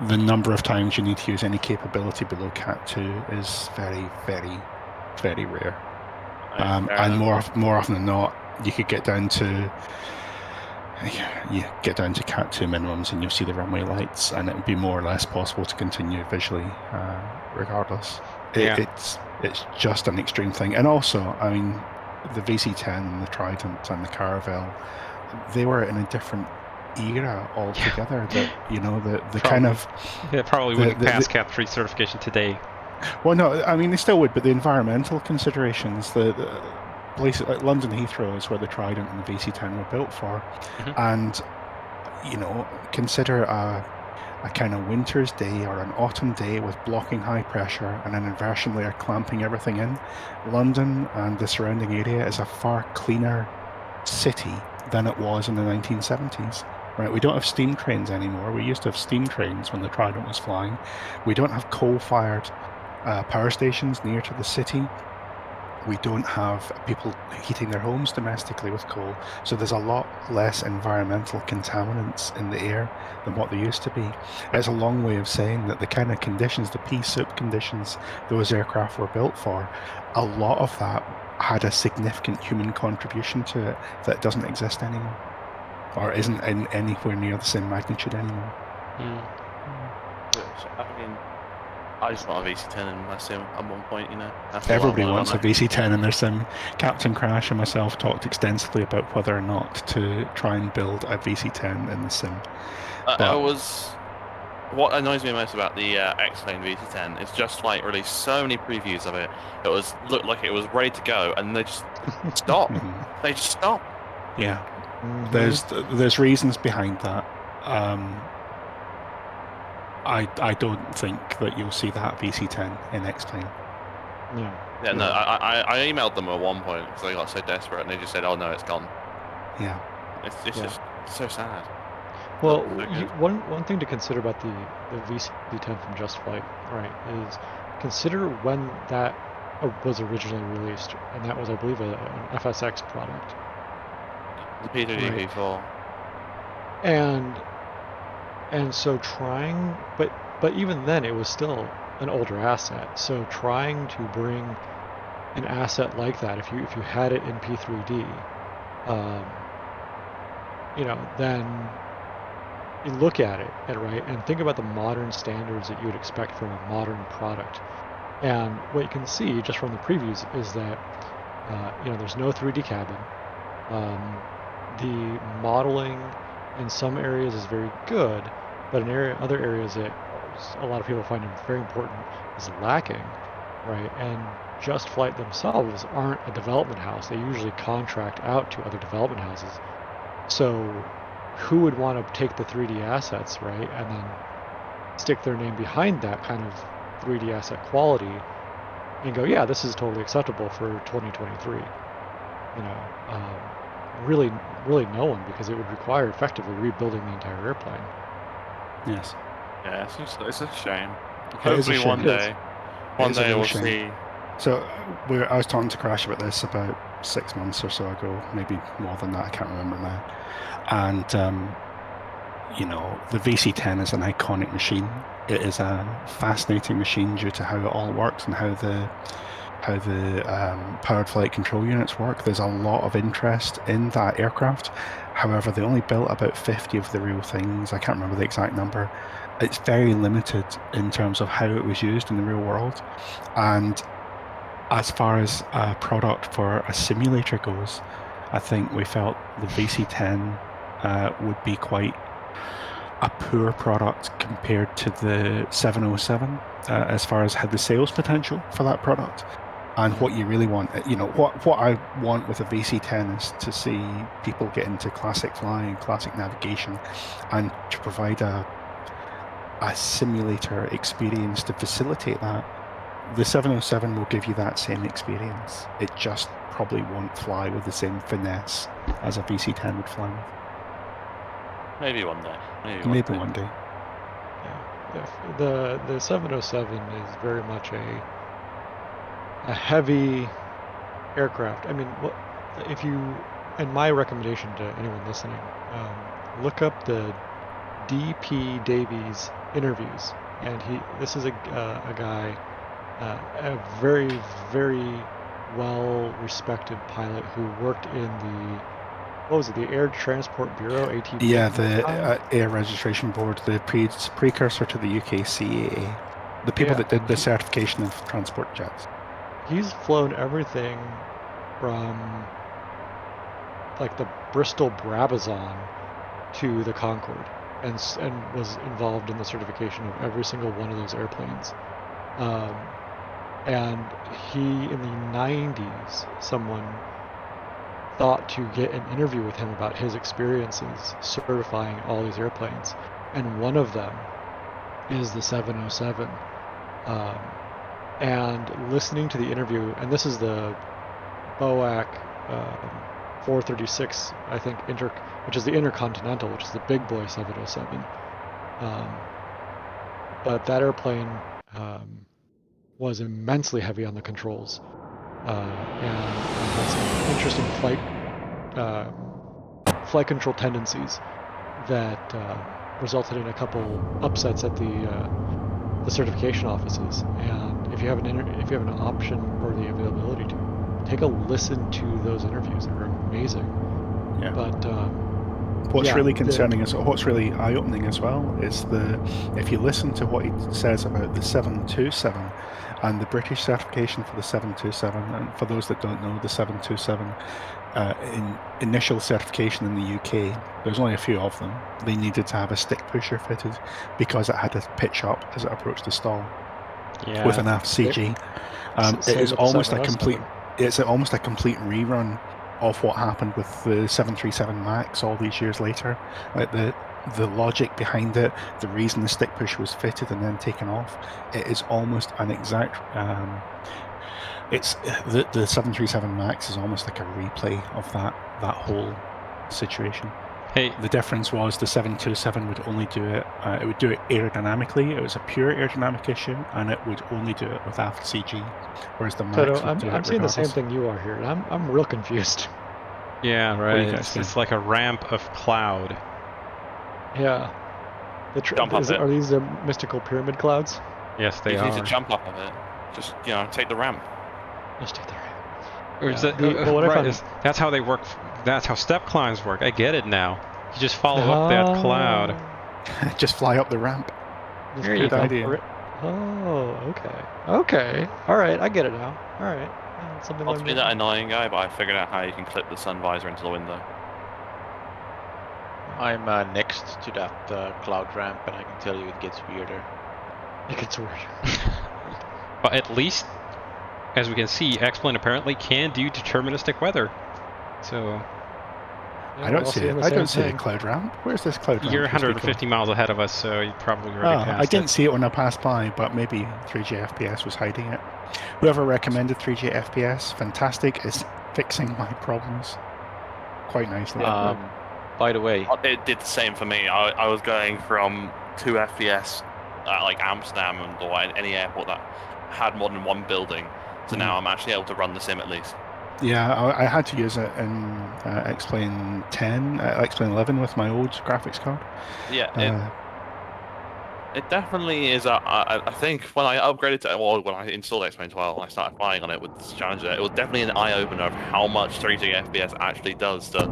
The number of times you need to use any capability below Cat 2 is very, very, very rare. And more often than not, you could get down to Cat 2 minimums and you'll see the runway lights, and it would be more or less possible to continue visually regardless. It's just an extreme thing. And also, I mean, the VC-10 and the Trident and the Caravelle, they were in a different era altogether. That, you know, the kind of... Yeah, probably wouldn't pass Cat 3 certification today. Well, no, I mean, they still would, but the environmental considerations, the places like London Heathrow is where the Trident and the VC-10 were built for. And, you know, consider a kind of winter's day or an autumn day with blocking high pressure and an inversion layer clamping everything in. London and the surrounding area is a far cleaner city than it was in the 1970s. Right, we don't have steam trains anymore. We used to have steam trains when the Trident was flying. We don't have coal-fired power stations near to the city. We don't have people heating their homes domestically with coal. So there's a lot less environmental contaminants in the air than what there used to be. It's a long way of saying that the kind of conditions, the pea soup conditions those aircraft were built for, a lot of that had a significant human contribution to it that doesn't exist anymore, or isn't in anywhere near the same magnitude anymore. I mean, I just want a VC-10 in my sim at one point, you know. Everybody wants a VC-10 in their sim. Captain Crash and myself talked extensively about whether or not to try and build a VC-10 in the sim. What annoys me most about the X-Plane VC-10 is just like released so many previews of it. It looked like it was ready to go, and they just stop. They just stop. Yeah, there's reasons behind that. I don't think that you'll see that VC-10 in X-Plane. Yeah, no, I emailed them at one point because I got so desperate, and they just said, "Oh no, it's gone." Yeah, it's just so sad. Well, one thing to consider about the VC-10 from Just Flight, right, is consider when that was originally released, and that was, I believe, an FSX product. The P2D P4. And so trying, but even then it was still an older asset. So trying to bring an asset like that, if you had it in P3D, you know, then you look at it, right, and think about the modern standards that you would expect from a modern product. And what you can see just from the previews is that, you know, there's no 3D cabin. The modeling in some areas is very good, but in other areas that a lot of people find very important is lacking, right? And Just Flight themselves aren't a development house. They usually contract out to other development houses. So who would want to take the 3D assets, right, and then stick their name behind that kind of 3D asset quality and go, yeah, this is totally acceptable for 2023. You know, really no one, because it would require effectively rebuilding the entire airplane. Yes. Yeah, it's a shame. Hopefully one day we'll see. So I was talking to Crash about this about 6 months or so ago, maybe more than that, I can't remember now. And you know, the VC-10 is an iconic machine. It is a fascinating machine due to how it all works and how the powered flight control units work. There's a lot of interest in that aircraft. However, they only built about 50 of the real things. I can't remember the exact number. It's very limited in terms of how it was used in the real world. And as far as a product for a simulator goes, I think we felt the VC-10 would be quite a poor product compared to the 707 as far as had the sales potential for that product. And what you really want, what I want with a VC10 is to see people get into classic flying, classic navigation, and to provide a simulator experience to facilitate that. The 707 will give you that same experience. It just probably won't fly with the same finesse as a VC10 would fly with. Maybe one day. Maybe one day. Yeah. The 707 is very much a heavy aircraft. I mean, and my recommendation to anyone listening, look up the D.P. Davies interviews, and this is a guy, a very, very well-respected pilot who worked in the Air Transport Bureau, ATB? Yeah, the Air Registration Board, the precursor to the UK CAA, the people that did the certification of transport jets. He's flown everything from like the Bristol Brabazon to the Concorde, and was involved in the certification of every single one of those airplanes. And he, in the 90s, someone thought to get an interview with him about his experiences certifying all these airplanes, and one of them is the 707. And listening to the interview, and this is the BOAC 436, I think, which is the Intercontinental, which is the big boy 707. But that airplane was immensely heavy on the controls, and had some interesting flight control tendencies that resulted in a couple upsets at the certification offices. And if you have an option or the availability to take a listen to those interviews, they're amazing. Yeah. But what's really concerning what's really eye-opening as well is if you listen to what he says about the 727 and the British certification for the 727, and for those that don't know, the 727 in initial certification in the UK, there's only a few of them. They needed to have a stick pusher fitted because it had to pitch up as it approached the stall with an aft CG. It is almost a complete. It's almost a complete rerun of what happened with the 737 MAX all these years later. Like the logic behind it, the reason the stick pusher was fitted and then taken off, it is almost an exact. It's the 737 MAX is almost like a replay of that whole situation. Hey, the difference was the 727 would only do it. It would do it aerodynamically. It was a pure aerodynamic issue, and it would only do it with aft CG, whereas the MAX would do it I'm seeing the same regardless. thing you are here, and I'm real confused. Yeah, right. It's like a ramp of cloud. Yeah. Are these the mystical pyramid clouds? Yes, they are. You need to jump up a bit. Just take the ramp. Just take the ramp. Or is that's how they work. That's how step climbs work. I get it now. You just follow up that cloud. Just fly up the ramp. There you go. Idea. Oh, okay. Okay. All right, I get it now. All right. Something Not to be that annoying guy, but I figured out how you can clip the sun visor into the window. I'm next to that cloud ramp, and I can tell you it gets weirder. It gets weirder. But at least, as we can see, X-Plane apparently can do deterministic weather. So I don't see it. I don't see a cloud ramp. Where's this cloud ramp? You're 150 miles ahead of us, so you probably already passed I didn't see it when I passed by, but maybe 3J FPS was hiding it. Whoever recommended 3J FPS, fantastic, is fixing my problems quite nicely. By the way, it did the same for me. I was going from 2 FPS at like Amsterdam or any airport that had more than one building, so now I'm actually able to run the sim at least. Yeah, I had to use it in X-Plane 10, X-Plane 11 with my old graphics card. Yeah, it definitely is. I think when I upgraded to, when I installed X-Plane 12 and I started flying on it with this Challenger, it was definitely an eye-opener of how much 3G FPS actually does to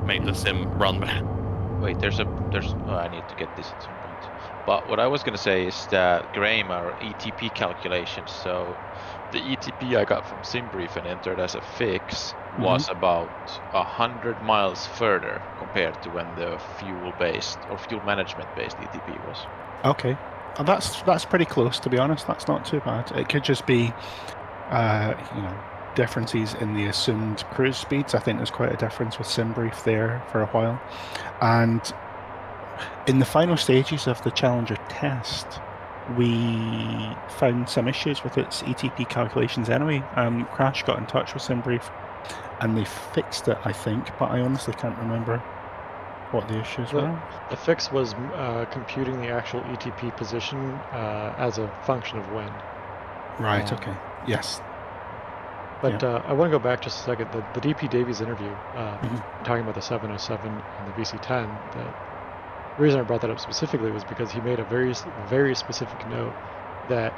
make the sim run. Wait, I need to get this at some point. But what I was going to say is that Graham are ETP calculations. So The ETP I got from SimBrief and entered as a fix was about 100 miles further compared to when the fuel-based or fuel management-based ETP was. Okay, that's pretty close, to be honest. That's not too bad. It could just be, differences in the assumed cruise speeds. I think there's quite a difference with SimBrief there for a while. And in the final stages of the Challenger test, we found some issues with its ETP calculations anyway. Crash got in touch with SimBrief and they fixed it, I think, but I honestly can't remember what the issues were. The fix was computing the actual ETP position as a function of wind. Right, okay. Yes. But I want to go back just a second. The DP Davies interview, talking about the 707 and the VC-10, the reason I brought that up specifically was because he made a very specific note that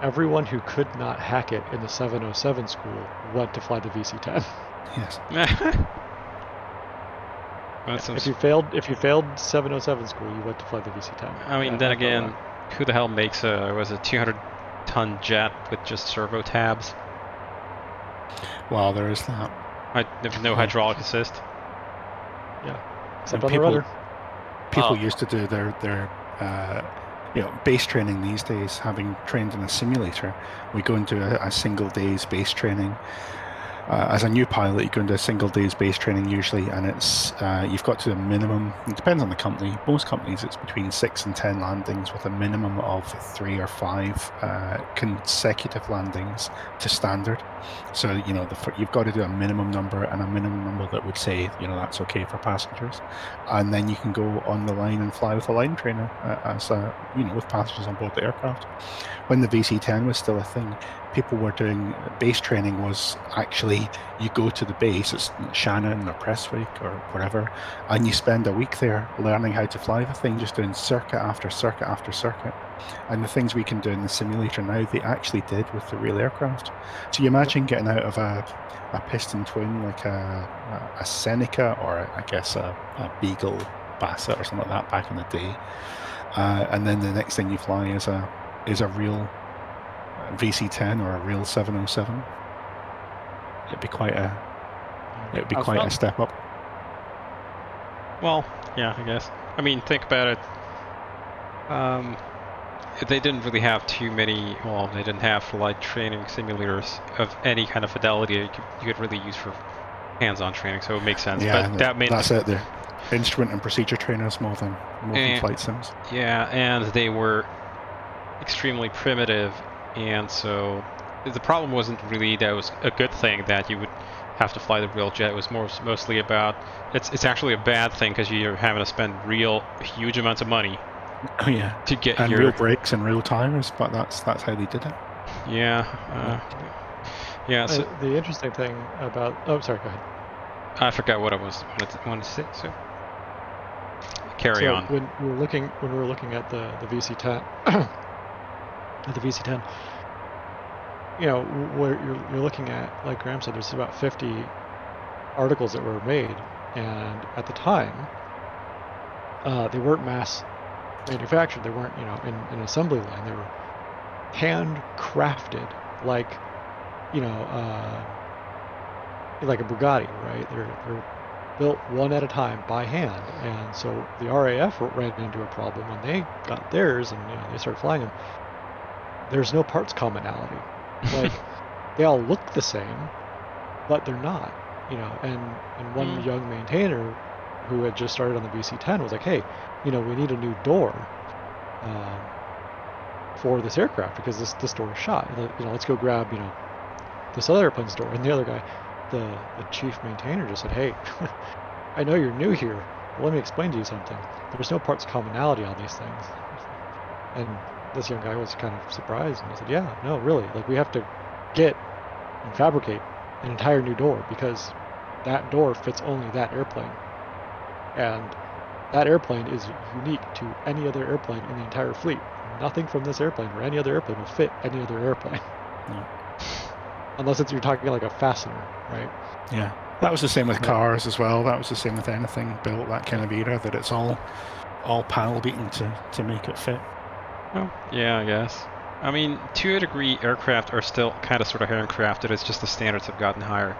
everyone who could not hack it in the 707 school went to fly the VC-10. Yes. If you failed 707 school, you went to fly the VC-10. I mean, then again, who the hell makes a 200-ton jet with just servo tabs? Well, there is that. There's no hydraulic assist. Yeah, except on the rudder. People used to do their base training these days. Having trained in a simulator, we go into a single day's base training. As a new pilot, you go into a single day's base training usually, and it's you've got to a minimum. It depends on the company. Most companies, it's between 6 and 10 landings with a minimum of 3 or 5 consecutive landings to standard. So you've got to do a minimum number and a minimum number that would say that's okay for passengers, and then you can go on the line and fly with a line trainer as with passengers on board the aircraft. When the VC-10 was still a thing, people were doing base training. Was actually you go to the base, it's Shannon or Prestwick or whatever, and you spend a week there learning how to fly the thing, just doing circuit after circuit after circuit. And the things we can do in the simulator now, they actually did with the real aircraft. So you imagine getting out of a piston twin like a Seneca or I guess a Beagle Bassett or something like that back in the day, and then the next thing you fly is a real VC-10 or a real 707. It'd be quite a step up. Well, yeah, I guess. I mean, think about it. They didn't really have too many. Well, they didn't have flight training simulators of any kind of fidelity you could really use for hands-on training. So it makes sense. Yeah, but that made that's it. The instrument and procedure trainers more than flight sims. Yeah, and they were extremely primitive, and so the problem wasn't really that it was a good thing that you would have to fly the real jet. It was mostly about it's actually a bad thing because you're having to spend huge amounts of money. Oh yeah. To get and real brakes and real tires, but that's how they did it. Yeah. Yeah. So the interesting thing about sorry, go ahead. I forgot what I wanted to say. So carry on. When we were looking at the VC-10, at the VC-10, where you're looking at, like Graham said, there's about 50 articles that were made, and at the time, they weren't mass manufactured. They weren't, in an assembly line. They were handcrafted, like a Bugatti, right? They're built one at a time by hand, and so the RAF ran into a problem when they got theirs, and they started flying them. There's no parts commonality. Like they all look the same, but they're not. And one young maintainer who had just started on the VC-10 was like, hey, we need a new door for this aircraft because this door is shot. Let's go grab this other airplane's door. And the other guy, the chief maintainer, just said, hey, I know you're new here, but let me explain to you something. There's no parts commonality on these things. And this young guy was kind of surprised, and he said, yeah, no, really, like we have to get and fabricate an entire new door because that door fits only that airplane. And that airplane is unique to any other airplane in the entire fleet. Nothing from this airplane or any other airplane will fit any other airplane. No. Unless you're talking like a fastener, right? Yeah. That was the same with cars as well. That was the same with anything built that kind of era, that it's all panel beaten to make it fit. Oh, yeah, I guess. I mean, to a degree, aircraft are still kind of sort of handcrafted. It's just the standards have gotten higher.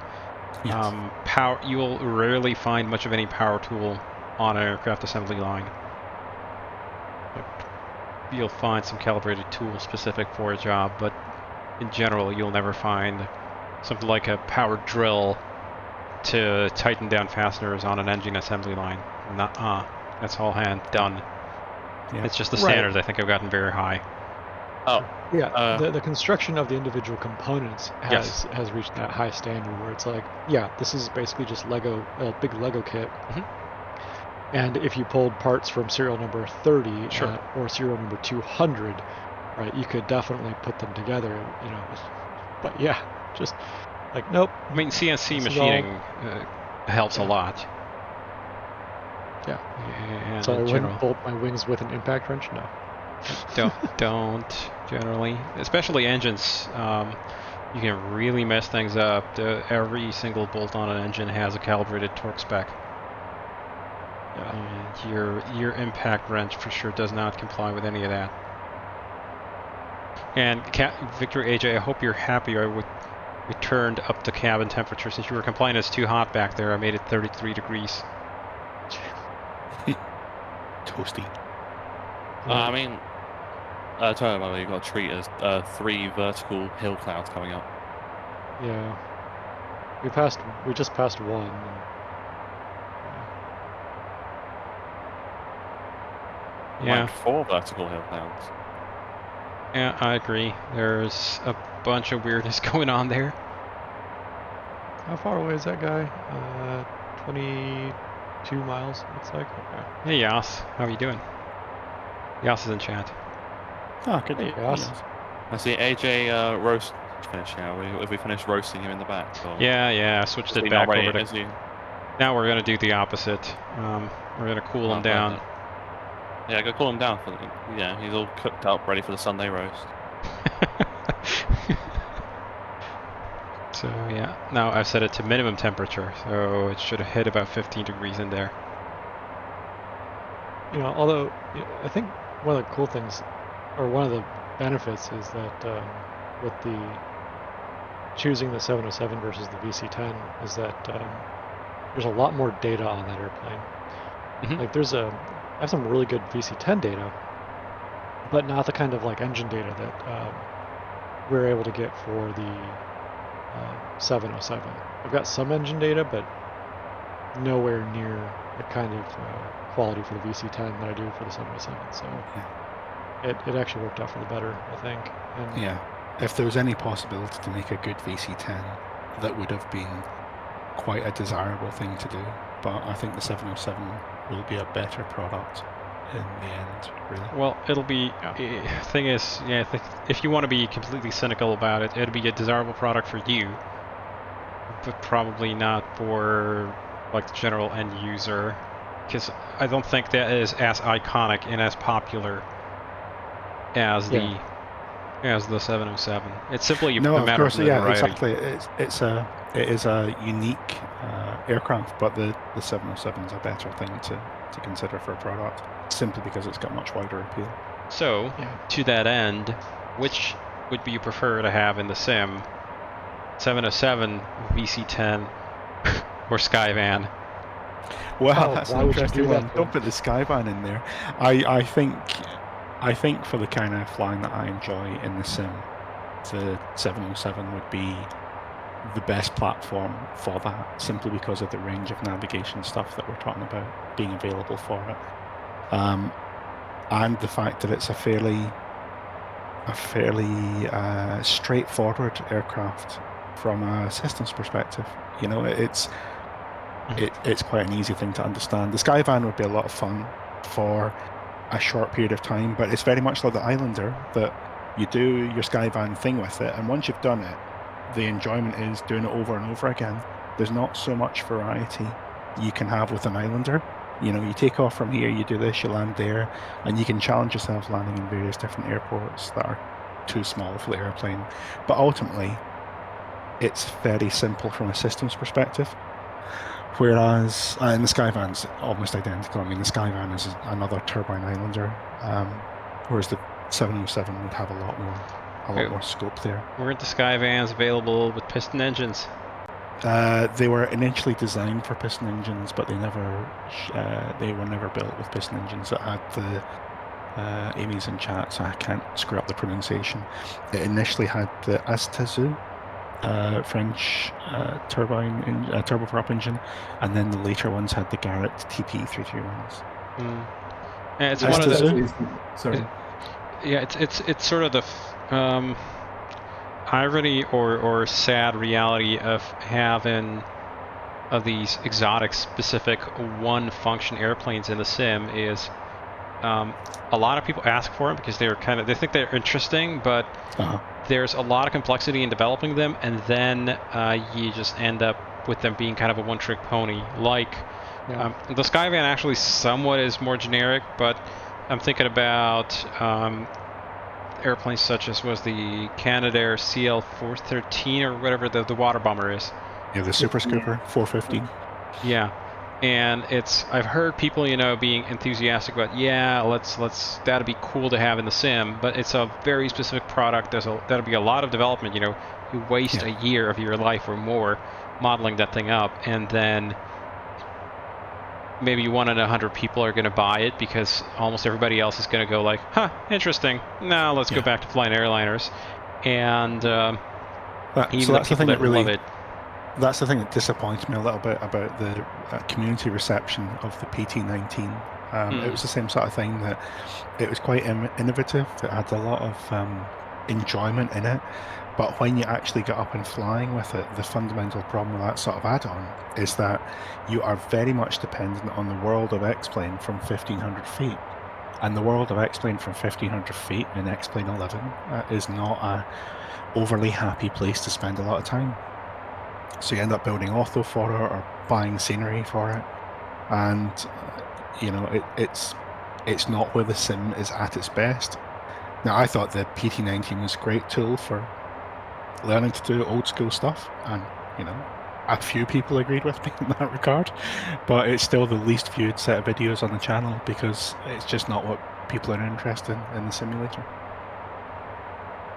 Yes. Power. You'll rarely find much of any power tool on an aircraft assembly line. You'll find some calibrated tool specific for a job, but in general, you'll never find something like a power drill to tighten down fasteners on an engine assembly line. That's all hand done. Yeah. It's just the standards I think have gotten very high. Oh. Yeah, the construction of the individual components has reached that high standard where it's like, yeah, this is basically just Lego, a big Lego kit. And if you pulled parts from serial number 30 or serial number 200, right, you could definitely put them together, you know. But yeah, just like, nope. I mean, CNC machining helps a lot. Yeah. And so I wouldn't bolt my wings with an impact wrench? No. Don't generally, especially engines. You can really mess things up. Every single bolt on an engine has a calibrated torque spec. And your impact wrench for sure does not comply with any of that. And Victor AJ, I hope you're happy. We turned up the cabin temperature since you were complaining it's too hot back there. I made it 33 degrees. Toasty. I mean, tell you you've got to treat as 3 vertical hill clouds coming up. Yeah. We just passed one. Yeah. Like 4 vertical hill clouds. Yeah, I agree. There's a bunch of weirdness going on there. How far away is that guy? 22 miles, looks like. Okay. Hey, Yas. How are you doing? Yas is in chat. Oh, good. Hey, Yas. I see AJ roast finish now. Have we finished roasting him in the back? Or... Yeah, I switched it back over to... he... Now we're going to do the opposite. We're going to cool him down. Yeah, go cool him down. Yeah, he's all cooked up, ready for the Sunday roast. So yeah, now I've set it to minimum temperature, so it should hit about 15 degrees in there. You know, although I think one of the cool things, or one of the benefits, is that with the choosing the 707 versus the VC-10, is that there's a lot more data on that airplane. Like I have some really good VC-10 data, but not the kind of like engine data that we're able to get for the 707. I've got some engine data, but nowhere near the kind of quality for the VC-10 that I do for the 707. So it actually worked out for the better, I think. And yeah, if there was any possibility to make a good VC-10, that would have been quite a desirable thing to do. But I think the 707 will be a better product in the end, really. Well, it'll be... Thing is, yeah, if you want to be completely cynical about it, it'll be a desirable product for you, but probably not for like the general end user, because I don't think that is as iconic and as popular as the 707. It's simply a matter of variety. Exactly. It is a unique aircraft, but the 707 is a better thing to consider for a product, simply because it's got much wider appeal. So, to that end, which would you prefer to have in the sim? 707, VC-10, or Skyvan? Well, that's an interesting one. Don't put the Skyvan in there. I think for the kind of flying that I enjoy in the sim, the 707 would be the best platform for that, simply because of the range of navigation stuff that we're talking about being available for it, and the fact that it's a fairly straightforward aircraft from a systems perspective. You know, it's quite an easy thing to understand. The Skyvan would be a lot of fun for a short period of time, but it's very much like the Islander, that you do your Skyvan thing with it, and once you've done it, the enjoyment is doing it over and over again. There's not so much variety you can have with an Islander. You know, you take off from here, you do this, you land there, and you can challenge yourself landing in various different airports that are too small for the airplane. But ultimately, it's very simple from a systems perspective. Whereas, and the Skyvan's almost identical. I mean, the Skyvan is another turbine Islander, whereas the 707 would have a lot more scope there. Weren't the Skyvans available with piston engines? They were initially designed for piston engines, but they were never built with piston engines. That had the Amy's in chat, so I can't screw up the pronunciation. It initially had the Astazu French turboprop engine, and then the later ones had the Garrett TP331s. Yeah, it's one of the. Sorry. Yeah, it's sort of the irony or sad reality of having these exotic specific one function airplanes in the sim is a lot of people ask for them because they think they're interesting, but there's a lot of complexity in developing them, and then you just end up with them being kind of a one-trick pony. Like the Skyvan actually somewhat is more generic, but I'm thinking about airplanes such as was the Canadair CL413 or whatever the water bomber is. Yeah, the Super Scooper 450. Yeah, and I've heard people being enthusiastic about that'd be cool to have in the sim, but it's a very specific product. That'll be a lot of development. You waste a year of your life or more modeling that thing up, and then maybe 1 in 100 people are going to buy it because almost everybody else is going to go like, huh, interesting. Now let's go back to flying airliners. And even the people that love it. That's the thing that disappoints me a little bit about the community reception of the PT19. It was the same sort of thing, that it was quite innovative. It had a lot of enjoyment in it. But when you actually get up and flying with it, the fundamental problem with that sort of add-on is that you are very much dependent on the world of X-Plane from 1,500 feet. And the world of X-Plane from 1,500 feet in X-Plane 11 is not a overly happy place to spend a lot of time. So you end up building ortho for it or buying scenery for it. And, it's not where the sim is at its best. Now, I thought the PT19 was a great tool for learning to do old school stuff, and a few people agreed with me in that regard, but it's still the least viewed set of videos on the channel because it's just not what people are interested in the simulator.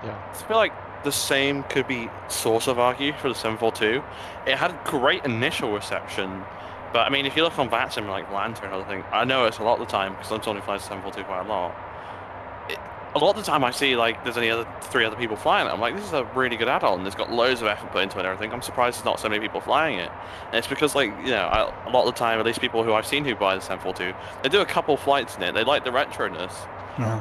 I feel like the same could be sort of argued for the 742. It had great initial reception, but I mean, if you look on VATSIM like Lantern and other thing, I know it's a lot of the time because I'm someone who flies the 742 quite a lot. A lot of the time I see like there's only 3 other people flying it. I'm like, this is a really good add-on. It's got loads of effort put into it and everything. I'm surprised there's not so many people flying it. And it's because a lot of the time, at least people who I've seen who buy the 742, they do a couple flights in it. They like the retroness.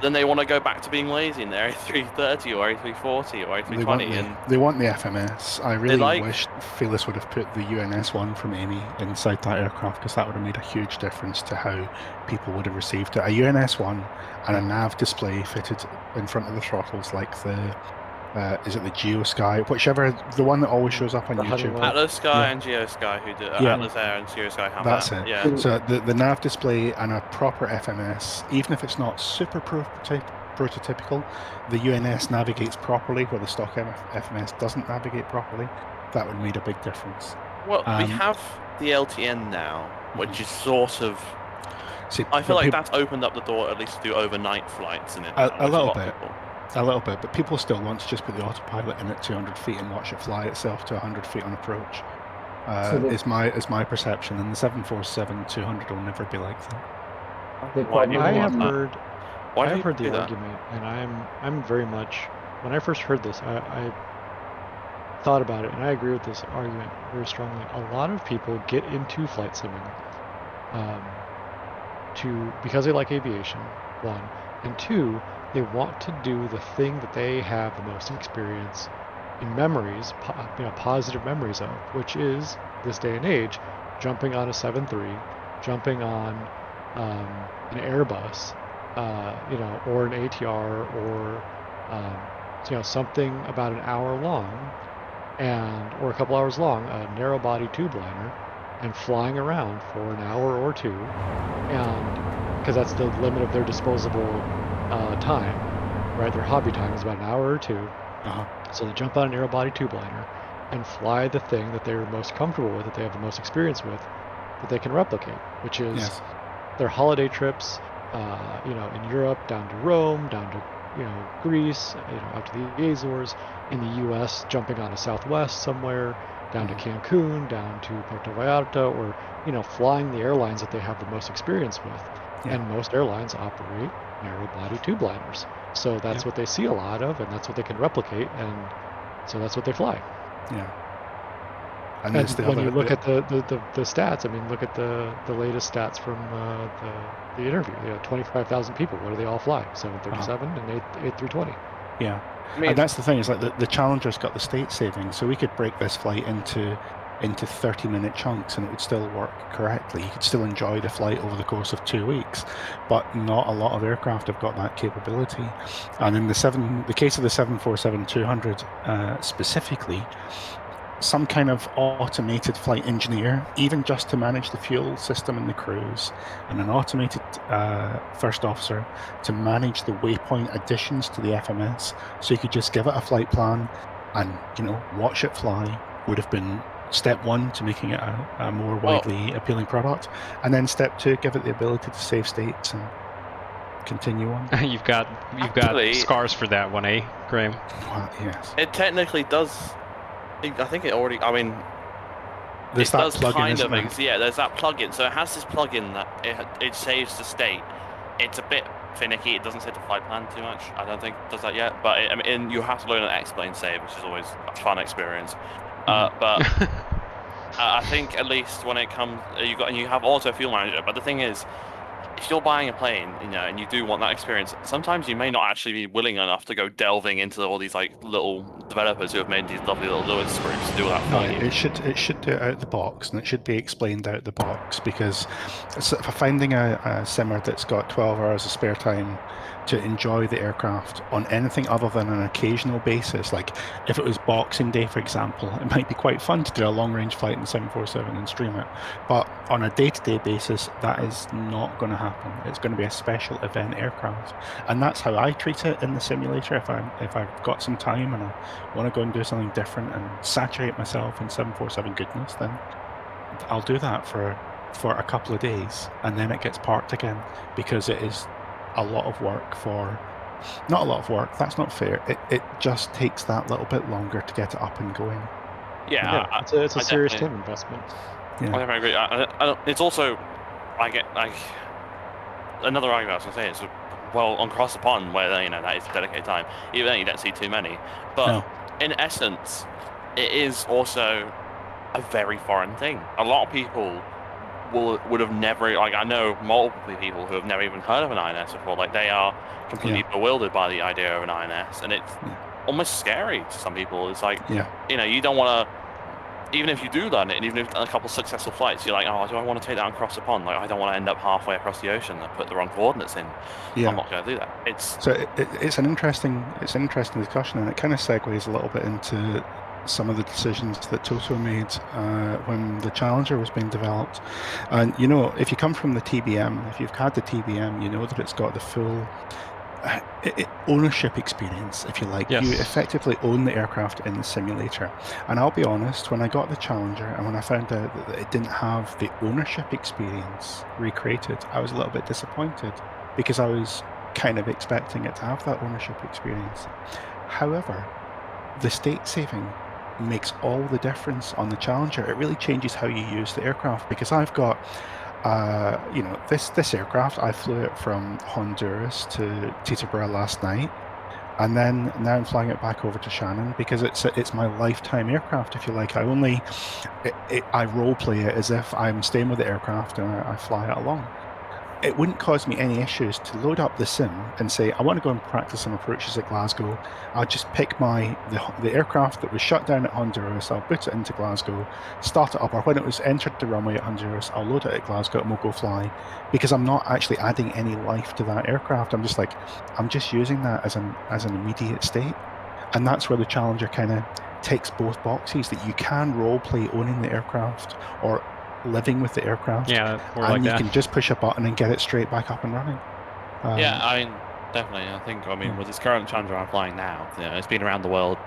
Then they want to go back to being lazy in their A330 or A340 or A320. They want the FMS. I really wish Felis would have put the UNS one from Amy inside that aircraft, because that would have made a huge difference to how people would have received it. A UNS one and a nav display fitted in front of the throttles, like the is it the GeoSky, whichever, the one that always shows up on YouTube. Atlas Sky and GeoSky, who do Atlas Air and GeoSky have That's that. it. Yeah. So the nav display and a proper FMS, even if it's not super prototypical, the UNS navigates properly where the stock FMS doesn't navigate properly. That would make a big difference. Well, we have the LTN now, which is sort of. I feel like that's opened up the door at least to do overnight flights in it. A little bit, but people still want to just put the autopilot in at 200 feet and watch it fly itself to 100 feet on approach. Is my perception, and the 747-200 will never be like that. I have heard the argument, and I'm very much, when I first heard this, I thought about it, and I agree with this argument very strongly. A lot of people get into flight simming because they like aviation, 1, and 2, they want to do the thing that they have the most experience in memories, positive memories of, which is, this day and age, jumping on a 7.3, jumping on an Airbus, or an ATR, or something about an hour long, or a couple hours long, a narrow body tube liner, and flying around for an hour or 2, and because that's the limit of their disposable time, right? Their hobby time is about an hour or 2. So they jump on an narrow body tube liner and fly the thing that they're most comfortable with, that they have the most experience with, that they can replicate, which is their holiday trips, in Europe, down to Rome, down to Greece, out to the Azores, in the U.S. jumping on a Southwest somewhere, down to Cancun, down to Puerto Vallarta, or flying the airlines that they have the most experience with. Yeah. And most airlines operate narrow-body tube liners, so that's what they see a lot of, and that's what they can replicate, and so that's what they fly. Yeah. And when you look at the stats, look at the latest stats from the interview. 25,000 people. What do they all fly? 737 and A320. Yeah, and that's the thing. Is like the Challenger's got the state saving, so we could break this flight into 30-minute chunks, and it would still work correctly. You could still enjoy the flight over the course of 2 weeks, but not a lot of aircraft have got that capability. And in the case of the 747-200 specifically, some kind of automated flight engineer, even just to manage the fuel system and the crews, and an automated first officer to manage the waypoint additions to the FMS, so you could just give it a flight plan and watch it fly, would have been step one to making it a more widely appealing product, and then step two, give it the ability to save states and continue on. You've got scars for that one, eh, Graham? Well, yes. It technically does. I think it already. There's it does plugin, kind of. there? There's that plugin. So it has this plugin that it saves the state. It's a bit finicky. It doesn't save the flight plan too much. I don't think it does that yet. But you have to learn an X-plane save, which is always a fun experience. But I think at least when it comes, you have auto fuel manager. But the thing is, if you're buying a plane, and you do want that experience, sometimes you may not actually be willing enough to go delving into all these little developers who have made these lovely little Lewis scripts to do that for you. It should do it out the box, and it should be explained out the box, because for finding a simmer that's got 12 hours of spare time to enjoy the aircraft on anything other than an occasional basis, like if it was Boxing Day, for example, it might be quite fun to do a long-range flight in the 747 and stream it. But on a day-to-day basis, that is not going to happen. It's going to be a special event aircraft, and that's how I treat it in the simulator. If I've got some time and I want to go and do something different and saturate myself in 747 goodness, then I'll do that for a couple of days, and then it gets parked again, because it is a lot of work for not a lot of work, that's not fair. It just takes that little bit longer to get it up and going. Yeah, it's a serious time investment. Yeah. I definitely agree. It's also, I get another argument I was going to say is, well, on Cross the Pond, where that is dedicated time, even then you don't see too many. But in essence, it is also a very foreign thing. A lot of people would have never, I know multiple people who have never even heard of an INS before. They are completely bewildered by the idea of an INS, and it's almost scary to some people. It's you don't want to, even if you do learn it, and even if a couple of successful flights, you're like, oh, do I want to take that and cross the pond? I don't want to end up halfway across the ocean and put the wrong coordinates in. I'm not going to do that. It's an interesting discussion, and it kind of segues a little bit into some of the decisions that Toto made when the Challenger was being developed. And if you come from the TBM, if you've had the TBM, you know that it's got the full ownership experience, if you like. Yes. You effectively own the aircraft in the simulator. And I'll be honest, when I got the Challenger and when I found out that it didn't have the ownership experience recreated, I was a little bit disappointed, because I was kind of expecting it to have that ownership experience. However, the state saving makes all the difference on the Challenger. It really changes how you use the aircraft, because I've got this aircraft, I flew it from Honduras to Teterboro last night, and then now I'm flying it back over to Shannon, because it's my lifetime aircraft, if you like. I role play it as if I'm staying with the aircraft and I fly it along. It wouldn't cause me any issues to load up the sim and say, I want to go and practice some approaches at Glasgow. I'll just pick the aircraft that was shut down at Honduras, I'll boot it into Glasgow, start it up, or when it was entered the runway at Honduras, I'll load it at Glasgow and we'll go fly, because I'm not actually adding any life to that aircraft. I'm just using that as an immediate state. And that's where the Challenger kind of ticks both boxes, that you can role play owning the aircraft or living with the aircraft, and you can just push a button and get it straight back up and running. Definitely. I think with this current Challenger I'm flying now, it's been around the world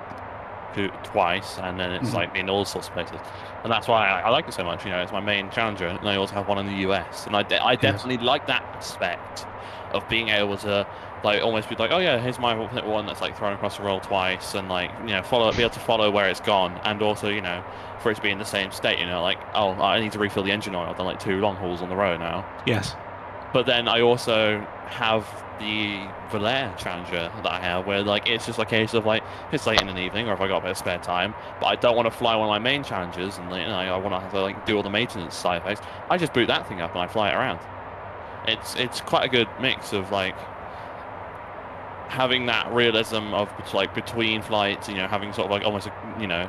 twice, and then it's like in all sorts of places. And that's why I like it so much. You know, it's my main Challenger, and I also have one in the US. And I definitely like that aspect of being able to like almost be like, oh yeah, here's my one that's like thrown across the roll twice, and like, you know, be able to follow where it's gone, and also, you know, for it to be in the same state. You know, like, oh, I need to refill the engine oil. I've done like 2 long hauls on the road now. Yes. But then I also have the Valair Challenger that I have, where like it's just a case of like, it's late in an evening, or if I got a bit of spare time, but I don't want to fly one of my main Challengers, and like, you know, I want to have to like do all the maintenance side effects. I just boot that thing up and I fly it around. It's quite a good mix of like having that realism of like between flights, you know, having sort of like almost a, you know,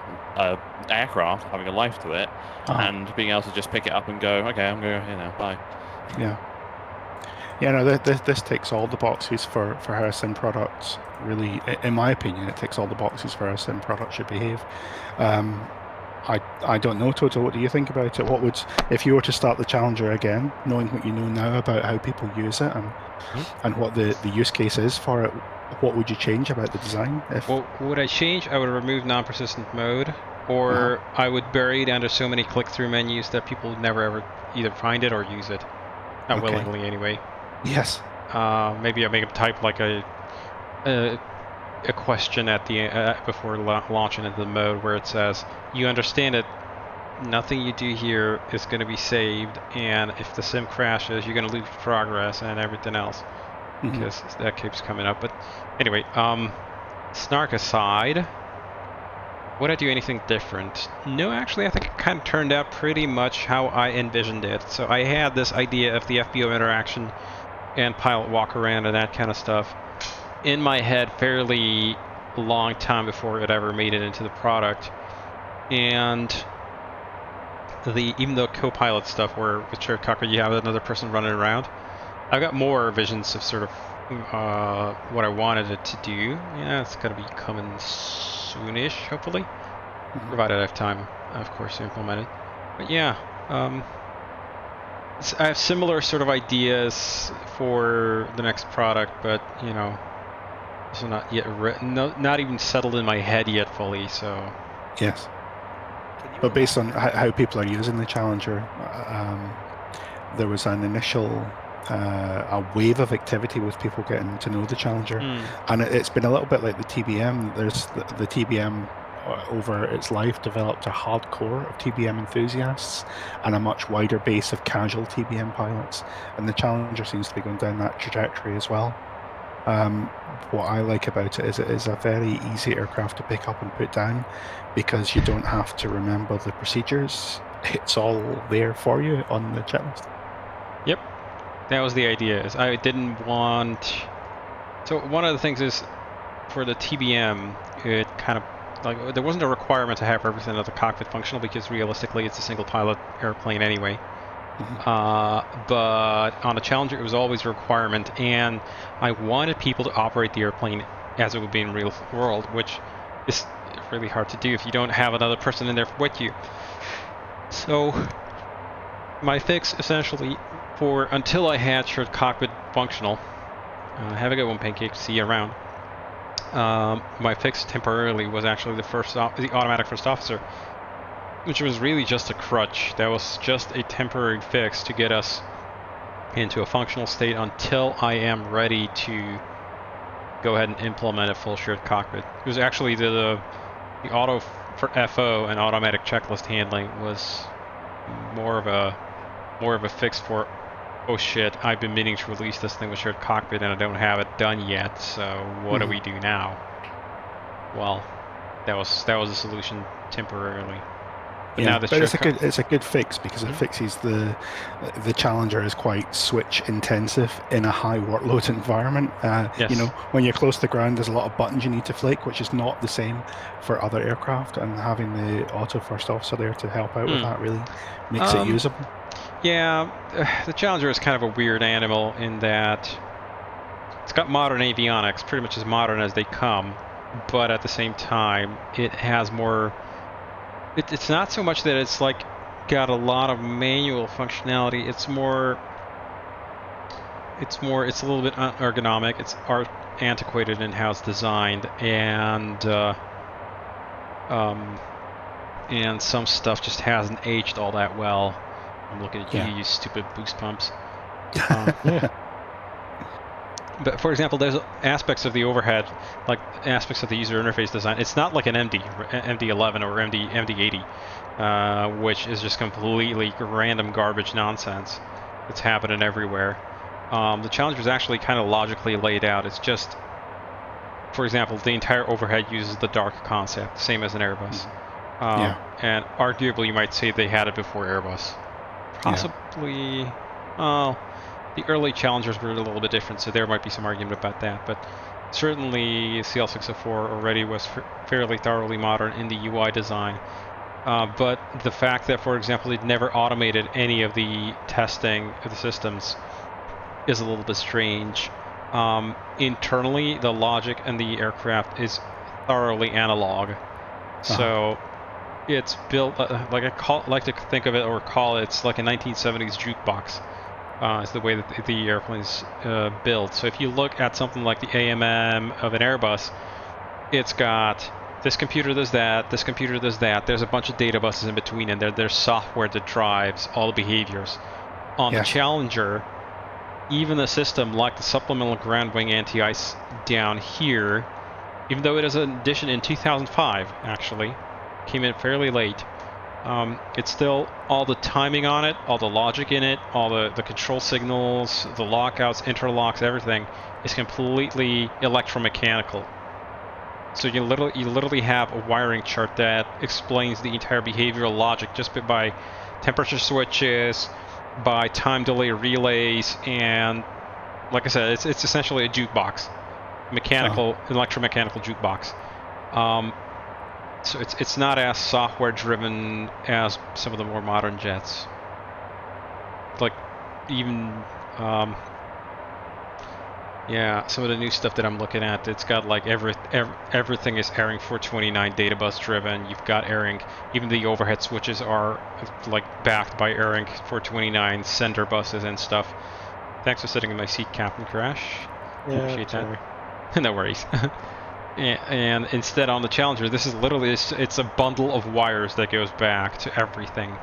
aircraft having a life to it, and being able to just pick it up and go, okay, I'm going to go here now, bye. Yeah. Yeah, no, this ticks all the boxes for how a sim product really, in my opinion, it ticks all the boxes for how a sim product should behave. I don't know, Toto, what do you think about it? What would, if you were to start the Challenger again, knowing what you know now about how people use it and what the use case is for it, what would you change about the design? Well, would I change? I would remove non-persistent mode, or I would bury it under so many click-through menus that people would never ever either find it or use it. Not willingly, anyway. Yes. Maybe I make them type like a question at the before launching into the mode where it says, "You understand it. Nothing you do here is going to be saved, and if the sim crashes, you're going to lose progress and everything else." Because that keeps coming up. But anyway, snark aside, would I do anything different? No, actually, I think it kind of turned out pretty much how I envisioned it. So I had this idea of the FBO interaction and pilot walk around and that kind of stuff in my head fairly long time before it ever made it into the product. And even though co-pilot stuff where with shared cockpit you have another person running around, I got more visions of sort of what I wanted it to do. Yeah, it's got to be coming soonish, hopefully, provided I have time, of course, to implement it. But yeah, I have similar sort of ideas for the next product, but you know, it's not yet not even settled in my head yet fully. So yes, but based on how people are using the Challenger, there was an initial a wave of activity with people getting to know the Challenger, and it's been a little bit like the TBM. There's the TBM over its life developed a hardcore of TBM enthusiasts and a much wider base of casual TBM pilots, and the Challenger seems to be going down that trajectory as well. What I like about it is a very easy aircraft to pick up and put down because you don't have to remember the procedures. It's all there for you on the checklist. Yep, that was the idea. Is I didn't want. So one of the things is for the TBM, it kind of like there wasn't a requirement to have everything at the cockpit functional because realistically it's a single pilot airplane anyway. But on the Challenger it was always a requirement, and I wanted people to operate the airplane as it would be in real world, which is really hard to do if you don't have another person in there with you. So my fix essentially for until I had shared cockpit functional, have a good one, Pancake, see you around. My fix temporarily was actually the automatic first officer, which was really just a crutch. That was just a temporary fix to get us into a functional state until I am ready to go ahead and implement a full shared cockpit. It was actually the auto for FO and automatic checklist handling was more of a fix for, oh shit, I've been meaning to release this thing with shared cockpit and I don't have it done yet, so what do we do now? Well, that was the solution temporarily. But yeah, now but it's a good fix because it fixes the Challenger is quite switch intensive in a high workload environment. Yes. You know, when you're close to the ground, there's a lot of buttons you need to flick, which is not the same for other aircraft. And having the auto first officer there to help out with that really makes it usable. Yeah, the Challenger is kind of a weird animal in that it's got modern avionics, pretty much as modern as they come, but at the same time, it has more. It's not so much that it's like got a lot of manual functionality. It's a little bit unergonomic. It's antiquated in how it's designed, and And some stuff just hasn't aged all that well. I'm looking at you stupid boost pumps. But for example, there's aspects of the overhead, like aspects of the user interface design. It's not like an MD11 or MD80, which is just completely random garbage nonsense. It's happening everywhere. The Challenger is actually kind of logically laid out. It's just, for example, the entire overhead uses the dark concept, same as an Airbus. And arguably, you might say they had it before Airbus. Possibly, the early Challengers were a little bit different, so there might be some argument about that. But certainly, CL604 already was fairly thoroughly modern in the UI design. But the fact that, for example, it never automated any of the testing of the systems is a little bit strange. Internally, the logic in the aircraft is thoroughly analog. So it's built like I like to think of it or call it, it's like a 1970s jukebox. Is the way that the airplane's built. So if you look at something like the AMM of an Airbus, it's got this computer does that, this computer does that. There's a bunch of data buses in between, and there's software that drives all the behaviors. On the Challenger, even a system like the supplemental ground wing anti-ice down here, even though it is an addition in 2005, actually, came in fairly late, it's still all the timing on it, all the logic in it, all the control signals, the lockouts, interlocks, everything is completely electromechanical. So you literally have a wiring chart that explains the entire behavioral logic just by temperature switches, by time delay relays, and like I said, it's essentially a jukebox, electromechanical jukebox. So it's not as software driven as some of the more modern jets. Like even some of the new stuff that I'm looking at, it's got like everything is ARINC 429 data bus driven. You've got ARINC, even the overhead switches are like backed by ARINC 429 center buses and stuff. Thanks for sitting in my seat, Captain Crash. Appreciate that. No worries. And instead on the Challenger, this is literally, it's a bundle of wires that goes back to everything.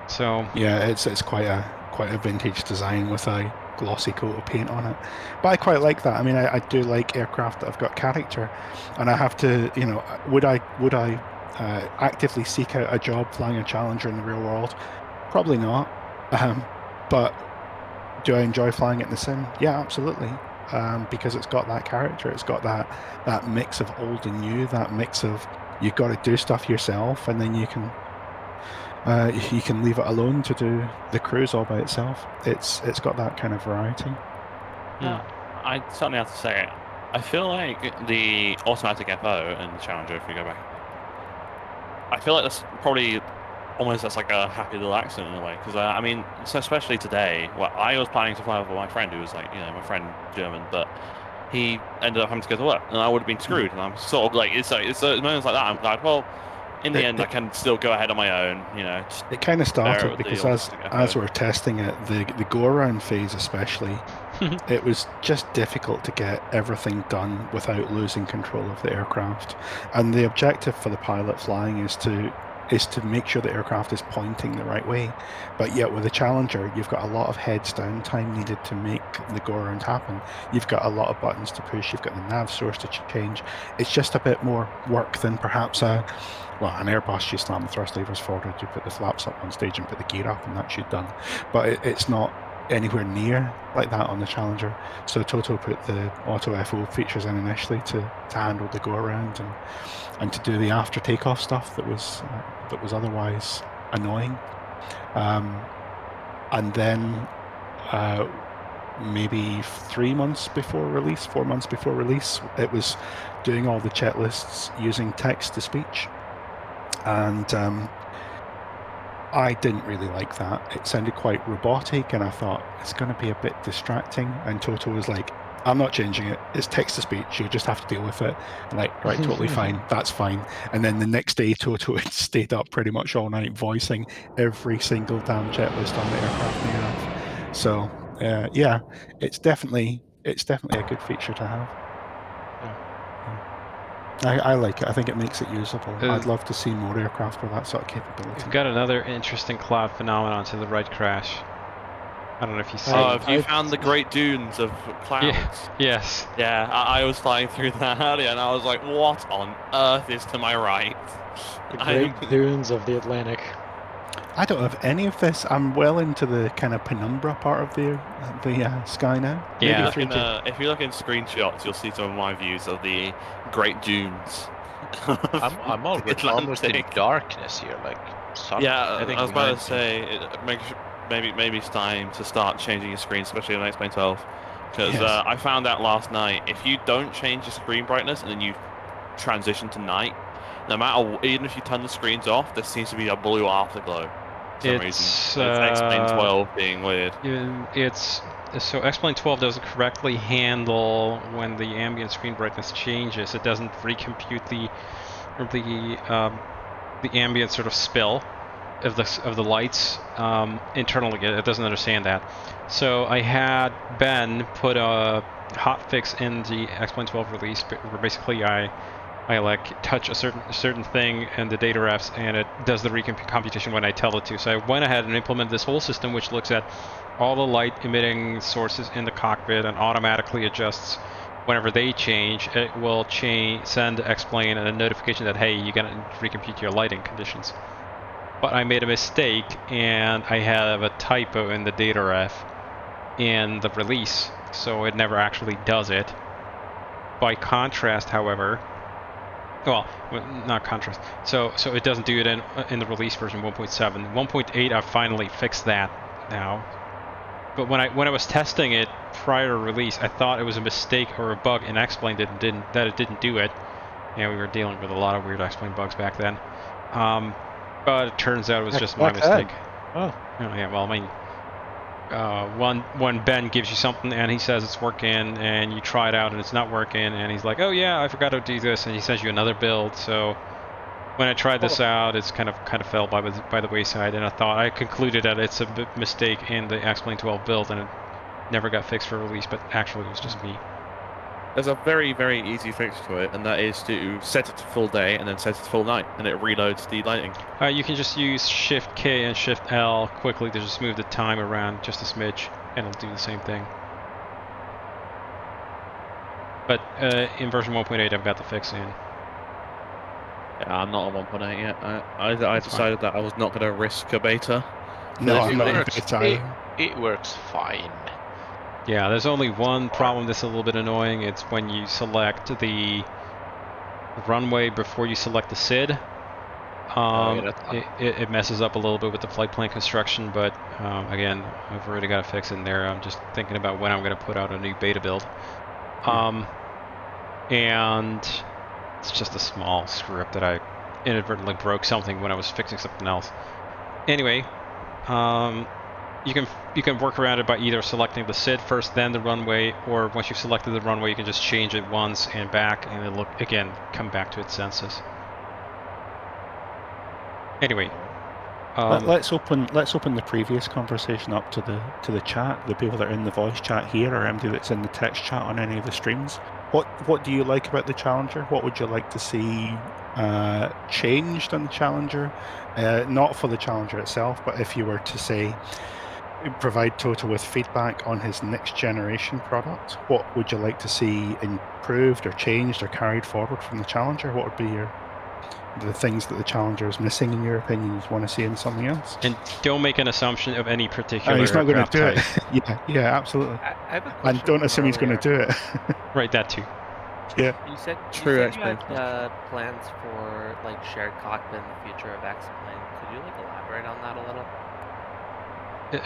So it's quite a vintage design with a glossy coat of paint on it. But I quite like that. I mean, I do like aircraft that have got character, and I have to, would I actively seek out a job flying a Challenger in the real world? Probably not. But do I enjoy flying it in the sim? Yeah, absolutely. Because it's got that character, it's got that mix of old and new, that mix of you've got to do stuff yourself, and then you can leave it alone to do the cruise all by itself. It's got that kind of variety. I certainly have to say, I feel like the automatic FO in the Challenger, if we go back, I feel like that's probably almost like a happy little accident in a way, because I mean, so especially today, I was planning to fly with my friend who was like, my friend German, but he ended up having to go to work, and I would have been screwed. And I'm sort of like, it's moments like that. I'm like, well, in the end, I can still go ahead on my own. It kind of started because as we're testing it, the go around phase especially, it was just difficult to get everything done without losing control of the aircraft. And the objective for the pilot flying is to make sure the aircraft is pointing the right way. But yet with a Challenger, you've got a lot of heads down time needed to make the go-around happen. You've got a lot of buttons to push, you've got the nav source to change. It's just a bit more work than perhaps an Airbus. You slam the thrust levers forward, you put the flaps up on stage and put the gear up, and that's you done. But it's not anywhere near like that on the Challenger. So Toto put the auto FO features in initially to handle the go-around and to do the after takeoff stuff that was otherwise annoying. And then maybe 4 months before release, it was doing all the checklists using text to speech. And I didn't really like that. It sounded quite robotic, and I thought it's going to be a bit distracting. And Toto was like, I'm not changing it. It's text to speech. You just have to deal with it. I'm like, right, totally fine. That's fine. And then the next day, Toto had stayed up pretty much all night voicing every single damn checklist on the aircraft they have. So it's definitely a good feature to have. I like it. I think it makes it usable. I'd love to see more aircraft with that sort of capability. We've got another interesting cloud phenomenon to the right crash. I don't know if you see. Oh, have you found the great dunes of clouds? Yeah, yes. Yeah, I was flying through that earlier, and I was like, what on earth is to my right? The great dunes of the Atlantic. I don't have any of this. I'm well into the kind of penumbra part of the sky now. Yeah. If you look in screenshots, you'll see some of my views of the great dunes. I'm almost in darkness here, like sun. Yeah, I was about to say, maybe it's time to start changing your screen, especially on X-Plane 12, because I found out last night if you don't change your screen brightness and then you transition to night, no matter even if you turn the screens off, there seems to be a blue afterglow. It's X-Plane 12 being weird. So X-Plane 12 doesn't correctly handle when the ambient screen brightness changes. It doesn't recompute the ambient sort of spill of the lights internally. It doesn't understand that. So I had Ben put a hotfix in the X-Plane 12 release, where basically I like touch a certain thing in the data refs, and it does the recomputation when I tell it to. So I went ahead and implemented this whole system, which looks at all the light emitting sources in the cockpit and automatically adjusts whenever they change. It will send X-Plane a notification that, hey, you gotta recompute your lighting conditions. But I made a mistake, and I have a typo in the data ref in the release, so it never actually does it. By contrast, however, well, not contrast. So it doesn't do it in the release version 1.7. 1.8, I finally fixed that now. But when I was testing it prior to release, I thought it was a mistake or a bug in X-Plane that it didn't do it. And we were dealing with a lot of weird X-Plane bugs back then. But it turns out it was just my mistake. Oh. Yeah. Well, I mean, when Ben gives you something and he says it's working, and you try it out and it's not working, and he's like, oh yeah, I forgot to do this, and he sends you another build. So when I tried this out, it's kind of fell by the wayside, and I concluded that it's a mistake in the X-Plane 12 build, and it never got fixed for release, but actually it was just me. There's a very, very easy fix to it, and that is to set it to full day and then set it to full night, and it reloads the lighting. You can just use Shift K and Shift L quickly to just move the time around just a smidge, and it'll do the same thing. But in version 1.8, I've got the fix in. Yeah, I'm not on 1.8 yet. I decided that I was not going to risk a beta. No, I'm not a beta. It works fine. Yeah, there's only one problem that's a little bit annoying. It's when you select the runway before you select the SID. It messes up a little bit with the flight plan construction, but again, I've already got a fix in there. I'm just thinking about when I'm going to put out a new beta build. And it's just a small screw up that I inadvertently broke something when I was fixing something else. Anyway, you can work around it by either selecting the SID first, then the runway, or once you've selected the runway, you can just change it once and back, and it'll come back to its senses. Anyway, let's open the previous conversation up to the chat. The people that are in the voice chat here, or anybody that's in the text chat on any of the streams. What do you like about the Challenger? What would you like to see changed on the Challenger? Not for the Challenger itself, but if you were to say provide Toto with feedback on his next generation product, what would you like to see improved or changed or carried forward from the Challenger? What would be the things that the Challenger is missing, in your opinion, you want to see in something else? And don't make an assumption of any particular he's not going to do type. it. yeah, absolutely. I have a question. And don't assume he's going to do it. Right, that too. Yeah. You said you had plans for like shared cockpit in the future of X-Plane. Could you like elaborate on that a little?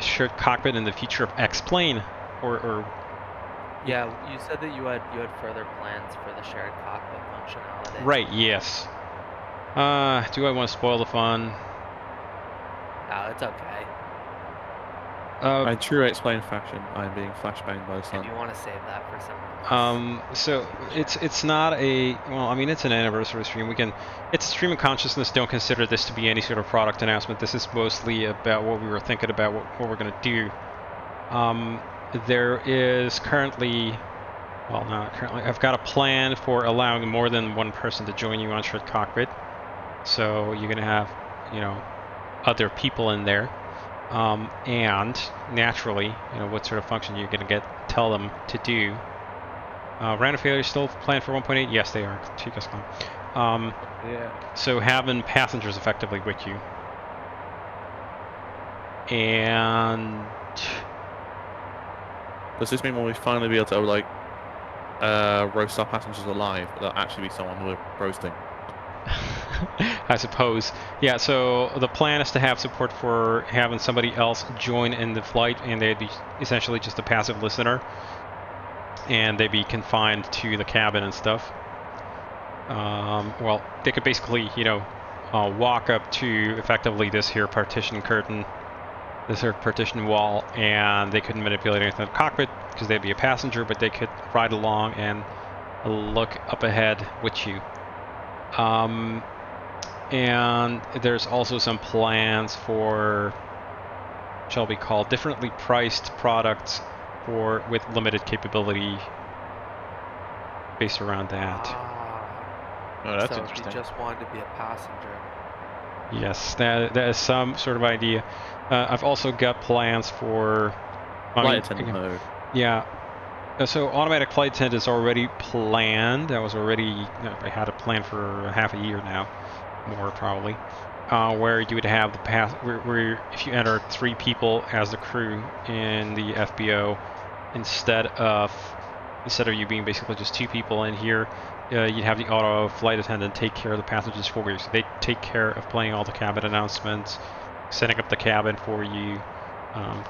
Shared cockpit in the future of X-Plane, or yeah, you said that you had further plans for the shared cockpit functionality. Right. Yes. Do I want to spoil the fun? No, it's okay. In true X-Plane fashion, I'm being flashbanged by the sun. And you want to save that for someone else? So it's not a, well, I mean, it's an anniversary stream. It's a stream of consciousness. Don't consider this to be any sort of product announcement. This is mostly about what we were thinking about, what we're going to do. There is currently Well, not currently. I've got a plan for allowing more than one person to join you on shared cockpit. So you're gonna have, other people in there, and naturally, what sort of function you're gonna tell them to do. Random failure still planned for 1.8. Yes, they are. Takeoff's fine. Yeah. So having passengers effectively with you, and does this mean we'll finally be able to roast our passengers alive, but there'll actually be someone we're roasting? I suppose. Yeah, so the plan is to have support for having somebody else join in the flight, and they'd be essentially just a passive listener, and they'd be confined to the cabin and stuff. Well, they could basically, walk up to effectively this here partition curtain, this here partition wall, and they couldn't manipulate anything in the cockpit because they'd be a passenger, but they could ride along and look up ahead with you. And there's also some plans for, shall we call, differently priced products with limited capability based around that. Oh, that's so interesting. If you just wanted to be a passenger. Yes, that is some sort of idea. I've also got plans for flight attendant mode. Yeah. So automatic flight attendant is already planned. That was already, I had a plan for half a year now, more probably, where you would have the where if you enter 3 people as the crew in the FBO, instead of you being basically just 2 people in here, you'd have the auto flight attendant take care of the passengers for you. So they take care of playing all the cabin announcements, setting up the cabin for you,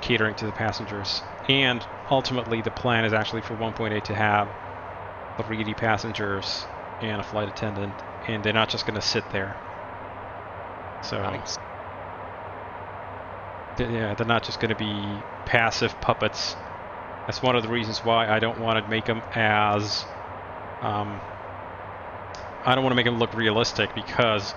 catering to the passengers. And ultimately the plan is actually for 1.8 to have 3D passengers and a flight attendant, and they're not just going to sit there. So nice. they're not just going to be passive puppets. That's one of the reasons why I don't want to make them as I don't want to make them look realistic, because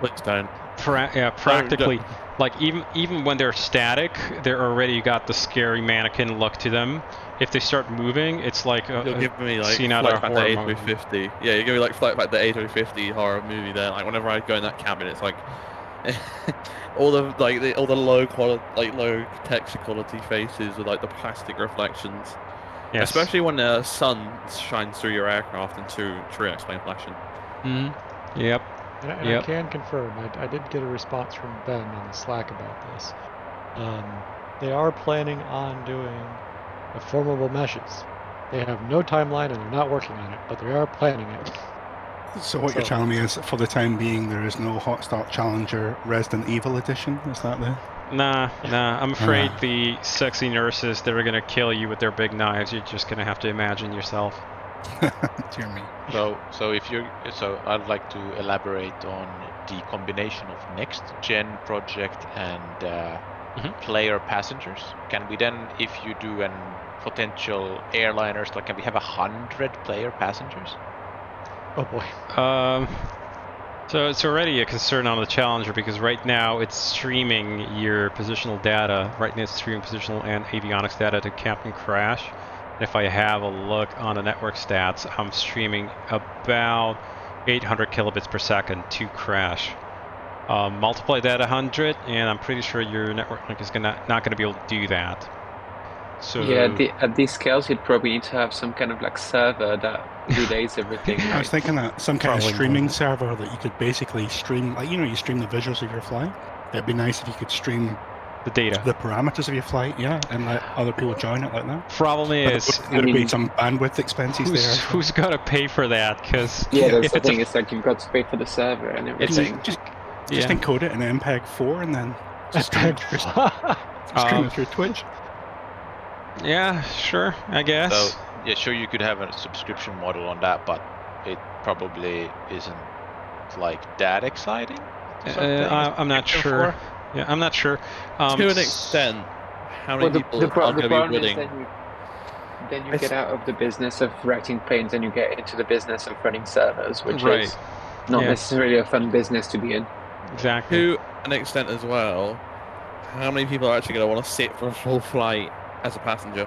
please don't. Practically, like even when they're static, they're already got the scary mannequin look to them. If they start moving, it's like you'll give me like scene out of a horror movie. A350. Yeah, you give me like flight back the A350 horror movie there. Like whenever I go in that cabin, it's like all the low quality, low texture quality faces with like the plastic reflections. Yes. Especially when the sun shines through your aircraft into true X-plane flashing. Yep. And I can confirm, I did get a response from Ben on the Slack about this. They are planning on doing deformable meshes. They have no timeline and they're not working on it, but they are planning it. So what you're telling me is, for the time being, there is no Hot Start Challenger Resident Evil edition? Is that the... Nah. I'm afraid the sexy nurses that are gonna kill you with their big knives, you're just gonna have to imagine yourself. Dear me. So I'd like to elaborate on the combination of next gen project and player passengers. Can we then, if you do an potential airliners, can we have 100 player passengers? Oh boy. So it's already a concern on the Challenger, because right now it's streaming your positional data. Right now it's streaming positional and avionics data to Captain Crash. If I have a look on the network stats, I'm streaming about 800 kilobits per second to Crash. Multiply that 100, and I'm pretty sure your network link is not going to be able to do that. So yeah, at these scales, you'd probably need to have some kind of server that relays everything. I was thinking that some kind of streaming server that you could basically stream, you stream the visuals of your flight. It'd be nice if you could stream the data, the parameters of your flight, and let other people join it like that. Problem is, there'd be some bandwidth expenses there. Who's got to pay for that? Because that's the thing. It's like you've got to pay for the server and everything. Just encode it in MPEG-4 and then just stream it through Twitch. Yeah, sure, I guess. So, yeah, sure, you could have a subscription model on that, but it probably isn't that exciting. I'm not sure. Yeah, I'm not sure. To an extent, how many people are going to be willing? Then you get out of the business of writing planes and you get into the business of running servers, which is not necessarily a fun business to be in. Exactly. To an extent as well, how many people are actually going to want to sit for a full flight as a passenger?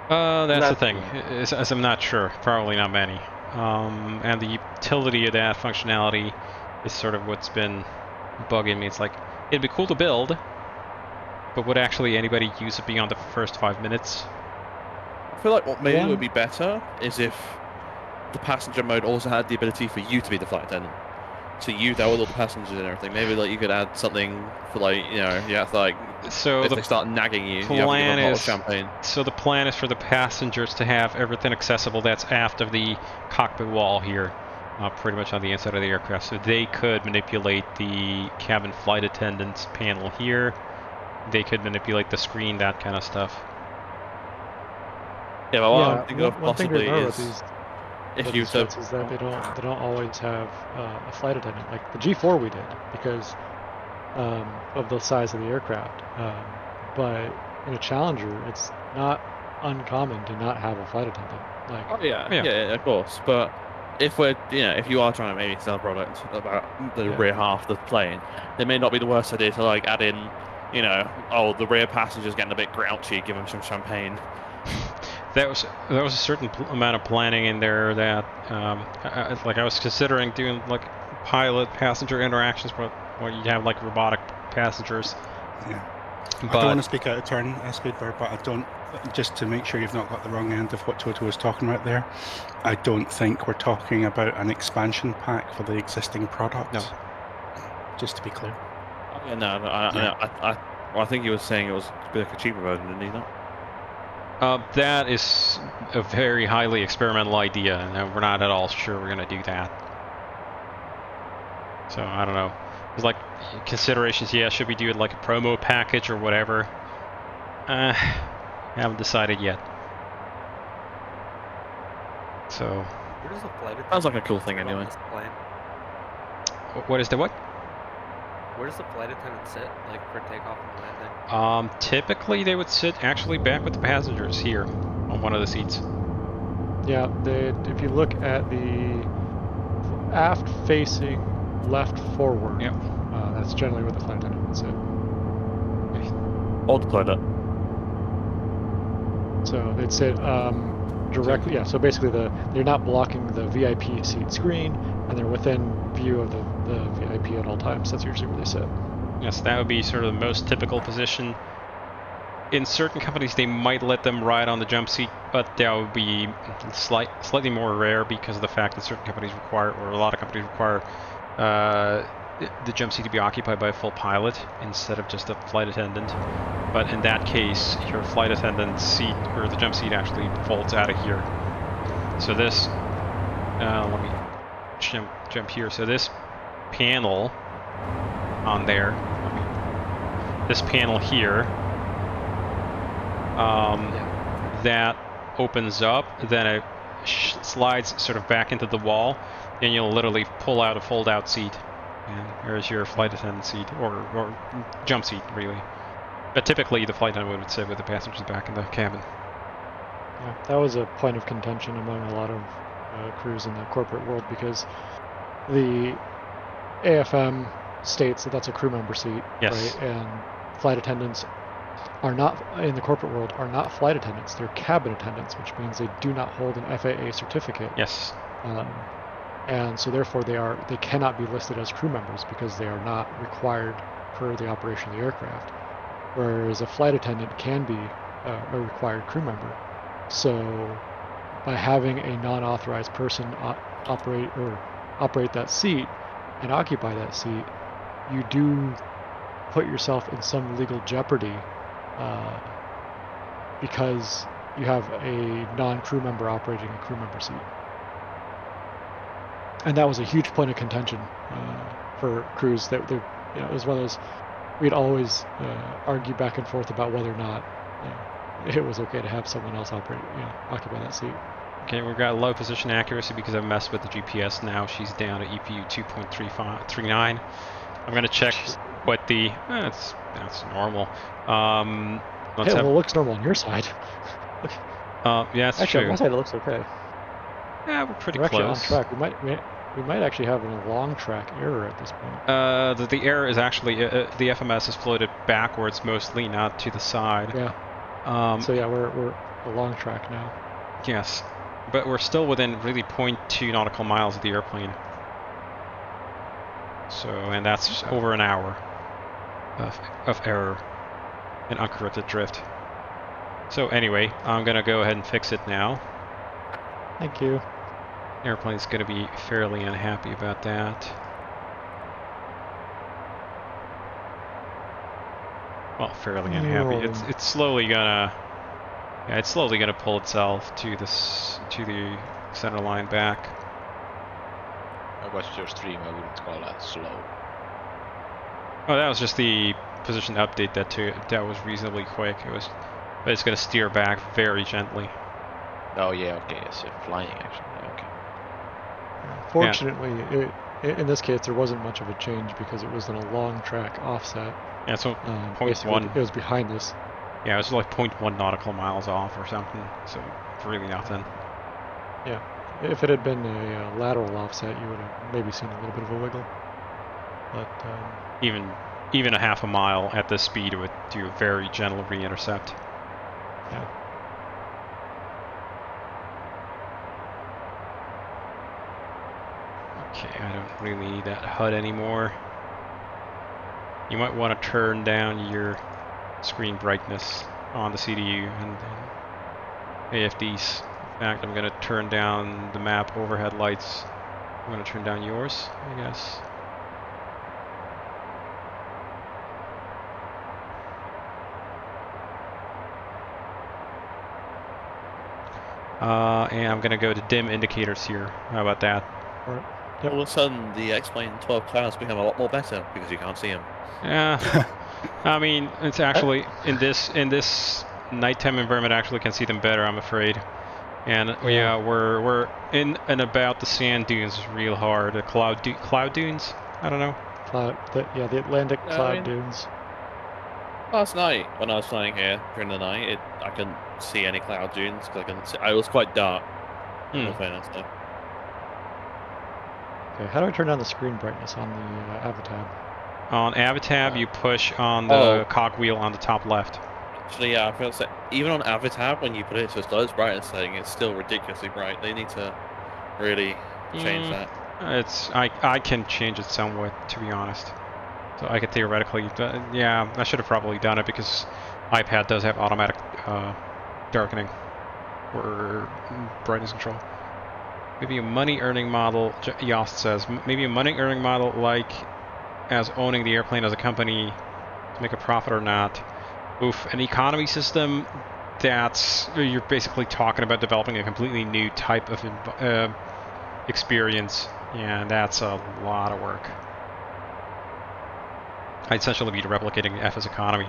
That's the thing, as I'm not sure, probably not many. And the utility of that functionality is sort of what's been bugging me. It's like, it'd be cool to build, but would actually anybody use it beyond the first 5 minutes? I feel like what maybe would be better is if the passenger mode also had the ability for you to be the flight attendant. So you dealt with all the passengers and everything. Maybe like you could add something for like, you know, you have to like, so if they start nagging you, you have to give them a bottle of champagne. So the plan is for the passengers to have everything accessible that's aft of the cockpit wall here, pretty much on the inside of the aircraft. So they could manipulate the cabin flight attendant's panel here. They could manipulate the screen, that kind of stuff. Yeah, but what I'm thinking of possibly is if you said is that they don't always have a flight attendant. Like the G4 we did because of the size of the aircraft. But in a Challenger, it's not uncommon to not have a flight attendant. Like, oh yeah, of course. But if we're, if you are trying to maybe sell a product about the rear half of the plane, it may not be the worst idea to like add in, the rear passenger's getting a bit grouchy, give them some champagne. There was a certain amount of planning in there that, I was considering doing like pilot-passenger interactions, but you have like robotic passengers. Yeah. I don't want to speak out of turn, Speedbird, but I don't. Just to make sure you've not got the wrong end of what Toto was talking about there, I don't think we're talking about an expansion pack for the existing product. No. Just to be clear. Yeah, no, I think he was saying it was like a cheaper version, didn't he? Not. That is a very highly experimental idea, and we're not at all sure we're going to do that. So, I don't know. There's like considerations, should we do it like a promo package or whatever? Haven't decided yet. So... Where does the flight attendant sounds like a cool thing anyway. What is the what? Where does the flight attendant sit, like for takeoff and landing? Typically they would sit actually back with the passengers here on one of the seats. Yeah, if you look at the aft facing left forward, that's generally where the flight attendant would sit. Old toilet. So they'd sit directly, so basically they're not blocking the VIP seat screen, and they're within view of the VIP at all times. That's usually where they sit. Yes, that would be sort of the most typical position. In certain companies, they might let them ride on the jump seat, but that would be slightly more rare because of the fact that certain companies require, or a lot of companies require, the jump seat to be occupied by a full pilot instead of just a flight attendant. But in that case, your flight attendant's seat, or the jump seat, actually folds out of here. So this, let me jump here. So this panel on there, this panel here, that opens up, then it slides sort of back into the wall, and you'll literally pull out a fold-out seat. And there's your flight attendant seat, or jump seat, really. But typically, the flight attendant would sit with the passengers back in the cabin. Yeah, that was a point of contention among a lot of crews in the corporate world because the AFM states that that's a crew member seat, right? And flight attendants are not, in the corporate world, are not flight attendants. They're cabin attendants, which means they do not hold an FAA certificate. Yes. And so therefore they cannot be listed as crew members because they are not required for the operation of the aircraft. Whereas a flight attendant can be a required crew member. So by having a non-authorized person operate that seat and occupy that seat, you do put yourself in some legal jeopardy because you have a non-crew member operating a crew member seat. And that was a huge point of contention for crews. That it was one of those we'd always argue back and forth about whether or not it was okay to have someone else occupy that seat. Okay, we've got low position accuracy because I messed with the GPS now. She's down to EPU 2.39. I'm gonna check what the that's normal. It looks normal on your side. Yeah, that's actually, true. on my side it looks okay. Yeah, we're pretty close. close. Actually on track. We might actually have a long track error at this point. The error is actually the FMS is floated backwards mostly, not to the side. Yeah. So yeah, we're the long track now. Yes, but we're still within really 0.2 nautical miles of the airplane. So, and that's over an hour of error and uncorrected drift. So anyway, I'm gonna go ahead and fix it now. Thank you. Airplane's gonna be fairly unhappy about that. Well, fairly unhappy. It's slowly gonna, yeah, it's slowly gonna pull itself to the center line back. I watched your stream. I wouldn't call that slow. Oh, that was just the position update that was reasonably quick. But it's gonna steer back very gently. Oh yeah, okay, yes, flying actually. Yeah, okay. Fortunately, in this case, there wasn't much of a change because it was in a long track offset. Yeah, so 0.1. It was behind us. Yeah, it was like 0.1 nautical miles off or something. So really nothing. Yeah, if it had been a lateral offset, you would have maybe seen a little bit of a wiggle. But even a half a mile at this speed would do a very gentle re-intercept. Yeah. Okay, I don't really need that HUD anymore. You might want to turn down your screen brightness on the CDU and AFDs. In fact, I'm going to turn down the map overhead lights. I'm going to turn down yours, I guess. And I'm going to go to dim indicators here. How about that? Right. Yep. All of a sudden, the X-Plane 12 clouds become a lot more better because you can't see them. Yeah, I mean, it's actually in this nighttime environment. Actually, can see them better. I'm afraid. And yeah, we're in and about the sand dunes real hard. The cloud dunes. I don't know. The Atlantic cloud dunes. Last night, when I was flying here during the night, I couldn't see any cloud dunes because I couldn't see. It was quite dark. In all fairness, though. Okay, how do I turn down the screen brightness on the Avatab? On Avatab, you push on the cogwheel on the top left. Actually, yeah, I feel like even on Avatab, when you put it to its lowest brightness setting, it's still ridiculously bright. They need to really change that. I can change it somewhat, to be honest. So I could theoretically, yeah, I should have probably done it because iPad does have automatic darkening or brightness control. Maybe a money-earning model, Yost says, maybe a money-earning model like as owning the airplane as a company to make a profit or not. Oof, an economy system, you're basically talking about developing a completely new type of experience, and that's a lot of work. I'd essentially be replicating FS economy.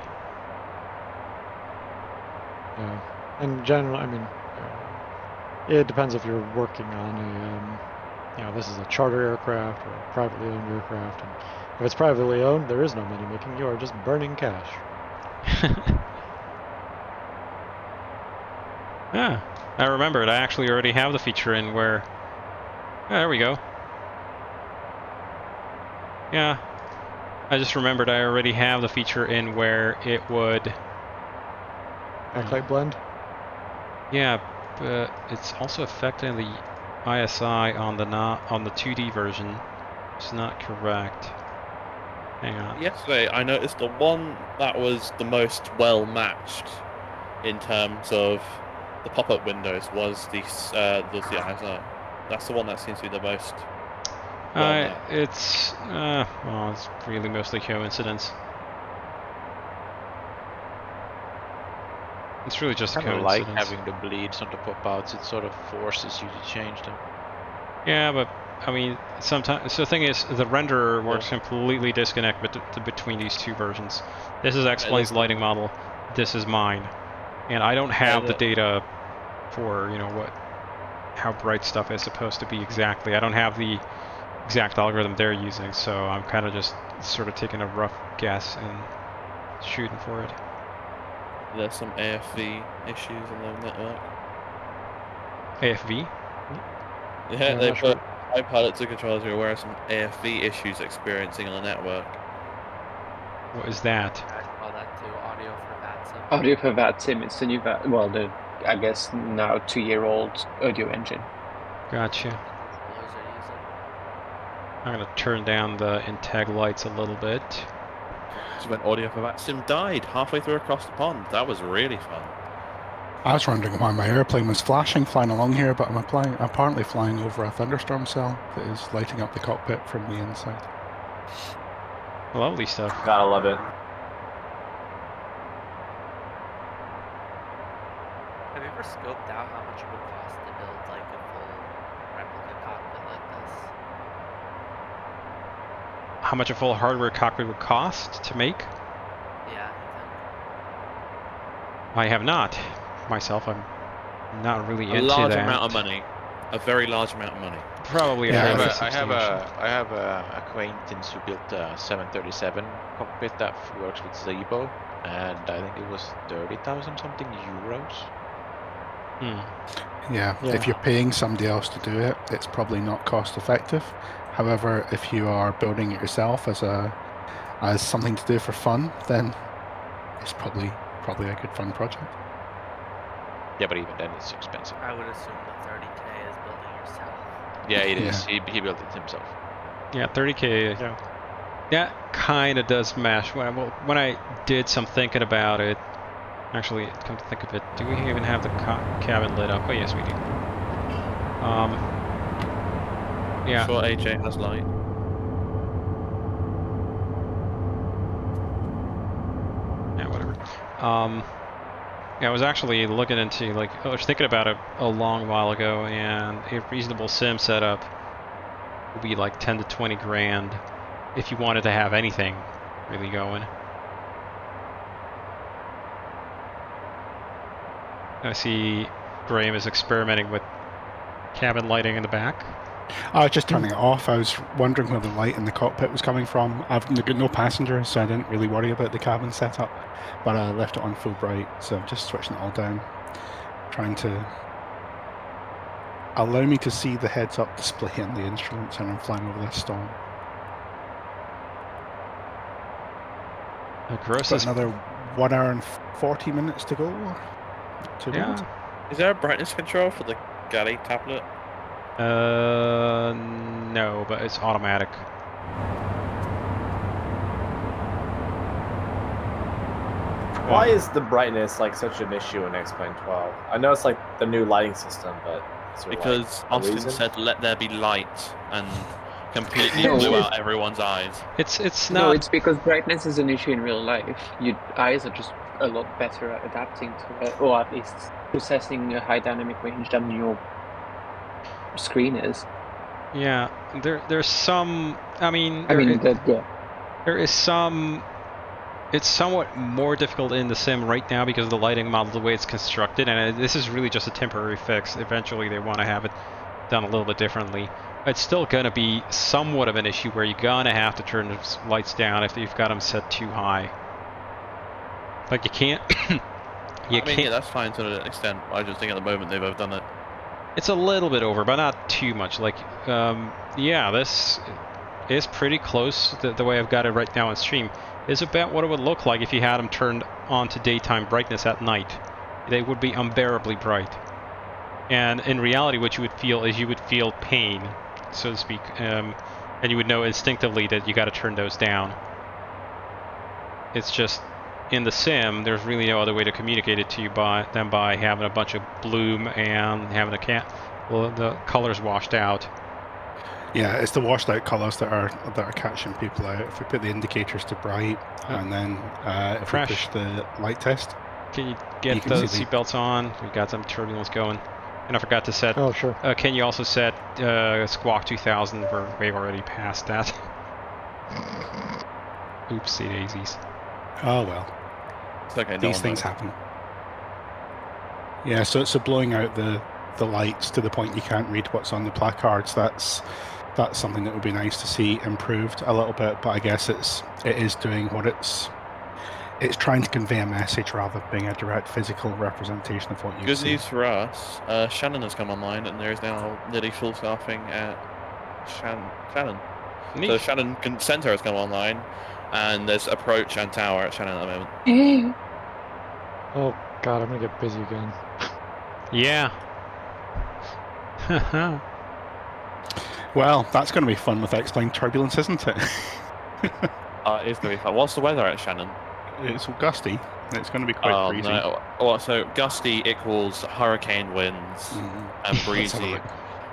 Yeah, in general, I mean, it depends if you're working on a, this is a charter aircraft or a privately owned aircraft, and if it's privately owned, there is no money making. You are just burning cash. Yeah, I remembered. I actually already have the feature in where. There we go. Yeah, I just remembered I already have the feature in where it would. Backlight blend. Yeah, but it's also affecting the ISI on the 2D version. It's not correct. Hang on. Yesterday, I noticed the one that was the most well matched in terms of the pop-up windows was the ISI. That's the one that seems to be the most. It's really mostly coincidence. It's really just a coincidence. I like having the bleeds on the pop-outs. It sort of forces you to change them. Yeah, but I mean, sometimes. So the thing is, the renderer works completely disconnected between these two versions. This is X-Plane's lighting model. This is mine, and I don't have the data for how bright stuff is supposed to be exactly. I don't have the exact algorithm they're using, so I'm kind of just sort of taking a rough guess and shooting for it. There's some AFV issues on the network. AFV? Yeah, they put iPilot to controllers who are aware of some AFV issues experiencing on the network. What is that? I call that too, audio for VATSIM. Audio for VATSIM, it's the new the I guess now 2-year-old audio engine. Gotcha. I'm gonna turn down the integ lights a little bit. Just went audio for that. Sim died halfway through across the pond. That was really fun. I was wondering why my airplane was flashing flying along here, but I'm apparently flying over a thunderstorm cell that is lighting up the cockpit from the inside. Lovely stuff. Gotta love it. Have you ever scoped out how much it would cost to build like a full replica cockpit like this? How much a full hardware cockpit would cost to make? Yeah. I have not. Myself, I'm not really into that. A large amount of money. A very large amount of money. Probably. I have a acquaintance who built a 737 cockpit that works with Zebo, and I think it was 30,000 something euros. Yeah, if you're paying somebody else to do it, it's probably not cost effective. However, if you are building it yourself as something to do for fun, then it's probably a good fun project. Yeah, but even then it's expensive. I would assume the 30K is building yourself. Yeah, it is. He built it himself. Yeah, 30K. Yeah. That kind of does mesh. When I did some thinking about it, actually, come to think of it, do we even have the cabin lit up? Oh yes, we do. Yeah. Sure, AJ has light. Yeah, whatever. Yeah, I was actually looking into, I was thinking about it a long while ago, and a reasonable sim setup would be like 10 to 20 grand if you wanted to have anything really going. I see Graham is experimenting with cabin lighting in the back. I was just turning it off. I was wondering where the light in the cockpit was coming from. I've got no passengers, so I didn't really worry about the cabin setup. But I left it on full bright, so I'm just switching it all down. Trying to allow me to see the heads-up display and the instruments when I'm flying over this storm. Got another 1 hour and 40 minutes to go. Yeah. Is there a brightness control for the galley tablet? No, but it's automatic. Why is the brightness like such an issue in X-Plane 12? I know it's like the new lighting system, but is there, because like, a Austin reason? said, "Let there be light," and completely blew out everyone's eyes. It's not. No, it's because brightness is an issue in real life. Your eyes are just a lot better at adapting to it, or at least processing a high dynamic range than your screen is. Yeah, there's some. There is some. It's somewhat more difficult in the sim right now because of the lighting model, the way it's constructed, and this is really just a temporary fix. Eventually, they want to have it done a little bit differently. It's still going to be somewhat of an issue where you're going to have to turn the lights down if you've got them set too high. Like you can't. Yeah, that's fine to an extent. I just think at the moment they've overdone it. It's a little bit over, but not too much. Yeah, this is pretty close. The way I've got it right now on stream is about what it would look like if you had them turned on to daytime brightness at night. They would be unbearably bright. And in reality, what you would feel is you would feel pain, so to speak, and you would know instinctively that you got to turn those down. It's just in the sim, there's really no other way to communicate it to you than by having a bunch of bloom and having the colors washed out. Yeah, it's the washed out colours that are catching people out. If we put the indicators to bright, and then if we push the light test, can you get the seatbelts on? We've got some turbulence going. And I forgot to set. Oh, sure. Can you also set Squawk 2000? We've already passed that. Oopsie daisies. Oh well. It's okay, these things happen. Yeah, so blowing out the lights to the point you can't read what's on the placards. That's something that would be nice to see improved a little bit. But I guess it is doing what it's trying to convey a message rather than being a direct physical representation of what you see. Good news for us. Shannon has come online, and there is now nearly full staffing at Shannon. Neat. So Shannon Center has come online, and there's approach and tower at Shannon at the moment. Oh god, I'm gonna get busy again. Yeah. Well, that's going to be fun with X-plane turbulence, isn't it? It's going to be fun. What's the weather at Shannon? It's gusty. It's going to be quite breezy. No. Well, so gusty equals hurricane winds and breezy.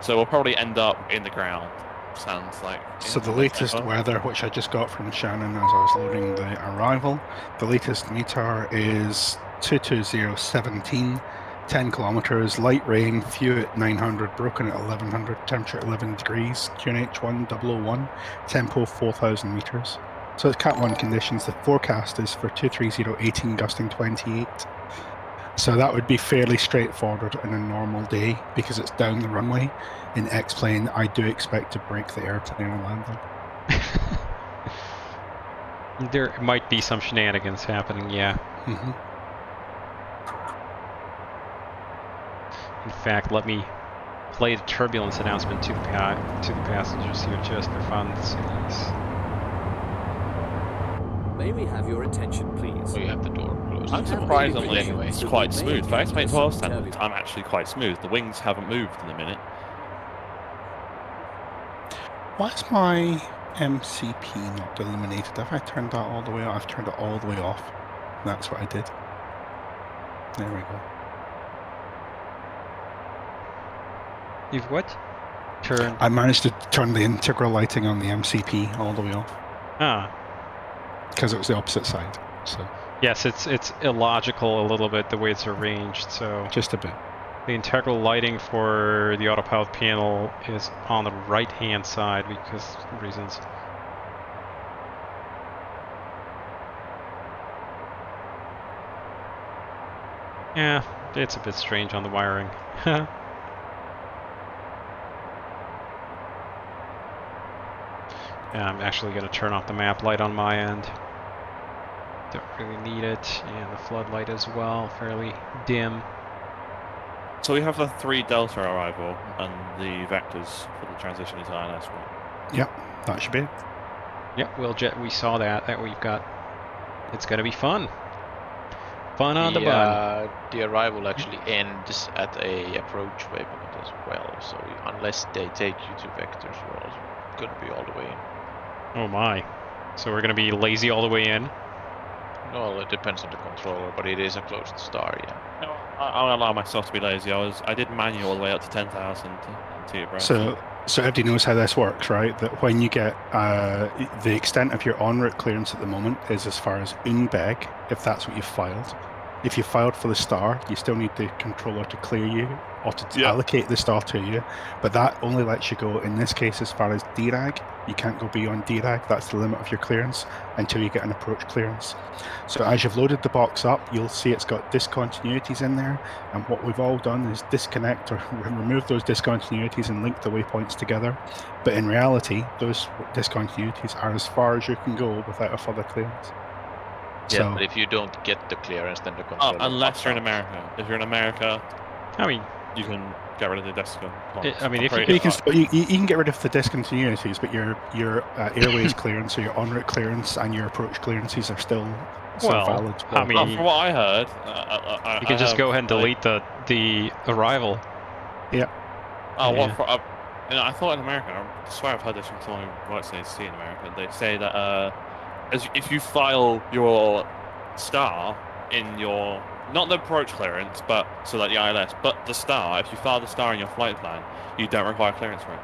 So we'll probably end up in the ground. Sounds like. So the latest weather, which I just got from Shannon as I was loading the arrival, the latest meter is 22017, 10 kilometers, light rain, few at 900, broken at 1100, temperature 11 degrees, QNH1 001, tempo 4000 meters. So it's Cat 1 conditions. The forecast is for 23018 gusting 28. So that would be fairly straightforward in a normal day because it's down the runway. In X-plane, I do expect to break the airplane on landing. There might be some shenanigans happening, yeah. In fact, let me play the turbulence announcement to the passengers here just for fun. May we have your attention, please? We have the door closed. Unsurprisingly, it's quite smooth. For X-plane 12 standards, I'm actually quite smooth. The wings haven't moved in a minute. Why is my MCP not illuminated? Have I turned that all the way off? I've turned it all the way off. That's what I did. There we go. You've what? Turn. I managed to turn the integral lighting on the MCP all the way off. Ah. Because it was the opposite side. So. Yes, it's illogical a little bit the way it's arranged. So. Just a bit. The integral lighting for the autopilot panel is on the right-hand side because of reasons. Yeah, it's a bit strange on the wiring. Yeah, I'm actually going to turn off the map light on my end. Don't really need it, and the floodlight as well, fairly dim. So we have the 3 Delta arrival and the vectors for the transition into ILS, right? Yep, that should be it. Yep, we saw that we've got. It's going to be fun. Fun on the bun. The arrival actually ends at a approach waypoint as well, so unless they take you to vectors, you're also going to be all the way in. Oh my. So we're going to be lazy all the way in? Well, it depends on the controller, but it is a closed star, yeah. No, I'll allow myself to be lazy. I did manual all the way up to 10,000 So everybody knows how this works, right? That when you get the extent of your en route clearance at the moment is as far as UNBEG, if that's what you filed. If you filed for the star, you still need the controller to clear you or to allocate the star to you. But that only lets you go, in this case, as far as DRAG. You can't go beyond DRAG, that's the limit of your clearance, until you get an approach clearance. So as you've loaded the box up, you'll see it's got discontinuities in there. And what we've all done is disconnect or remove those discontinuities and link the waypoints together. But in reality, those discontinuities are as far as you can go without a further clearance. Yeah, So, but if you don't get the clearance, then the controller... unless you're in America. If you're in America, I mean, you can get rid of the discontinuities. I mean, if you can get rid of the discontinuities, but your airways clearance or your en route clearance and your approach clearances are still valid. I mean, from what I heard, you can just go ahead and delete the arrival. Yeah. Oh, yeah. I thought in America, I swear I've heard this from someone who works in ACC in America, they say that if you file your star in your, not the approach clearance, but so like the ILS, but the star, if you file the star in your flight plan, you don't require clearance for it.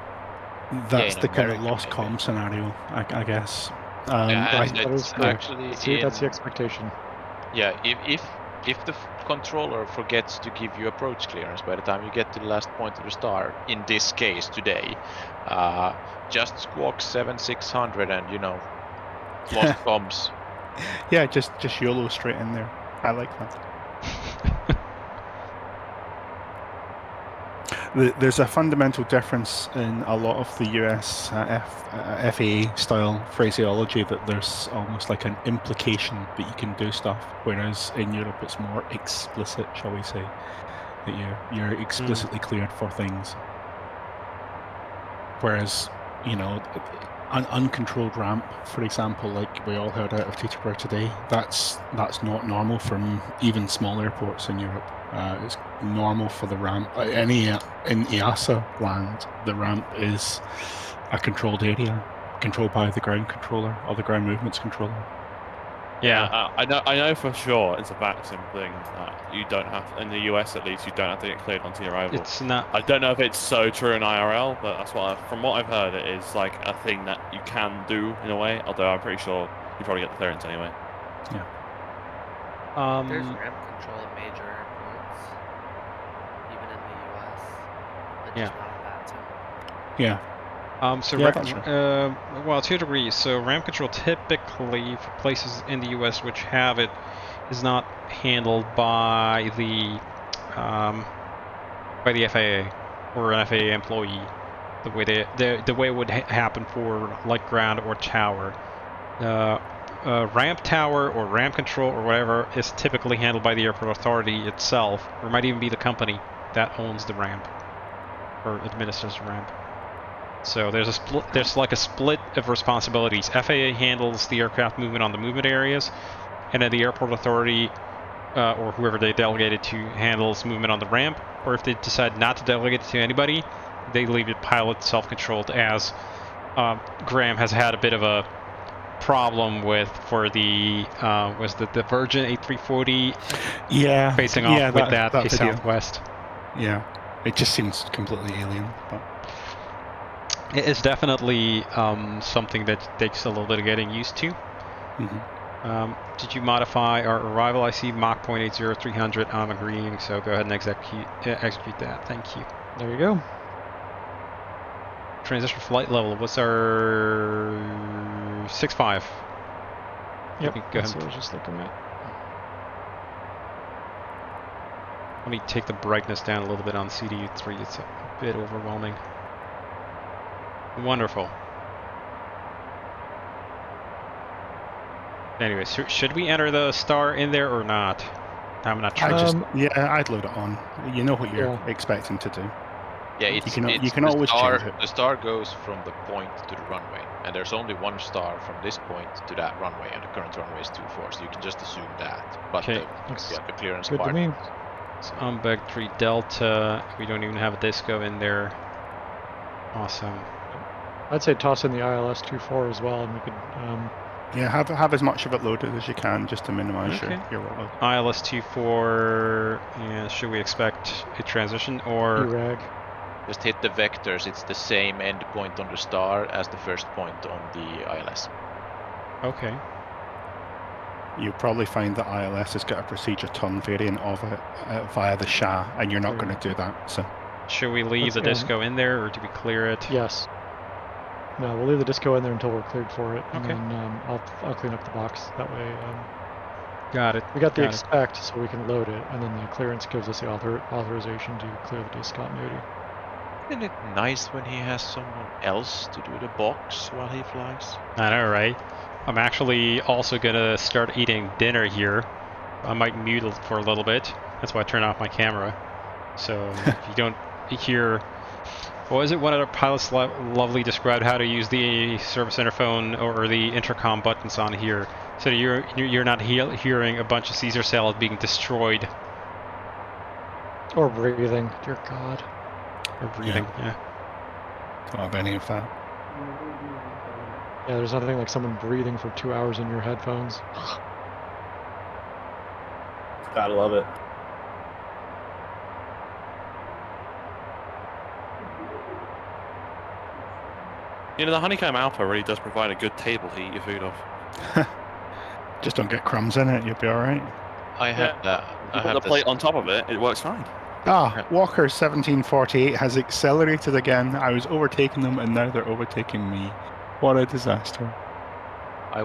That's the kind of lost comm scenario, I guess. That's actually that's the expectation. Yeah, if the controller forgets to give you approach clearance by the time you get to the last point of the star, in this case today, just squawk 7600 and lost comms. Yeah, just YOLO straight in there. I like that. There's a fundamental difference in a lot of the US FAA style phraseology that there's almost like an implication that you can do stuff, whereas in Europe it's more explicit, shall we say, that you're explicitly cleared for things. Whereas, an uncontrolled ramp, for example, like we all heard out of Teterboro today, that's not normal from even small airports in Europe. It's normal for the ramp. In EASA land, the ramp is a controlled area, controlled by the ground controller or the ground movements controller. Yeah, I know for sure it's a vaccine thing that you don't have, in the US at least, you don't have to get cleared onto your arrival. It's not. I don't know if it's so true in IRL, but that's from what I've heard, it is like a thing that you can do in a way. Although I'm pretty sure you probably get the clearance anyway. Yeah. There's ramp control at major airports, even in the US, but just not in that too. Yeah. Well, to a degree. So ramp control typically for places in the U.S. which have it is not handled by the FAA or an FAA employee. The way it would happen for like ground or tower. Ramp tower or ramp control or whatever is typically handled by the airport authority itself, or it might even be the company that owns the ramp or administers the ramp. So there's a split. There's like a split of responsibilities. FAA handles the aircraft movement on the movement areas, and then the airport authority or whoever they delegate it to handles movement on the ramp. Or if they decide not to delegate it to anybody, they leave it pilot self-controlled. As Graham has had a bit of a problem with for the was the Virgin A340 facing off with that a Southwest. Yeah, it just seems completely alien. But it's definitely something that takes a little bit of getting used to. Did you modify our arrival? I see Mach 0.80 300. I'm agreeing, so go ahead and execute that. Thank you. There you go. Transition flight level. What's our 6.5? Yep. Go That's ahead. what I was just looking at. Let me take the brightness down a little bit on CDU3. It's a bit overwhelming. Wonderful. Anyway, should we enter the star in there or not? I'm not sure. I'd load it on. You know what you're expecting to do. Yeah, you can always change it. The star goes from the point to the runway, and there's only one star from this point to that runway, and the current runway is 24, so you can just assume that. But the clearance good part. To me. So Umbag 3 Delta. We don't even have a disco in there. Awesome. I'd say toss in the ILS 24 as well, and we could. Yeah, have as much of it loaded as you can, just to minimize your workload. ILS 24. And should we expect a transition or? ERAG. Just hit the vectors. It's the same end point on the star as the first point on the ILS. Okay. You'll probably find that ILS has got a procedure ton variant of it via the SHA, and you're not going to do that. So. Should we leave the disco in there, or do we clear it? Yes. No, we'll leave the disco in there until we're cleared for it, and okay. then I'll clean up the box. That way. Got it. We got the expect, so we can load it, and then the clearance gives us the authorization to clear the discontinuity. Isn't it nice when he has someone else to do the box while he flies? I know, right? I'm actually also gonna start eating dinner here. I might mute it for a little bit. That's why I turned off my camera. So if you don't hear, what was it? One of the pilots lovely described how to use the service interphone or the intercom buttons on here, so that you're not hearing a bunch of Caesar salad being destroyed. Or breathing. Dear God. Or breathing. Yeah. Don't have any of that. Yeah, there's nothing like someone breathing for 2 hours in your headphones. Gotta love it. You know, the honeycomb Alpha really does provide a good table to eat your food off. Just don't get crumbs in it, you'll be alright. I have that. I have the plate on top of it, it works fine. Walker 1748 has accelerated again. I was overtaking them and now they're overtaking me. What a disaster. I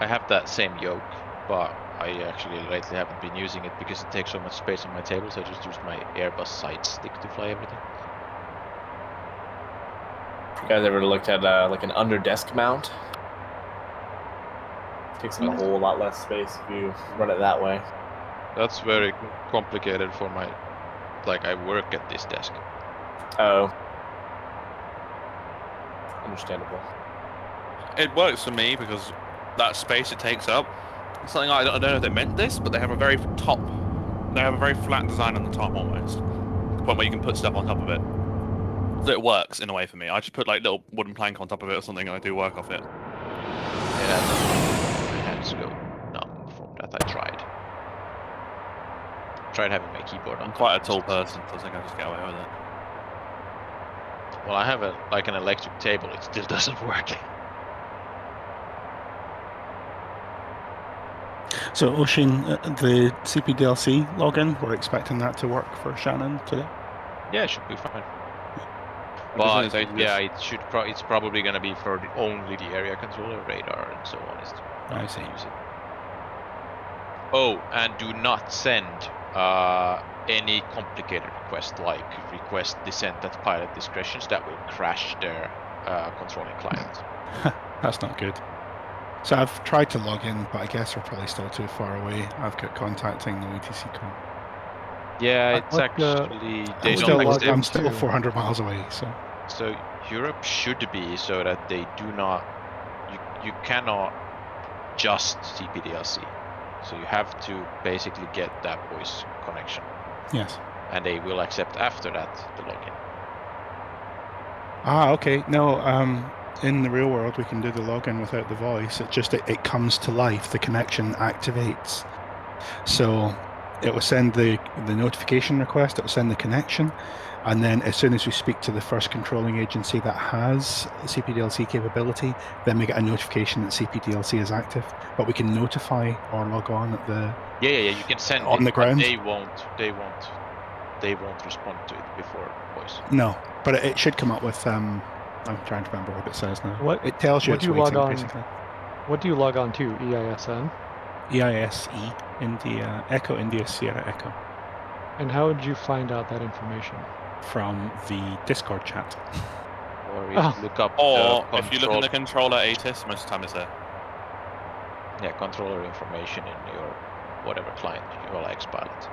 have that same yoke, but I actually lately haven't been using it because it takes so much space on my table, so I just use my Airbus side stick to fly everything. You guys ever looked at like an under desk mount? Takes up a whole lot less space if you run it that way. That's very complicated for my, like, I work at this desk. Oh. Understandable. it works for me because that space it takes up. It's something I don't know if they meant this, but they have a very flat design on the top almost. The point where you can put stuff on top of it. So it works in a way for me. I just put like little wooden plank on top of it or something, and I do work off it. Yeah, my hands go numb from that. I tried having my keyboard on. I'm quite a tall person, so I think I just get away with it. Well, I have an electric table. It still doesn't work. So Ocean, the CPDLC login, we're expecting that to work for Shannon today? Yeah, it should be fine. But yeah, it should. It's probably going to be for only the area controller, radar, and so on. Is not to use it. Oh, and do not send any complicated request, like request descent at pilot discretions. That will crash their controlling client. That's not good. So I've tried to log in, but I guess we're probably still too far away. I've got contacting the ATC com. Yeah, it's actually they I'm don't still, accept. I'm still 400 miles away, so. So Europe should be so that they do not. You cannot just CPDLC. So you have to basically get that voice connection. Yes. And they will accept after that the login. Ah, okay. No, in the real world we can do the login without the voice. It just it comes to life. The connection activates. So it will send the notification request. It will send the connection, and then as soon as we speak to the first controlling agency that has CPDLC capability, then we get a notification that CPDLC is active. But we can notify or log on at the Yeah. You can send on it, the ground. But they won't respond to it before voice. No, but it should come up with. I'm trying to remember what it says now. What it tells you what it's do you waiting, log on? basically. What do you log on to? EISN? EISE, India, Echo India Sierra Echo. And how would you find out that information? From the Discord chat. Or if you look up or if you look in the controller ATIS, most of the time it's there. Yeah, controller information in your whatever client, your X pilot.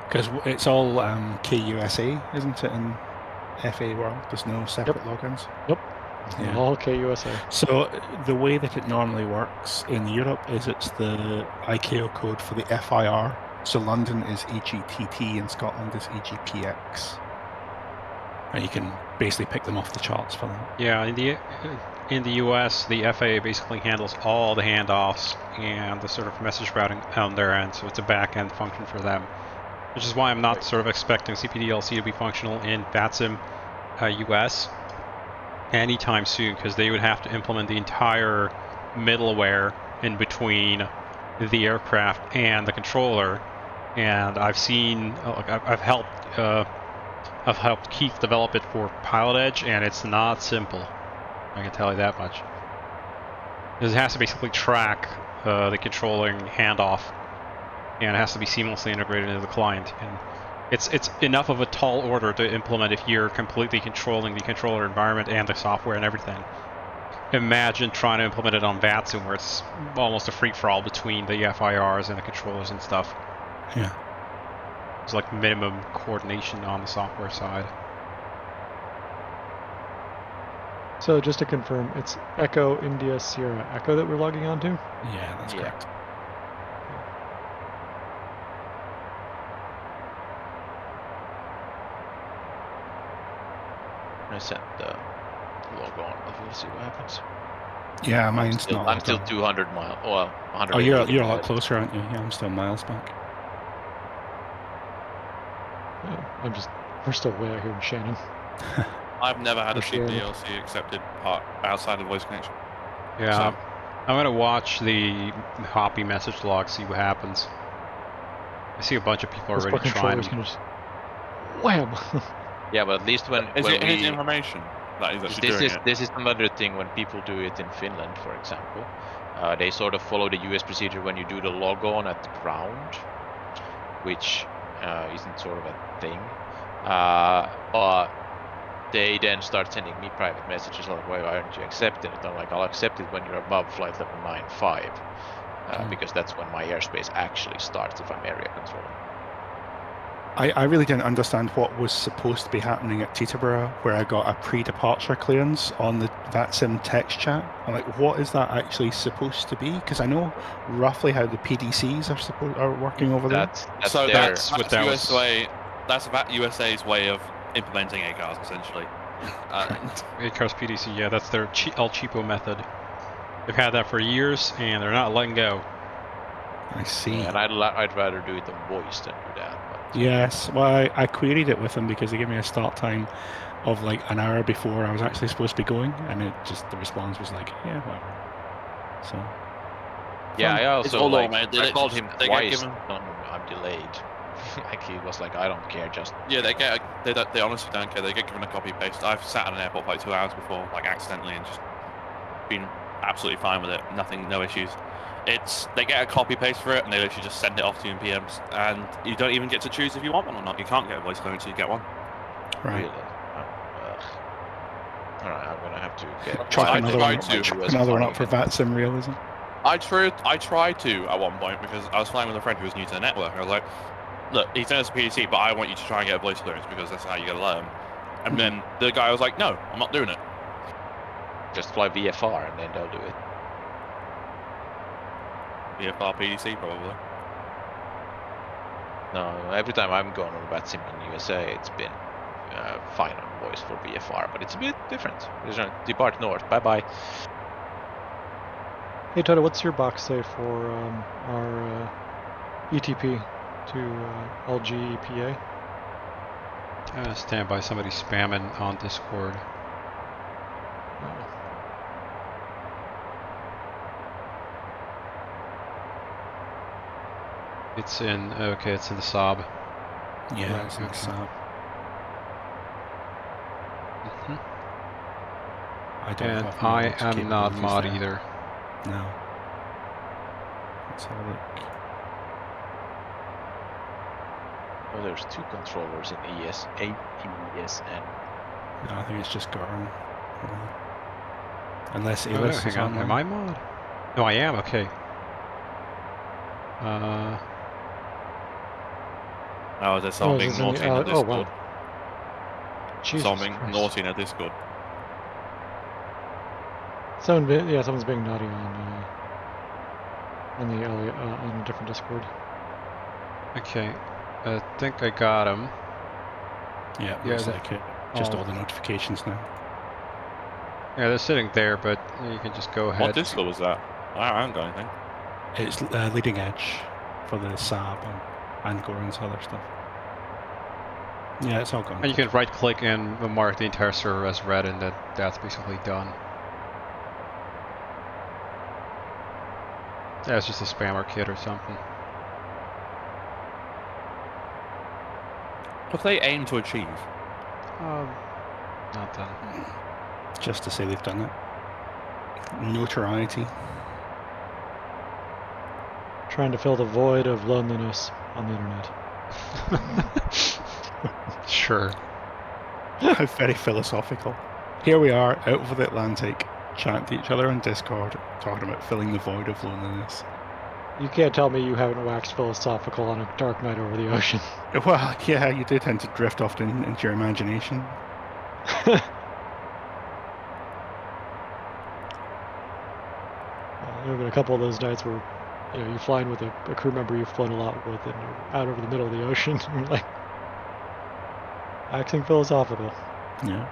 Because it's all KUSA, isn't it, in FA world? There's no separate logins? Yep. Yeah. All KUSA. So the way that it normally works in Europe is it's the ICAO code for the FIR. So London is EGTT and Scotland is EGPX. And you can basically pick them off the charts for that. Yeah, in the US, the FAA basically handles all the handoffs and the sort of message routing on their end, so it's a back-end function for them. Which is why I'm not sort of expecting CPDLC to be functional in VATSIM US anytime soon, because they would have to implement the entire middleware in between the aircraft and the controller. And I've seen, I've helped Keith develop it for Pilot Edge, and it's not simple. I can tell you that much. It has to basically track the controlling handoff, and it has to be seamlessly integrated into the client. And it's enough of a tall order to implement if you're completely controlling the controller environment and the software and everything. Imagine trying to implement it on VATSIM, where it's almost a free-for-all between the FIRs and the controllers and stuff. Yeah. It's like minimum coordination on the software side. So just to confirm, it's Echo India Sierra Echo that we're logging on to? Yeah, that's correct. I sent the log on, but we'll see what happens. Yeah, mine's not. I'm still 200 miles. Well, 100. Oh, you're a lot closer, aren't you? Yeah, I'm still miles back. We're still way out here in Shannon. I've never had a CPDLC accepted part outside of voice connection. Yeah, So, I'm gonna watch the Hoppy message log, see what happens. I see a bunch of people already trying. Wham! Yeah, but at least when is when it his information that he's actually doing it? This is another thing when people do it in Finland, for example. They sort of follow the US procedure when you do the log on at the ground, which isn't sort of a thing. But they then start sending me private messages like, why aren't you accepting it? I'm like, I'll accept it when you're above flight level 95, because that's when my airspace actually starts if I'm area controlling. I really didn't understand what was supposed to be happening at Teterboro, where I got a pre-departure clearance on the VATSIM text chat. I'm like, what is that actually supposed to be? Because I know roughly how the PDCs are working over there. That's USA. That's USA's way of implementing ACARS essentially. ACARS PDC, yeah, that's their El Cheapo method. They've had that for years, and they're not letting go. I see. Yeah, and I'd rather do it on voice than do that. But... Yes, well, I queried it with them because they gave me a start time of like an hour before I was actually supposed to be going, and it just, the response was like, yeah, whatever. So. Yeah, fun. I also like, man. I called him they twice. Given... No, I'm delayed. Like he was like, I don't care, just. Yeah, they honestly don't care. They get given a copy paste. I've sat at an airport for like 2 hours before, like accidentally, and just been absolutely fine with it. Nothing, no issues. They get a copy paste for it, and they literally just send it off to you in PMs, and you don't even get to choose if you want one or not. You can't get a voice clearance until you get one. Right. Really? Alright, I'm gonna have to get. Chuck another one up for VATSIM realism. I tried to at one point because I was flying with a friend who was new to the network. I was like, look, he's done us a PDC, but I want you to try and get a voice clearance because that's how you gotta learn. And then the guy was like, no, I'm not doing it. Just fly VFR and then they'll do it. VFR PDC probably. No, every time I'm going on VATSIM in USA, it's been fine on voice for VFR, but it's a bit different. Depart north, bye-bye. Hey Toto, what's your box say for our ETP to LG EPA? Stand by, somebody spamming on Discord. It's in, okay, it's in the SOB. Yeah, right, it's in the SOB. I am not mod either. No. Let's have a look. Oh, there's 2 controllers in AESN. No, I think it's just Garn. Unless hang on, am I mod? No, I am, okay. Oh, there's something naughty in the Discord. Oh, wow. Something naughty in the Discord. Someone's being naughty on a different Discord. Okay, I think I got him. Yeah, looks like it. Just all the notifications now. Yeah, they're sitting there, but you can just go ahead. What Discord was that? I haven't got anything. It's leading edge for the SAB and Goran's other stuff. Yeah, it's all gone. And you can right-click and mark the entire server as red, and that's basically done. Yeah, it's just a spammer kit or something. What do they aim to achieve? Not done. Just to say they've done it. Notoriety. Trying to fill the void of loneliness on the internet. Sure. How very philosophical. Here we are, out over the Atlantic, chatting to each other on Discord, talking about filling the void of loneliness. You can't tell me you haven't waxed philosophical on a dark night over the ocean. Well, yeah, you do tend to drift off into your imagination. There have been a couple of those nights where, you know, you're flying with a crew member you've flown a lot with, and you're out over the middle of the ocean, and you're like, acting philosophical. Yeah.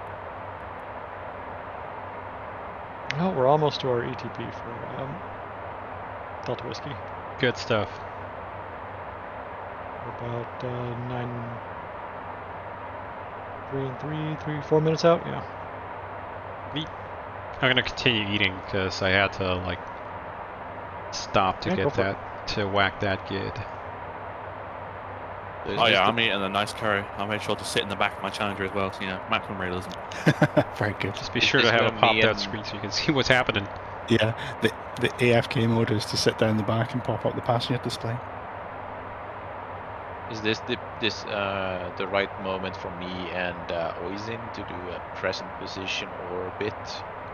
Well, we're almost to our ETP for Delta Whiskey. Good stuff. We're about 4 minutes out, yeah. I'm gonna continue eating because I had to like stop to get that to whack that gid. Oh yeah, I'm eating a nice curry. I made sure to sit in the back of my Challenger as well, so you know, maximum realism. Very good. Just be sure to have a popped out screen so you can see what's happening. Yeah, the AFK mode is to sit down the back and pop up the passenger display. Is this the right moment for me and Oisin to do a present position orbit,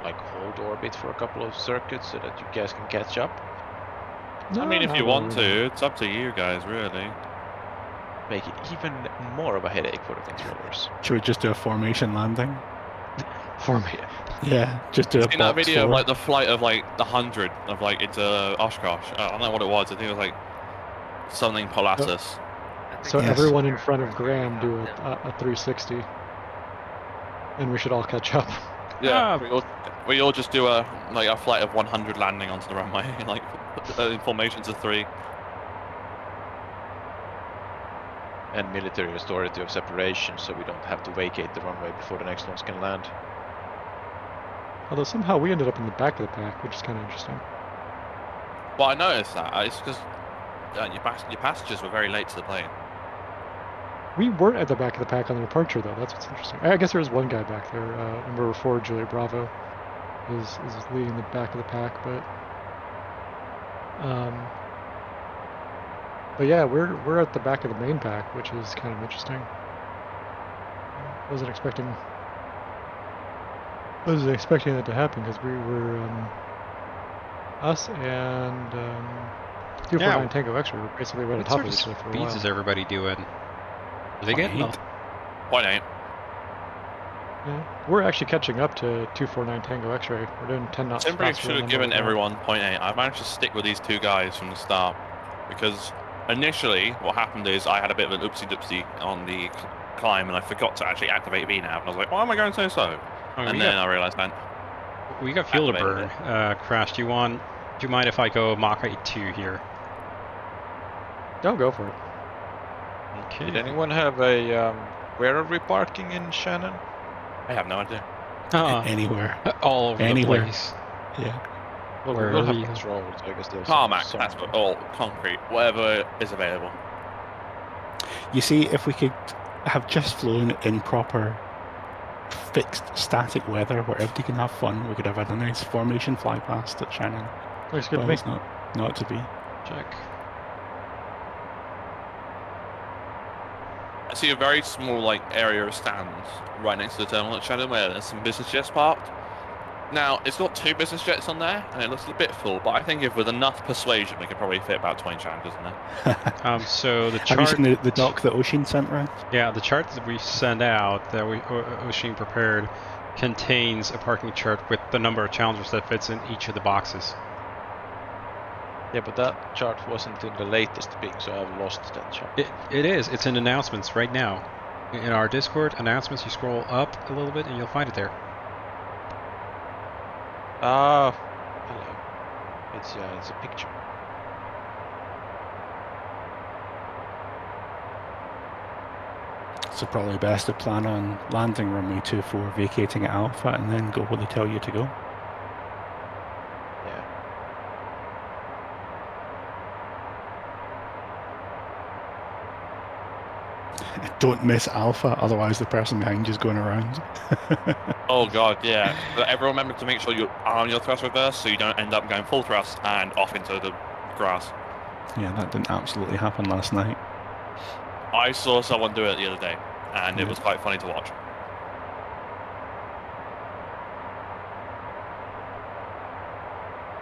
like hold orbit for a couple of circuits so that you guys can catch up? No, I mean, if you want to, it's up to you guys, really. make it even more of a headache for the controllers. Should we just do a formation landing? Formation. Yeah, just do a Seen that box video of four. like the flight of like the 100 of like into Oshkosh. I don't know what it was. I think it was like something Polaris. So Yes. everyone in front of Graham do a 360, and we should all catch up. Yeah, we all just do a flight of 100 landing onto the runway, like in formations of 3. And military authority of separation, so we don't have to vacate the runway before the next ones can land. Although somehow we ended up in the back of the pack, which is kind of interesting. Well, I noticed that. It's because your passengers were very late to the plane. We weren't at the back of the pack on the departure, though. That's what's interesting. I guess there was one guy back there. Number 4, Julia Bravo, is leading the back of the pack, but yeah, we're at the back of the main pack, which is kind of interesting. Wasn't expecting that to happen because we were us and 249 Tango X-ray were basically right on top of each other for a while. What speeds is everybody doing? Are they getting 0.8. Yeah, we're actually catching up to 249 Tango X-ray. We're doing 10 knots. Somebody should have given everyone 0.8. I've managed to stick with these 2 guys from the start because initially what happened is I had a bit of an oopsie-doopsie on the climb and I forgot to actually activate VNav and I was like, why am I going so slow? And then I realized then we got fuel to burn. Crash, do you mind if I go Mach 82 here? Don't go for it. Okay. Did anyone have a where are we parking in Shannon? I have no idea. Anywhere. All over the place. Yeah. Well, we will have control, so I guess there's tarmac, that's what, all concrete, whatever is available. You see, if we could have just flown in proper fixed static weather where everybody can have fun, we could have had a nice formation fly past at Shannon. Looks good to but me. it's not to be. Check. I see a very small area of stands right next to the terminal at Shannon where there's some business jets parked. Now, it's got 2 business jets on there, and it looks a bit full, but I think if with enough persuasion, we could probably fit about 20 Challengers in there. So the chart... Have you seen the doc that Ocean sent around? Yeah, the chart that we sent out, that Ocean prepared, contains a parking chart with the number of Challengers that fits in each of the boxes. Yeah, but that chart wasn't in the latest ping, so I've lost that chart. It is. It's in announcements right now. In our Discord announcements, you scroll up a little bit and you'll find it there. Hello. It's a picture. So probably best to plan on landing runway 24, vacating at Alpha, and then go where they tell you to go. Yeah. Don't miss Alpha, otherwise the person behind you is going around. Oh god, yeah. But everyone remember to make sure you arm your thrust reverse so you don't end up going full thrust and off into the grass. Yeah, that didn't absolutely happen last night. I saw someone do it the other day, and it was quite funny to watch.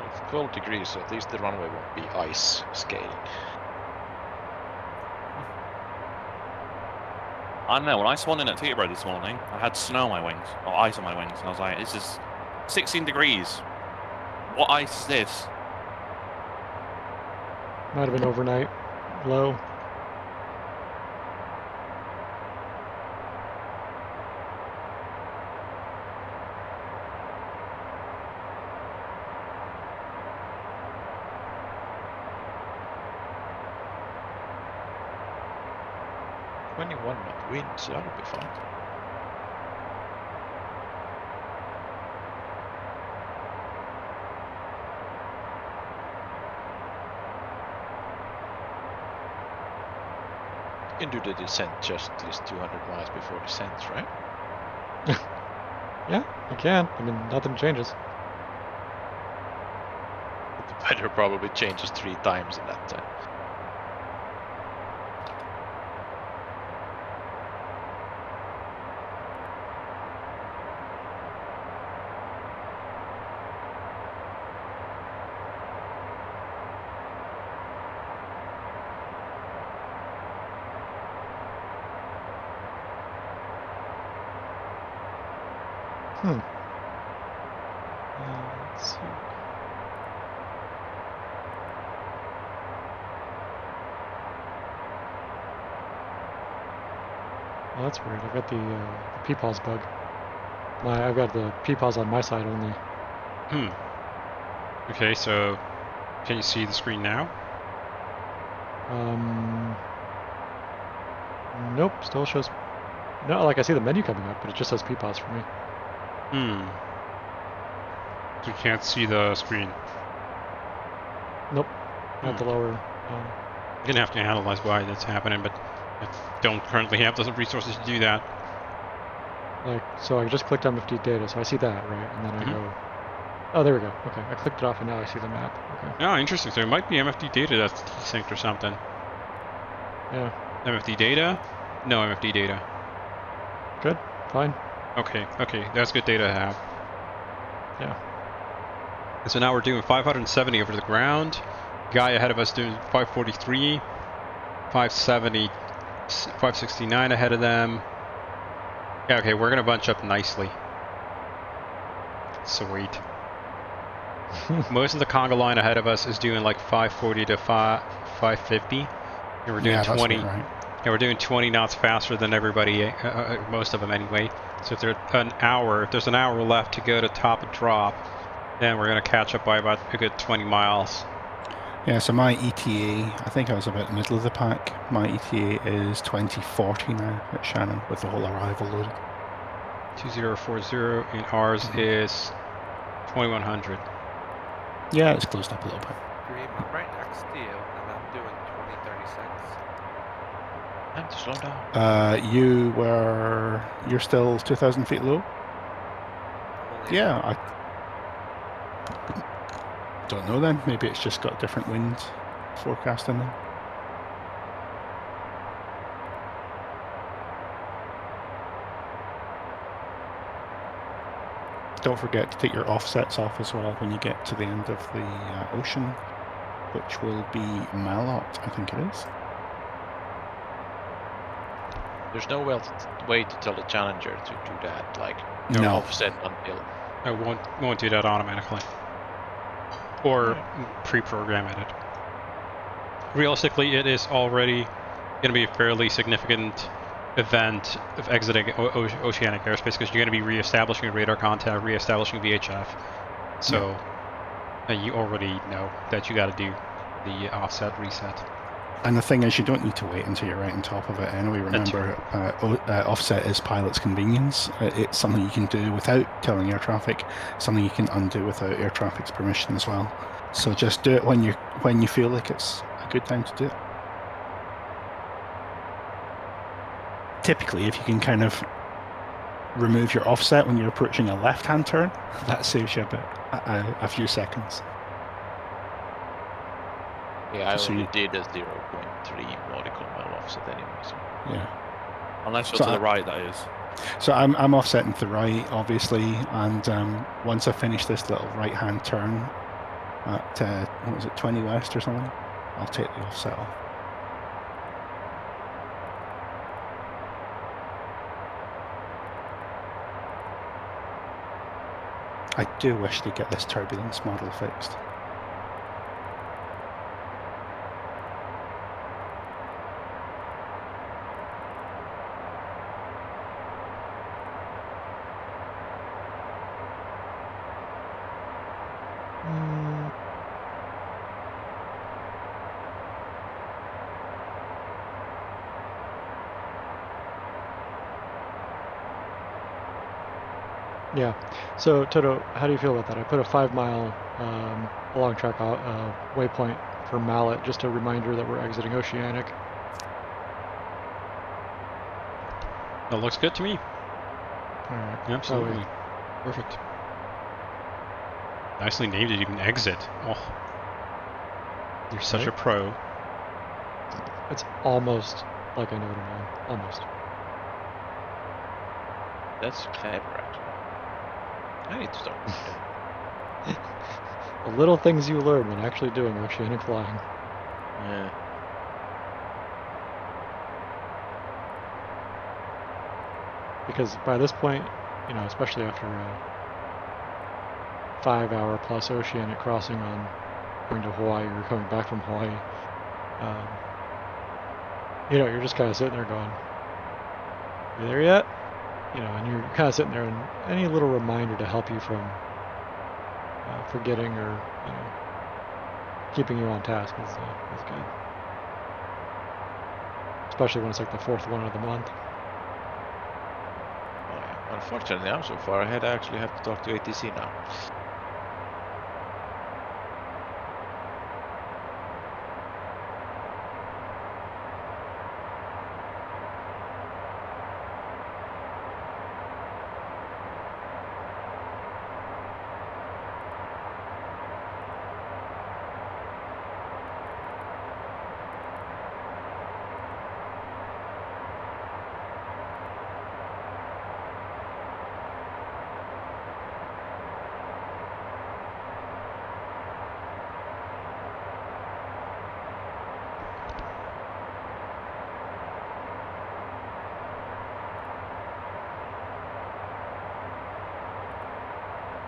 It's 12 degrees, so at least the runway won't be ice scaling. I don't know, when I spawned in at Teterboro this morning, I had snow on my wings, or ice on my wings, and I was like, this is 16 degrees. What ice is this? Might have been overnight low. Wind, so that'll be fine. You can do the descent just at least 200 miles before descent, right? Yeah, you can. I mean, nothing changes. The weather probably changes 3 times in that time. Oh, that's weird. I've got the PPAWS bug. I've got the PPAWS on my side only. Okay, so can you see the screen now? Nope, still shows... No, like I see the menu coming up, but it just says PPAWS for me. So you can't see the screen? Nope, not the lower... You're going to have to analyze why that's happening, but I don't currently have the resources to do that. Like, so I just clicked on MFD data, so I see that, right? And then I go... Oh, there we go. Okay, I clicked it off and now I see the map. Okay. Oh, interesting. So it might be MFD data that's desynced or something. Yeah. MFD data? No MFD data. Good. Fine. Okay, that's good data to have. Yeah. And so now we're doing 570 over the ground. Guy ahead of us doing 543. 570, 569 ahead of them. Yeah, okay, we're gonna bunch up nicely. Sweet. Most of the conga line ahead of us is doing like 540 to 550. And we're doing 20. Right. Yeah, we're doing 20 knots faster than everybody, most of them anyway. So if there's an hour left to go to top of drop, then we're gonna catch up by about a good 20 miles. Yeah, so my ETA, I think I was about middle of the pack. My ETA is 2040 now at Shannon with the whole arrival loaded. 2040, and ours is 2100. Yeah, it's closed up a little bit. Dream, I'm right next to you, and I'm doing 2036. Time to slow down. You're still 2,000 feet low? Yeah, I don't know then. Maybe it's just got different wind forecast in there. Don't forget to take your offsets off as well when you get to the end of the ocean, which will be Malot, I think it is. There's no way to tell the Challenger to do that, like no offset until... I won't do that automatically. Or pre-program it. Realistically, it is already going to be a fairly significant event of exiting oceanic airspace because you're going to be re-establishing radar contact, re-establishing VHF. So you already know that you got to do the offset reset. And the thing is, you don't need to wait until you're right on top of it anyway. Remember, offset is pilot's convenience. It's something you can do without telling air traffic, something you can undo without air traffic's permission as well. So just do it when you feel like it's a good time to do it. Typically, if you can kind of remove your offset when you're approaching a left-hand turn, that saves you a few seconds. Yeah, I only did a 0.3 nautical mile offset anyway. So. Yeah. Unless you're to the right, that is. So I'm offsetting to the right, obviously, and once I finish this little right-hand turn at, what was it, 20 west or something, I'll take the offset off. I do wish to get this turbulence model fixed. Yeah. So Toto, how do you feel about that? I put a 5 mile along track waypoint for Mallet, just a reminder that we're exiting Oceanic. That looks good to me. All right. Absolutely. Perfect. Nicely named it, even exit. Oh, you're such a pro. It's almost like I know what I'm doing. Almost. That's clever, actually. I need to start doing that. The little things you learn when actually doing oceanic flying. Yeah. Because by this point, you know, especially after a 5-hour plus oceanic crossing on going to Hawaii or coming back from Hawaii, you know, you're just kind of sitting there going, You there yet? You know, and you're kind of sitting there, and any little reminder to help you from forgetting or, you know, keeping you on task is good. Especially when it's like the 4th one of the month. Oh, yeah. Unfortunately, I'm so far ahead, I actually have to talk to ATC now.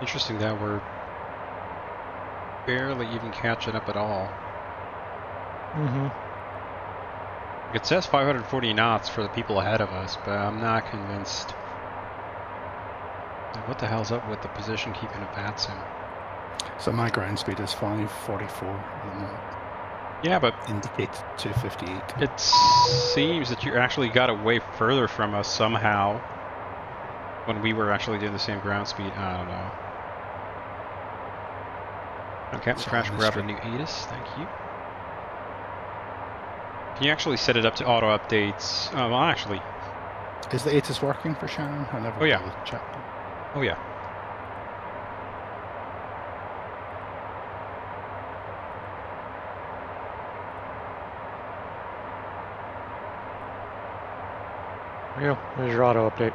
Interesting that we're barely even catching up at all. Mm-hmm. It says 540 knots for the people ahead of us, but I'm not convinced. Like, what the hell's up with the position keeping of that sim? So my ground speed is 544 at the moment. Yeah, but indicate 258. It seems that you actually got away further from us somehow when we were actually doing the same ground speed. I don't know. Okay, Crash grabbed a new ATIS. Thank you. Can you actually set it up to auto updates? Oh, well, actually. Is the ATIS working for Shannon? I never bothered checking. Oh, yeah. There you go. There's your auto update.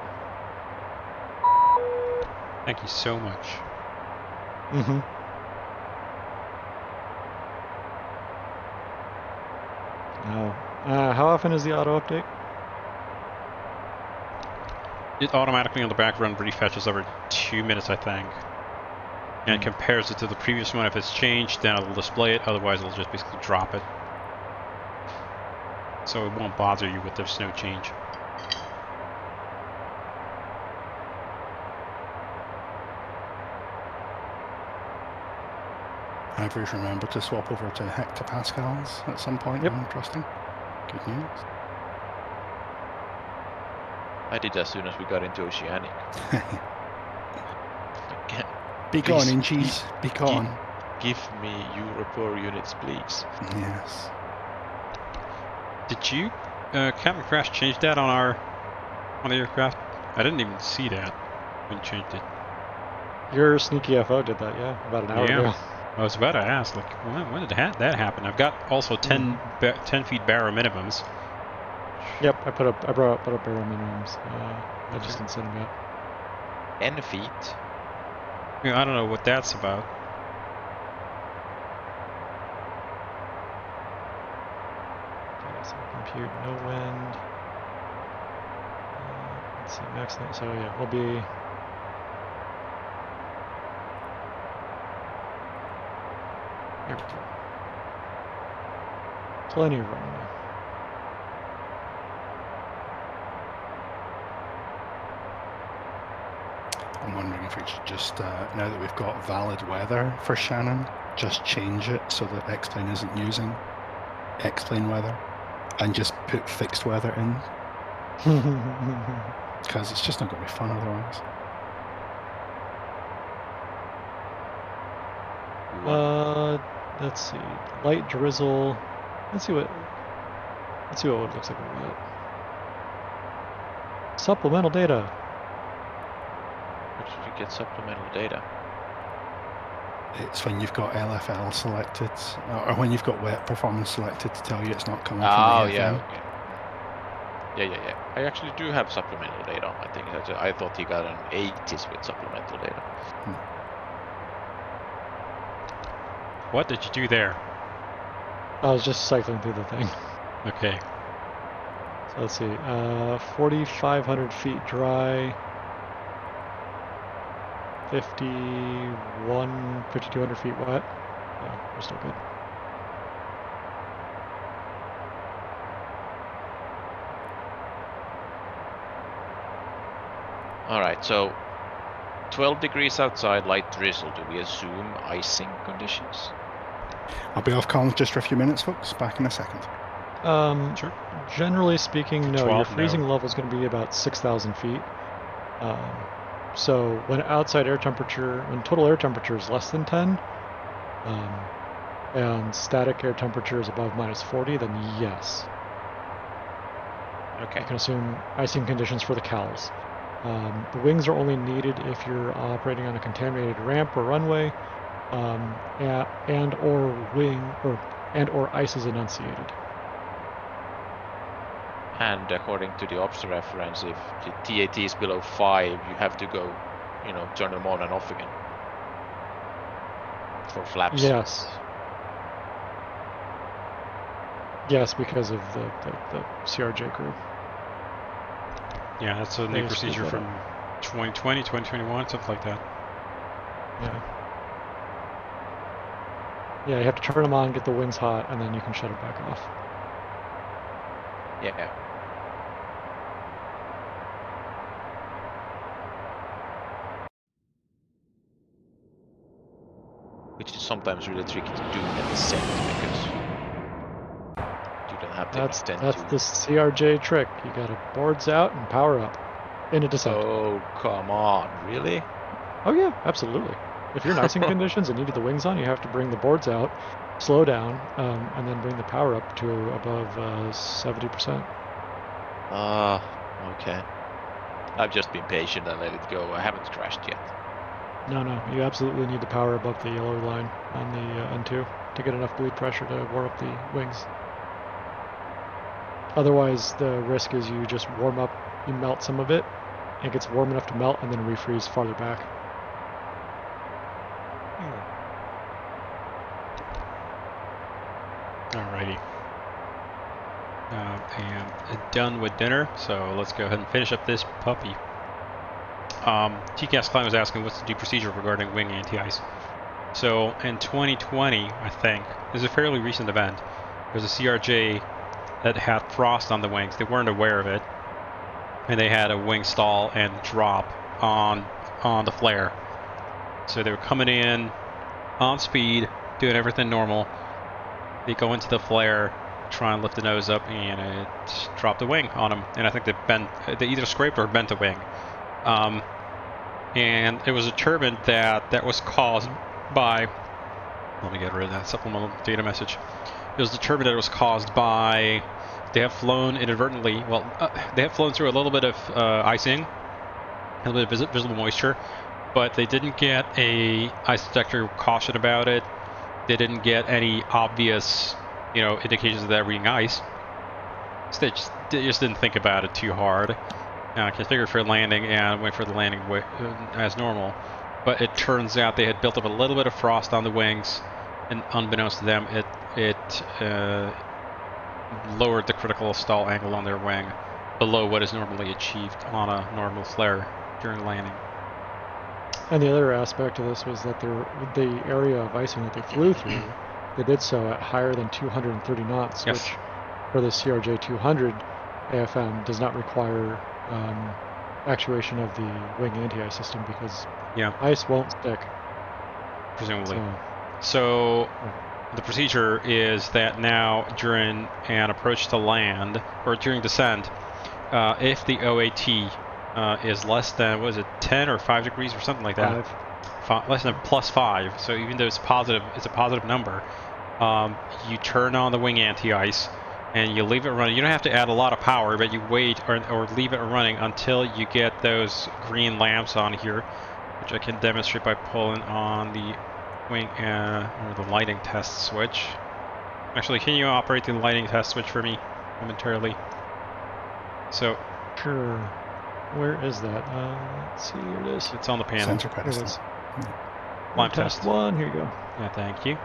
Thank you so much. Mm-hmm. Now, how often is the auto update? It automatically on the back run refetches every 2 minutes, I think. And compares it to the previous one. If it's changed, then it'll display it. Otherwise, it'll just basically drop it. So it won't bother you if there's no change. I've remembered to swap over to hectopascals at some point. I'm trusting. Good news. I did as soon as we got into Oceanic. Be gone, inches. Be gone. Give me Europor units, please. Yes. Did you, Captain Crash, change that on the aircraft? I didn't even see that when you changed it. Your sneaky FO did that, yeah, about an hour ago. I was about to ask, like, when did that happen? I've got also 10 feet barrow minimums. Yep, I put up barrow minimums. I just didn't set them yet. 10 feet? Yeah, I don't know what that's about. Okay, so compute no wind. Let's see, max net. So yeah, we'll be. There we go. Plenty of runway. I'm wondering if we should just, now that we've got valid weather for Shannon, just change it so that X-Plane isn't using X-Plane weather and just put fixed weather in. Because it's just not going to be fun otherwise. Let's see. Light drizzle. Let's see what it looks like with wet. Supplemental data. Where did you get supplemental data? It's when you've got LFL selected, or when you've got wet performance selected to tell you it's not coming from the yeah, FM. okay. Yeah. I actually do have supplemental data on my thing. I thought he got an 80s with supplemental data. What did you do there? I was just cycling through the thing. Okay. So let's see. 4,500 feet dry. 5,200 feet wet. Oh, we're still good. Alright, so 12 degrees outside, light drizzle. Do we assume icing conditions? I'll be off calm just for a few minutes, folks. Back in a second. Sure. Generally speaking, no. 12, Your freezing no. level is going to be about 6,000 feet. So when total air temperature is less than 10, and static air temperature is above -40, then yes. Okay. You can assume icing conditions for the cowls. The wings are only needed if you're operating on a contaminated ramp or runway, and or ice is enunciated. And according to the ops reference, if the TAT is below 5, you have to go, turn them on and off again. For flaps. Yes. Yes, because of the CRJ crew. Yeah, that's a new procedure from 2020, 2021, something like that. Yeah. Yeah, you have to turn them on, get the wings hot, and then you can shut it back off. Yeah. Which is sometimes really tricky to do at the set because you don't have the extent That's the CRJ trick. You gotta boards out and power up in a descent. Oh, come on, really? Oh yeah, absolutely. If you're in icing conditions and you need the wings on, you have to bring the boards out, slow down, and then bring the power up to above 70%. Okay. I've just been patient and let it go. I haven't crashed yet. No, you absolutely need the power above the yellow line on the N2 to get enough bleed pressure to warm up the wings. Otherwise, the risk is you just warm up, you melt some of it, it gets warm enough to melt, and then refreeze farther back. Alrighty. And done with dinner, so let's go ahead and finish up this puppy. TCAS Klein was asking what's the due procedure regarding wing anti-ice. So in 2020, I think, this is a fairly recent event, there's a CRJ that had frost on the wings. They weren't aware of it, and they had a wing stall and drop on the flare. So they were coming in on speed, doing everything normal. They go into the flare, try and lift the nose up, and it dropped the wing on them. And I think they either scraped or bent the wing. And it was determined that was caused by, let me get rid of that supplemental data message. It was determined that it was caused by, they have flown inadvertently, they have flown through a little bit of icing, a little bit of visible moisture, but they didn't get a ice detector caution about it. They didn't get any obvious, indications of that being ice. So they just didn't think about it too hard. Configured for landing and went for the landing as normal. But it turns out they had built up a little bit of frost on the wings, and unbeknownst to them, it lowered the critical stall angle on their wing below what is normally achieved on a normal flare during landing. And the other aspect of this was that the area of icing that they flew through, they did so at higher than 230 knots, yes. Which for the CRJ 200 AFM does not require actuation of the wing anti-ice system because ice won't stick. Presumably. So the procedure is that now during an approach to land, or during descent, if the OAT is less than, what is it, 10 or 5 degrees or something like that? Less than +5, so even though it's positive, it's a positive number, you turn on the wing anti-ice and you leave it running. You don't have to add a lot of power, but you wait or leave it running until you get those green lamps on here, which I can demonstrate by pulling on the wing or the lighting test switch. Actually, can you operate the lighting test switch for me momentarily? So. Sure. Where is that? Let's see, here it is. It's on the panel. Center pedestal. It is. Lamp test 1. Here you go. Yeah, thank you.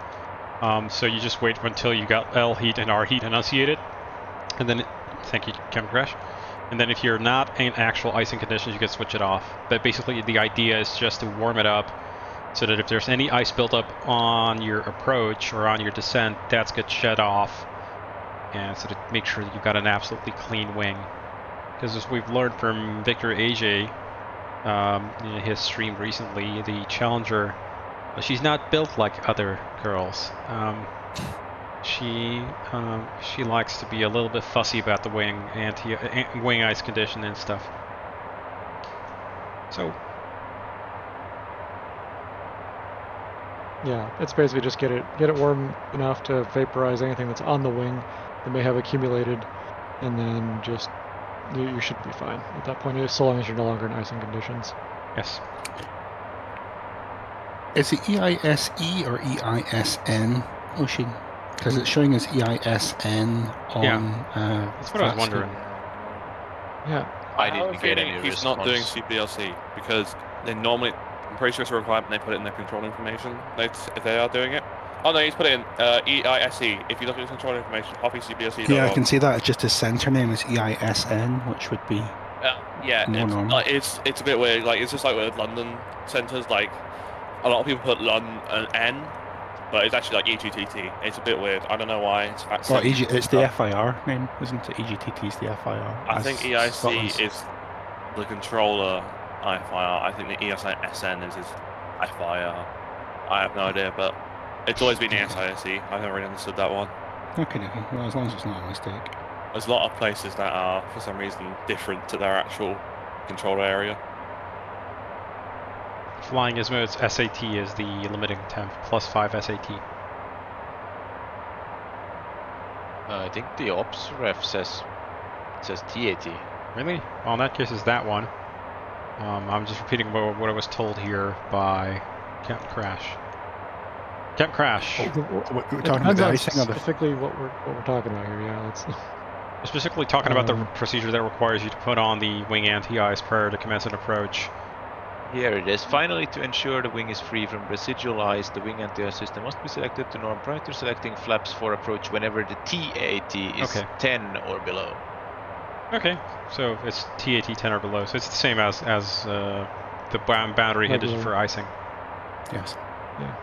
So you just wait until you got L heat and R heat enunciated, and then thank you, Captain Crash. And then if you're not in actual icing conditions, you can switch it off. But basically, the idea is just to warm it up, so that if there's any ice built up on your approach or on your descent, that gets shed off, and so to make sure that you've got an absolutely clean wing. Because as we've learned from Victor AJ, in his stream recently, the Challenger, she's not built like other girls. She likes to be a little bit fussy about the wing wing ice condition and stuff. So yeah, it's basically just get it warm enough to vaporize anything that's on the wing that may have accumulated, and then just you should be fine at that point, so long as you're no longer in icing conditions. Yes. Is it EISE or EISN, Ocean? Because it's showing as EISN on. That's what I was wondering. Yeah. I didn't get any response. He's not doing CPLC because they normally, I'm pretty sure it's a requirement they put it in their control information if they are doing it. Oh no, he's put it in EISE. If you look at his control information, copy CPLC. Yeah, I can see that. It's just his center name is EISN, which would be yeah, more normal. It's a bit weird. Like, it's just like with London centers. Like, a lot of people put London and N, but it's actually like EGTT. It's a bit weird. I don't know why. It's the FIR name, isn't it? EGTT is the FIR. I think EIC is the controller IFIR. I think the ESN is his FIR. I have no idea, but it's always been ESISE. I've never really understood that one. Okay. Well, as long as it's not a mistake. There's a lot of places that are, for some reason, different to their actual controller area. Flying Gizmo's SAT is the limiting temp, +5 SAT. I think the ops ref says TAT. Really? Well, in that case, it's that one. I'm just repeating what I was told here by Captain Crash. Captain Crash. We're talking about icing or specifically what we're talking about here. Yeah, let's. We're specifically talking about the procedure that requires you to put on the wing anti-ice prior to commence an approach. Here it is. Finally, to ensure the wing is free from residual ice, the wing anti-ice system must be selected to norm prior to selecting flaps for approach whenever the TAT is 10 or below. Okay, so it's TAT 10 or below, so it's the same as the boundary condition for icing. Yes. Yeah.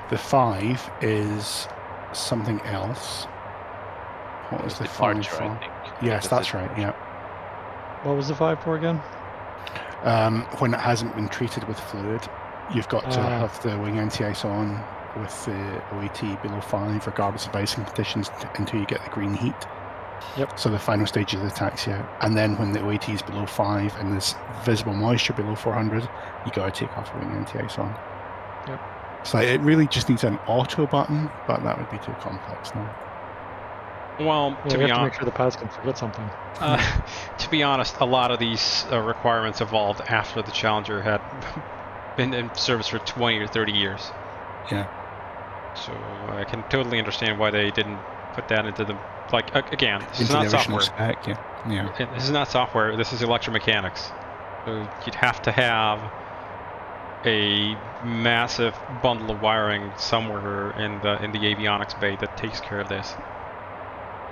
The 5 is something else. What was the 5 for? I think. Yes, that's right, yeah. What was the 5 for again? When it hasn't been treated with fluid, you've got to have the wing anti-ice on with the OAT below 5, regardless of icing conditions, until you get the green heat. Yep. So the final stage is the taxi out. And then when the OAT is below 5 and there's visible moisture below 400, you got to take off the wing anti-ice on. Yep. So it really just needs an auto button, but that would be too complex now. Well, to be honest, to make sure the pilots can forget something. To be honest, a lot of these requirements evolved after the Challenger had been in service for 20 or 30 years. Yeah. So I can totally understand why they didn't put that into the again. This is not software. Spec, yeah. This is not software. This is electromechanics. So you'd have to have a massive bundle of wiring somewhere in the avionics bay that takes care of this.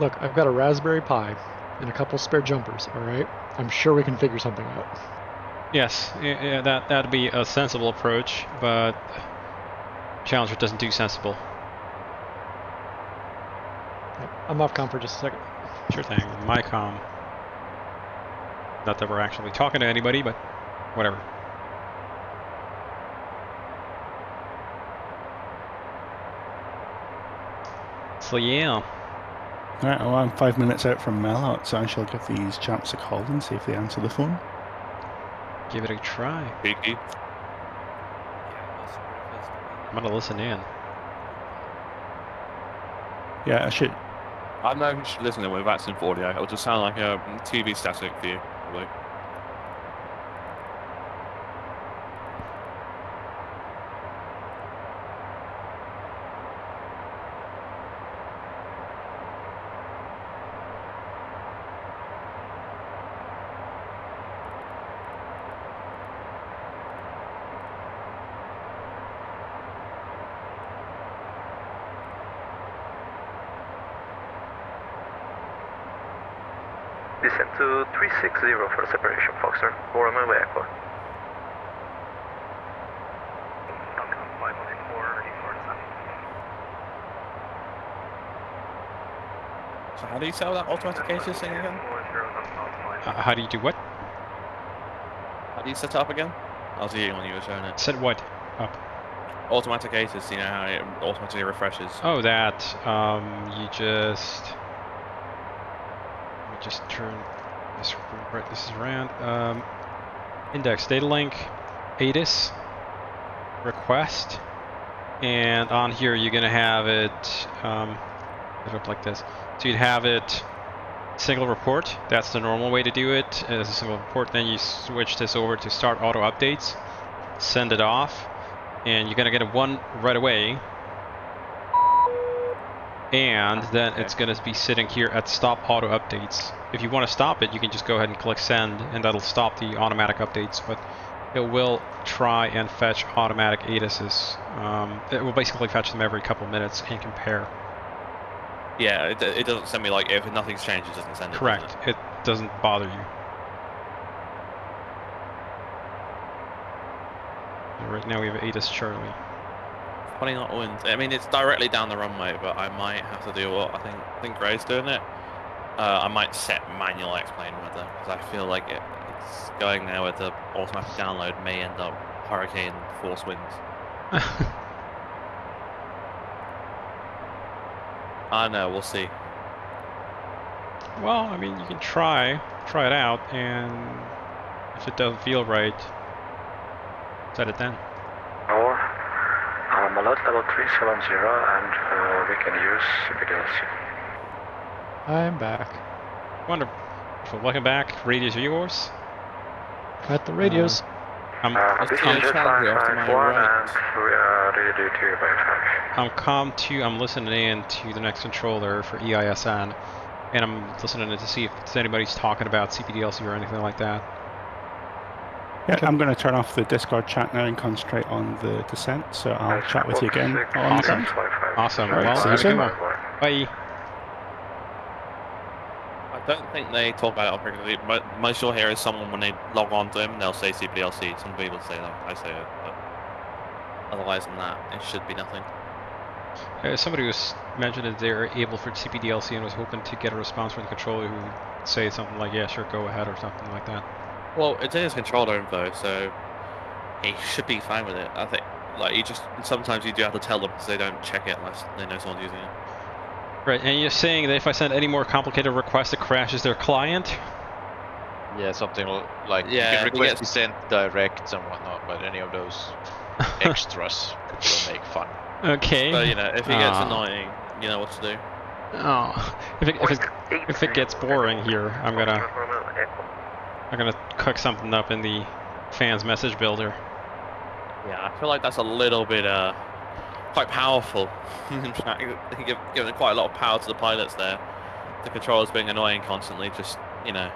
Look, I've got a Raspberry Pi and a couple spare jumpers, alright? I'm sure we can figure something out. Yes, yeah, that'd be a sensible approach, but Challenger doesn't do sensible. I'm off comm for just a second. Sure thing, my comm. Not that we're actually talking to anybody, but whatever. So yeah. Right, well, I'm 5 minutes out from Melot, so I shall give these chaps a call and see if they answer the phone. Give it a try. Biggie. I'm gonna listen in. Yeah, I should. I don't know if you should listen to it with vaccine for audio. It'll just sound like a TV static for you, probably. Descend to 360 for separation, Foxtrot. Or on my way, Aqua. So how do you sell that automatic cases thing again? How do you do what? How do you set it up again? I was eating when you were showing it. Set what up? Automatic ATIS, you know how it automatically refreshes. Oh, that. You just. Let me just turn this right. This is around. Index data link, ATIS, request, and on here you're gonna have it. Set up like this. So you'd have it. Single report, that's the normal way to do it, as a single report. Then you switch this over to start auto updates, send it off, and you're gonna get a 1 right away. And then it's gonna be sitting here at stop auto updates. If you want to stop it, you can just go ahead and click send, and that'll stop the automatic updates, but it will try and fetch automatic ATISs. It will basically fetch them every couple minutes and compare. Yeah, it doesn't send me, like, if nothing's changed, it doesn't send it. Correct. It doesn't bother you. Right now we have ATIS Charlie. Funny not wind. I mean, it's directly down the runway, but I might have to do what I think Gray's doing it. I might set manual X-plane weather, because I feel like it's going there with the automatic download may end up hurricane force winds. I don't know, we'll see. Well, I mean, you can try it out, and if it doesn't feel right, set it then. Oh, I'm alert level 370, and we can use CPDLC. I'm back. Wonderful. Welcome back. Radios are yours. At the radios. I'm this is jet 551, and we are ready to by 5. I'm COM 2. I'm listening in to the next controller for EISN, and I'm listening in to see if anybody's talking about CPDLC or anything like that. Yeah, I'm going to turn off the Discord chat now and concentrate on the descent, so I'll chat with you again on the ground. Awesome. Right, Well, see you have a soon. good one. Bye. I don't think they talk about it on frequently. Most you'll hear is someone when they log on to him, they'll say CPDLC. Some people say that. I say it, but otherwise than that, it should be nothing. Somebody was mentioned that they're able for CPDLC and was hoping to get a response from the controller who would say something like, yeah, sure, go ahead, or something like that. Well, it's in his controller info, so he should be fine with it. I think, like, sometimes you do have to tell them because they don't check it unless they know someone's using it. Right, and you're saying that if I send any more complicated requests, it crashes their client? Yeah, something like Yeah, you can request to send direct and whatnot, but any of those extras will make fun. Okay. So, you know, if he gets annoying, you know what to do. Oh, if it gets boring here, I'm gonna cook something up in the fans message builder. Yeah, I feel like that's a little bit quite powerful. Giving quite a lot of power to the pilots there. The controllers being annoying constantly, just, you know,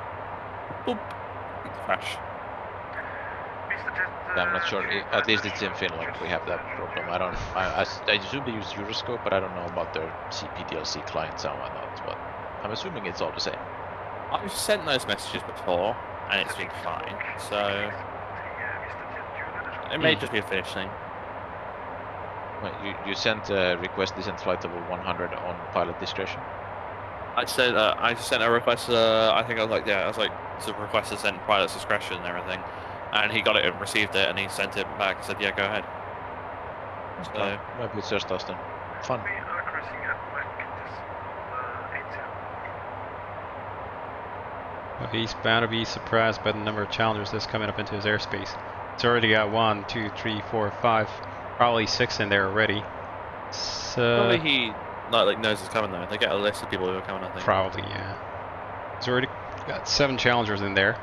boop, crash. I'm not sure. At least it's in Finland we have that problem. I assume they use Euroscope, but I don't know about their CPDLC clients and whatnot. But I'm assuming it's all the same. I've sent those messages before, and it's been fine. So it may just be a Finnish thing. Wait, you sent a request descent flight level 100 on pilot discretion? I sent a request. I think I was like, to request to send pilot's discretion and everything, and he got it and received it, and he sent it back and said, yeah, go ahead. So maybe it's just us then. Fun. Well, he's bound to be surprised by the number of challengers that's coming up into his airspace. It's already got 1, 2, 3, 4, 5, probably 6 in there already. So probably he like knows it's coming though. They get a list of people who are coming, I think. Probably, yeah. He's already got 7 challengers in there.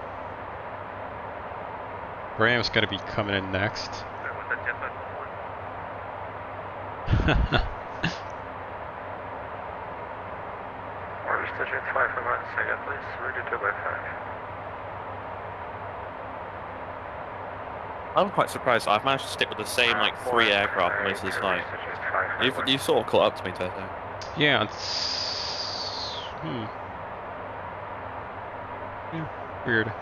Graham's gonna be coming in next. Mr. Jet 5 for 1 second, please. Ready to by 5. I'm quite surprised. I've managed to stick with the same like 3 aircraft most of this night. You've sort of caught up to me, Toto. Yeah, it's yeah, weird.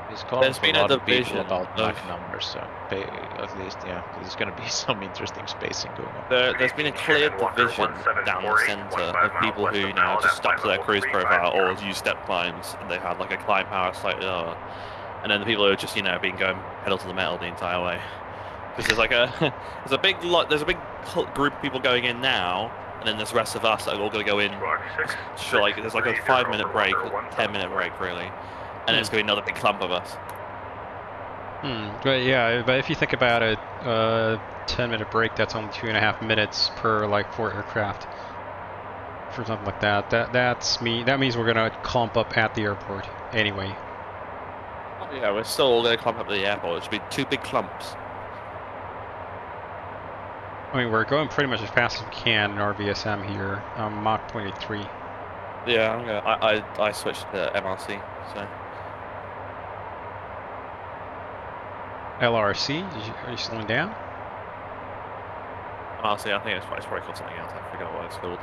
He's calling for a lot of people about Mach numbers, so at least, yeah, there's going to be some interesting spacing going on. There's been a clear division down the centre of people who, you know, just stuck to their cruise profile or use step climbs, and they've had like a climb power slightly lower. and then the people who are just been going pedal to the metal the entire way. Because there's like there's a big group of people going in now, and then there's the rest of us that are all going to go in. So like there's like a 5-minute break, 10-minute break really, and it's going to be another big clump of us. But yeah, but if you think about it, 10-minute break, that's only 2.5 minutes per like 4 aircraft. For something like that. That means we're gonna clump up at the airport anyway. Oh yeah, we're still all gonna clump up at the airport. It should be 2 big clumps. I mean, we're going pretty much as fast as we can in our VSM here. Mach 0.83. Yeah, I switched to MRC, so. LRC? Are you slowing down? MRC, I think it's probably called something else. I forgot what it's called.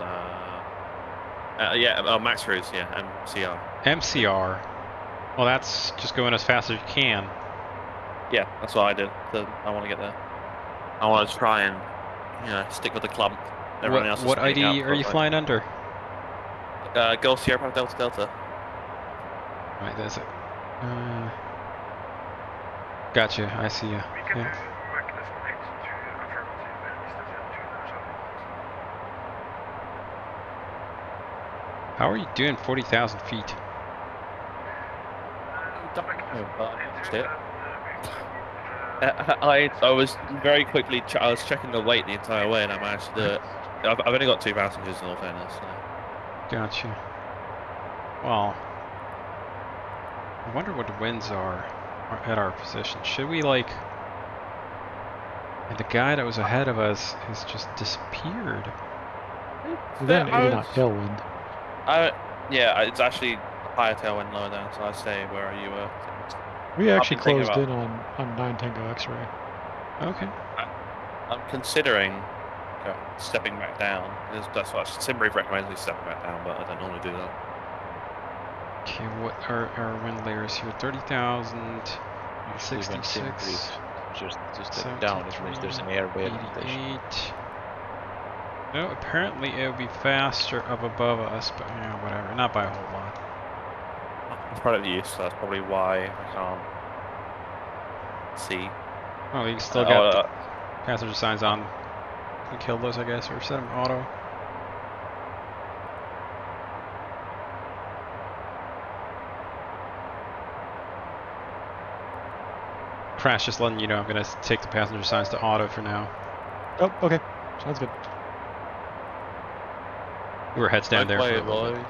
Max Cruise, yeah, MCR. MCR. Well, that's just going as fast as you can. Yeah, that's what I did. So I want to get there. I want to try and, stick with the clump. Everyone else is what ID speeding up, are you flying under? Golf Sierra Papa Delta Delta. Right, that's it. Gotcha, I see you. Yeah. How are you doing 40,000 feet? I was very quickly. I was checking the weight the entire way, and I managed to do it. I've only got 2 passengers in all fairness. So. Gotcha. Well, I wonder what the winds are at our position. Should we like? And the guy that was ahead of us has just disappeared. We got an 80 knot tailwind. Yeah, it's actually higher tailwind, lower down, so I say where you were. We actually closed in on 9 Tango X-ray. Okay. I'm considering stepping back down. That's what Simbrief recommends me stepping back down, but I don't normally do that. Okay, what are our wind layers here? 30,000, 66, just step down, it means there's an airway limitation. No, apparently it would be faster up above us, but yeah, whatever, not by a whole lot. It's product use, so that's probably why I can't see. Oh, you still got the passenger signs on. We killed those, I guess, or set them auto. Crash, just letting you know I'm going to take the passenger signs to auto for now. Oh, okay. Sounds good. We were heads down there for a little bit.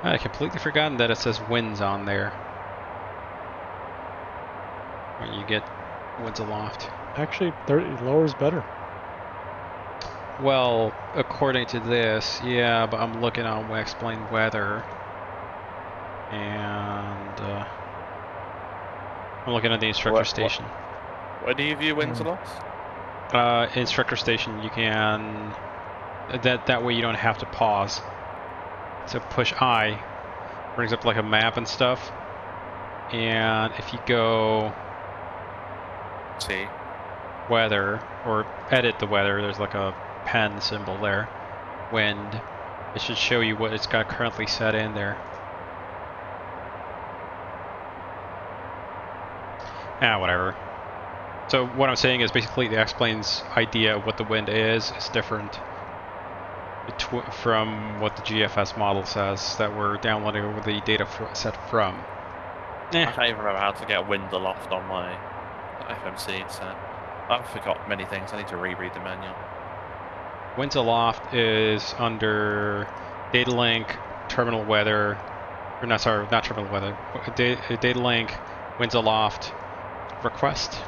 I completely forgotten that it says winds on there. When you get winds aloft. Actually, 30 lower is better. Well, according to this, yeah, but I'm looking on explain weather. And I'm looking at the instructor station. Where do you view winds aloft? Instructor station, you can. That way you don't have to pause. So push I, brings up like a map and stuff. And if you go see weather or edit the weather, there's like a pen symbol there. Wind. It should show you what it's got currently set in there. Whatever. So what I'm saying is basically the explains idea of what the wind is different from what the GFS model says that we're downloading over the data set from. I can't even remember how to get wind aloft on my FMC, so I've forgot many things. I need to reread the manual. Winds aloft is under data link, terminal weather, or not, sorry, not terminal weather, data link, winds aloft, request.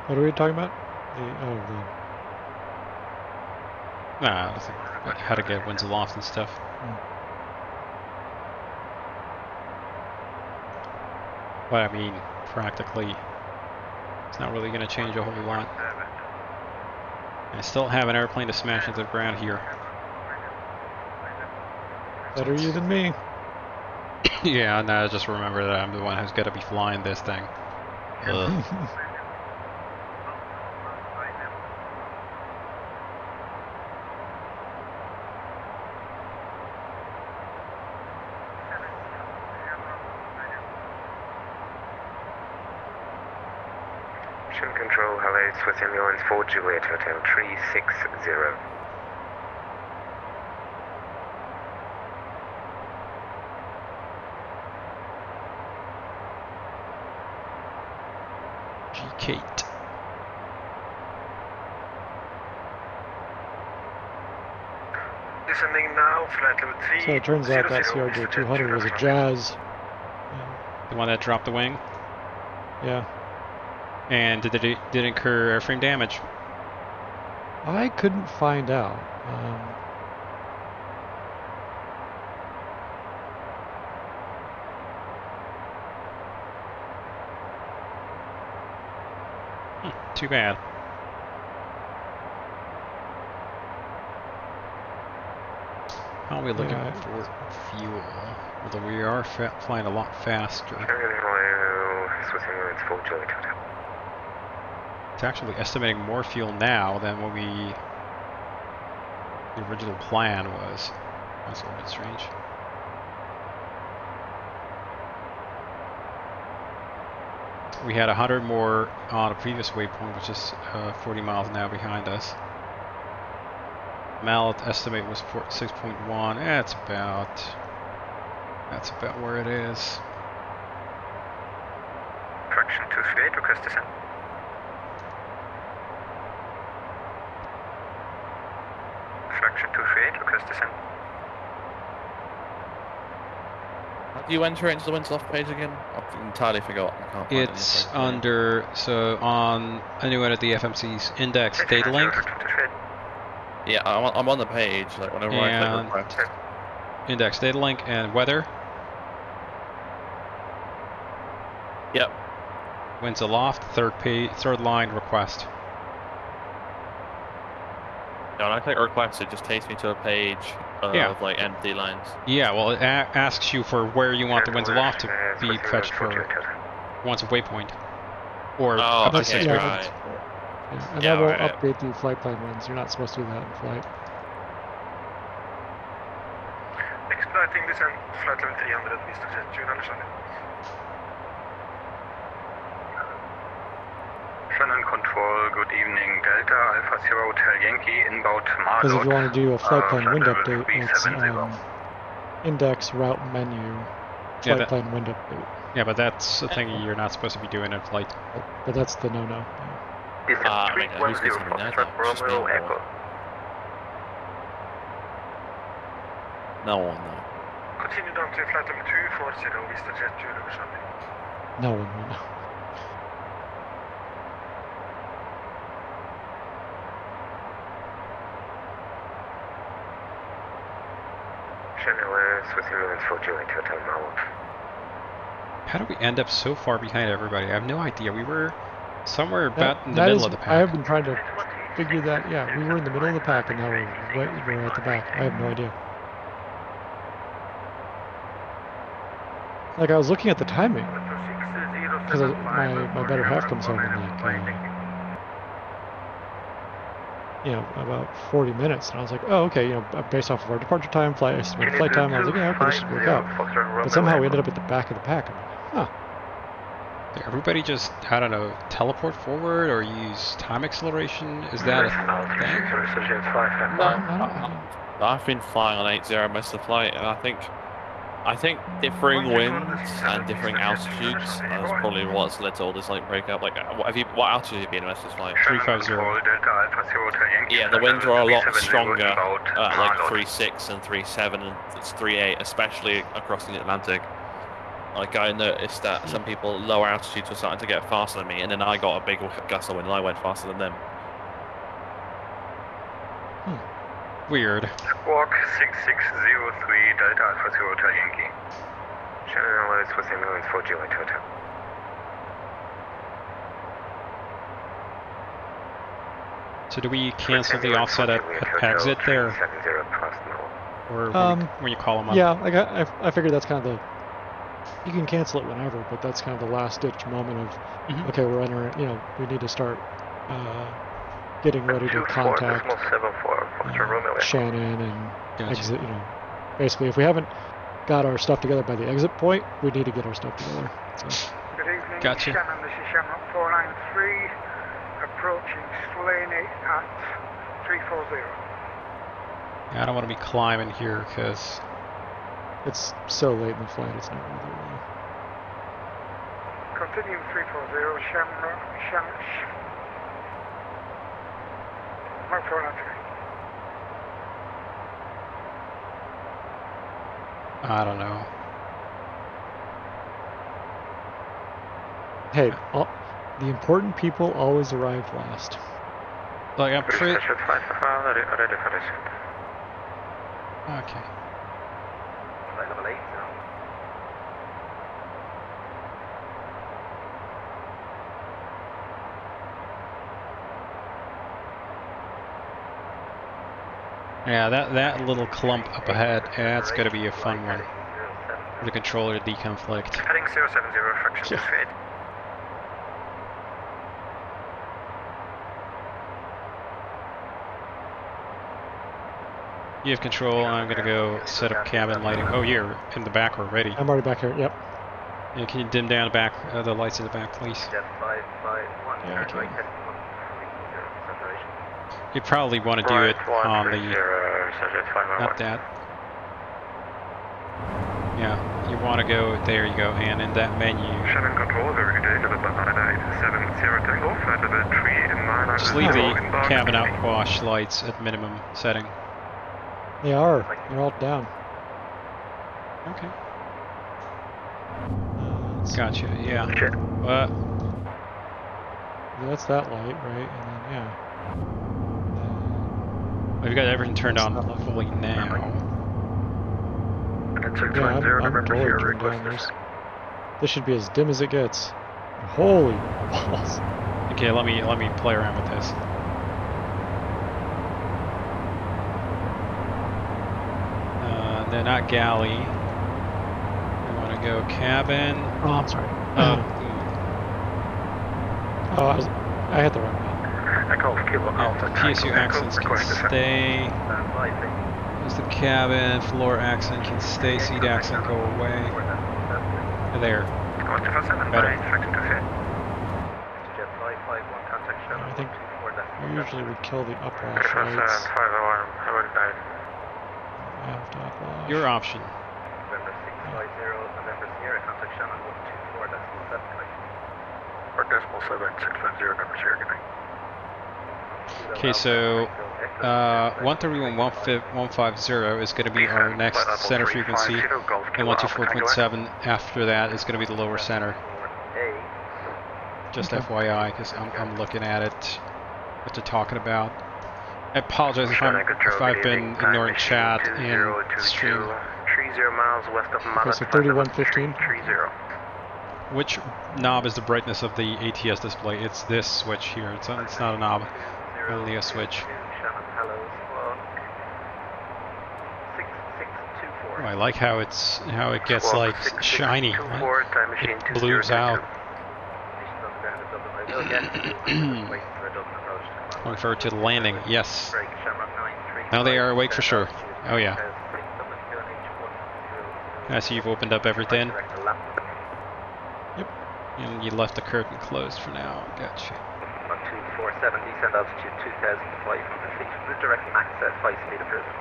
What are we talking about? I think how to get winds aloft and stuff. But I mean, practically, it's not really going to change a whole lot. I still have an airplane to smash into the ground here. Better you than me. Yeah, no, just remember that I'm the one who's got to be flying this thing. Ugh. Mission Control, hello, Swiss Ambulance 4 Juliet Hotel 360. Kate. Descending now, flight level 3. So it turns out that CRJ 200 was a Jazz. The one that dropped the wing? Yeah. And did it incur airframe damage? I couldn't find out. Too bad. How are we looking for fuel? Although we are flying a lot faster. Swiss Ambulance 4 Juliet Hotel. It's actually estimating more fuel now than what the original plan was. That's a little bit strange. We had 100 more on a previous waypoint, which is 40 miles now behind us. Mallet estimate was 6.1. That's about where it is. Fraction 238, request descent. Fraction 238, request descent. How do you enter it into the winds off page again? I've entirely forgot. I can't find It's under, so on anyone at the FMC's index data link. Yeah, I'm on the page, like whenever I click request. Index data link and weather. Yep. Winds aloft, third line request. Yeah, when I click request, it just takes me to a page of like empty lines. Yeah, well, it asks you for where you want the winds aloft to be fetched for once a waypoint. Or up to 6 waypoints. Yeah, and that will update the flight plan winds. You're not supposed to do that in flight. Expediting descent, flight level 300, Mr. Jet, Julian Charlie. Shannon Control, good evening. Delta Alpha Sierra Hotel Yankee, inbound Marlow. Because if you want to do a flight plan wind update, it's index route menu, flight plan wind update. Yeah, but that's a thing you're not supposed to be doing in flight. But that's the no-no. Yeah. Who's listening to that? Romeo Echo. No one, no. Continue down to flight level 240, Mr. Jet, Julian Charlie. No one will know. Swiss Ambulance 4 Juliet Hotel Marlow. How do we end up so far behind everybody? I have no idea. We were somewhere about in the middle of the pack. I have been trying to figure that. Yeah, we were in the middle of the pack, and now we're at the back. I have no idea. Like I was looking at the timing, because my better half comes home in like about 40 minutes, and I was like, oh, okay, based off of our departure time, estimated flight time, I was like, yeah, okay, this should work out. But somehow we ended up at the back of the pack. I'm like, huh. Did everybody just, I don't know, teleport forward or use time acceleration? Is that a thing? No, I've been flying on 80 most of the flight, and I think differing winds and differing altitudes is probably what's led to all this like breakup. Like, what altitude have you been in most of this flight? 350. Yeah, the winds are a lot stronger at like 3.6 and 3.7 and it's 3.8, especially across the Atlantic. Like I noticed that some people lower altitudes were starting to get faster than me, and then I got a big gust of wind and I went faster than them. Weird. Walk 6603 Delta Alpha Sierra Hotel Yankee. Shannon Alert, Swiss Ambulance 4 Juliet Hotel. So do we cancel the offset at exit there? Or when you call them up? Yeah, I figured that's kind of You can cancel it whenever, but that's kind of the last-ditch moment of, okay, we're entering. You know, we need to start getting ready to contact Shannon and exit. You know, basically, if we haven't got our stuff together by the exit point, we need to get our stuff together. So. Good evening, Gotcha. Shannon. This is Shamrock 493, approaching Slaney at 340. Yeah, I don't want to be climbing here because it's so late in the flight. It's not worth it. Really. Continue 340, Shamrock 493. I don't know. Hey, the important people always arrive last. Like I'm pretty. Ready for this. Okay. Level 8 now. Yeah, that little clump up ahead, that's going to be a fun one. The controller deconflict. Heading 070, fraction 28. You have control. I'm going to go set up cabin lighting. Oh, you're in the back already. I'm already back here, yep. Yeah, can you dim down the back, the lights in the back, please? Yeah, I can. You probably want to do it on the... Not that. Yeah, you want to go... There you go, and in that menu... Shannon control, very good day, November 987 Takeoff, level 3 in 9. Just leave the cabin outwash lights at minimum setting. They are. They're all down. Okay. Gotcha, yeah. That's that light, right? And then, yeah. We've got everything turned on fully now. Yeah, I'm totally turned down. This should be as dim as it gets. Holy balls. Okay, let me play around with this. They're not galley. I want to go cabin. Oh, I'm sorry. I had the wrong one. PSU accents can stay. There's the cabin. Floor accent can stay. Seat accent go away. There. Better. I think we usually would kill the upwash lights. Your option. Okay, so 131.150 is going to be our next center frequency, and 124.7 after that is going to be the lower center. Just FYI, because I'm looking at it, what they're talking about. I apologize if I've been ignoring chat and stream. 30 miles west of Okay, so 3115. Which knob is the brightness of the ATS display? It's this switch here. It's not a knob, only a switch. Oh, I like how it gets like shiny. It blues out. Going forward to the landing. Yes. Now they are awake for sure. Oh yeah. I see you've opened up everything. Yep. And you left the curtain closed for now. Gotcha. 1247, descend altitude 2,500 feet. Redirect access 5 speed of prison.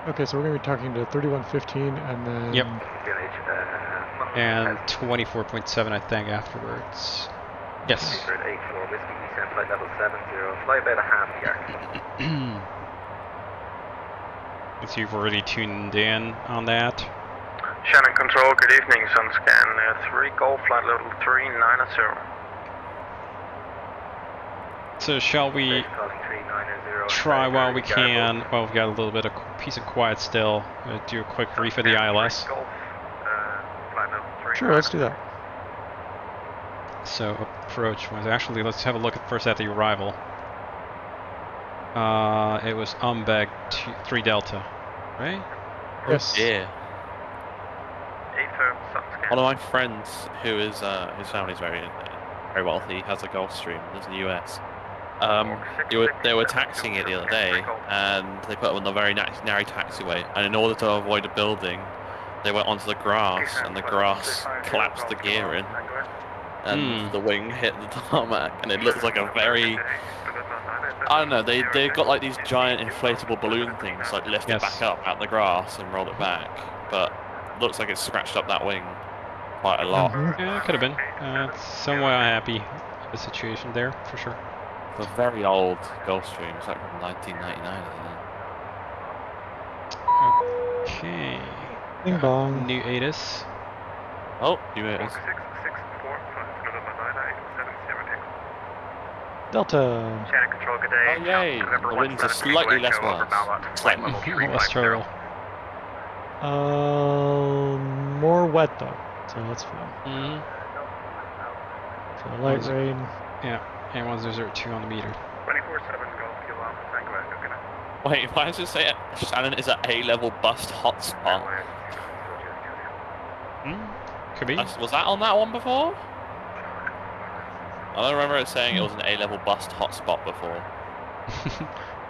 Okay, so we're going to be talking to 3115 and then... Yep. And 24.7 I think afterwards. Yes. 84 whiskey descent flight level 70. Fly about a half yard. So you've already tuned in on that. Shannon control, good evening, sun scan 3 Golf flight level 390. So shall we try while we can, while we've got a little bit of peace and quiet still, do a quick brief of the ILS? Sure, let's do that. So approach was actually, let's have a look first at the arrival. It was Umbeg 3 Delta, right? Yes. Yeah. confirm Sutton's One of my friends, who is his family's very wealthy, has a Gulfstream. Lives in the US. They were taxiing it the other day, and they put them on the very narrow taxiway. And in order to avoid a building, they went onto the grass, and the grass collapsed the gear in, and the wing hit the tarmac. And it looks like a very, I don't know. They've got like these giant inflatable balloon things, like lift it back up out the grass and roll it back. But looks like it's scratched up that wing quite a lot. Yeah, it could have been. Somewhat happy with the situation there, for sure. It's a very old Gulfstream. It's like from 1999, isn't it? Okay. Bing bong. New ATIS. Oh, new ATIS. Delta. Oceanic control, good day. Oh yay! The winds are slightly less worse. Slightly less turtle. More wet though, so that's fine. So light rain. Yeah, and 1002 on the meter. 24/7 Gulf, Kilo, Tango Echo, good night. Wait, why does it say Shannon is at A-level bust hotspot? Could be. Was that on that one before? I don't remember it saying it was an A-level bust hotspot before.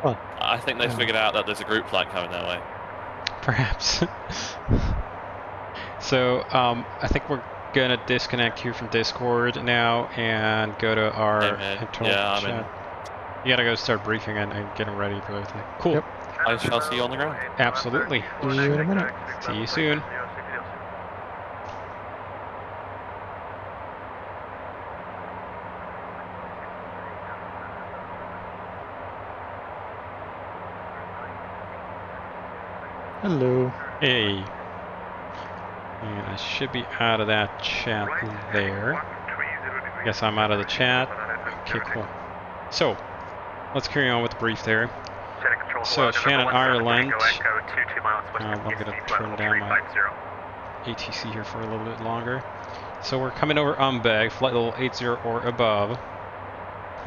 Well, I think they figured out that there's a group flight coming their way. Perhaps. So, I think we're gonna disconnect here from Discord now and go to our internal chat. You gotta go start briefing and getting ready for everything. Cool. Yep. I shall see you on the ground. Absolutely. See you in a minute. See you soon. Hello. Hey. And I should be out of that chat there. Guess I'm out of the chat. Okay, cool. So, let's carry on with the brief there. So, Shannon, Ireland. I'm going to turn down my ATC here for a little bit longer. So, we're coming over Umbag, flight level 80 or above.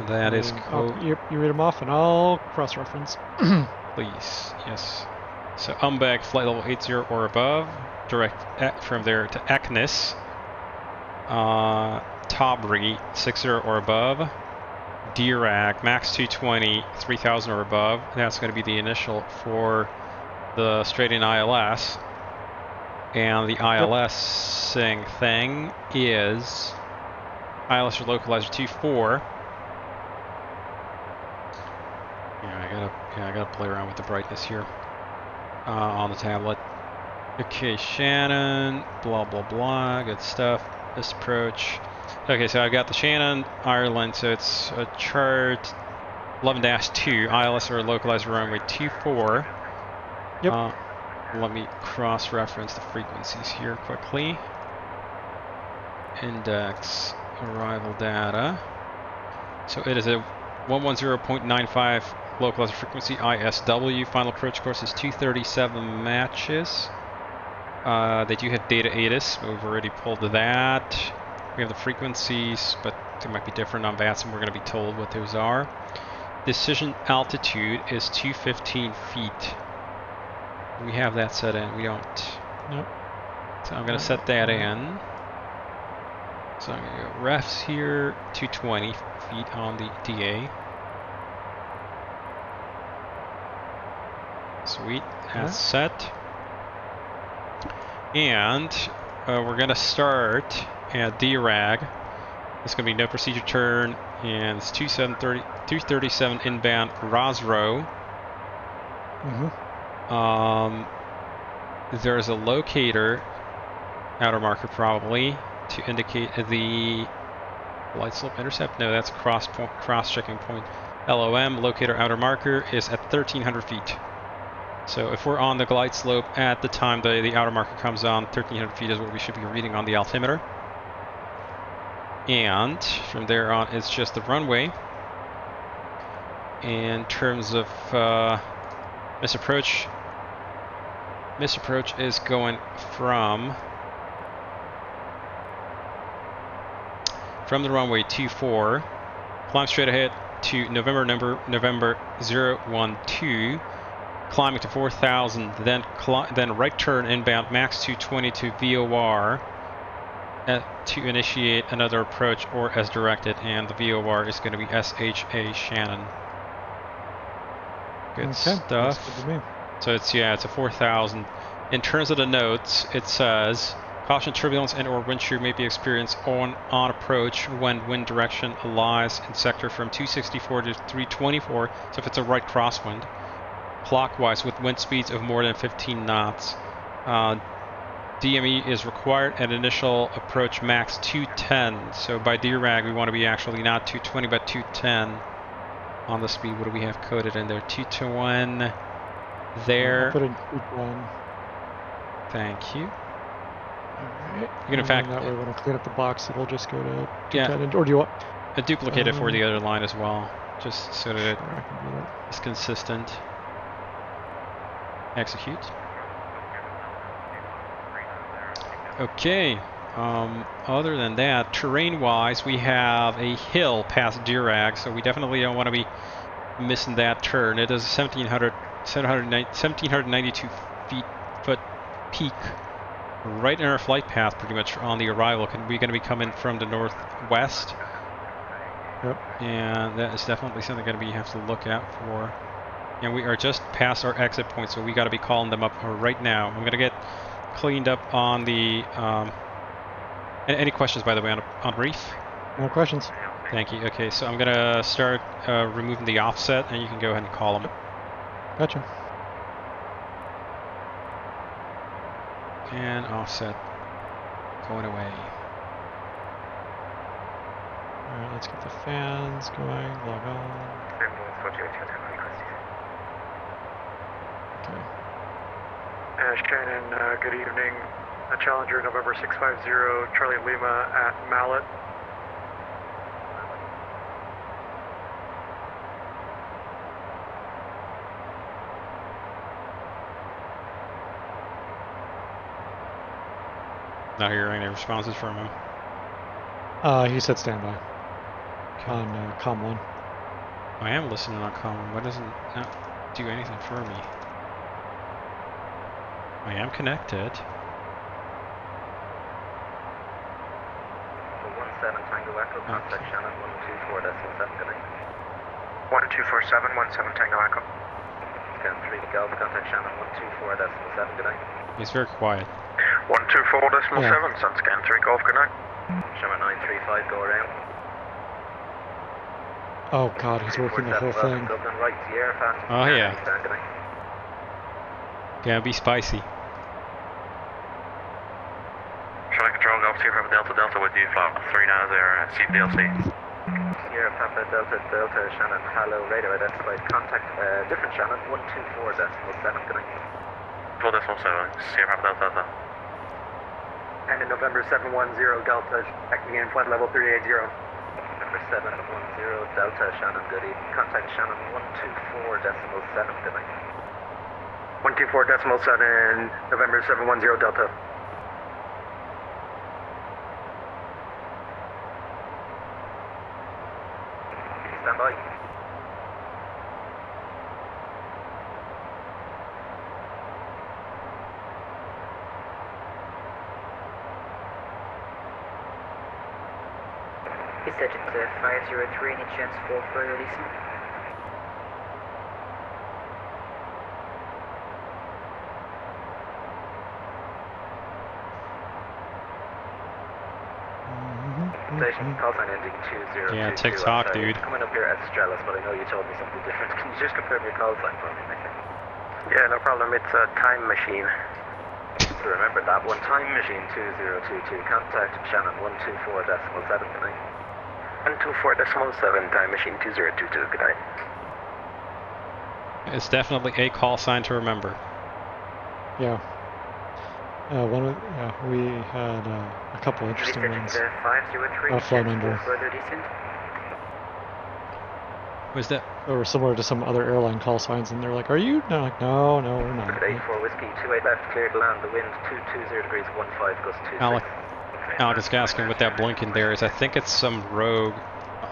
That is code. You read them off and I'll cross-reference. Please, yes. So Umbag, flight level 80 or above, direct from there to Ekness, Tawbry, 60 or above, Dirac, max 220, 3000 or above. That's going to be the initial for the straight-in ILS. And the ILS thing is ILS or localizer 24. Yeah, I gotta play around with the brightness here. On the tablet. Okay, Shannon, blah blah blah, good stuff. This approach. Okay, so I've got the Shannon, Ireland, so it's a chart 11-2, ILS or localizer runway 24. Yep. Let me cross-reference the frequencies here quickly. Index arrival data. So it is a 110.95 localizer frequency ISW. Final approach course is 237 matches. They do have data ATIS, but we've already pulled that. We have the frequencies, but they might be different on VATS, and we're going to be told what those are. Decision altitude is 215 feet. We have that set in. We don't. Nope. So I'm going to set that in. So I'm going to go refs here, 220 feet on the DA. Sweet, that's set. And we're going to start at DRAG. It's going to be no procedure turn, and it's 237 inbound Rosrow. There's a locator, outer marker probably, to indicate the light slope intercept. No, that's cross-checking point. LOM, locator outer marker, is at 1,300 feet. So if we're on the glide slope at the time the outer marker comes on, 1,300 feet is what we should be reading on the altimeter. And from there on, it's just the runway. In terms of misapproach is going from the runway 24, climb straight ahead to November 012. climbing to 4,000, then right turn inbound max 220 to VOR to initiate another approach or as directed, and the VOR is going to be SHA Shannon. Good stuff. That's good to me. So it's a 4,000. In terms of the notes, it says caution turbulence and or wind shear may be experienced on approach when wind direction lies in sector from 264 to 324. So if it's a right crosswind, clockwise with wind speeds of more than 15 knots. DME is required at initial approach max 210. So by DRAG we want to be actually not 220 but 210 on the speed. What do we have coded in there? 221 there. I'll put in 221. Thank you. Alright. You can in fact that way when I clean up the box it'll just go to 210. Yeah. Or do you want duplicate it for the other line as well, just so that I can do that. it's consistent. Execute. Okay. Other than that, terrain-wise, we have a hill past Dirag, so we definitely don't want to be missing that turn. It is 1,792 foot peak, right in our flight path, pretty much on the arrival. We're going to be coming from the northwest. Yep. And that is definitely something going to be have to look out for. And we are just past our exit point, so we got to be calling them up right now. I'm going to get cleaned up on the. Any questions, by the way, on reef? No questions. Thank you. Okay, so I'm going to start removing the offset, and you can go ahead and call them. Gotcha. And offset going away. Alright, let's get the fans going, log on. Okay. Shannon, good evening. Challenger November 650, Charlie Lima at Mallet. Not hearing any responses from him. He said standby. Okay. On COM 1. I am listening on COM 1. Why doesn't not do anything for me? I am connected. 17 Tango Echo, contact Shannon 124.7, good night. 1247, 17 Tango Echo. Scan 3 to Golf, contact Shannon 124.7, good night. He's very quiet. 124.7, Sun Scan 3 Golf, good night. Shannon 935, go around. Oh god, he's working the whole thing. Dublin right, Sierra, fast. Oh yeah. Good night. Gonna be spicy. Charlie Control, Golf Sierra Papa Delta Delta with you, flight 39 CDLC. Sierra Papa Delta Delta, Shannon, hello, radar identified, contact, different Shannon, 124.7, good night. 4.7, Sierra Papa Delta Delta. And in November 710 Delta, checking in flight level 380. November 710 Delta, Shannon, good evening, contact Shannon 124.7, good night. 124.7, November 710 Delta. Stand by. He said it's 503, any chance for further releasing? Station call sign ending 2022. Yeah, TikTok, dude. Coming up here as Strellis, but I know you told me something different. Can you just confirm your call sign for me, Nick? Yeah, no problem. It's a time machine. So remember that one, time machine 2022. Contact Shannon 124.7 tonight. 124.7, time machine 2022. Good night. It's definitely a call sign to remember. Yeah. We had a couple interesting ones. 503, I've flown under. further descent. Was that? They were similar to some other airline call signs, and they're like, "Are you?" No, like, no, we're not. 84 Whiskey 28 left, clear to land. The wind 220 degrees 15 gust 26. Alex is asking what that blinking there is. I think it's some rogue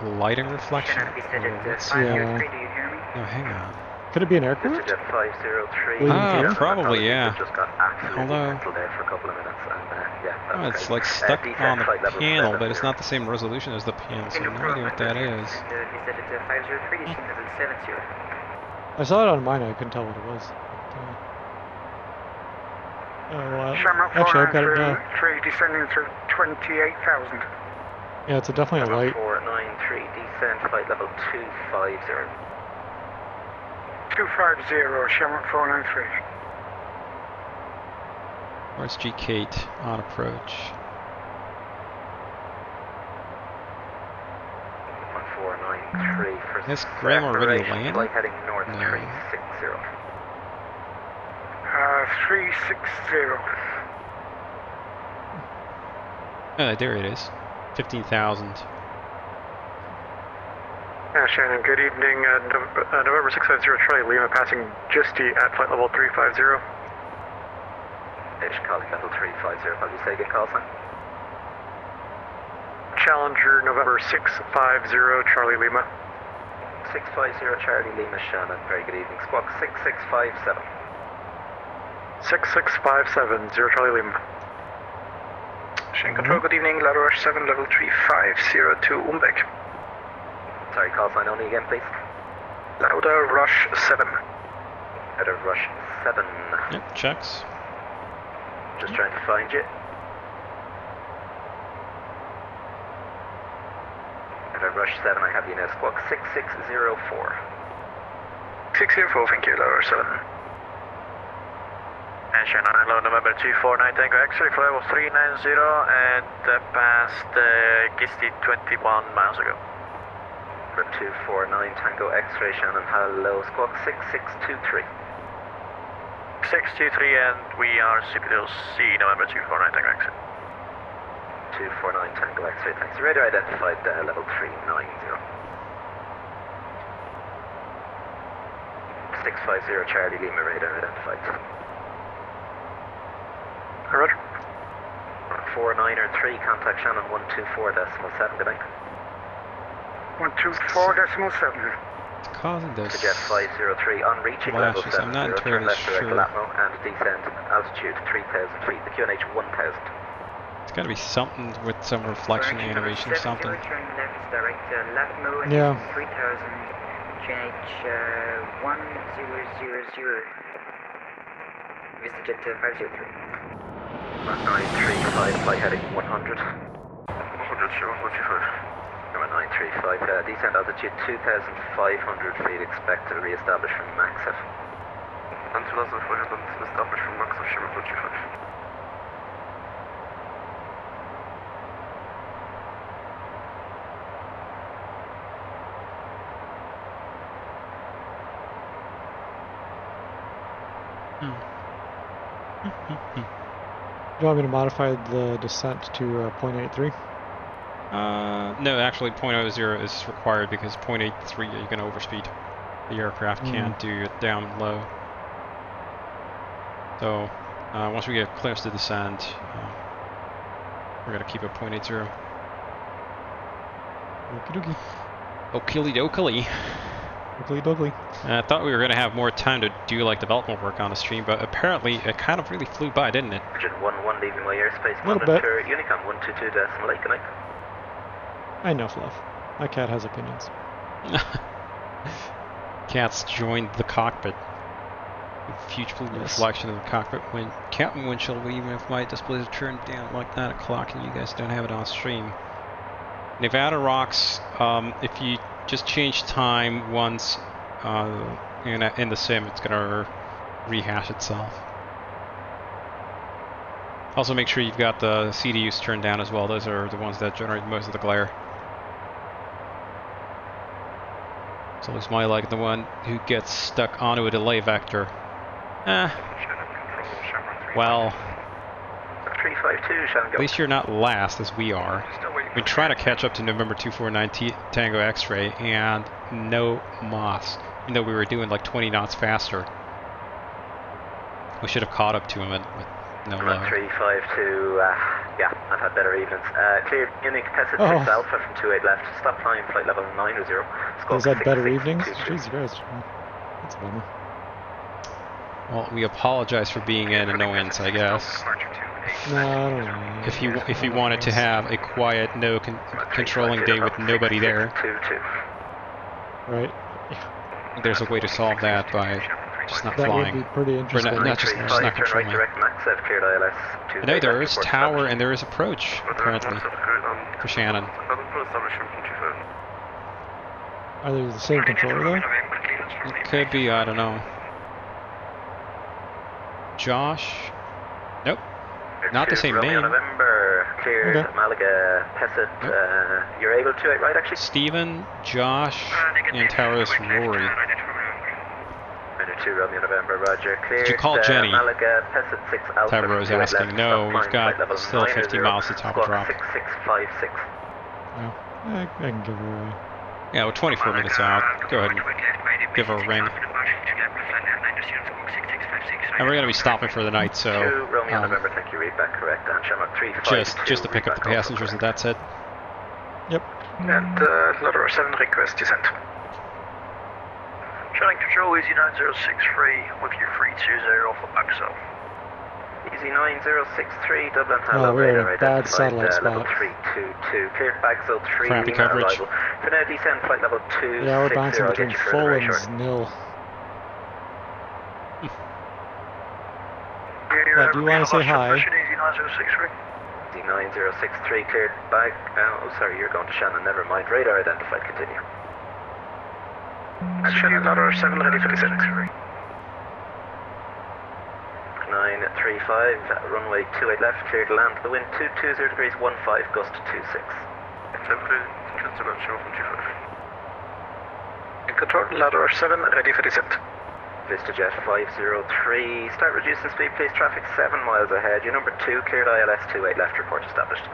lighting reflection. Shannon, he said it's Yeah. 503, do you hear me? No, hang on. Could it be an aircraft? Jet 503. Probably, yeah. Just got absolutely Although, mental there for a couple of minutes, and yeah, it's like stuck on the panel, but it's not the same resolution as the panel, so I have no idea what that is. I saw it on mine, I couldn't tell what it was. Actually, I've got it now. 3 descending through 28,000. Yeah, it's definitely a light. 493, descend flight level 250. 250, Shamrock 493. RSG Kate on approach. 1493 for Has Graham already landed? Flight heading north, No. 360. 360. There it is. 15,000. Shannon, good evening. November 650 Charlie Lima passing Justy at flight level 350. Calling level 350. How do you say good call sign? Challenger November 650 Charlie Lima. 650 Charlie Lima, Shannon. Very good evening. Squawk 6657. 6657, 0 Charlie Lima. Shannon Control, good evening. Larouche 7, level 3502 Umbeck. Sorry, call sign only again, please. Lauda Rush 7. Lauda Rush 7. Yep, checks. Just trying to find you. Lauda Rush 7, I have you now. Squawk 6604. 604, thank you. Lauda Rush 7. And Shannon, hello, November 249 Tango X-ray, flight level 390 and passed Gisty 21 miles ago. Number 249 Tango X-ray, Shannon, hello, squawk 6623. 623 and we are Citadel C, November 249 Tango X-ray. 249 Tango X-ray, thanks. Radar identified, level 390. 650 Charlie Lima, radar identified. Roger. 493, contact Shannon 124.7, good night. 124.7. It's causing those to Jet 503 on reaching level flashes. 70, I'm not turn entirely left direct sure. Latmo and descend altitude 3,000 feet, the QNH 1000. It's gotta be something with some reflection animation or something. Turn left direct Latmo and Yeah. 3000, QNH 1000. Mr. Jet 503. 935, flight heading 100. 100, Shamrock 125. Number 935, descent altitude 2,500 feet, expect to re-establish from MAXF. And 2,500 established from MAXF, Shamrock 125. Do you want me to modify the descent to 0.83? No, actually 0.00 is required because 0.83 you're going to overspeed. The aircraft can't do it down low. So once we get close to descent, we're going to keep it 0.80. Okie dokie. Okily dokily. Okily dokily. I thought we were going to have more time to do like development work on the stream, but apparently it kind of really flew by, didn't it? Engine 11 leaving my airspace, A little bit. Unicom 122.8, good night. I know, Fluff. My cat has opinions. Cats joined the cockpit. Huge blue reflection of the cockpit when Captain Winchell, even if my display is turned down like 9 o'clock and you guys don't have it on stream. Nevada rocks, if you just change time once in the sim, it's gonna rehash itself. Also make sure you've got the CDUs turned down as well. Those are the ones that generate most of the glare. So looks more like the one who gets stuck onto a delay vector. Well, 352, at least you're not last as we are. We try to catch up to November 249 Tango X-ray and no moss, even though we were doing like 20 knots faster. We should have caught up to him with no low. 352, yeah, I've had better evenings. Cleared Unique Tested 6 Alpha from 28 left, stop climb, flight level 90. Is that better evenings? Jesus Christ. That's a bummer. Well, we apologize for being an annoyance, I guess. No, I don't know. If he wanted to have a quiet, no controlling day with nobody there, right? there's a way to solve that by just not That flying. would be pretty interesting. Not just not controlling. I know there is tower and there is approach, apparently, for Shannon. Are they the same controller though? It could be, I don't know. Josh? Nope. Not the same name. November, cleared, Okay. Malaga, Pesset, you're able to 8 right actually? Steven, Josh, and Taurus Rory. 2 Romeo November, Roger, cleared. Did you call Jenny? Malaga, Pesset 6 Alpha. Tavros's asking. No, we've got still 50 miles to top drop. 6656. Oh, I can give her a... Yeah, we're 24 minutes out. Go ahead and give her a ring. And we're going to be stopping for the night, so 2 Romeo November, thank you, read back correct. And Shamrock 352. just to pick up the passengers, and that's it. Yep. And Letter 7 request descent. Shannon Control, Easy 9063 with you 320 for Axel. Easy 9063, Dublin, hello, Oh, we're in a radar bad identified, satellite level spot. 322, cleared Baxel 3, Crappy Lima coverage. arrival. For now, descend flight level 260, Yeah, we're bouncing I'll between get you full further and very short. nil. Yeah, do you want to say hi? Easy 9063. Easy 9063, cleared back, oh sorry, you're going to Shannon, never mind, radar identified, continue. Shannon, Letter 7 ready for descent. 935, runway 28 left, cleared to land, the wind 220 degrees 15, gust 26. In control, Letter 7 ready for descent. VistaJet 503, start reducing speed please, traffic 7 miles ahead, your number 2, cleared ILS 28 left, report established.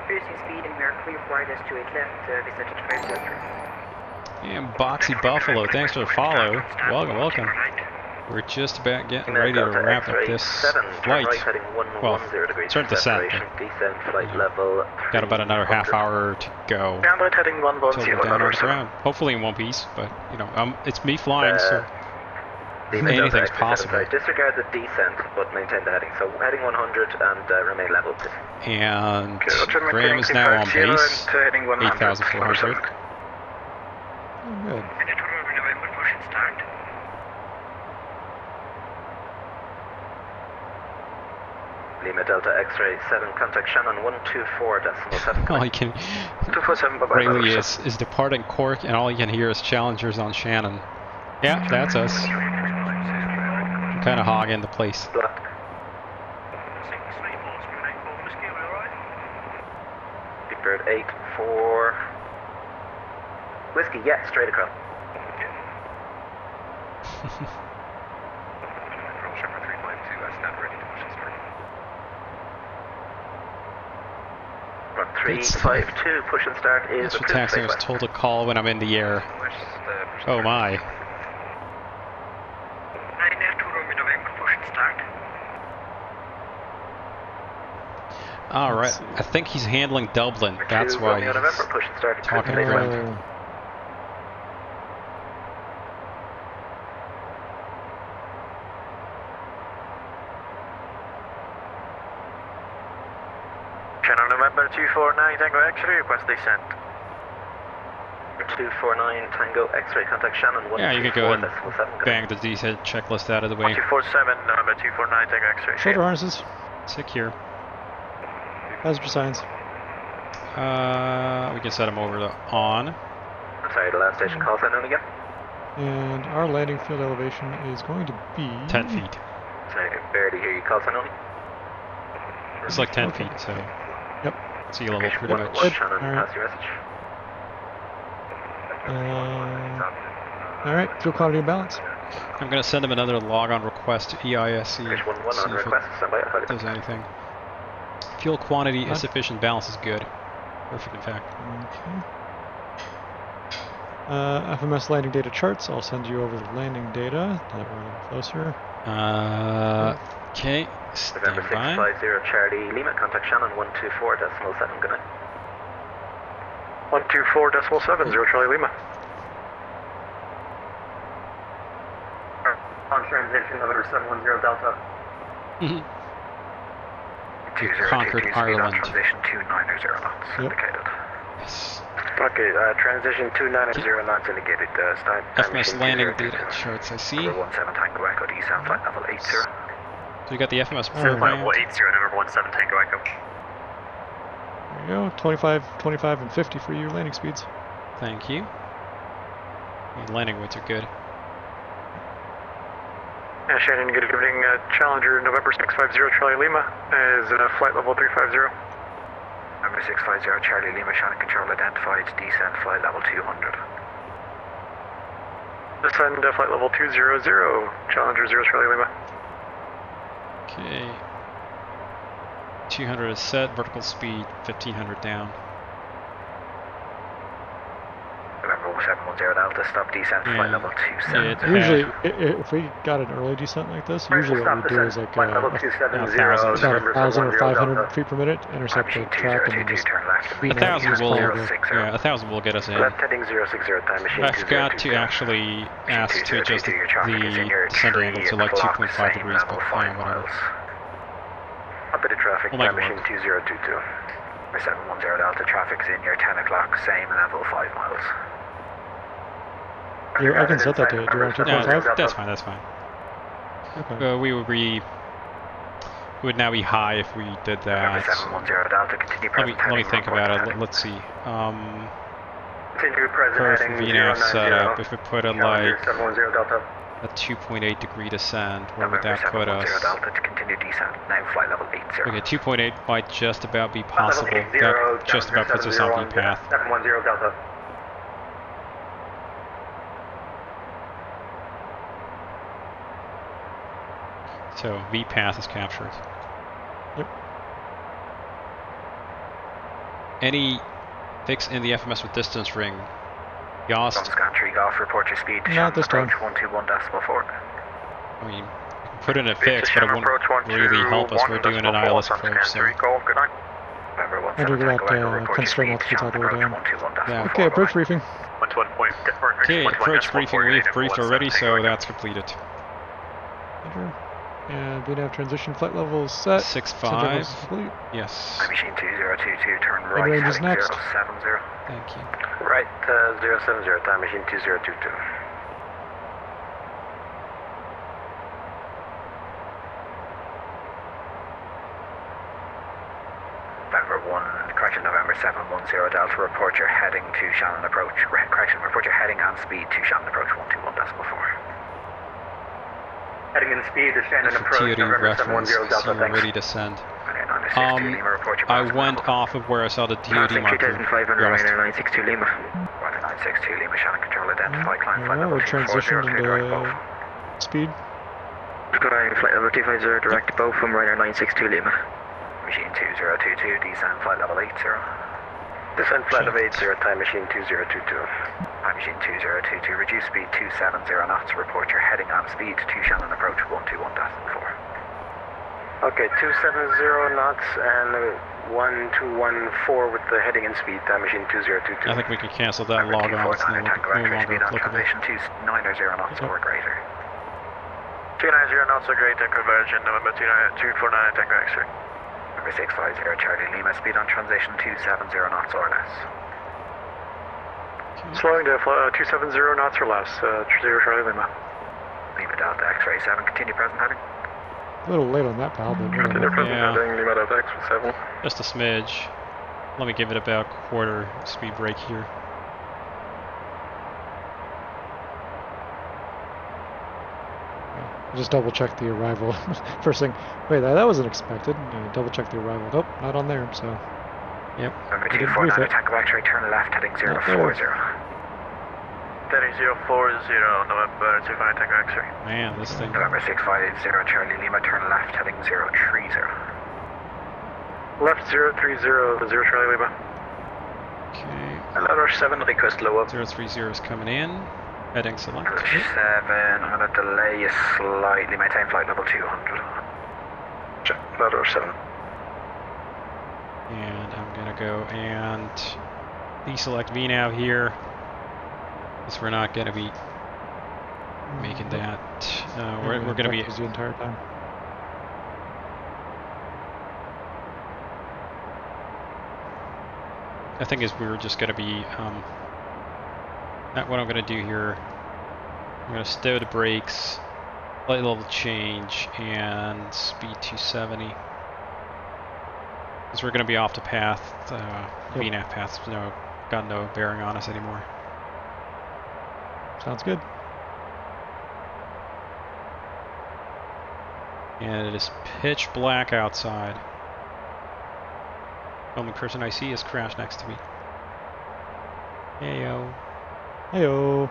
Reducing speed and we are clear for ILS 28 left, VistaJet 503. And Boxy Buffalo, thanks for the follow. Welcome. We're just about getting ready to wrap up this flight. Well, start descent. Descent flight level. Got about another half hour to go. Downward heading 110, Till we're down on Letter the 7. ground. Hopefully in one piece, but you know, it's me flying, so anything's possible. Disregard the descent, but maintain the heading. So heading 100 and remain level, please. And Okay, Graham is now on base, heading 100. 8,400. Oh, good. Lima Delta X-ray 7, contact Shannon 124.7. All you can 247, bye-bye. really is departing Cork, and all you can hear is Challengers on Shannon. Yeah, that's us. I'm kind of hogging the place. Bird 8-4. Whiskey, yeah, straight across. Run 352, push and start is Mr. Taxi, I was told to call when I'm in the air. Oh my. Alright, I think he's handling Dublin. That's why he's talking to ground. Channel November 249, Tango X-ray, request descent. 249, Tango X-ray, contact Shannon 124. Yeah, you could go ahead and bang the descent checklist out of the way. 247, November 249, Tango X-ray. Shoulder harnesses. Secure. Passenger signs. We can set them over to on. Sorry, the last station call sign on again. And our landing field elevation is going to be 10 feet. Sorry, I can barely hear you, call sign only. It's like 10 feet, so. Yep. Sea level pretty much. Shannon, All right. pass your message. Alright, fuel quantity and balance. I'm going to send him another log on request to EISC. See on request, stand by, if it does anything. Fuel quantity is sufficient, balance is good. Perfect, in fact. Okay. FMS landing data charts. I'll send you over the landing data. Now that we're a little closer. Okay. November 650 Charlie Lima, contact Shannon 124.7, good night. 124.7, Charlie Lima. On transition, November 710 Delta. Conquered Ireland. Transition 290 knots indicated. Yes. Okay, transition 290 knots indicated. Start. FMS landing data charts, I see. Number 17 Tango Echo, descent flight level 80. So you got the FMS Flight level 80, number 17 Tango Echo. There you go, 25, 25, and 50 for your landing speeds. Thank you. The landing weights are good. Shannon, good evening. Challenger November 650 Charlie Lima is flight level 350. Number 650 Charlie Lima, Shannon control identified, descend flight level 200. Descend flight level 200, Challenger 0 Charlie Lima. Okay. 200 is set, vertical speed 1500 down. November 710 Delta, stop descent flight level 270. Usually, if we got an early descent like this, usually what we do is like 1,000 or 500 feet per minute, intercept the track, and then just 1,000 will get us in. Left heading 060, time machine. I forgot to actually ask to adjust the descent angle to like 2.5 degrees, but whatever. Up at the traffic, Time machine 2022. Number 710 Delta, traffic's in your 10 o'clock, same level 5 miles. I can set that to, do you want 2.5? No, that's fine, that's fine. Okay. We would now be high if we did that. Let me think about it. Let's see. First VNAV setup, if we put it like a 2.8 degree descent, where would that put us? Okay, 2.8 might just about be possible. That just about puts us on VPath. 710 Delta. So VPath is captured. Yep. Any fix in the FMS with distance ring? Yost? Scan tree golf, report your speed to Not this time. 121.4. I mean, you can put in a fix, but it won't really help us. We're doing an ILS approach, so... I do that constraint altitude all the way down. Yeah. Okay, approach briefing. Okay, approach briefing. We've briefed already, so that's completed. Roger. And VNAV transition flight level is set. 6.5. Yes. Machine 2022, turn Head right, range is heading next. 070. Thank you. Right, 070, time machine 2022. November 1, correction, November 710 Delta, report your heading to Shannon approach. Correction, report your heading and speed to Shannon approach 121.4. Heading and speed to Shannon approach, TOD November reference, 710 Delta, so we're thanks. ready to send. Okay, 962 Lima, report your I went off of where I saw the TOD marker. 3500, Ryder 962 Lima. Ryder 962 Lima, Shannon control identified, climb flight level We're transitioning 240, direct both. into speed. Climb flight level 250, direct both from Ryder 962 Lima. Machine 2022, descend flight level 80. Descend flight level 80, time machine 2022. Time machine 2022, reduce speed 270 knots, report your heading and speed to Shannon approach 121.4. Okay, 270 knots and 1214 with the heading and speed, time machine 2022. I think we could cancel that log on, it's no longer applicable. Transition 290 knots or greater. 290 knots or greater, conversion, November 249, Tango X-ray. Number 650 Charlie Lima, speed on transition 270 knots or less. Slowing to 270 knots or less, 0 Charlie Lima. Lima Delta X-ray 7, continue present heading. A little late on that, pal, but Continue present Yeah. heading, Lima Delta X-ray 7. Just a smidge. Let me give it about quarter speed break here. Just double check the arrival. First thing, wait, that wasn't expected. Double check the arrival. Nope, not on there, so. Yep. Number I didn't brief 249 it. Tango X-ray, turn left heading 040. Heading 040, November 25 Tango X-ray. Man, this thing. November 650 Charlie Lima, turn left heading 030. Left 030, 0 Charlie Lima. Okay. Letter 7, request low up. 030 is coming in. Heading select. 7, I'm going to delay you slightly, maintain flight level 200. Check, letter 7. And I'm gonna go and deselect VNAV here, because we're not gonna be making that So we're going to be the entire time. I think is we're just going to be what I'm going to do here. I'm going to stow the brakes, light level change, and speed 270. Because we're going to be off the path. VNAV path's got no bearing on us anymore. Sounds good. And it is pitch black outside. The only person I see is Crash next to me. Heyo. Heyo.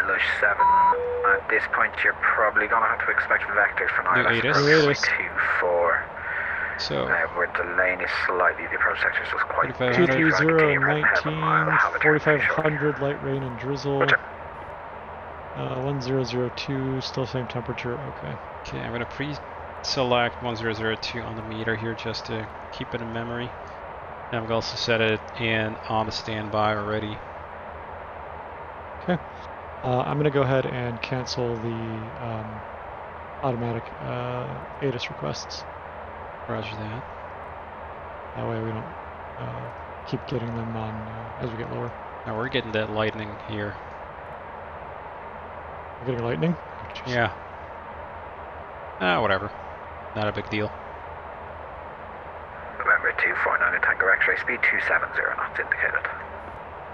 Lush 7, at this point you're probably going to have to expect vectors for now. New That's 2-4. So we're delaying it slightly. The approach sector is just quite 230 and 19, 4500 light rain and drizzle. 1002, still same temperature. Okay. Okay, I'm gonna pre-select 1002 on the meter here just to keep it in memory. And I've also set it in on the standby already. Okay. I'm gonna go ahead and cancel the automatic ATIS requests. Roger that. That way we don't keep getting them on as we get lower. Now we're getting that lightning here. We're getting lightning? Oh, yeah. Whatever. Not a big deal. November 249 Tango X-ray, speed 270 knots indicated.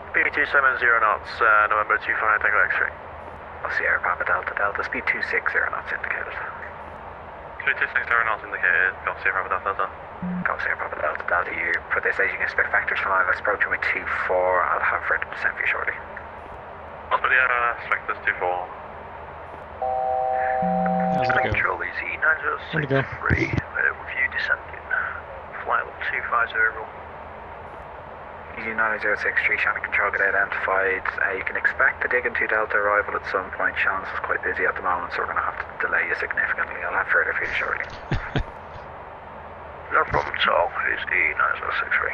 Speed 270 knots, November 249 Tango X-ray. Sierra Papa Delta Delta, speed 260 knots indicated. Speed 260 knots indicated, Golf Sierra Papa Delta Delta. Golf Sierra Papa Delta Delta, you put this as you can expect factors from let's approach with 24, I'll have further descent for you shortly. I'll put the expect this 24. How's it go? Control Easy 906 free, review descending, flight level 250. Easy 9063, Shannon control get identified. You can expect the dig into Delta arrival at some point. Shannon's is quite busy at the moment, so we're going to have to delay you significantly. I'll have further for you shortly. No problem at all, it's the 9063.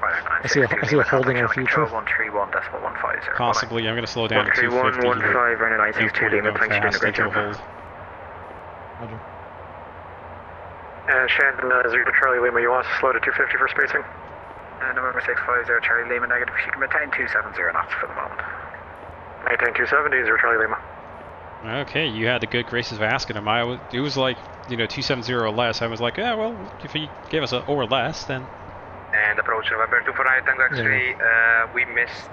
I see a hold in our future. 131.150. Possibly, I'm going to slow down to 250 here. 131.15, Lima, thanks for doing a great job. Roger. Shannon, 0 Charlie Lima, you want us to slow to 250 for spacing? November 650 Charlie Lima, negative. You can maintain 270 knots for the moment. Maintain 270, 0 Charlie Lima. Okay, you had the good graces of asking him. It was like, 270 or less. I was like, yeah, well, if he gave us a or less, then... And approach November 249 Tango X-ray, we missed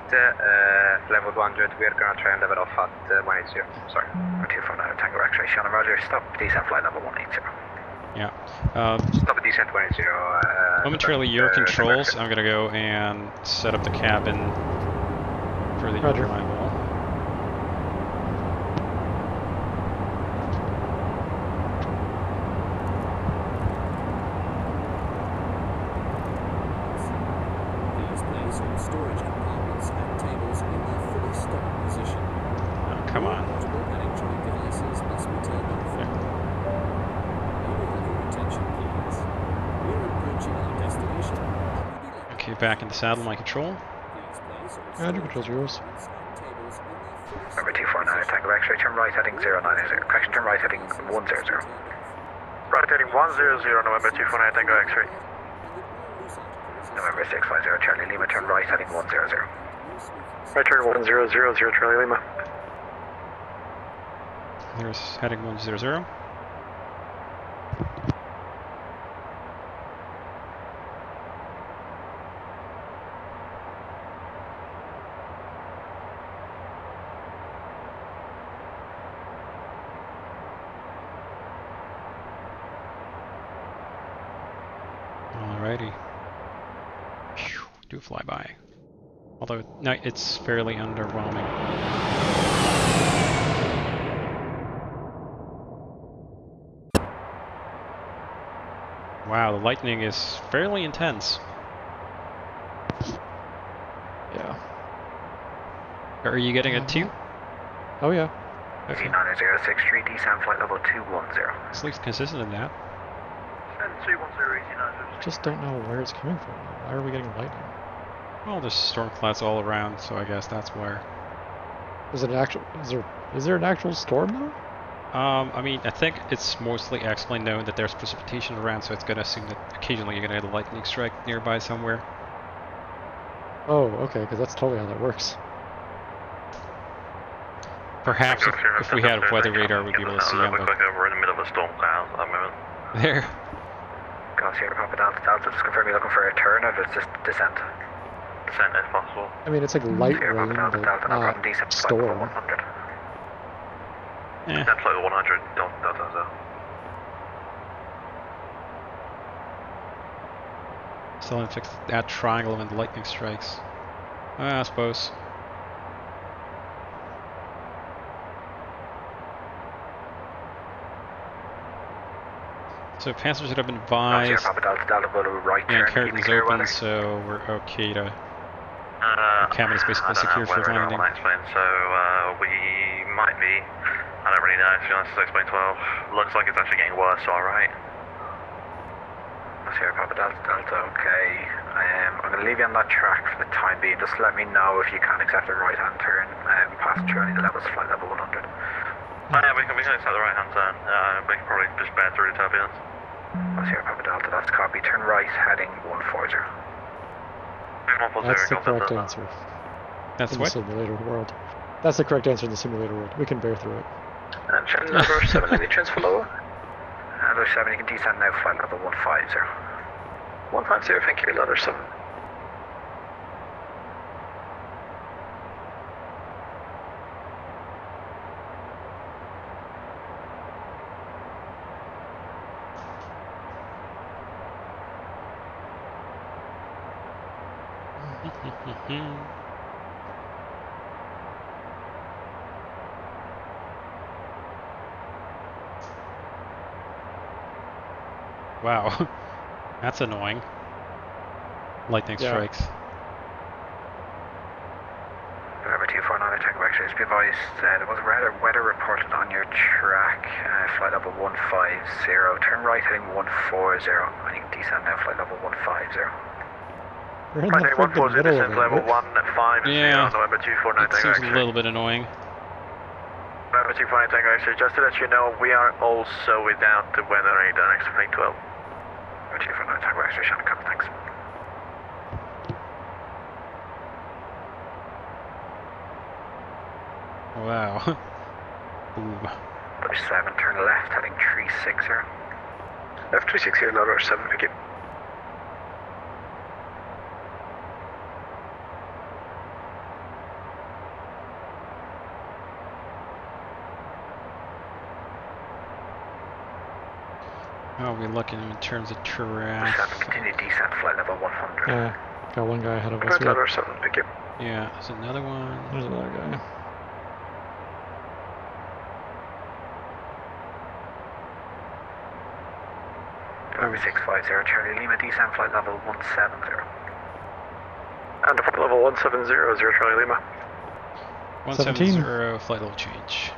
level 100. We're gonna try and level off at 180. Sorry. 249 Tango X-ray, Shannon Roger, stop descent flight level 180. Yeah. Stop at descent 180. Momentarily, your controls. I'm gonna go and set up the cabin for the incline wall. Come on. Okay, back in the saddle, my control. Your controls are yours. Number 249, Tango X-ray, turn right heading 090. Correction, turn right heading 100. Right heading 100, November 249 Tango X-ray. November 650, Charlie Lima, turn right heading 100. Right turn 1000, Charlie Lima. There's heading 100. Alrighty. Phew, do a flyby. Although, no, it's fairly underwhelming. Wow, the lightning is fairly intense. Yeah. Are you getting a 2? Oh yeah. Okay. 9063, descent flight level 210. It's at least consistent in that. I just don't know where it's coming from. Why are we getting lightning? Well, there's storm clouds all around, so I guess that's where. Is it an actual? Is there an actual storm though? I mean, I think it's mostly actually known that there's precipitation around, so it's gonna assume that occasionally you're gonna get a lightning strike nearby somewhere. Oh, okay, because that's totally how that works. Perhaps if we had a weather radar, we'd be able to see them. Looks like we're in the middle of a storm cloud at the moment. There. Got Sierra Papa Delta Delta, just confirm you're looking for a turn or it's just descent? Descent if possible. I mean, it's like light Sierra rain, Papa Delta but Delta, no problem, not decent, storm. 100. Yeah. That's like 100, Delta Delta. Still haven't fixed that triangle when the lightning strikes. I suppose. So passengers have been advised. Papa Delta Delta, go to right Yeah, turn, curtains open, so we're okay to. The cabin is basically secured for landing. I explain, so we might be. I don't really know, to be honest, 6.12. Looks like it's actually getting worse, alright. Sierra Papa Delta Delta, okay. I'm going to leave you on that track for the time being. Just let me know if you can't accept a right-hand turn. Passenger only the levels, flight level 100. Oh yeah, we can accept the right-hand turn. We can probably just bear through the turbulence. Sierra Papa Delta, that's copy. Turn right, heading 140. That's the correct answer. That's in what? the simulator world. That's the correct answer in the simulator world. We can bear through it. And turn number 7, any chance for lower? Ladder 7, you can descend now, flight level 150. 150, thank you, ladder 7. Wow, that's annoying. Lightning strikes. November 249, attack of X-rays. Be advised, there was weather reported on your track, flight level 150. Turn right heading 140, and you can descend now, flight level 150. We're in the freaking middle of it. Level 150, Yeah, November 249, it seems a little bit annoying. November 249, Tango X-ray. Just to let you know, we are also without the weather radar, X-plane 12. November 249, Tango X-ray, Shannon, come, thanks. Wow. Boom. Ladder 7, turn left, heading 360. Left 360, ladder 7, thank you. How are we looking in terms of traffic? 7, continue descent, flight level 100. Yeah, got one guy ahead of us. Ladder 7, thank you. Yeah, there's another one. There's another guy. November 650, Charlie Lima, descent, flight level 170. And flight level 170, Charlie Lima. 170, flight level change.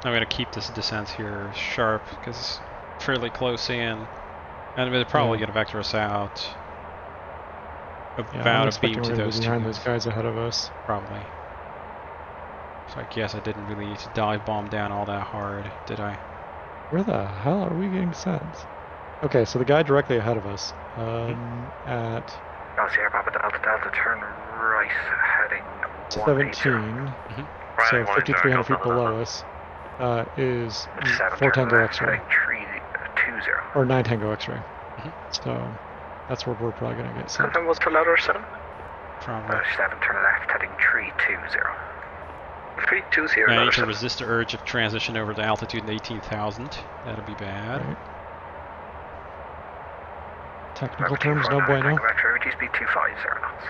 I'm gonna keep this descent here sharp because it's fairly close in, and they're probably gonna vector us out about a beam to those two. Behind those guys ahead of us. Probably. So I guess I didn't really need to dive bomb down all that hard, did I? Where the hell are we getting sent? Okay, so the guy directly ahead of us, at Sierra Papa Delta Delta, turn right, heading 17, so 5,300 feet below us, is 4 Tango X-ray, or 9 Tango X-ray. So that's where we're probably going to get sent. And what's for ladder 7? Probably. 7, turn left, heading 320. 320, Now you ladder can 7. resist the urge of transition over to altitude 18,000. That'll be bad. Right. Technical terms, no bueno. Reduce speed 250 knots.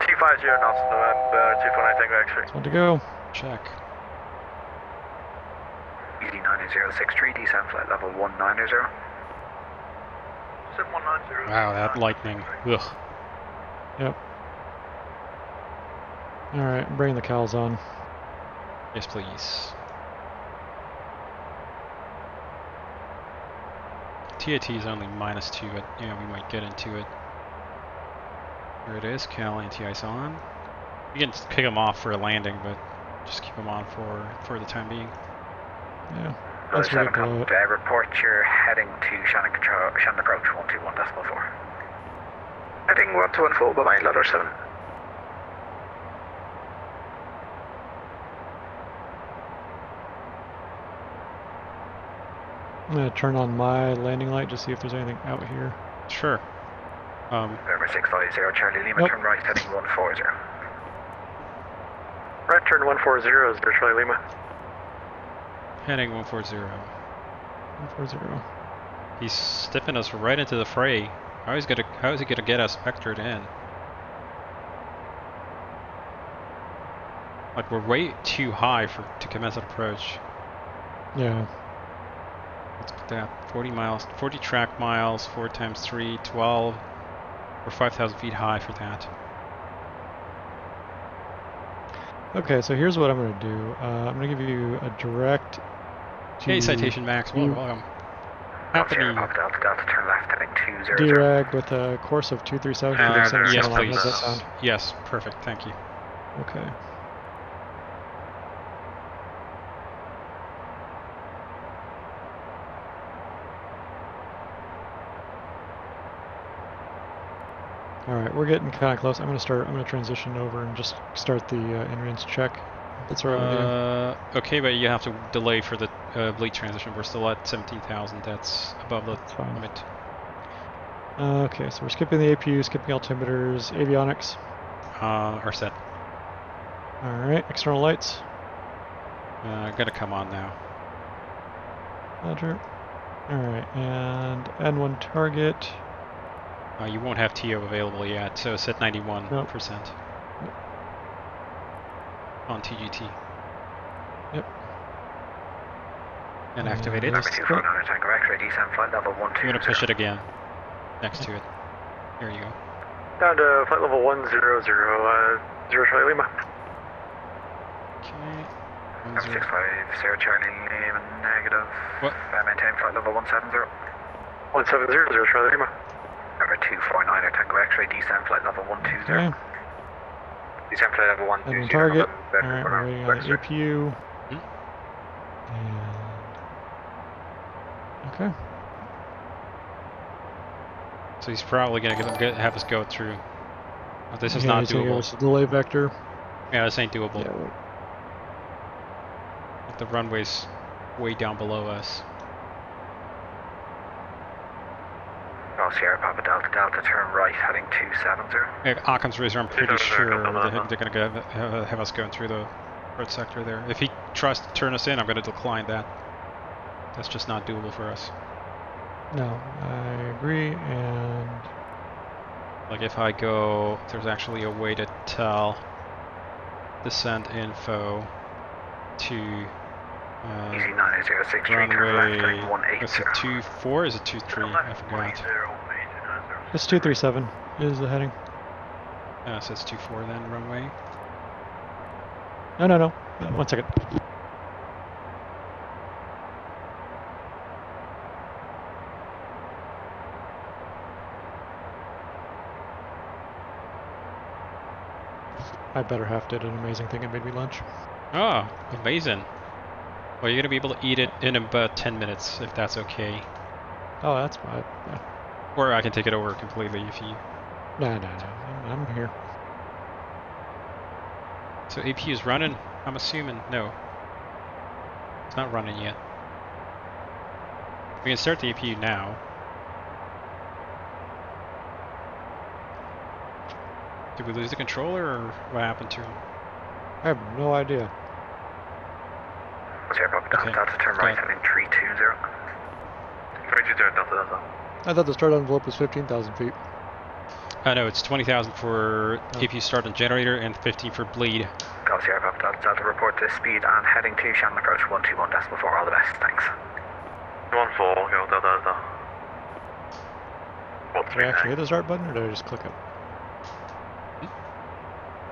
250 knots, November 249, Tango X-ray. Just want to go. Check. ED 90063, descent flight level 190. 7190. Wow, that lightning. Ugh. Yep. Alright, I'm bringing the cows on. Yes, please. TAT is only -2, but yeah, we might get into it. Here it is, Cal anti-ice on. You can pick them off for a landing, but just keep them on for the time being. Yeah. That's 7 report you're heading to Shannon approach 121.4. Heading 121 by my ladder 7. I'm gonna turn on my landing light, just see if there's anything out here. Sure. November 650 Charlie Lima, turn right heading 140. Right turn 140 is there, Charlie Lima. Heading 140. 140. He's stiffing us right into the fray. How is he gonna get us vectored in? Like, we're way too high to commence an approach. Yeah. Let's put that 40 miles, 40 track miles, 4 times 3, 12. We're 5,000 feet high for that. Okay, so here's what I'm going to do. I'm going to give you a direct. Hey, Citation Max, welcome. Happening. Delta, turn left heading 200. Derag with a course of 237. Yes, please. How does that sound? Yes, perfect. Thank you. Okay. Alright, we're getting kind of close. I'm going to transition over and just start the in-range check. That's all right with you. Okay, but you have to delay for the bleed transition. We're still at 17,000. That's above the limit. Okay, so we're skipping the APU, skipping altimeters, avionics. Are set. Alright, external lights. Gotta come on now. Roger. Alright, and N1 target. You won't have TO available yet, so set 91%. Nope. On TGT. Yep. And activate it. Number 2400 Tango X-ray descent flight level 120. You're gonna push it again. Next to it. Here you go. Down to flight level 100, 0 Charlie Lima. Okay. Number 650 Charlie Lima, negative. What? Maintain flight level 170. 170 Charlie Lima. Number 249 Tango X-ray descent flight level 120. Okay. Descent flight level 120. And target. Alright, we're waiting on the APU. And... Okay. So he's probably gonna have us go through. This is not doable. It's a delay vector. Yeah, this ain't doable. Yeah, the runway's way down below us. Sierra Papa Delta, turn right heading 270. Yeah, Occam's Razor, I'm pretty sure they're gonna have us going through the road sector there. If he tries to turn us in, I'm gonna decline that. That's just not doable for us. No, I agree, and... Like if I go, there's actually a way to tell descent info to Easy 9063, runway, what's it 24 or is it 23? I forgot. It's 237 is the heading. So it's 24 then, runway. No. 1 second. My better half did an amazing thing and made me lunch. Oh, amazing. Well, you're going to be able to eat it in about 10 minutes, if that's okay. Oh, that's fine. Yeah. Or I can take it over completely if you... No. I'm here. So APU is running, I'm assuming? No. It's not running yet. We can start the APU now. Did we lose the controller, or what happened to him? I have no idea. Okay. Delta, turn right heading 320. 320 Delta. I thought the start envelope was 15,000 feet. No, it's 20,000 for APU start on generator and 15 for bleed. Golf Sierra Papa Delta, report this speed and heading to Shannon approach 121.4. All the best, thanks. 14, go Delta. Did I actually hit the start button, or did I just click it?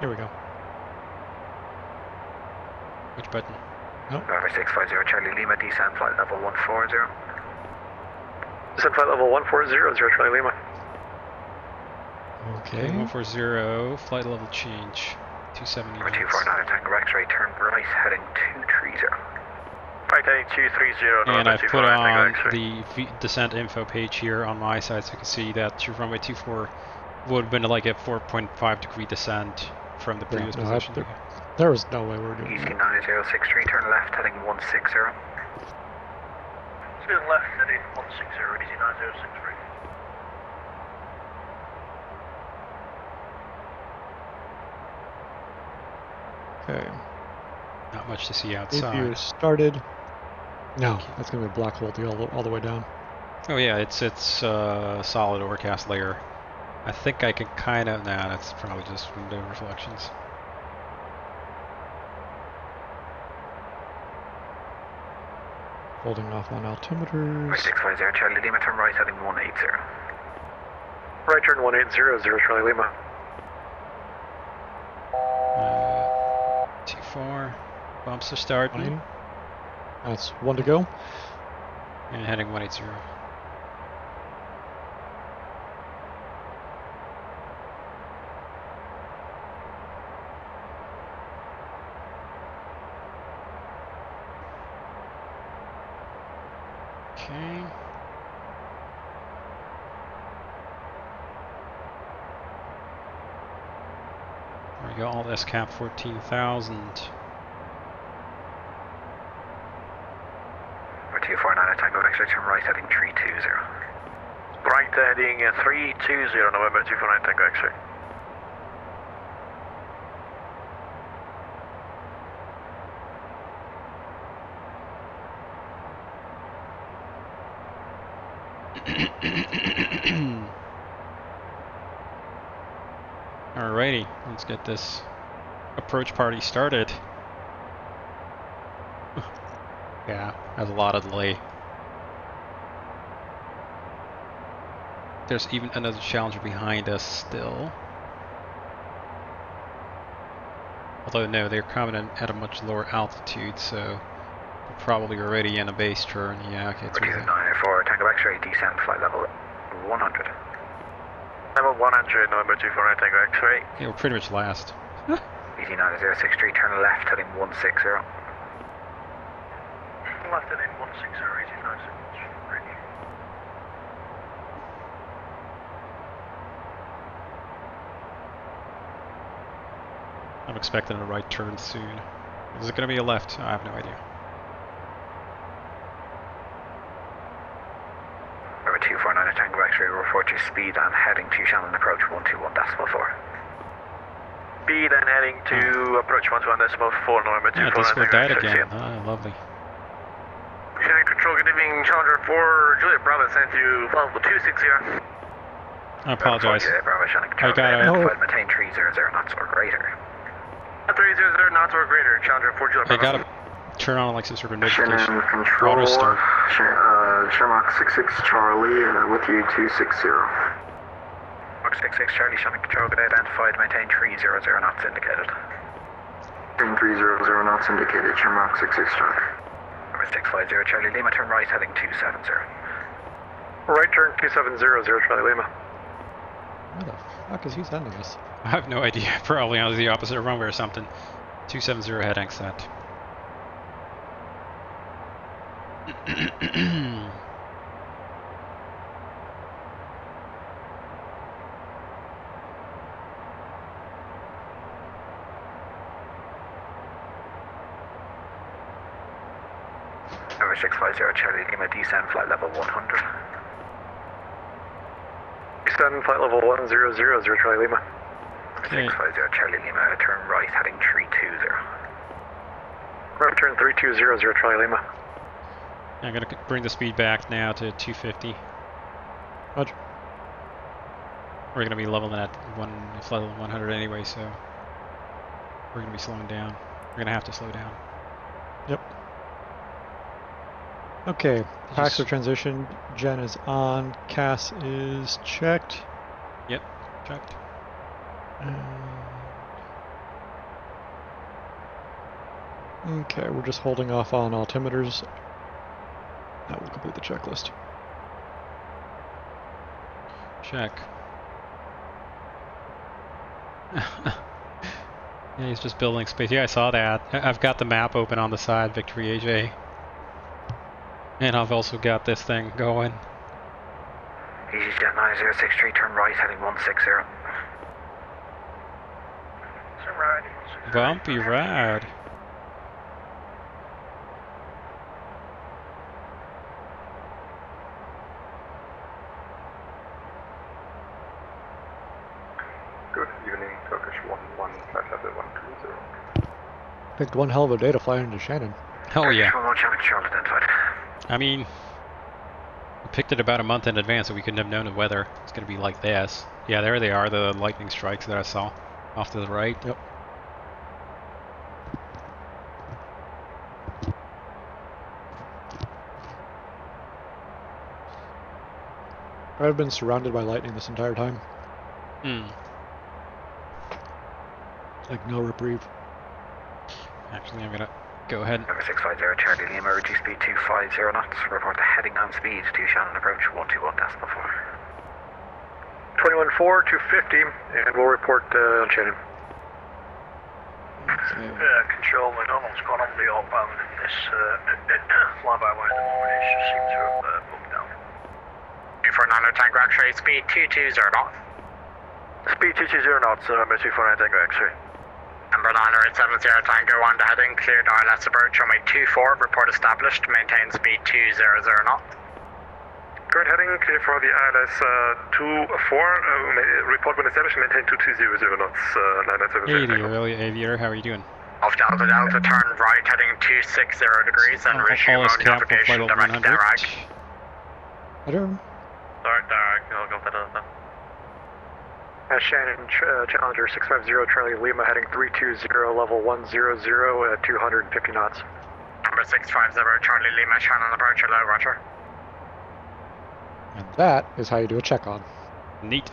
Here we go. Which button? Nope. November 650 Charlie Lima, descent flight level 140. Descend flight level 1400, Charlie Lima. Okay. 140, flight level change. 270 knots. 249 Tango X-ray, turn right, heading 230. Right, heading 230. And I've put on the descent info page here on my side, so you can see that runway 24 would have been like a 4.5 degree descent from the previous position. There was no way we were doing that. Easy 9063, turn left, heading 160. Turn left, heading 160, easy 9063. Okay. Not much to see outside. APU started. No, that's gonna be a black hole all the way down. Oh yeah, it's solid overcast layer. I think I can kind of. Nah, that's probably just window reflections. Holding off on altimeters. 650 Charlie Lima, turn right, heading 180. Right turn 180, Charlie Lima. Too far. Bumps are starting. Fine. That's one to go. And heading 180. Okay. There we go, all this cap 14,000. 249 Tango X-ray, turn right, heading 320. Right, heading 320, November 249 Tango X-ray. Alrighty, let's get this approach party started. Yeah, has a lot of delay. There's even another challenger behind us still. Although no, they're coming in at a much lower altitude, so they're probably already in a base turn. Yeah, okay, it's 904 Tango X-ray, descend flight level 100. Level 100, November 249 Tango X-ray. Yeah, we're pretty much last. Easy 9063, turn left, heading 160. Left heading 160, easy 963. I'm expecting a right turn soon. Is it going to be a left? I have no idea. Over 249 Tango X-ray, report your speed and heading to Shannon approach 121.4. Speed and heading to approach 121.4, November 249 Discord Tango died X-ray. again. Ah, lovely. Oceanic Control, good evening, Challenger 4, Juliet Bravo, sent to flight level 260. I apologize. Bravo, Oceanic Control, maintain 300 knots or greater. 300 knots or greater, Challenger 4, Juliet I Bravo. gotta turn on like some sort of notification. Shannon Control, Auto start. Sherlock 66 Charlie, with you 260. Mark 66 Charlie, Shannon Control, good identified, maintain 300 knots indicated. Maintain 300 knots indicated, Sherlock 66 Charlie. 650 Charlie Lima, turn right, heading 270. Right turn 270, Charlie Lima. Where the fuck is he sending us? I have no idea. Probably on the opposite runway or something. 270 heading set. Over 650 Charlie Lima, descend flight level 100. Descend flight level 1000, Charlie Lima. 650 Charlie Lima, turn right, heading 320. Right turn 320, Charlie Lima. I'm gonna bring the speed back now to 250. Roger. We're gonna be leveling at flight level 100 anyway, so we're gonna be slowing down. We're gonna have to slow down. Yep. Okay, Paxer transition. Gen is on. CAS is checked. Yep, checked. Okay, we're just holding off on altimeters. That will complete the checklist. check. Yeah, he's just building space. Yeah, I saw that. I've got the map open on the side, Victory AJ. And I've also got this thing going. EasyJet 9063, turn right, heading 160. Bumpy ride. Good evening, Turkish 1157130. Picked one hell of a day to fly into Shannon. Oh yeah. Charlotte identified. I mean, we picked it about a month in advance, so we couldn't have known the weather. It's going to be like this. Yeah, there they are, the lightning strikes that I saw off to the right. Yep. I've been surrounded by lightning this entire time. Hmm. Like no reprieve. Actually, I'm gonna go ahead. Number 650, Charlie Lima, reduce speed 250 knots. Report the heading on speed to Shannon approach 121.4. 214, 250, and we'll report on Shannon. Control, I don't know what's going on with the outbound in this flyby way at the moment. It just seems to have booked down. 249 Tango X-ray, speed 220 knots. Speed 220 knots, number 249 Tango X-ray. Number 970 Tango on the heading, cleared ILS approach, runway 24, report established, maintain speed 200 knots. Current heading, clear for the ILS 24, report when established, maintain 2200 knots, 970 Hey there, early aviator, how are you doing? Off Delta Delta, turn right, heading 260 degrees, and resume on navigation direct Darag. I don't. Sorry, Darag, I'll go for Delta. Shannon, Challenger 650, Charlie Lima, heading 320, level 100 at 250 knots. Number 650, Charlie Lima, Shannon approach, hello, roger. And that is how you do a check-on. Neat.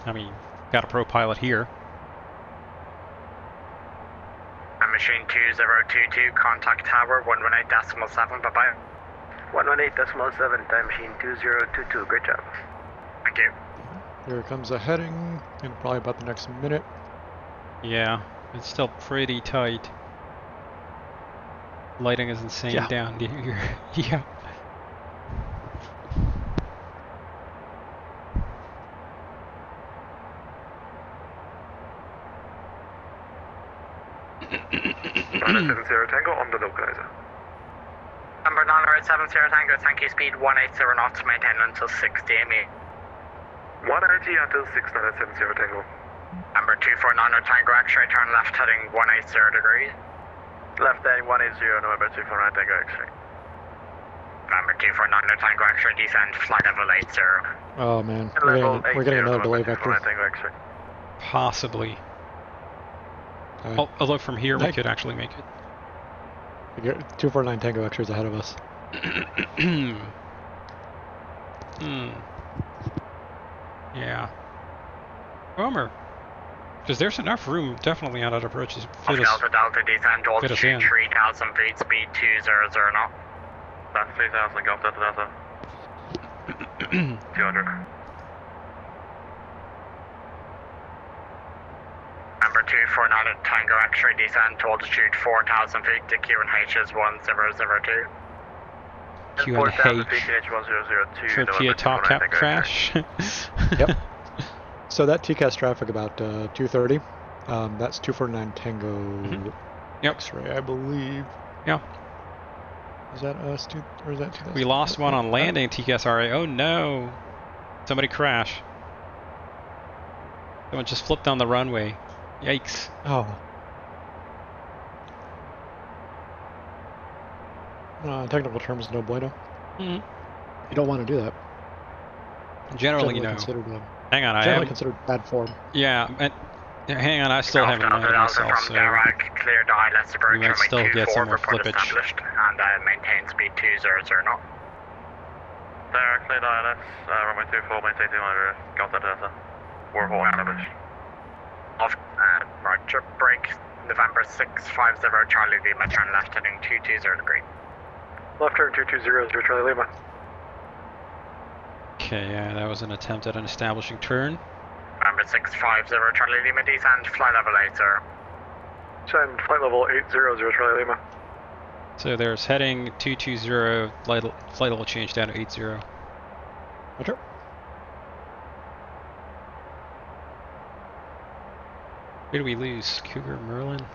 I mean, got a pro pilot here. Machine 2022, contact tower 118.7, bye-bye. 118.7, time machine 2022, great job. Thank you. Here comes a heading in probably about the next minute. Yeah, it's still pretty tight. Lighting is insane down here. Yeah. Tango on the localizer. Number 970 Tango, thank you, speed 180 knots, maintain until 6 DME. 180 until 6970 Tango. Number 249 Tango, X-ray, turn left heading 180 degrees. Left heading 180, November 249 Tango X-ray. Number 249 Tango, X-ray, descend, flight level 80. Oh man, we're getting another delay vector. Possibly. Although from here we could actually make it. 249 Tango X-rays ahead of us. Yeah. Bummer. Because there's enough room, definitely on that approach to fit us. Delta Delta descend towards fit us in. 3,000 feet, speed 200 knots. That's 3,000, go up Delta Delta. 200. Number 249 Tango X-ray, descend towards altitude 4,000 feet to QNH is 1002. QNH. Torpedo top cap crash. Yep. So that TCAS traffic about 2:30. That's 249 Tango X-ray, I believe. Yeah. Is that us? Or is that 2000? We lost one on landing TCAS RA. Oh no! Somebody crash. Someone just flipped on the runway. Yikes. Oh. Technical terms, no bueno. You don't want to do that. Generally, no. Hang on, I am considered bad form. Yeah, and hang on, I still haven't landed myself, so cleared ILS approach, we might still get some more flippage. And maintain speed 200 knots. There, cleared ILS, runway 24, maintain 200, got that Delta. 44 established. Off, roger, break, November 650, Charlie Lima, turn left heading 220 degree. Left turn 220, Charlie Lima. Okay, yeah, that was an attempt at an establishing turn. Number 650 Charlie Lima, descend, flight level 80. Descend, flight level 800 Charlie Lima. So there's heading 220, flight level change down to 80. Roger. Who did we lose? Cougar, Merlin?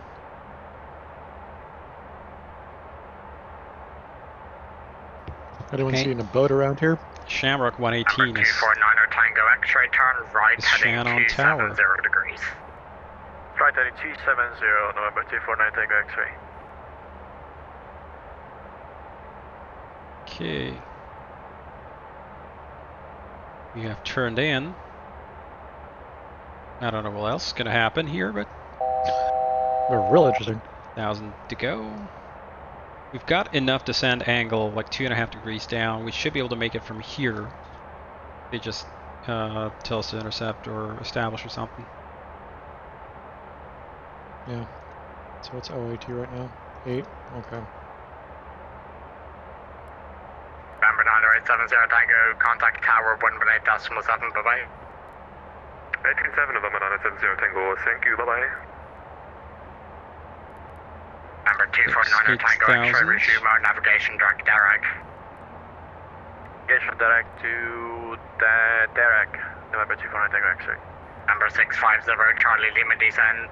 Anyone seeing a boat around here? Shamrock 118 is 249 Tango X-ray, turn right, heading Shannon Tower. 270 degrees. Right heading 270, November 249 Tango X-ray. Okay. We have turned in. I don't know what else is going to happen here, but they're real interesting. 1,000 to go. We've got enough descent angle, like 2.5 degrees down. We should be able to make it from here. They just tell us to intercept or establish or something. Yeah. So it's OAT right now. 8. Okay. November 9870 Tango, contact tower 118.7, bye-bye. 187 November 9870 Tango, thank you, bye-bye. Number 249 Tango X-ray, resume our navigation direct Derek. Navigation direct to Derek, November 249 Tango X-ray. Number 650 Charlie Lima, descend,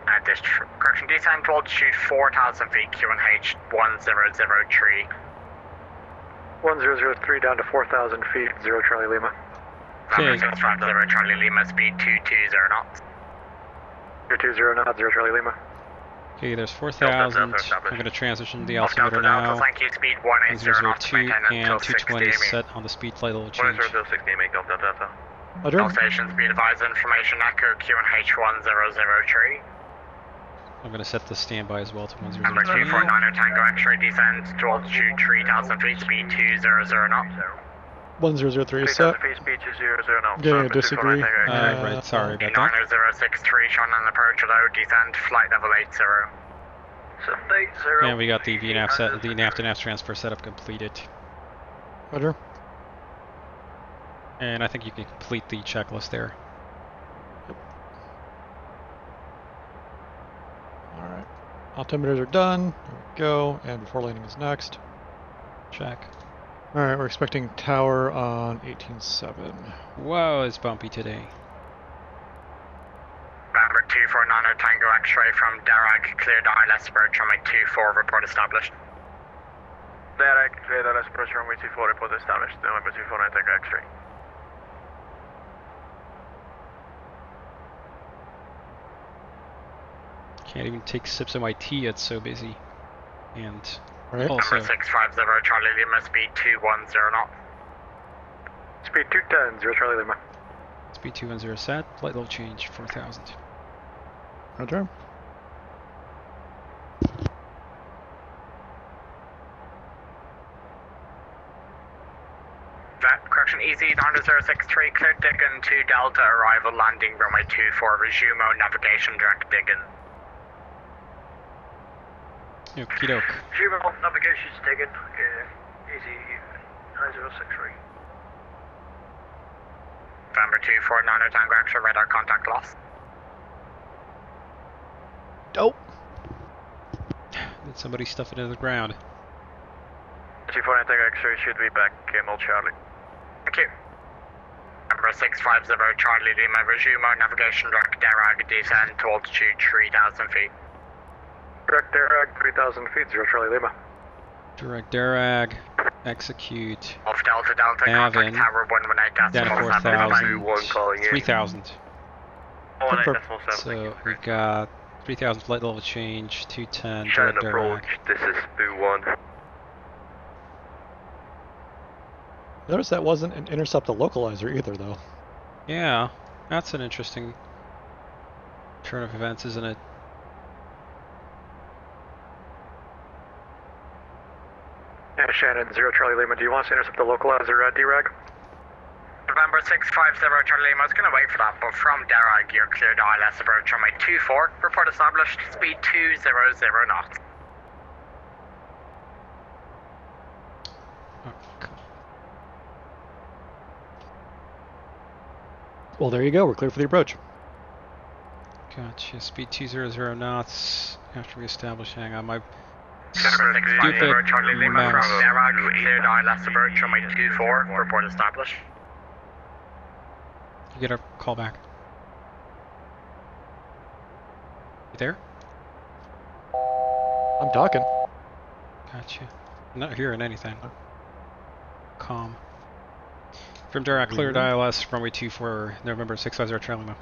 correction, descend to altitude 4,000 feet, QNH 1003. 1003 down to 4,000 feet, 0 Charlie Lima. Number 650 Charlie Lima, speed 220 knots. 220 knots, 0 Charlie Lima. Okay, there's 4,000. I'm going to transition the altimeter Delta, now. thank you, speed 180 knots, 102 maintain and until 220 6 set on the speed flight level change. 106 make Delta Delta. All stations, be advised, information echo QNH 1003. I'm going to set the standby as well to Number 1003. 249 Tango X-ray, descend to altitude 3,000 feet, speed 200 knots. 1003 is set. 3,000 feet, speed 200 knots. Yeah, disagree. Right, sorry about that. 90063, Sean on approach low, descend, flight level 80. 780. And we got the VNAV set, the nav to nav transfer setup completed. Roger. And I think you can complete the checklist there. Yep. Alright. Altimeters are done. There we go. And before landing is next. Check. Alright, we're expecting tower on 18.7. Whoa, it's bumpy today. Number 249 Tango X-ray from Derek, cleared ILS approach runway 24, report established. Derek, cleared ILS approach runway 24, report established. November 249 Tango X-ray. Can't even take sips of my tea, it's so busy. And right. Also, Number 650 Charlie Lima, speed 210 knots. Speed 210, 0 Charlie Lima. speed 210 set, flight level change 4,000. Roger. Correction, easy 90063, cleared Diggin to Delta, arrival landing runway 24, resume navigation direct Diggin. Okie doke. Resume navigation's Diggin, easy 9063. November 249 Tango X-ray, radar contact lost. Oh! Did somebody stuff it into the ground? 249 Tango X-ray should be back in Old Charlie. Thank you. Number 650 Charlie Lima, resume navigation direct Derag, descend to altitude 3,000 feet. Direct Derag, 3,000 feet, 0 Charlie Lima. Direct Derag, execute. Off Delta Delta, Avon, contact tower 118.7. down to 4,000, 3,000. So we've got 3,000 flight level change, 210, direct Derag. This is Boo 1. Notice that wasn't an intercept the localizer either, though. Yeah, that's an interesting turn of events, isn't it? Yeah, Shannon, 0 Charlie Lima, do you want us to intercept the localizer at DRAG? November 650 Charlie Lima, I was going to wait for that, but from Derag, you're cleared ILS approach runway 24, report established, speed 200 knots. Well, there you go. We're clear for the approach. Gotcha. Speed 200 knots after reestablishing on my Stupid Charlie Lima mouse. from Narag, cleared ILS approach on my 24, report established. You get a call back. You there? I'm talking. Gotcha. I'm not hearing anything. Calm. From Dirac, cleared ILS runway 24, November 650 Charlie Lima.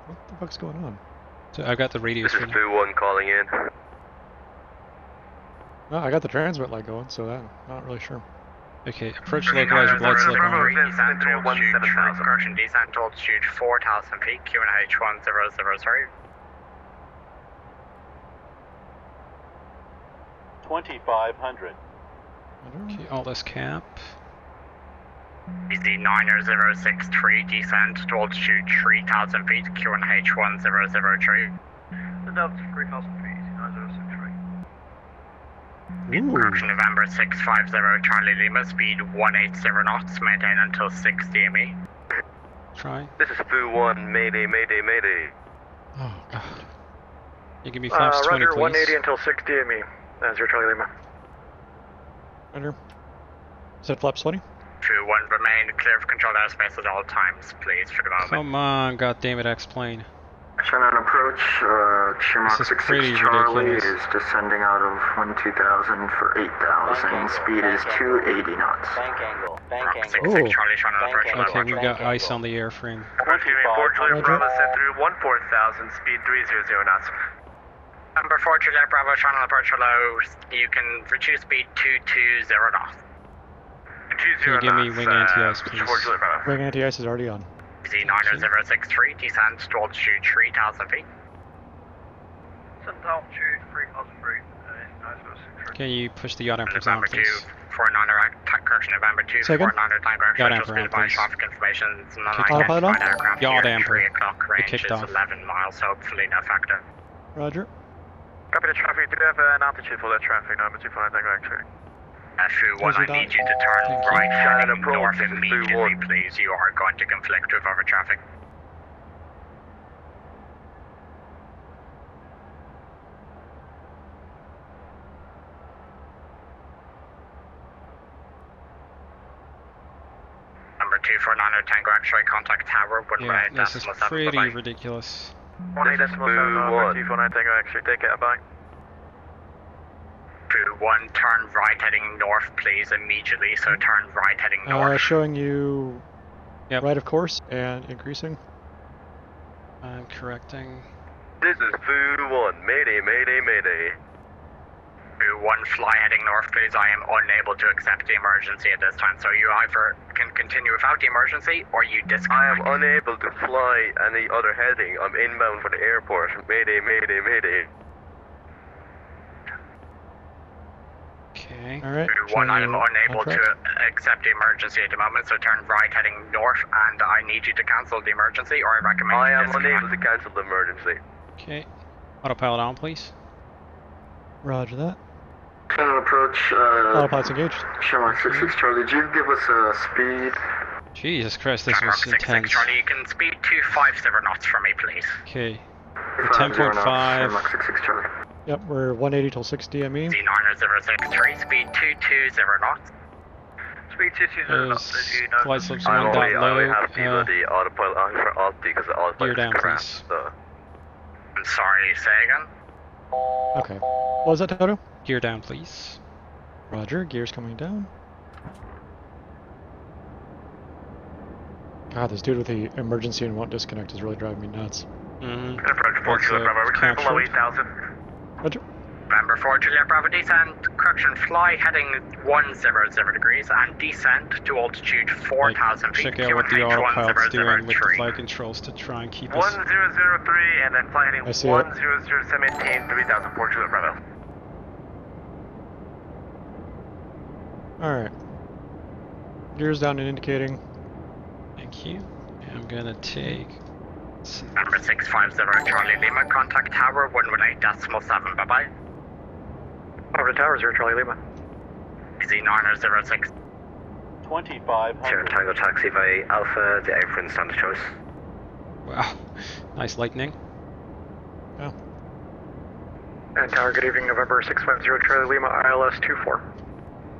What the fuck's going on? So I've got the radio This is screen. Boo 1 calling in. No, I got the transmit light going, so I'm not really sure. Okay, approach localizer, lights look on. Descent to altitude, correction, descent to altitude 4,000 feet, QNH 1003. 2500. Okay, all this cap. Easy 9063, descent to altitude 3,000 feet, QNH 1003. The Delta 3,000 feet, 9063. Correction, November 650, Charlie Lima, speed 180 knots, maintain until 6 DME. Try. This is Boo 1, mayday, mayday, mayday. Oh, God. You give me flaps 20, Roger, please. 180 until 6 DME. That's your Charlie Lima. Roger. Set flaps 20. Crew 1, remain clear of controlled airspace at all times, please, for the moment. Come on, goddammit, X-plane. Shannon approach, Shamrock 66 Charlie is descending out of 12,000 for 8,000. Speed is 280 knots. Bank angle, Charlie, Shannon approach. Okay, we've got ice on the airframe. 124 Juliet Bravo sent through 14,000, speed 300 knots. Number 4 Juliet Bravo, Shannon approach hello. You can reduce speed 220 knots. Can you give me wing anti-ice, please? Wing anti-ice is already on. Z9063, descent to altitude 3,000 feet. Descent to altitude 3,000 feet, 9063. Can you push the yacht anchors on, November 2, please? 49er, correction, November 2, Second. 49er, time Yacht correction, amper on, speed by please. traffic information, Autopilot on? aircraft Yacht here, amper. 3 o'clock, It range kicked is off. 11 miles, hopefully no factor. Roger. Copy the traffic. Do you have an altitude for that traffic? Number 249, actually. Crew 1, I need you to turn right heading north immediately, please. You are going to conflict with other traffic. Number 249er, Tango X-ray, contact tower, Yeah, this is 118.7, pretty bye-bye. ridiculous. 18.7, number 249, Tango actually. Take it, bye. Crew 1, turn right heading north, please, immediately, so turn right heading north. Showing you right of course and increasing. I'm correcting. This is Boo 1, mayday, mayday, mayday. Crew 1, fly heading north, please. I am unable to accept the emergency at this time, so you either can continue without the emergency, or you disconnect. I am unable to fly any other heading. I'm inbound for the airport. Mayday, mayday, mayday. Okay. Alright. Crew 1, I am unable to accept the emergency at the moment, so turn right heading north, and I need you to cancel the emergency, or I recommend I you am disconnect. unable to cancel the emergency. Okay. Autopilot on, please. Roger that. Shannon approach, Autopilot's engaged. Shamrock 66 Charlie, did you give us a speed? Jesus Christ, this Shamrock was 66 intense. Charlie, you can speed 250 knots for me, please. Okay. 50 knots, 10.5. Shamrock 66 Charlie. Yep, we're 180 till 6 DME. Z9063, speed 220 knots. Speed 220 knots, as you know. Flight slips I one dot only low. have the autopilot on for Alt because the autopilot gear down, is crashed. please. So. I'm sorry, say again? Okay. What was that, Toto? Gear down, please. Roger, gear's coming down. God, this dude with the emergency and won't disconnect is really driving me nuts. Mm-hmm. Approach 4 Juliet Bravo, we're clear below 8,000. Roger. November 4 Juliet Bravo, descent, correction, fly heading 100 degrees and descent to altitude 4,000 feet. Check out what the QNH autopilot's doing with the 1003. flight controls to try and keep us. 1003, and then fly heading I see 10017, 3004 Juliet Bravo. Alright. Gears down and indicating. Thank you. I'm gonna take. Number 650 Charlie Lima, contact tower 118.7, bye-bye. Over the tower, 0 Charlie Lima. Z9006. 2500. Sierra Tango taxi by Alpha, the apron standard choice. Wow, nice lightning. Oh. And tower, good evening, November 650 Charlie Lima, ILS 24.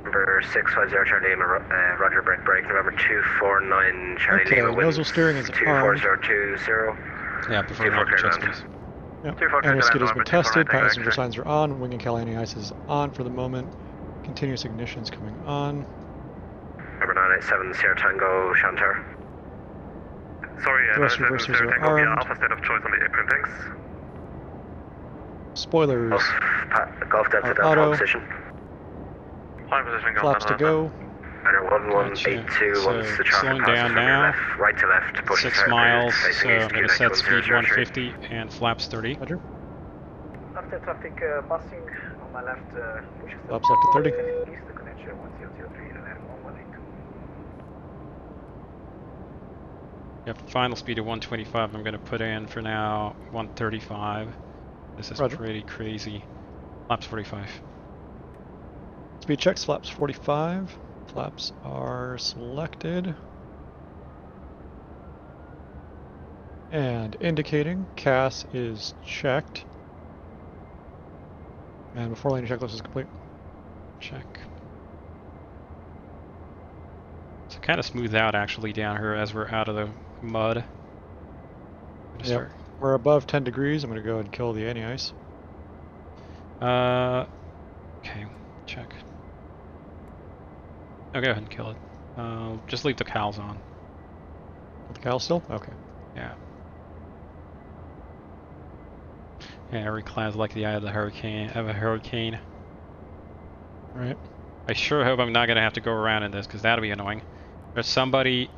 November 650 Charlie Lima, Roger, break, November 249 Charlie Lima, winds nozzle steering is 24020. Yeah, before the checks, please. Yep. Anti-skid has been tested, passenger signs are on, wing and Cal anti-ice is on for the moment. Continuous ignition is coming on. Number 987 Sierra Tango Shantar. Sorry, Thrust reversers are armed. Alpha state of choice on the apron, thanks. Spoilers Golf Delta are Delta auto. position. Flying position, Flaps to go. Under 1182, So, once the traffic slowing passes down from your now. left, right to left, push 6 miles, so I'm going to set speed 150 and flaps 30. Roger. After traffic passing on my left, pushes Flaps up to 30. east, the connection 1003 and then 118. Yep, final speed of 125. I'm going to put in for now 135. This is Roger. pretty crazy. Flaps 45. Speed checks, flaps 45. Flaps are selected. And indicating CAS is checked. And before landing checklist is complete. Check. So kind of smooth out actually down here as we're out of the mud. Yep. We're above 10 degrees. I'm going to go ahead and kill the anti-ice. Okay, check. Oh, go ahead and kill it. Just leave the cowls on. The cowl still? Okay. Yeah. Yeah, every cloud's like the eye of the hurricane. Of a hurricane. Right. I sure hope I'm not gonna have to go around in this, because that'll be annoying. There's somebody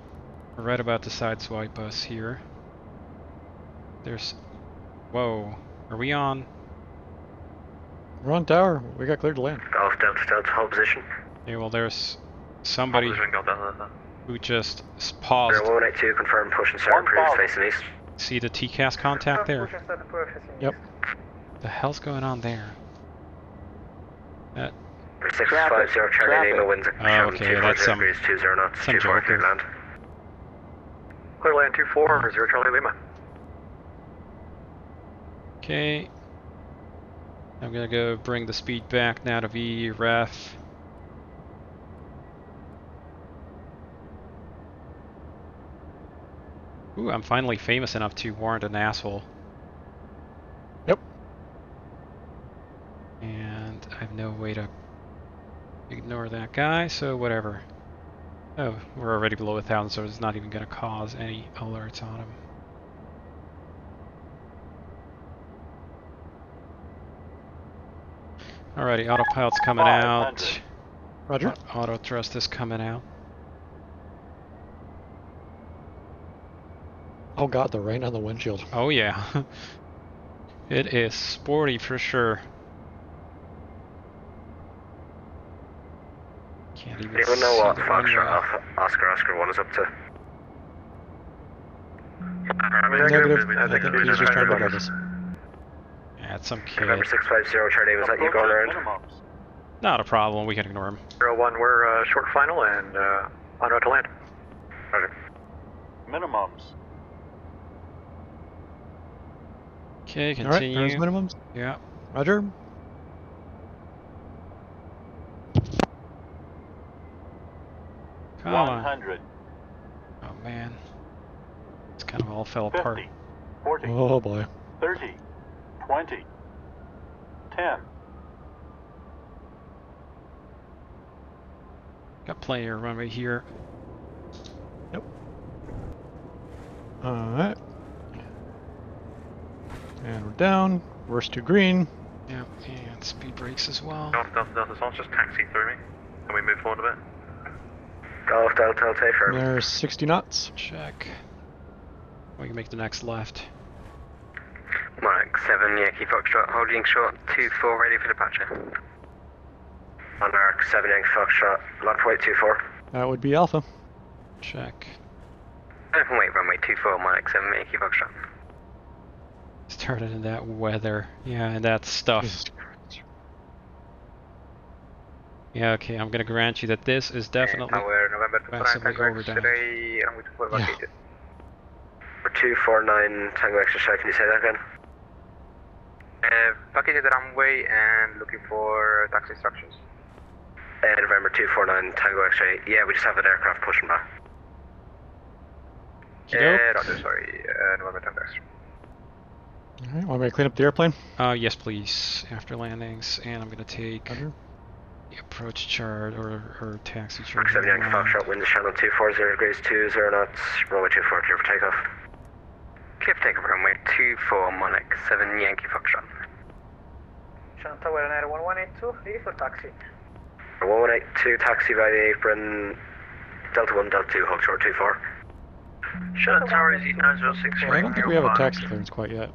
right about to sideswipe us here. There's... Whoa. Are we on? We're on tower. We got cleared to land. Golf Delta Delta, hold position. Yeah, well, there's somebody who just paused. 182, confirm push and start approved, facing east. See the TCAS contact there? Yep. The hell's going on there? That... 650 Charlie Lima, winds okay, that's some... 20 knots, some 24 clear land. Clear land 24, 0 Charlie Lima. Okay. I'm gonna go bring the speed back now to VREF. Ooh, I'm finally famous enough to warrant an asshole. Yep. And I have no way to ignore that guy, so whatever. Oh, we're already below 1,000, so it's not even gonna cause any alerts on him. Alrighty, autopilot's coming out. Roger. Auto thrust is coming out. Oh god, the rain on the windshield. Oh yeah. It is sporty for sure. Can't even Anyone know what Foxtrot Oscar 1 is up to? Negative. I think he's just trying to grab us. Yeah, it's some kid. November 650 Charlie, was that you going around? Not a problem, we can ignore him. 01, we're short final and en route to land. Roger. Minimums. Okay, continue. Alright, there's minimums. Yeah. Roger. Come on. 100. Oh man. It's kind of all fell 50, apart. 40, Oh boy. 30, 20, 10. Got plenty of runway here. Yep. Alright. And we're down. Reverse to green. Yeah, and speed brakes as well. Delta, someone just taxi through me. Can we move forward a bit? Golf Delta Delta firm. There's 60 knots. Check. We can make the next left. Mark 7 Yankee Foxtrot, holding short 24, ready for departure. On arc 7 Yankee Foxtrot, lot point 24. That would be Alpha. Check. Open weight runway 24, Mark 7 Yankee Foxtrot. Started in that weather. Yeah, and that stuff. Yeah, okay, I'm gonna grant you that this is definitely... We're November November 249 Tango X-ray, runway 24 vacated. For 249 Tango X-ray, can you say that again? Vacated the runway and looking for taxi instructions. November 249 Tango X-ray, yeah, we just have an aircraft pushing back. Roger, sorry, November Tango X-ray. Alright, want me to clean up the airplane? Yes, please. After landings, and I'm gonna take the approach chart or taxi chart. 7 Yankee Foxtrot, wind channel 240 degrees 20 knots, runway 24 clear for takeoff. Clear for takeoff, runway 24 Monarch, 7 Yankee Foxtrot. Channel Tower and Air 1182, ready for taxi. 1182, taxi via the apron, Delta 1, Delta 2, hold short 24. Shannon Tower is 9063. I don't think we have a taxi clearance quite yet.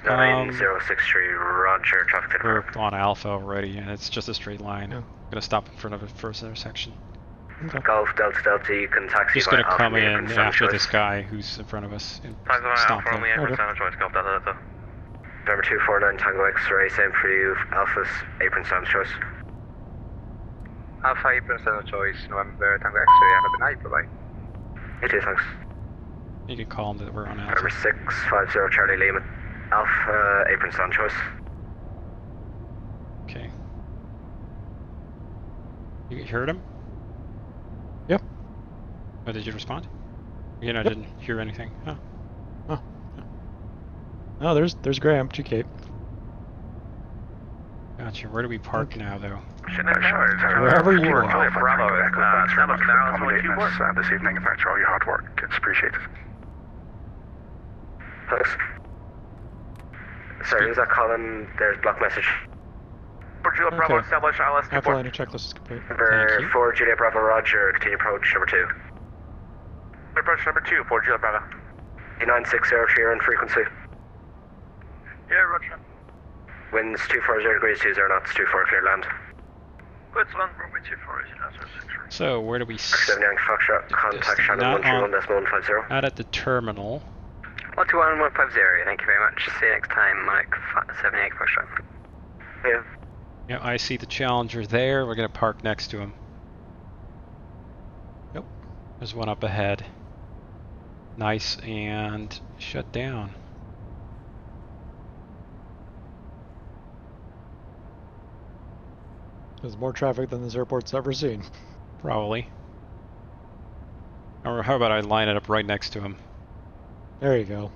9063, roger, traffic to the We're on Alpha already, and it's just a straight line. I'm gonna stop in front of it first intersection. Okay. Golf, Delta, Delta, you can taxi Just via gonna come Alpha, in after this guy who's in front of us and stop him. November 249 Tango X-ray, same for you, Alpha's apron stand choice. Alpha apron stand choice, November Tango X-ray, have a good night, bye-bye. You too, thanks. You can call him that we're on Alpha. November 650 Charlie Lima, Alpha apron stand choice. Okay. You heard him? Yep. Oh, did you respond? Again, I didn't hear anything. Oh. Oh. Oh, there's Graham, G-Cape. Gotcha. Where do we park now, though? Wherever you want. Bravo, This evening, and thanks for all your hard work. It's appreciated. Thanks. Sorry, is that Colin? There's block message. For Juliet Bravo, establish ILS Alpha liner checklist is complete. Number 4 Juliet Bravo, roger, continue approach number 2. Approach number 2 for Juliet Bravo. 9603 on frequency. Yeah, roger. Winds 240 degrees 20 knots, 24 clear land. Good land, runway 24 is So, where do we 7 Yankee Foxtrot, contact Shannon 131.150. Out at the terminal. 121.150, thank you very much. See you next time, Mike 7 Yankee Foxtrot. Yeah. Yeah, I see the Challenger there. We're gonna park next to him. Yep. There's one up ahead. Nice, and shut down. There's more traffic than this airport's ever seen. Probably. Or how about I line it up right next to him? There you go.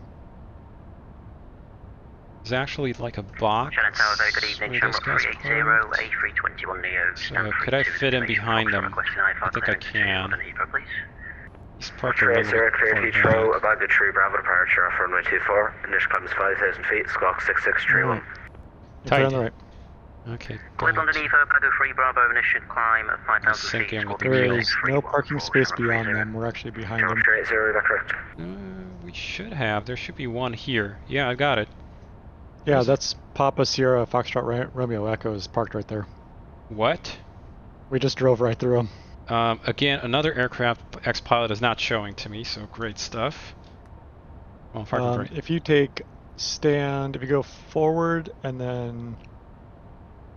There's actually like a box. Shannon Tower, very good evening. Channel 380, A321 Neo. So could I fit in behind them? I think I can. He's parked a little bit clear Heathrow, about the true Bravo departure off runway 24. Initial climb is 5,000 feet, squawk 6631. Tight. On the right. Okay. Clip underneath Bravo 3 Bravo, initial climb at 5,000 feet. There is no parking space beyond them. We're actually behind them. Straight 0, is that correct? We should have. There should be one here. Yeah, I got it. Yeah, that's Papa Sierra Foxtrot Romeo Echo is parked right there. What? We just drove right through them. Again, another aircraft X-Pilot is not showing to me, so great stuff. Well, right. If you take stand, if you go forward and then...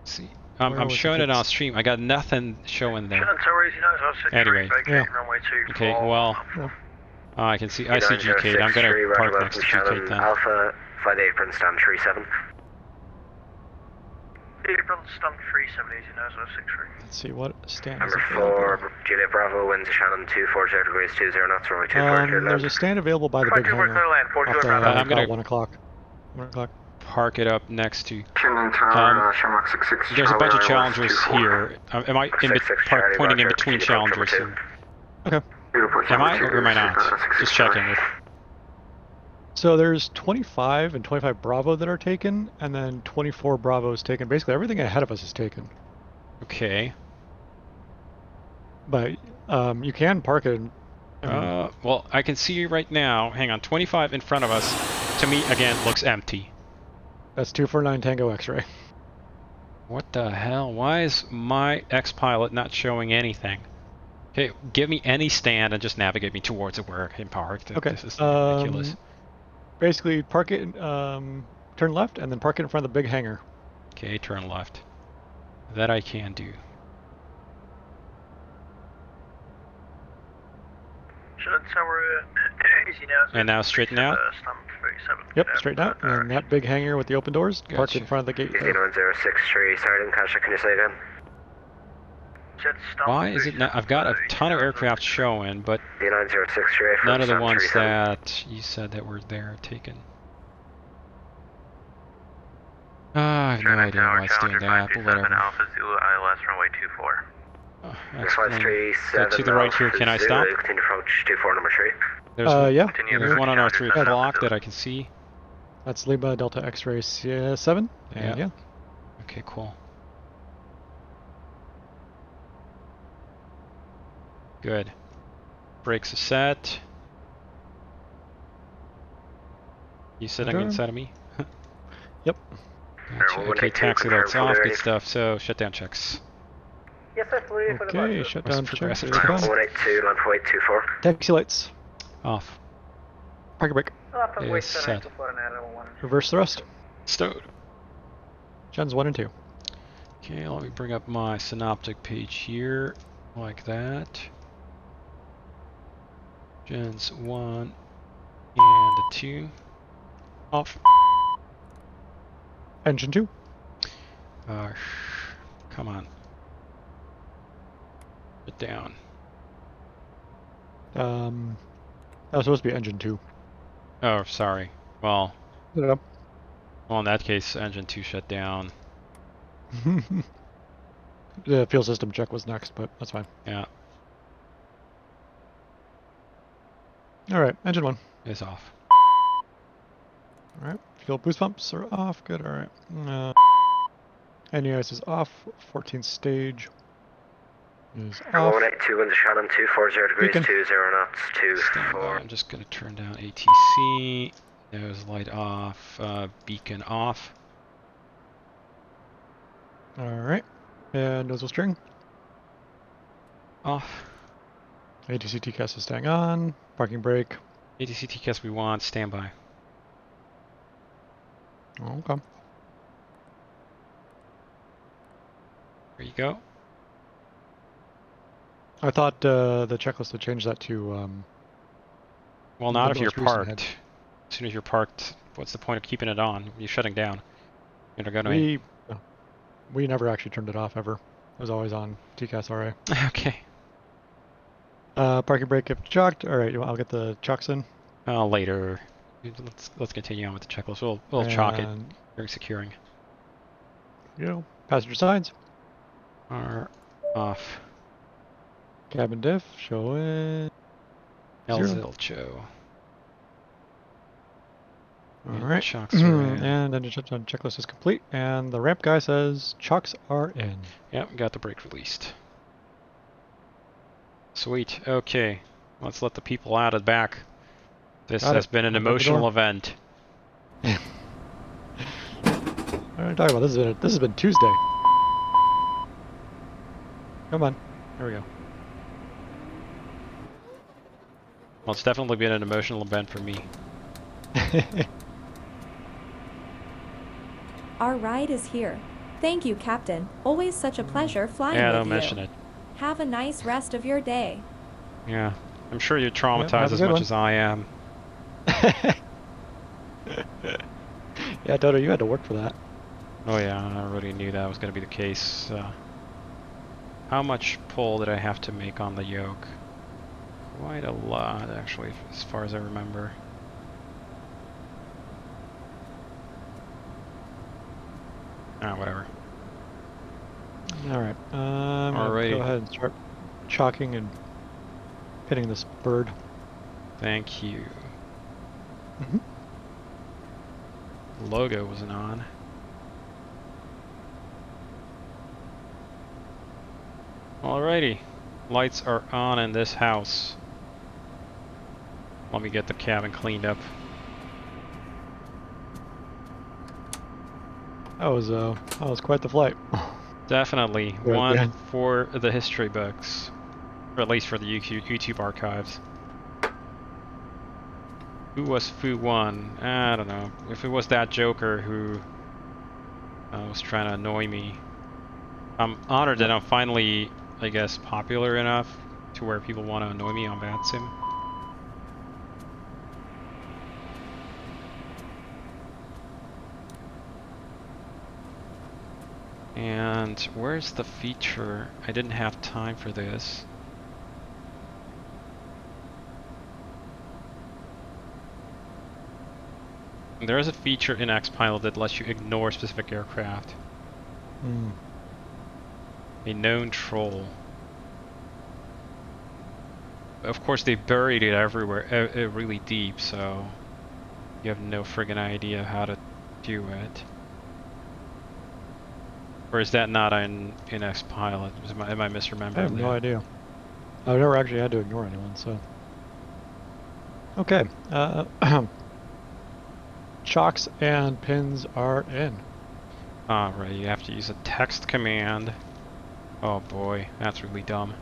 See, I'm showing it on stream. I got nothing showing there. Shannon Tower, anyway, runway 2. Okay, well, I can see. I see G-Kate. I'm gonna park next to G-Kate then. Alpha, by the apron, stand 37. Apron, stand 37, easy now, 63. Let's see what stand Number 4, Juliet Bravo, winds Shannon 240 degrees 20 knots, runway 24 clear land. There's a stand available by the big hangar. I'm gonna 1 o'clock. 1 o'clock. Park it up next to. Shamrock 66. There's a bunch of Challengers here. Am I pointing in between Challengers here? Okay. Am I or am I not? Just checking. So there's 25 and 25 Bravo that are taken, and then 24 Bravos taken. Basically, everything ahead of us is taken. Okay. But you can park it. Well, I can see you right now. Hang on, 25 in front of us. To me, again, looks empty. That's 249 Tango X-ray. What the hell? Why is my X-Pilot not showing anything? Okay, give me any stand and just navigate me towards it where I can park. Okay. This is ridiculous. Basically, park it, turn left, and then park it in front of the big hangar. Okay, turn left. That I can do. Shuttle Tower, easy now. And now straighten out? Stamp 37. Yep, straight out. And that big hangar with the open doors, parked in front of the gate. Easy 9063, sorry, didn't catch it, can you say again? Why is it not? I've got a ton of aircraft showing, but D9063, none of the ones that you said that were there are taken. I have no idea why it's doing that, but whatever. Alpha Zulu ILS runway 24. To the right here, can I stop? Continue approach 24 number 3. Yeah. There's one on our 3 o'clock that I can see. That's Lima Delta X-ray 7. And yeah. Okay, cool. Good. Brakes are set. You sitting inside of me? Yep. Gotcha. Okay, taxi lights off. Good stuff. So, shutdown checks. Yes, sir. Okay, shutdown checks. 182, land for 824. Taxi lights. Off. Parking brake. Is set. Reverse thrust. Stowed. Gens 1 and 2. Okay, let me bring up my synoptic page here. Like that. Gens 1 and 2. Off. Engine 2. Come on. Get down. That was supposed to be engine 2. Oh, sorry. Well. Yeah. Well, in that case, engine 2 shut down. The fuel system check was next, but that's fine. Yeah. Alright, engine 1 is off. Alright, fuel boost pumps are off. Good, alright. NEIS is off. 14th stage is off. 182 in the Shannon, 240 degrees, Beacon. 20 knots, 24. I'm just going to turn down ATC. Nose light off. Beacon off. Alright. And nozzle string. Off. ATC TCAS is staying on. Parking brake. ATC TCAS we want. Standby. Okay. There you go. I thought the checklist had changed that to... well, not if you're parked. As soon as you're parked, what's the point of keeping it on? You're shutting down. You're going we never actually turned it off, ever. It was always on TCAS RA. Okay. Parking brake if chocked. Alright, I'll get the chocks in. Later. Let's continue on with the checklist. We'll chalk it during securing. Passenger signs are off. Cabin diff showing El 0. Zilcho. Alright. Chocks are in. And then the checklist is complete, and the ramp guy says chocks are in. Yep, got the brake released. Sweet. Okay. Let's let the people out of the back. This has been an emotional event. What are you talking about? This has been Tuesday. Come on. There we go. Well, it's definitely been an emotional event for me. Our ride is here. Thank you, Captain. Always such a pleasure flying with you. Yeah, don't mention it. Have a nice rest of your day. Yeah, I'm sure you're traumatized as much as I am. Yeah, Dodo, you had to work for that. Oh yeah, I already knew that was going to be the case. How much pull did I have to make on the yoke? Quite a lot, actually, as far as I remember. Whatever. Alright, go ahead and start chalking and pinning this bird. Thank you. Logo wasn't on. Alrighty. Lights are on in this house. Let me get the cabin cleaned up. That was quite the flight. Definitely. Right, one yeah. for the history books. Or at least for the YouTube archives. Who was Fu 1? I don't know. If it was that Joker who was trying to annoy me. I'm honored that I'm finally, I guess, popular enough to where people want to annoy me on VATSIM. And where's the feature? I didn't have time for this. There is a feature in XPilot that lets you ignore specific aircraft. A known troll. Of course, they buried it everywhere, really deep, so you have no friggin' idea how to do it. Or is that not in XPilot? Am I misremembering? I have no idea. I've never actually had to ignore anyone, so. Okay. Chocks and pins are in. Right, you have to use a text command. Oh boy, that's really dumb.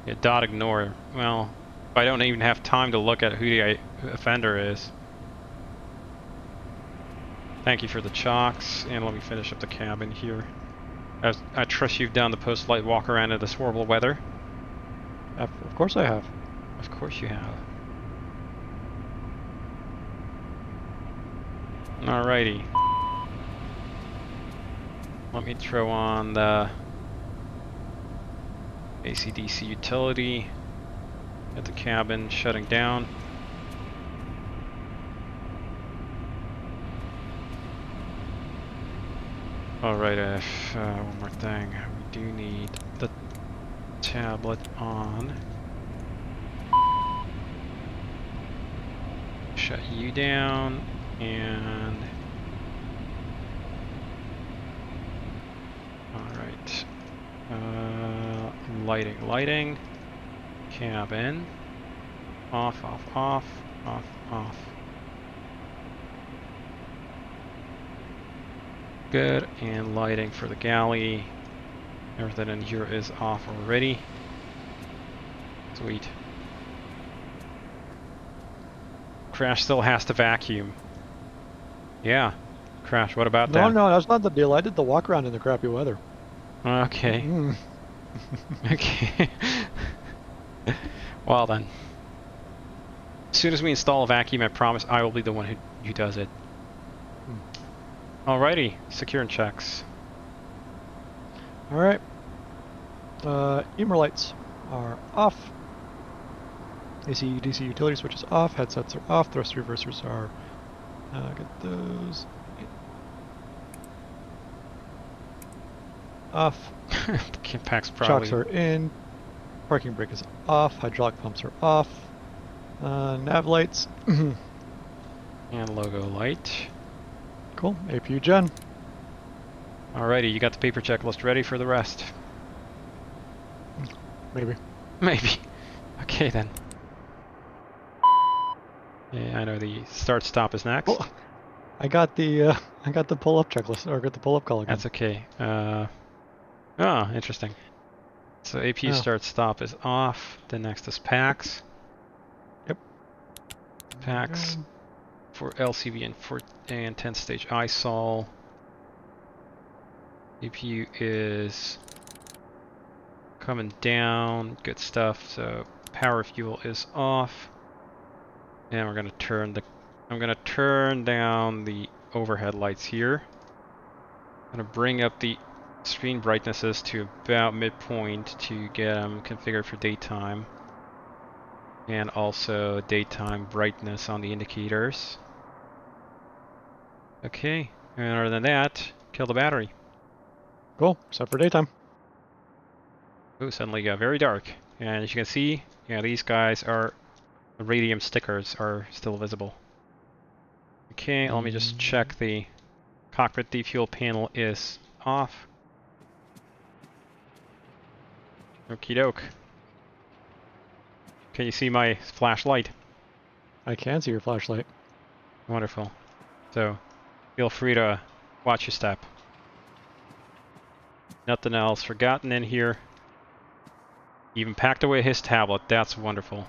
Yeah, dot ignore. Well, I don't even have time to look at who the offender is. Thank you for the chocks, and let me finish up the cabin here. I trust you've done the post-flight walk around in this horrible weather. Of course I have. Of course you have. Alrighty. Let me throw on the AC/DC utility at the cabin, shutting down. Alright, one more thing. We do need the tablet on. Shut you down, and... Alright. Lighting. Cabin. Off. Good, and lighting for the galley. Everything in here is off already. Sweet. Crash still has to vacuum. Yeah. Crash, what about that? No, that's not the deal. I did the walk around in the crappy weather. Okay. Okay. Well then. As soon as we install a vacuum, I promise I will be the one who does it. Alrighty, secure and checks. Alright. EMR lights are off. AC/DC utility switch is off. Headsets are off. Thrust reversers are... get those... off. Packs probably... Shocks are in. Parking brake is off. Hydraulic pumps are off. Nav lights. And logo light. Cool. APU gen. Alrighty, you got the paper checklist ready for the rest? Maybe. Maybe. Okay then. Yeah, I know the start stop is next. Oh, I got the pull up checklist, or got the pull up call again. That's okay. Interesting. So APU start stop is off. The next is PAX. Yep. PAX for LCV and 10 stage ISOL. APU is coming down. Good stuff. So power fuel is off. And we're gonna turn I'm gonna turn down the overhead lights here. I'm gonna bring up the screen brightnesses to about midpoint to get them configured for daytime. And also daytime brightness on the indicators. Okay, and other than that, kill the battery. Cool, set for daytime. Ooh, suddenly got very dark. And as you can see, yeah, these guys are, the radium stickers are still visible. Okay, let me just check the cockpit defuel panel is off. Okie doke. Can you see my flashlight? I can see your flashlight. Wonderful. So, feel free to watch your step. Nothing else forgotten in here. Even packed away his tablet. That's wonderful.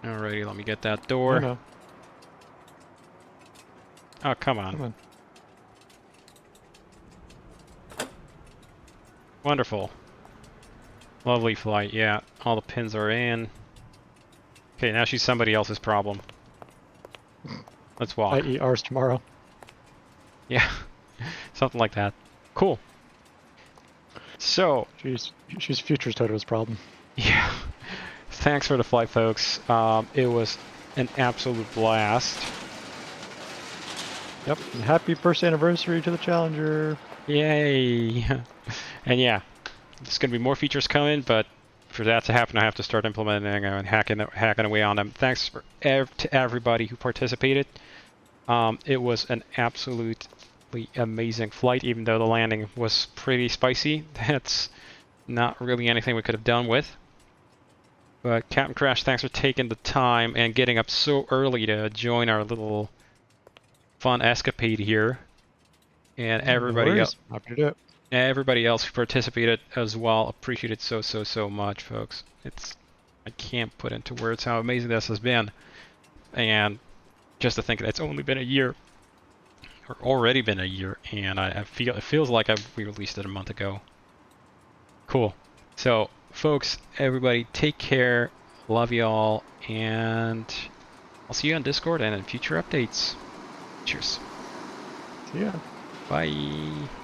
Alrighty, let me get that door. No. Oh, come on. Come on. Wonderful. Lovely flight, yeah. All the pins are in. Okay, now she's somebody else's problem. Let's walk. I.e. ours tomorrow. Yeah, something like that. Cool. So... She's Future's Toto's problem. Yeah. Thanks for the flight, folks. It was an absolute blast. Yep, and happy first anniversary to the Challenger. Yay! And yeah, there's going to be more features coming, but for that to happen, I have to start implementing and hacking away on them. Thanks to everybody who participated. It was an absolutely amazing flight, even though the landing was pretty spicy. That's not really anything we could have done with. But Captain Crash, thanks for taking the time and getting up so early to join our little fun escapade here. And everybody else. Happy to do it. Everybody else who participated as well, appreciate it so much, folks. I can't put into words how amazing this has been. And just to think that it's only been a year, or already been a year, and it feels like we released it a month ago. Cool. So, folks, everybody, take care. Love y'all, and I'll see you on Discord and in future updates. Cheers. See ya. Bye.